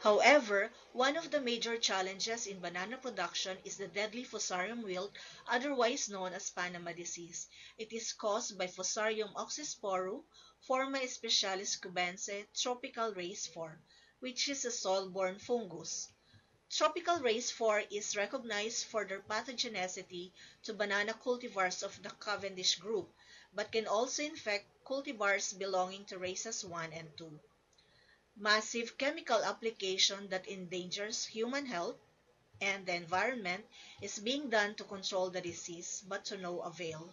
However, one of the major challenges in banana production is the deadly fusarium wilt, otherwise known as Panama disease. It is caused by Fusarium oxysporum, Forma specialis cubense, tropical race 4, which is a soil-borne fungus. Tropical race 4 is recognized for their pathogenicity to banana cultivars of the Cavendish group, but can also infect cultivars belonging to races 1 and 2. Massive chemical application that endangers human health and the environment is being done to control the disease, but to no avail.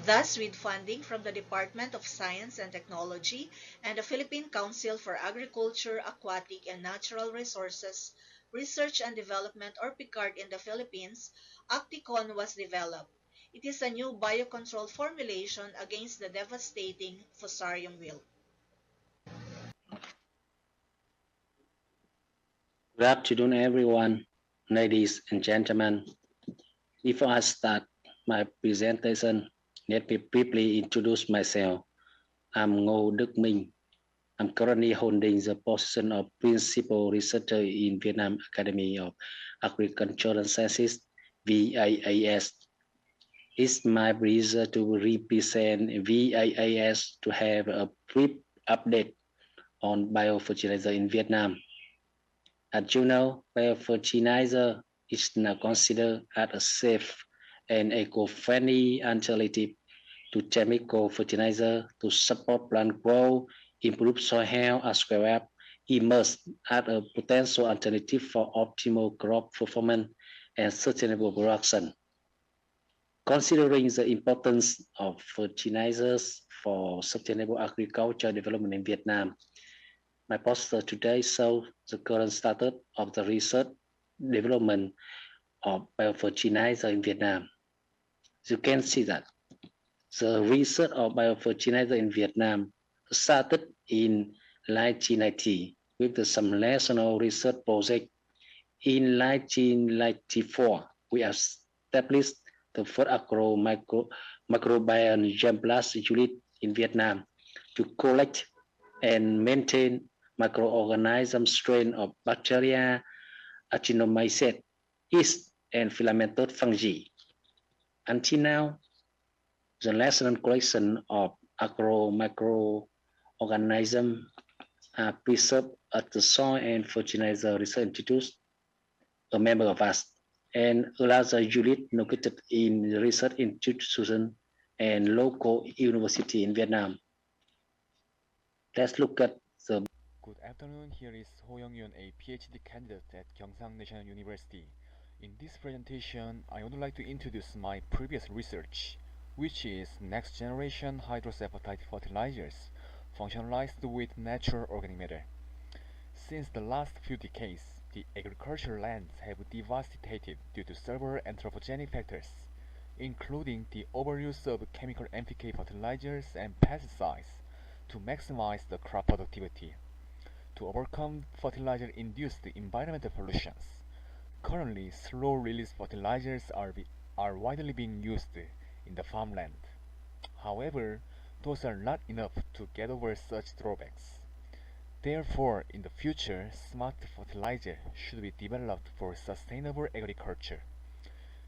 Thus, with funding from the Department of Science and Technology and the Philippine Council for Agriculture, Aquatic, and Natural Resources, Research and Development, or PICARD in the Philippines, Acticon was developed. It is a new biocontrol formulation against the devastating fusarium wilt. Good afternoon, everyone, ladies and gentlemen. Before I start my presentation, let me briefly introduce myself. I'm Ngô Đức Minh. I'm currently holding the position of Principal Researcher in Vietnam Academy of Agricultural Sciences, VAAS. It's my pleasure to represent VAAS to have a brief update on biofertilizer in Vietnam. As you know, biofertilizer is now considered as a safe and eco-friendly alternative to chemical fertilizer to support plant growth, improve soil health, as well as emerge as a potential alternative for optimal crop performance and sustainable production. Considering the importance of fertilizers for sustainable agriculture development in Vietnam, my poster today shows the current status of the research development of biofertilizer in Vietnam. You can see that the research of biofertilizer in Vietnam started in 1990 with some national research project. In 1994, we established the first microbiome germplasm unit in Vietnam to collect and maintain microorganism strain of bacteria, actinomycete, yeast, and filamentous fungi. Until now, the national collection of microorganisms are preserved at the Soil and Fertilizer Research Institute, a member of us, and another unit located in the research institution and local university in Vietnam. Let's look at the. Good afternoon, here is Ho Young-yoon, a PhD candidate at Gyeongsang National University. In this presentation, I would like to introduce my previous research, which is next generation hydrosulfide fertilizers, functionalized with natural organic matter. Since the last few decades, the agricultural lands have devastated due to several anthropogenic factors, including the overuse of chemical NPK fertilizers and pesticides to maximize the crop productivity. To overcome fertilizer-induced environmental pollutions, currently slow-release fertilizers are widely being used in the farmland. However, those are not enough to get over such drawbacks. Therefore, in the future, smart fertilizer should be developed for sustainable agriculture.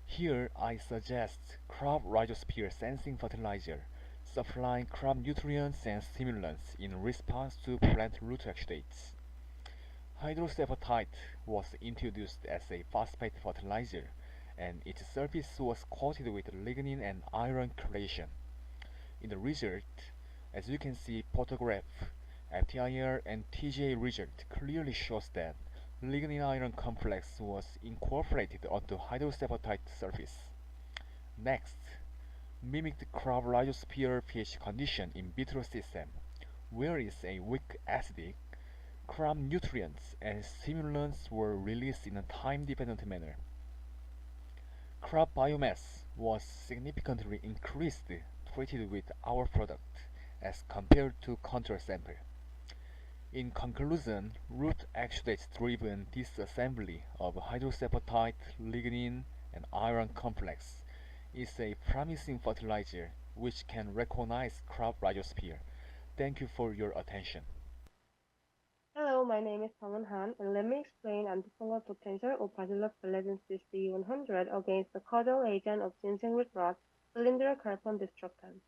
Here, I suggest crop rhizosphere sensing fertilizer, supplying crop nutrients and stimulants in response to plant root exudates. Hydrosulfide was introduced as a phosphate fertilizer, and its surface was coated with lignin and iron chelation. In the result, as you can see, photograph, FTIR and TGA result clearly shows that lignin-iron complex was incorporated onto hydrosulfide surface. Next, mimic the crop rhizosphere pH condition in vitro system, where is a weak acidic, crop nutrients and stimulants were released in a time-dependent manner. Crop biomass was significantly increased treated with our product as compared to control sample. In conclusion, root exudates-driven disassembly of hydrosulfide, lignin, and iron complex is a promising fertilizer which can recognize crop rhizosphere. Thank you for your attention. Hello, my name is Song Han, and let me explain antifungal potential of Bacillus thuringiensis C100 against the causal agent of ginseng root rot, cylindrical carbon destructans.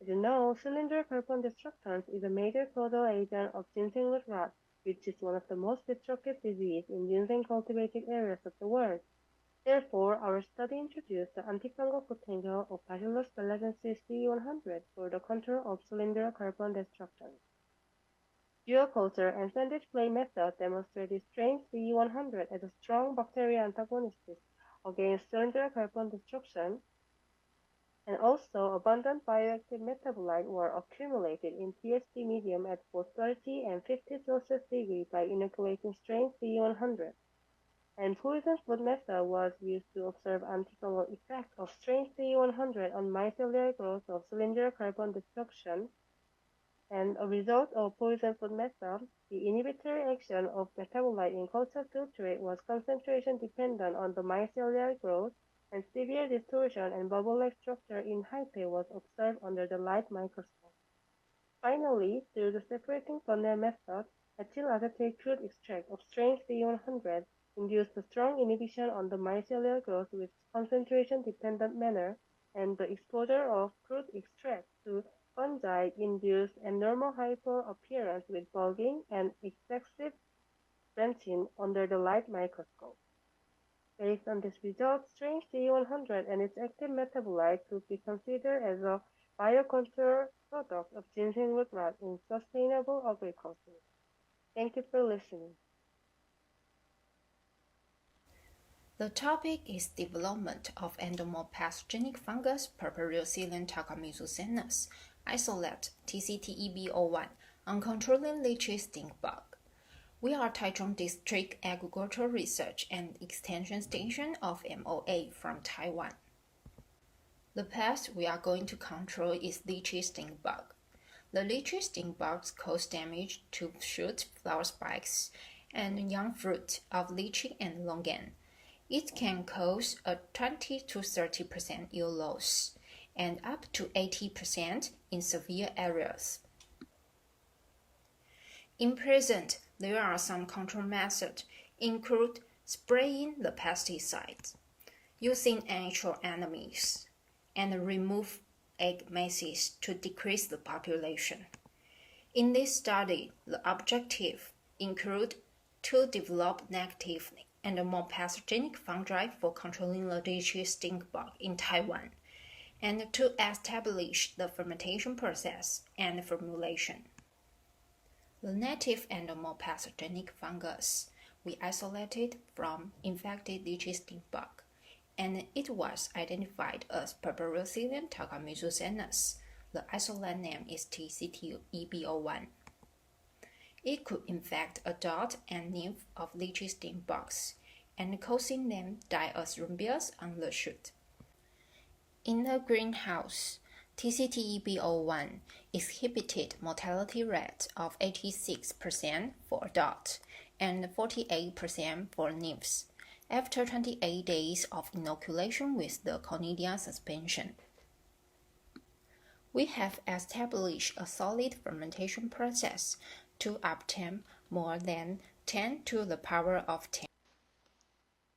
As you know, cylindrical carbon destructans is a major causal agent of ginseng root rot, which is one of the most destructive diseases in ginseng cultivated areas of the world. Therefore, our study introduced the antifungal potential of Bacillus thuringiensis C100 for the control of cylindrical carbon destructans. Dual culture and sandwich plate method demonstrated strain C100 as a strong bacterial antagonist against cylindrical carbon destruction, and also abundant bioactive metabolites were accumulated in THC medium at both 30 and 50 Celsius degree by inoculating strain C100. And poison food method was used to observe antifungal effect of strain C100 on mycelial growth of cylindrical carbon destruction. And a result of poison food method, the inhibitory action of metabolite in culture filtrate was concentration dependent on the mycelial growth, and severe distortion and bubble-like structure in hyphae was observed under the light microscope. Finally, through the separating funnel method, ethyl acetate crude extract of strain C100 induced a strong inhibition on the mycelial growth with concentration-dependent manner, and the exposure of crude extract to fungi induced abnormal hypo appearance with bulging and excessive branching under the light microscope. Based on this result, strain C100 and its active metabolite could be considered as a biocontrol product of ginseng root rot in sustainable agriculture. Thank you for listening. The topic is development of endomorph pathogenic fungus Purpureocilium takamisucenus, isolate TCTEB01 on controlling leechy stink bug. We are Taichung District Agricultural Research and Extension Station of MOA from Taiwan. The pest we are going to control is leechy stink bug. The leechy stink bugs cause damage to shoot, flower spikes, and young fruit of lychee and longan. It can cause a 20 to 30% yield loss and up to 80% in severe areas. In present, there are some control methods, include spraying the pesticides, using actual enemies, and remove egg masses to decrease the population. In this study, the objective include to develop negative and more pathogenic fungi for controlling the lychee stink bug in Taiwan, and to establish the fermentation process and formulation. The native and more pathogenic fungus we isolated from infected lychee stink bug, and it was identified as Purpureocilium takamisucenus. The isolate name is TCT-EB01. It could infect adult and nymph of lychee stink bugs, and causing them die as rhombius on the shoot. In the greenhouse, TCT-EB01 exhibited mortality rate of 86% for adults and 48% for nymphs after 28 days of inoculation with the conidia suspension. We have established a solid fermentation process to obtain more than 10 to the power of 10.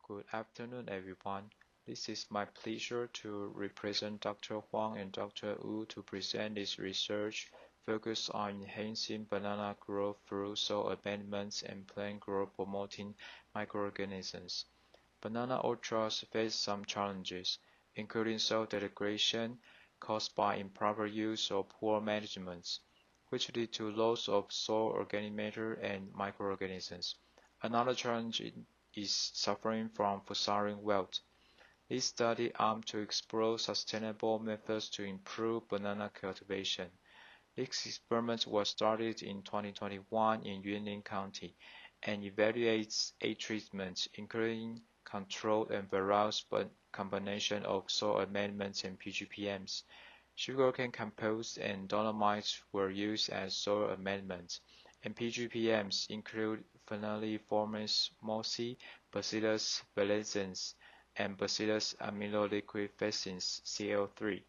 Good afternoon, everyone. This is my pleasure to represent Dr. Huang and Dr. Wu to present this research focused on enhancing banana growth through soil amendments and plant growth promoting microorganisms. Banana orchards face some challenges, including soil degradation caused by improper use or poor management, which lead to loss of soil organic matter and microorganisms. Another challenge is suffering from fusarium wilt. This study aimed to explore sustainable methods to improve banana cultivation. This experiment was started in 2021 in Yunlin County and evaluates 8 treatments, including controlled and various combination of soil amendments and PGPMs. Sugarcane compost and dolomites were used as soil amendments, and PGPMs include Phenoliformis mossi, Bacillus valescens, and Bacillus amyloliquefacins (CL3).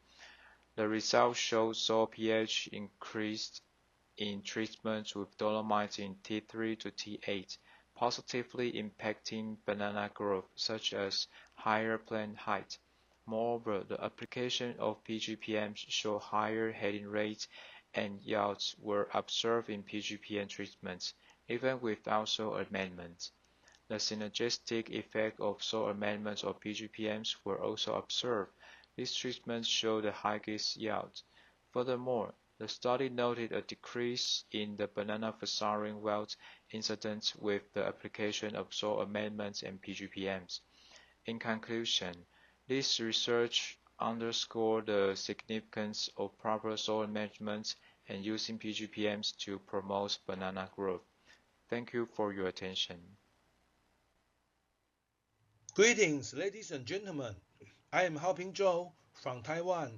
The results showed soil pH increased in treatments with dolomites in T3 to T8, positively impacting banana growth, such as higher plant height. Moreover, the application of PGPMs showed higher heading rates and yields were observed in PGPM treatments, even without soil amendments. The synergistic effect of soil amendments or PGPMs were also observed. These treatments showed the highest yield. Furthermore, the study noted a decrease in the banana fusarium wilt incidence with the application of soil amendments and PGPMs. In conclusion, this research underscored the significance of proper soil management and using PGPMs to promote banana growth. Thank you for your attention. Greetings, ladies and gentlemen. I am Haoping Zhou from Taiwan.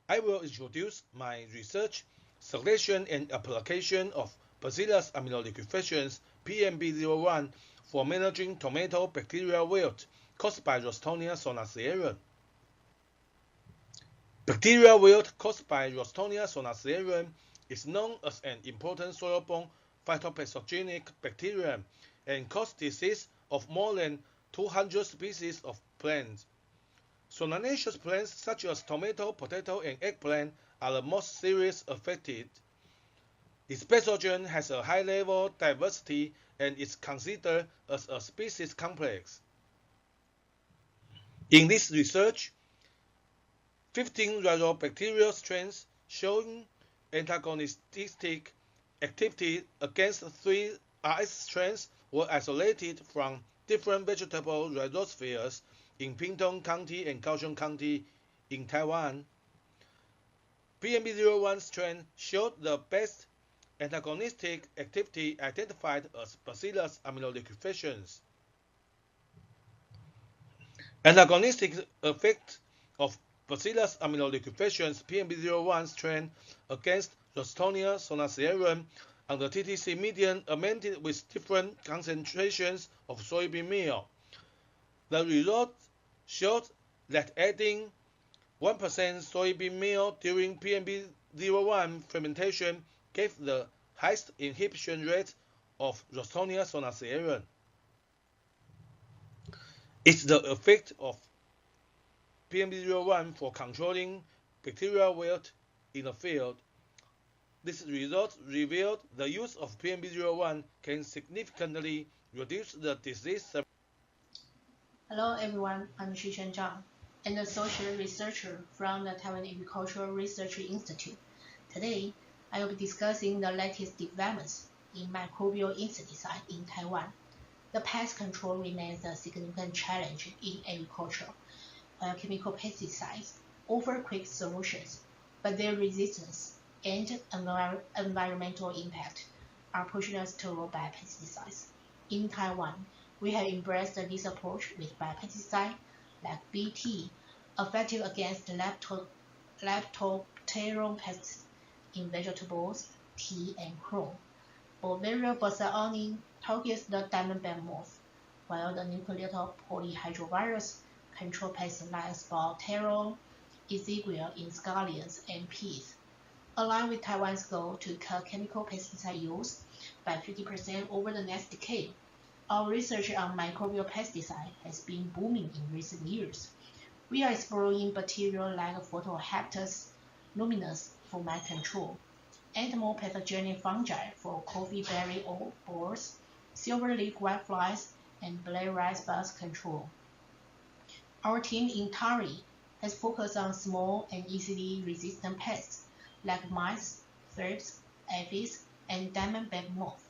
I will introduce my research, selection and application of Bacillus amyloliquefacins PMB01 for managing tomato bacterial wilt caused by Rostonia solanacearum. Bacterial wilt caused by Rostonia solanacearum is known as an important soil-borne phytopathogenic bacterium and causes disease of more than 200 species of plants. Solanaceous plants such as tomato, potato, and eggplant are the most seriously affected. This pathogen has a high level diversity and is considered as a species complex. In this research, 15 rhizobacterial strains showing antagonistic activity against 3 RS strains were isolated from different vegetable rhizospheres in Pingtung County and Kaohsiung County in Taiwan. PMB01 strain showed the best antagonistic activity identified as Bacillus amyloliquefacins. Antagonistic effect of Bacillus amyloliquefacins PMB01 strain against Rostonia solanacearum on the TTC median amended with different concentrations of soybean meal. The results showed that adding 1% soybean meal during PMB01 fermentation gave the highest inhibition rate of Rostonia solanacearum. It's the effect of PMB01 for controlling bacterial wilt in the field. This result revealed the use of PMB01 can significantly reduce the disease. Hello everyone, I'm Shishan Zhang, an associate researcher from the Taiwan Agricultural Research Institute. Today, I will be discussing the latest developments in microbial insecticide in Taiwan. The pest control remains a significant challenge in agriculture, while chemical pesticides offer quick solutions, but their resistance and environmental impact are pushing us toward biopesticides. In Taiwan, we have embraced this approach with biopesticides like BT, effective against leptopteran pests in vegetables, tea, and corn. Bovarial Bassiani targets the diamondback moth, while the nucleated polyhydrovirus control pests like spot terror, Ezekiel in scallions and peas. Aligned with Taiwan's goal to cut chemical pesticide use by 50% over the next decade, our research on microbial pesticide has been booming in recent years. We are exploring bacteria like Photoheptus luminis for mite control, and more pathogenic fungi for coffee berry borers, silver-leaf whiteflies, and black rice bug control. Our team in Tari has focused on small and easily resistant pests like mice, thrips, aphids, and diamondback moth.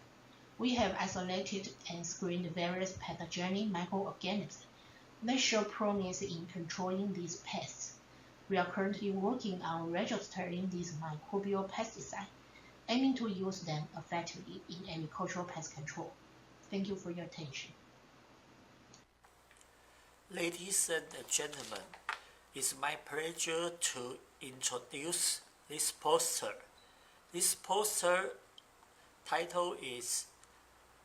We have isolated and screened various pathogenic microorganisms that show promise in controlling these pests. We are currently working on registering these microbial pesticides, aiming to use them effectively in agricultural pest control. Thank you for your attention. Ladies and gentlemen, it's my pleasure to introduce this poster. This poster title is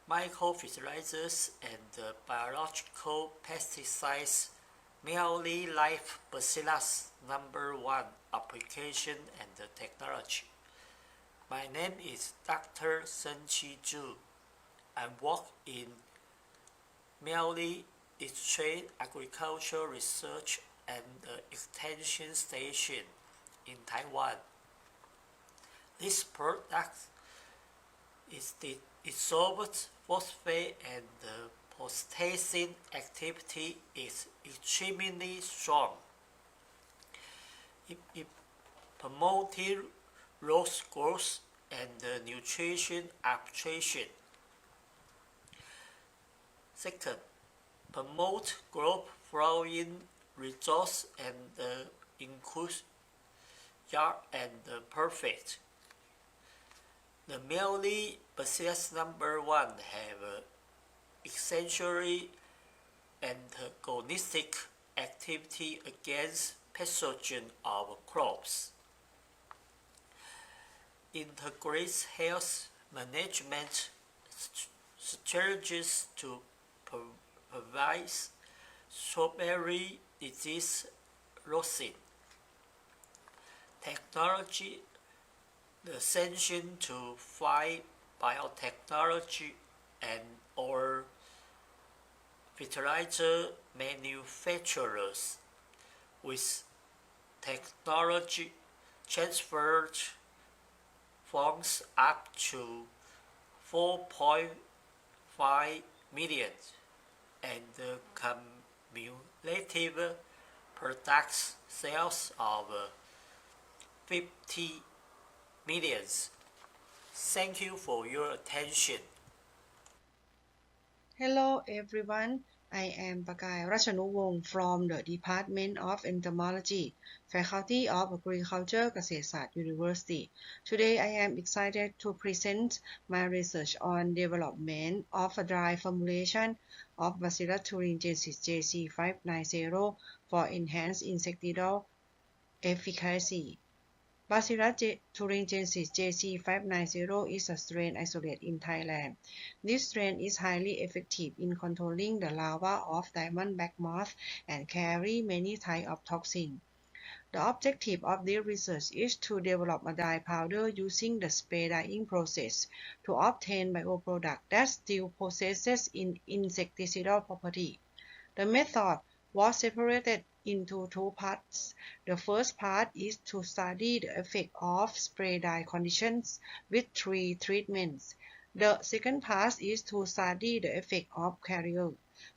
Biofertilizers and Biological Pesticides Merely Life Bacillus #1 Application and Technology. My name is Dr. Senqi Zhu. I work in Merely Extreme Agricultural Research and Extension Station in Taiwan. This product is the dissolved phosphate and the potassium activity is extremely strong. It promoted root growth and nutrition absorption. Second, promote growth flowering results and increase yield and perfect. The merely Bacillus #1 have essentially antagonistic activity against pathogen of crops. Integrates health management strategies to provide strawberry disease losing. Technology, the ascension to fight biotechnology and or fertilizer manufacturers with technology transferred funds up to 4.5 million and the cumulative product sales of 50 millions. Thank you for your attention. Hello everyone, I am Pakai Ratchanuwong from the Department of Entomology, Faculty of Agriculture, Kasetsart University. Today I am excited to present my research on development of a dry formulation of Bacillus thuringiensis JC590 for enhanced insecticidal efficacy. Bacillus thuringiensis JC590 is a strain isolated in Thailand. This strain is highly effective in controlling the larva of diamondback moth and carry many types of toxins. The objective of this research is to develop a dye powder using the spray dyeing process to obtain bioproduct that still possesses insecticidal property. The method was separated into two parts. The first part is to study the effect of spray dye conditions with 3 treatments. The second part is to study the effect of carrier.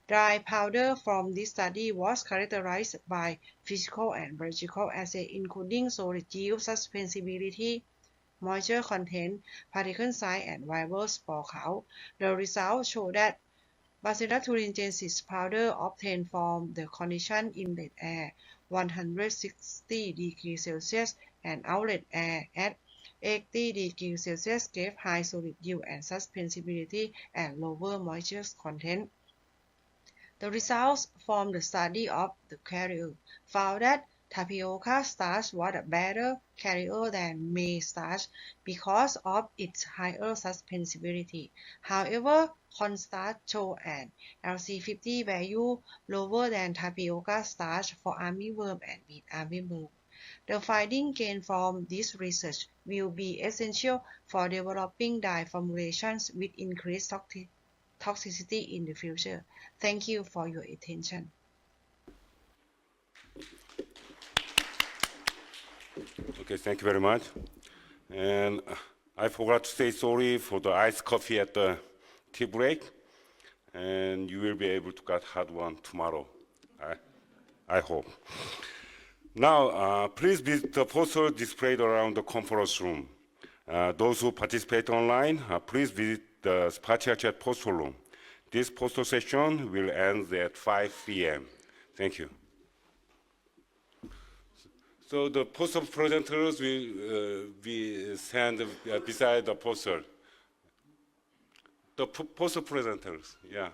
Dry powder from this study was characterized by physical and biological assays including solid yield, suspensibility, moisture content, particle size, and viral spore count. The results show that Bacillus thuringiensis powder obtained from the condition inlet air 160 degrees Celsius and outlet air at 80 degrees Celsius gave high solid yield and suspensibility and lower moisture content. The results from the study of the carrier found that tapioca starch was a better carrier than maize starch because of its higher suspensibility. However, cornstarch showed an LC50 value lower than tapioca starch for armyworm and wheat armyworm. The findings gained from this research will be essential for developing dye formulations with increased toxicity in the future. Thank you for your attention. Okay, thank you very much. And I forgot to say sorry for the iced coffee at the tea break. And you will be able to get hot one tomorrow, I hope. Now, please visit the poster displayed around the conference room. Those who participate online, please visit the Spatia Chat poster room. This poster session will end at 5 p.m. Thank you. So the poster presenters will be stand beside the poster. The poster presenters, yeah.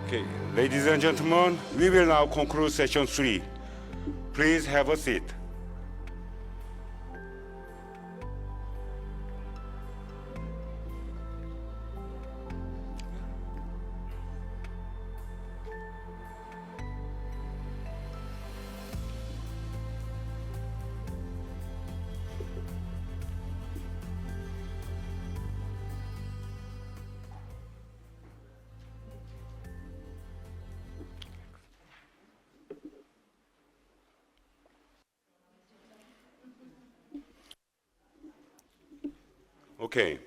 Okay, ladies and gentlemen, we will now conclude session 3. Please have a seat. Okay.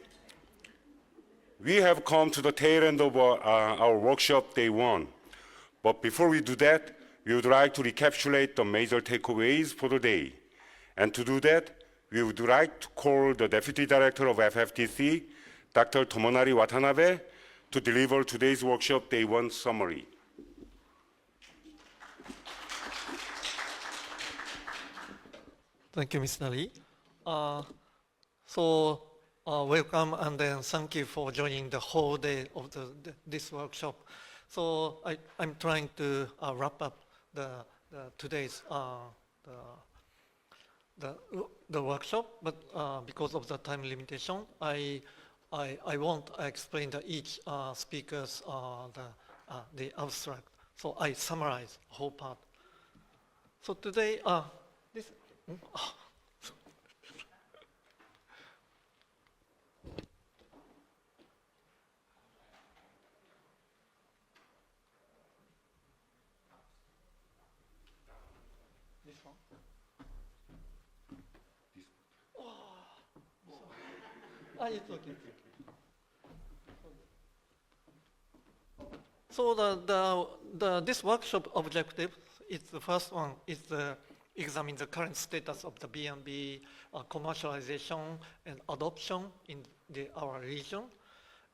We have come to the tail end of our workshop day 1. But before we do that, we would like to recapitulate the major takeaways for the day. And to do that, we would like to call the Deputy Director of FFTC, Dr. Tomonari Watanabe, to deliver today's workshop day 1 summary. Thank you, Mr. Lee. Welcome and then thank you for joining the whole day of this workshop. So I'm trying to wrap up today's the workshop, but because of the time limitation, I won't explain each speaker's the abstract. So I summarize the whole part. So today, this. It's okay. So this workshop objective is the first one is examine the current status of the BNB commercialization and adoption in our region,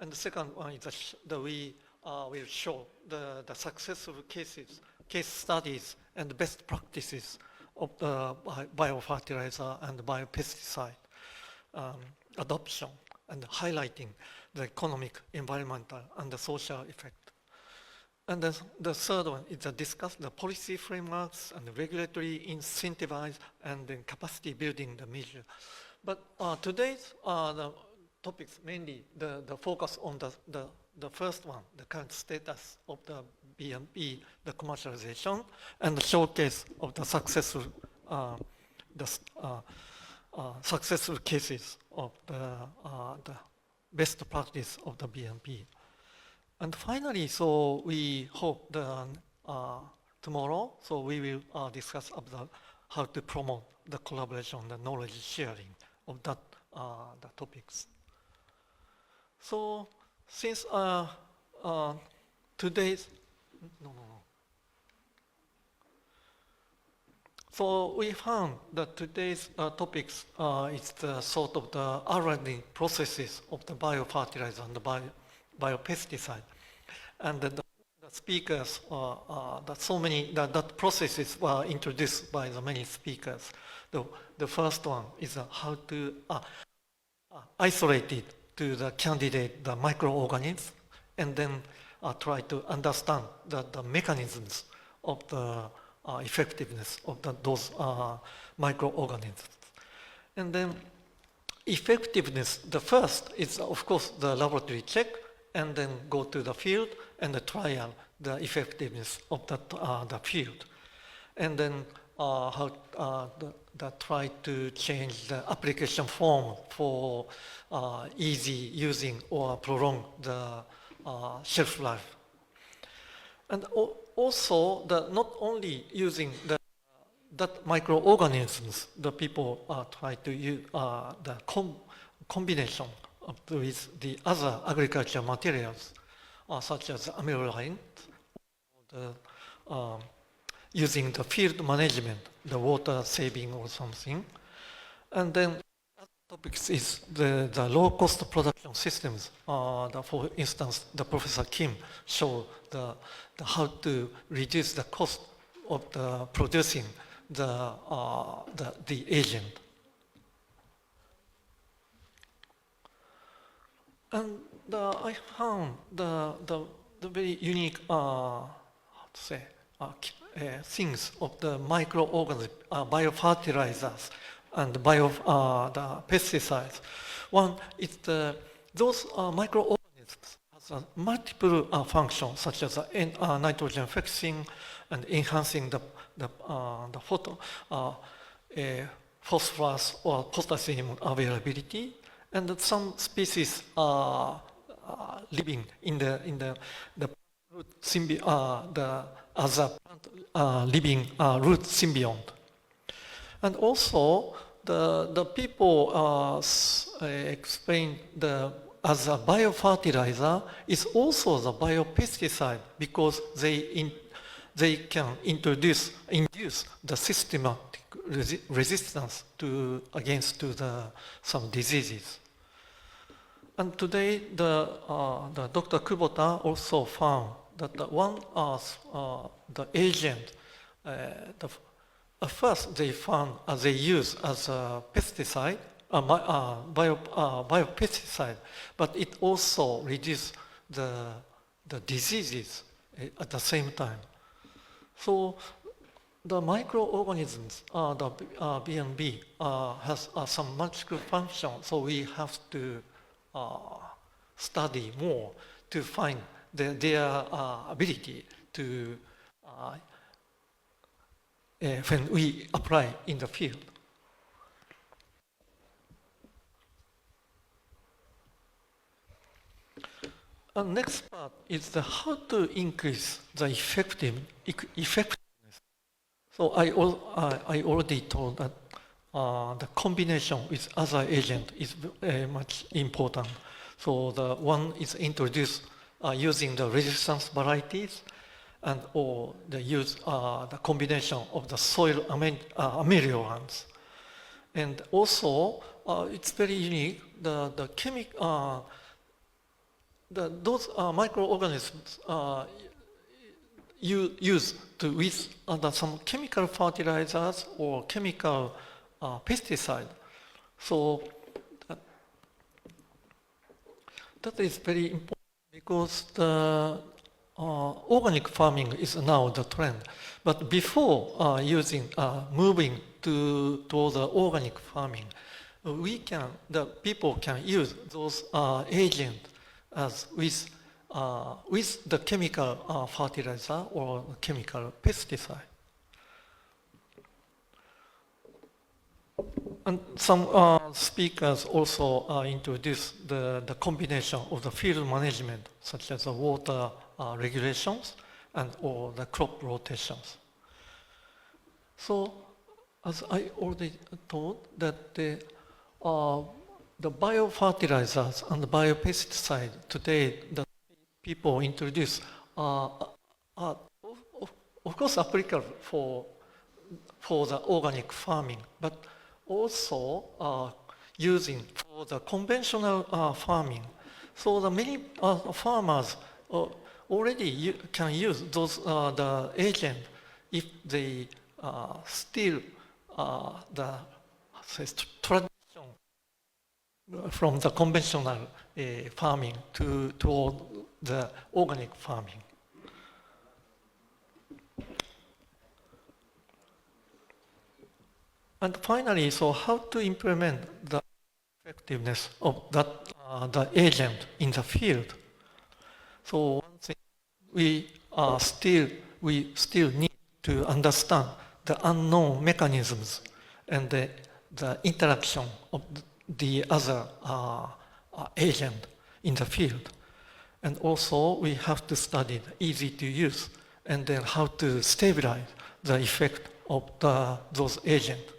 and the second one is we will show the successful case studies and best practices of the biofertilizer and biopesticide adoption, and highlighting the economic, environmental, and the social effect. And the third one is to discuss the policy frameworks and the regulatory incentivize and then capacity building the measure. But today's the topics mainly the focus on the first one, the current status of the BNB, the commercialization, and the showcase of the successful successful cases of the best practice of the BNP. And finally, so we hope that tomorrow, so we will discuss about how to promote the collaboration, the knowledge sharing of the topics. So since today's, So we found that today's topics is the sort of the R&D processes of the biofertilizer and the biopesticide, and the speakers that processes were introduced by the many speakers. The first one is how to isolate it to the candidate, the microorganisms, and then try to understand the mechanisms of the effectiveness of those microorganisms. And then effectiveness, the first is of course the laboratory check, and then go to the field and the trial the effectiveness of the field. And then try to change the application form for easy using or prolong the shelf life. And also, not only using that microorganisms, the people try to use the combination with the other agricultural materials, such as amylorine, using the field management, the water saving or something. And then topics is the low-cost production systems. For instance, the Professor Kim showed how to reduce the cost of producing the agent. And I found the very unique, how to say, things of the microorganisms, biofertilizers, and the pesticides. One is those microorganisms has multiple functions, such as nitrogen fixing and enhancing the phosphorus or potassium availability, and some species are living in the other living root symbiont. And also, the people explain as a biofertilizer is also the biopesticide, because they can induce the systematic resistance against some diseases. And today, the Dr. Kubota also found that one of the agent, first they found they use as a pesticide, biopesticide, but it also reduces the diseases at the same time. So the microorganisms, the BNB, has some multiple functions, so we have to study more to find their ability to when we apply in the field. And next part is how to increase the effectiveness. So I already told that the combination with other agent is very much important. So the one is introduced using the resistance varieties, and or the combination of the soil ameliorants. And also, it's very unique. Those microorganisms used with some chemical fertilizers or chemical pesticide. So that is very important, because the organic farming is now the trend. But before moving to the organic farming, the people can use those agents with the chemical fertilizer or chemical pesticide. And some speakers also introduced the combination of the field management, such as the water regulations or the crop rotations. So, as I already told, that the biofertilizers and the biopesticides today that people introduce are of course applicable for the organic farming, but also using for the conventional farming. So the many farmers already can use those the agent if they still the tradition from the conventional farming toward the organic farming. And finally, so how to implement the effectiveness of the agent in the field? So one thing we still need to understand the unknown mechanisms and the interaction of the other agent in the field. And also we have to study the easy to use and then how to stabilize the effect of those agents.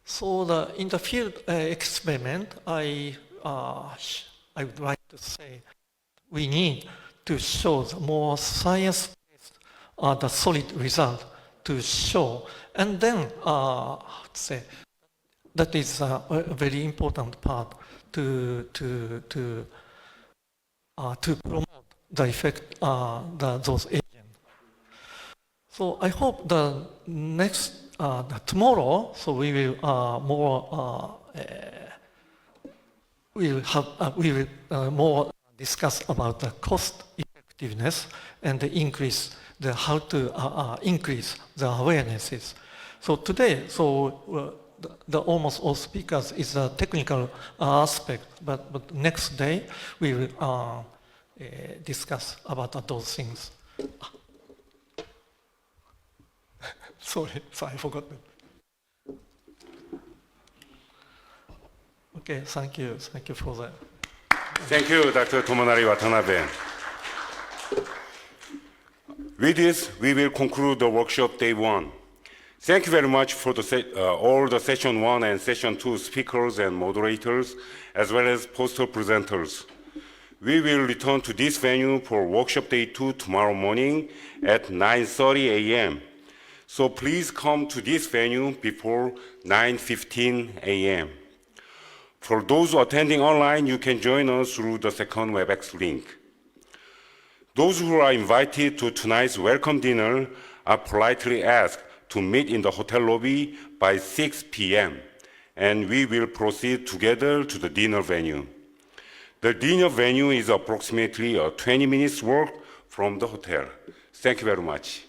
So in the field experiment, I would like to say we need to show the more science-based the solid result to show, and then say that is a very important part to promote the effect those agents. So I hope the next tomorrow, so we will we will have more discuss about the cost effectiveness and how to increase the awarenesses. So today, the almost all speakers is a technical aspect, but next day we will discuss about those things. Sorry, I forgot them. Okay, thank you for that. Thank you, Dr. Tomonari Watanabe. With this, we will conclude the workshop day 1. Thank you very much for all the session 1 and session 2 speakers and moderators, as well as poster presenters. We will return to this venue for workshop day 2 tomorrow morning at 9:30 a.m. So please come to this venue before 9:15 a.m. For those attending online, you can join us through the second WebEx link. Those who are invited to tonight's welcome dinner are politely asked to meet in the hotel lobby by 6 p.m., and we will proceed together to the dinner venue. The dinner venue is approximately a 20 minutes walk from the hotel. Thank you very much.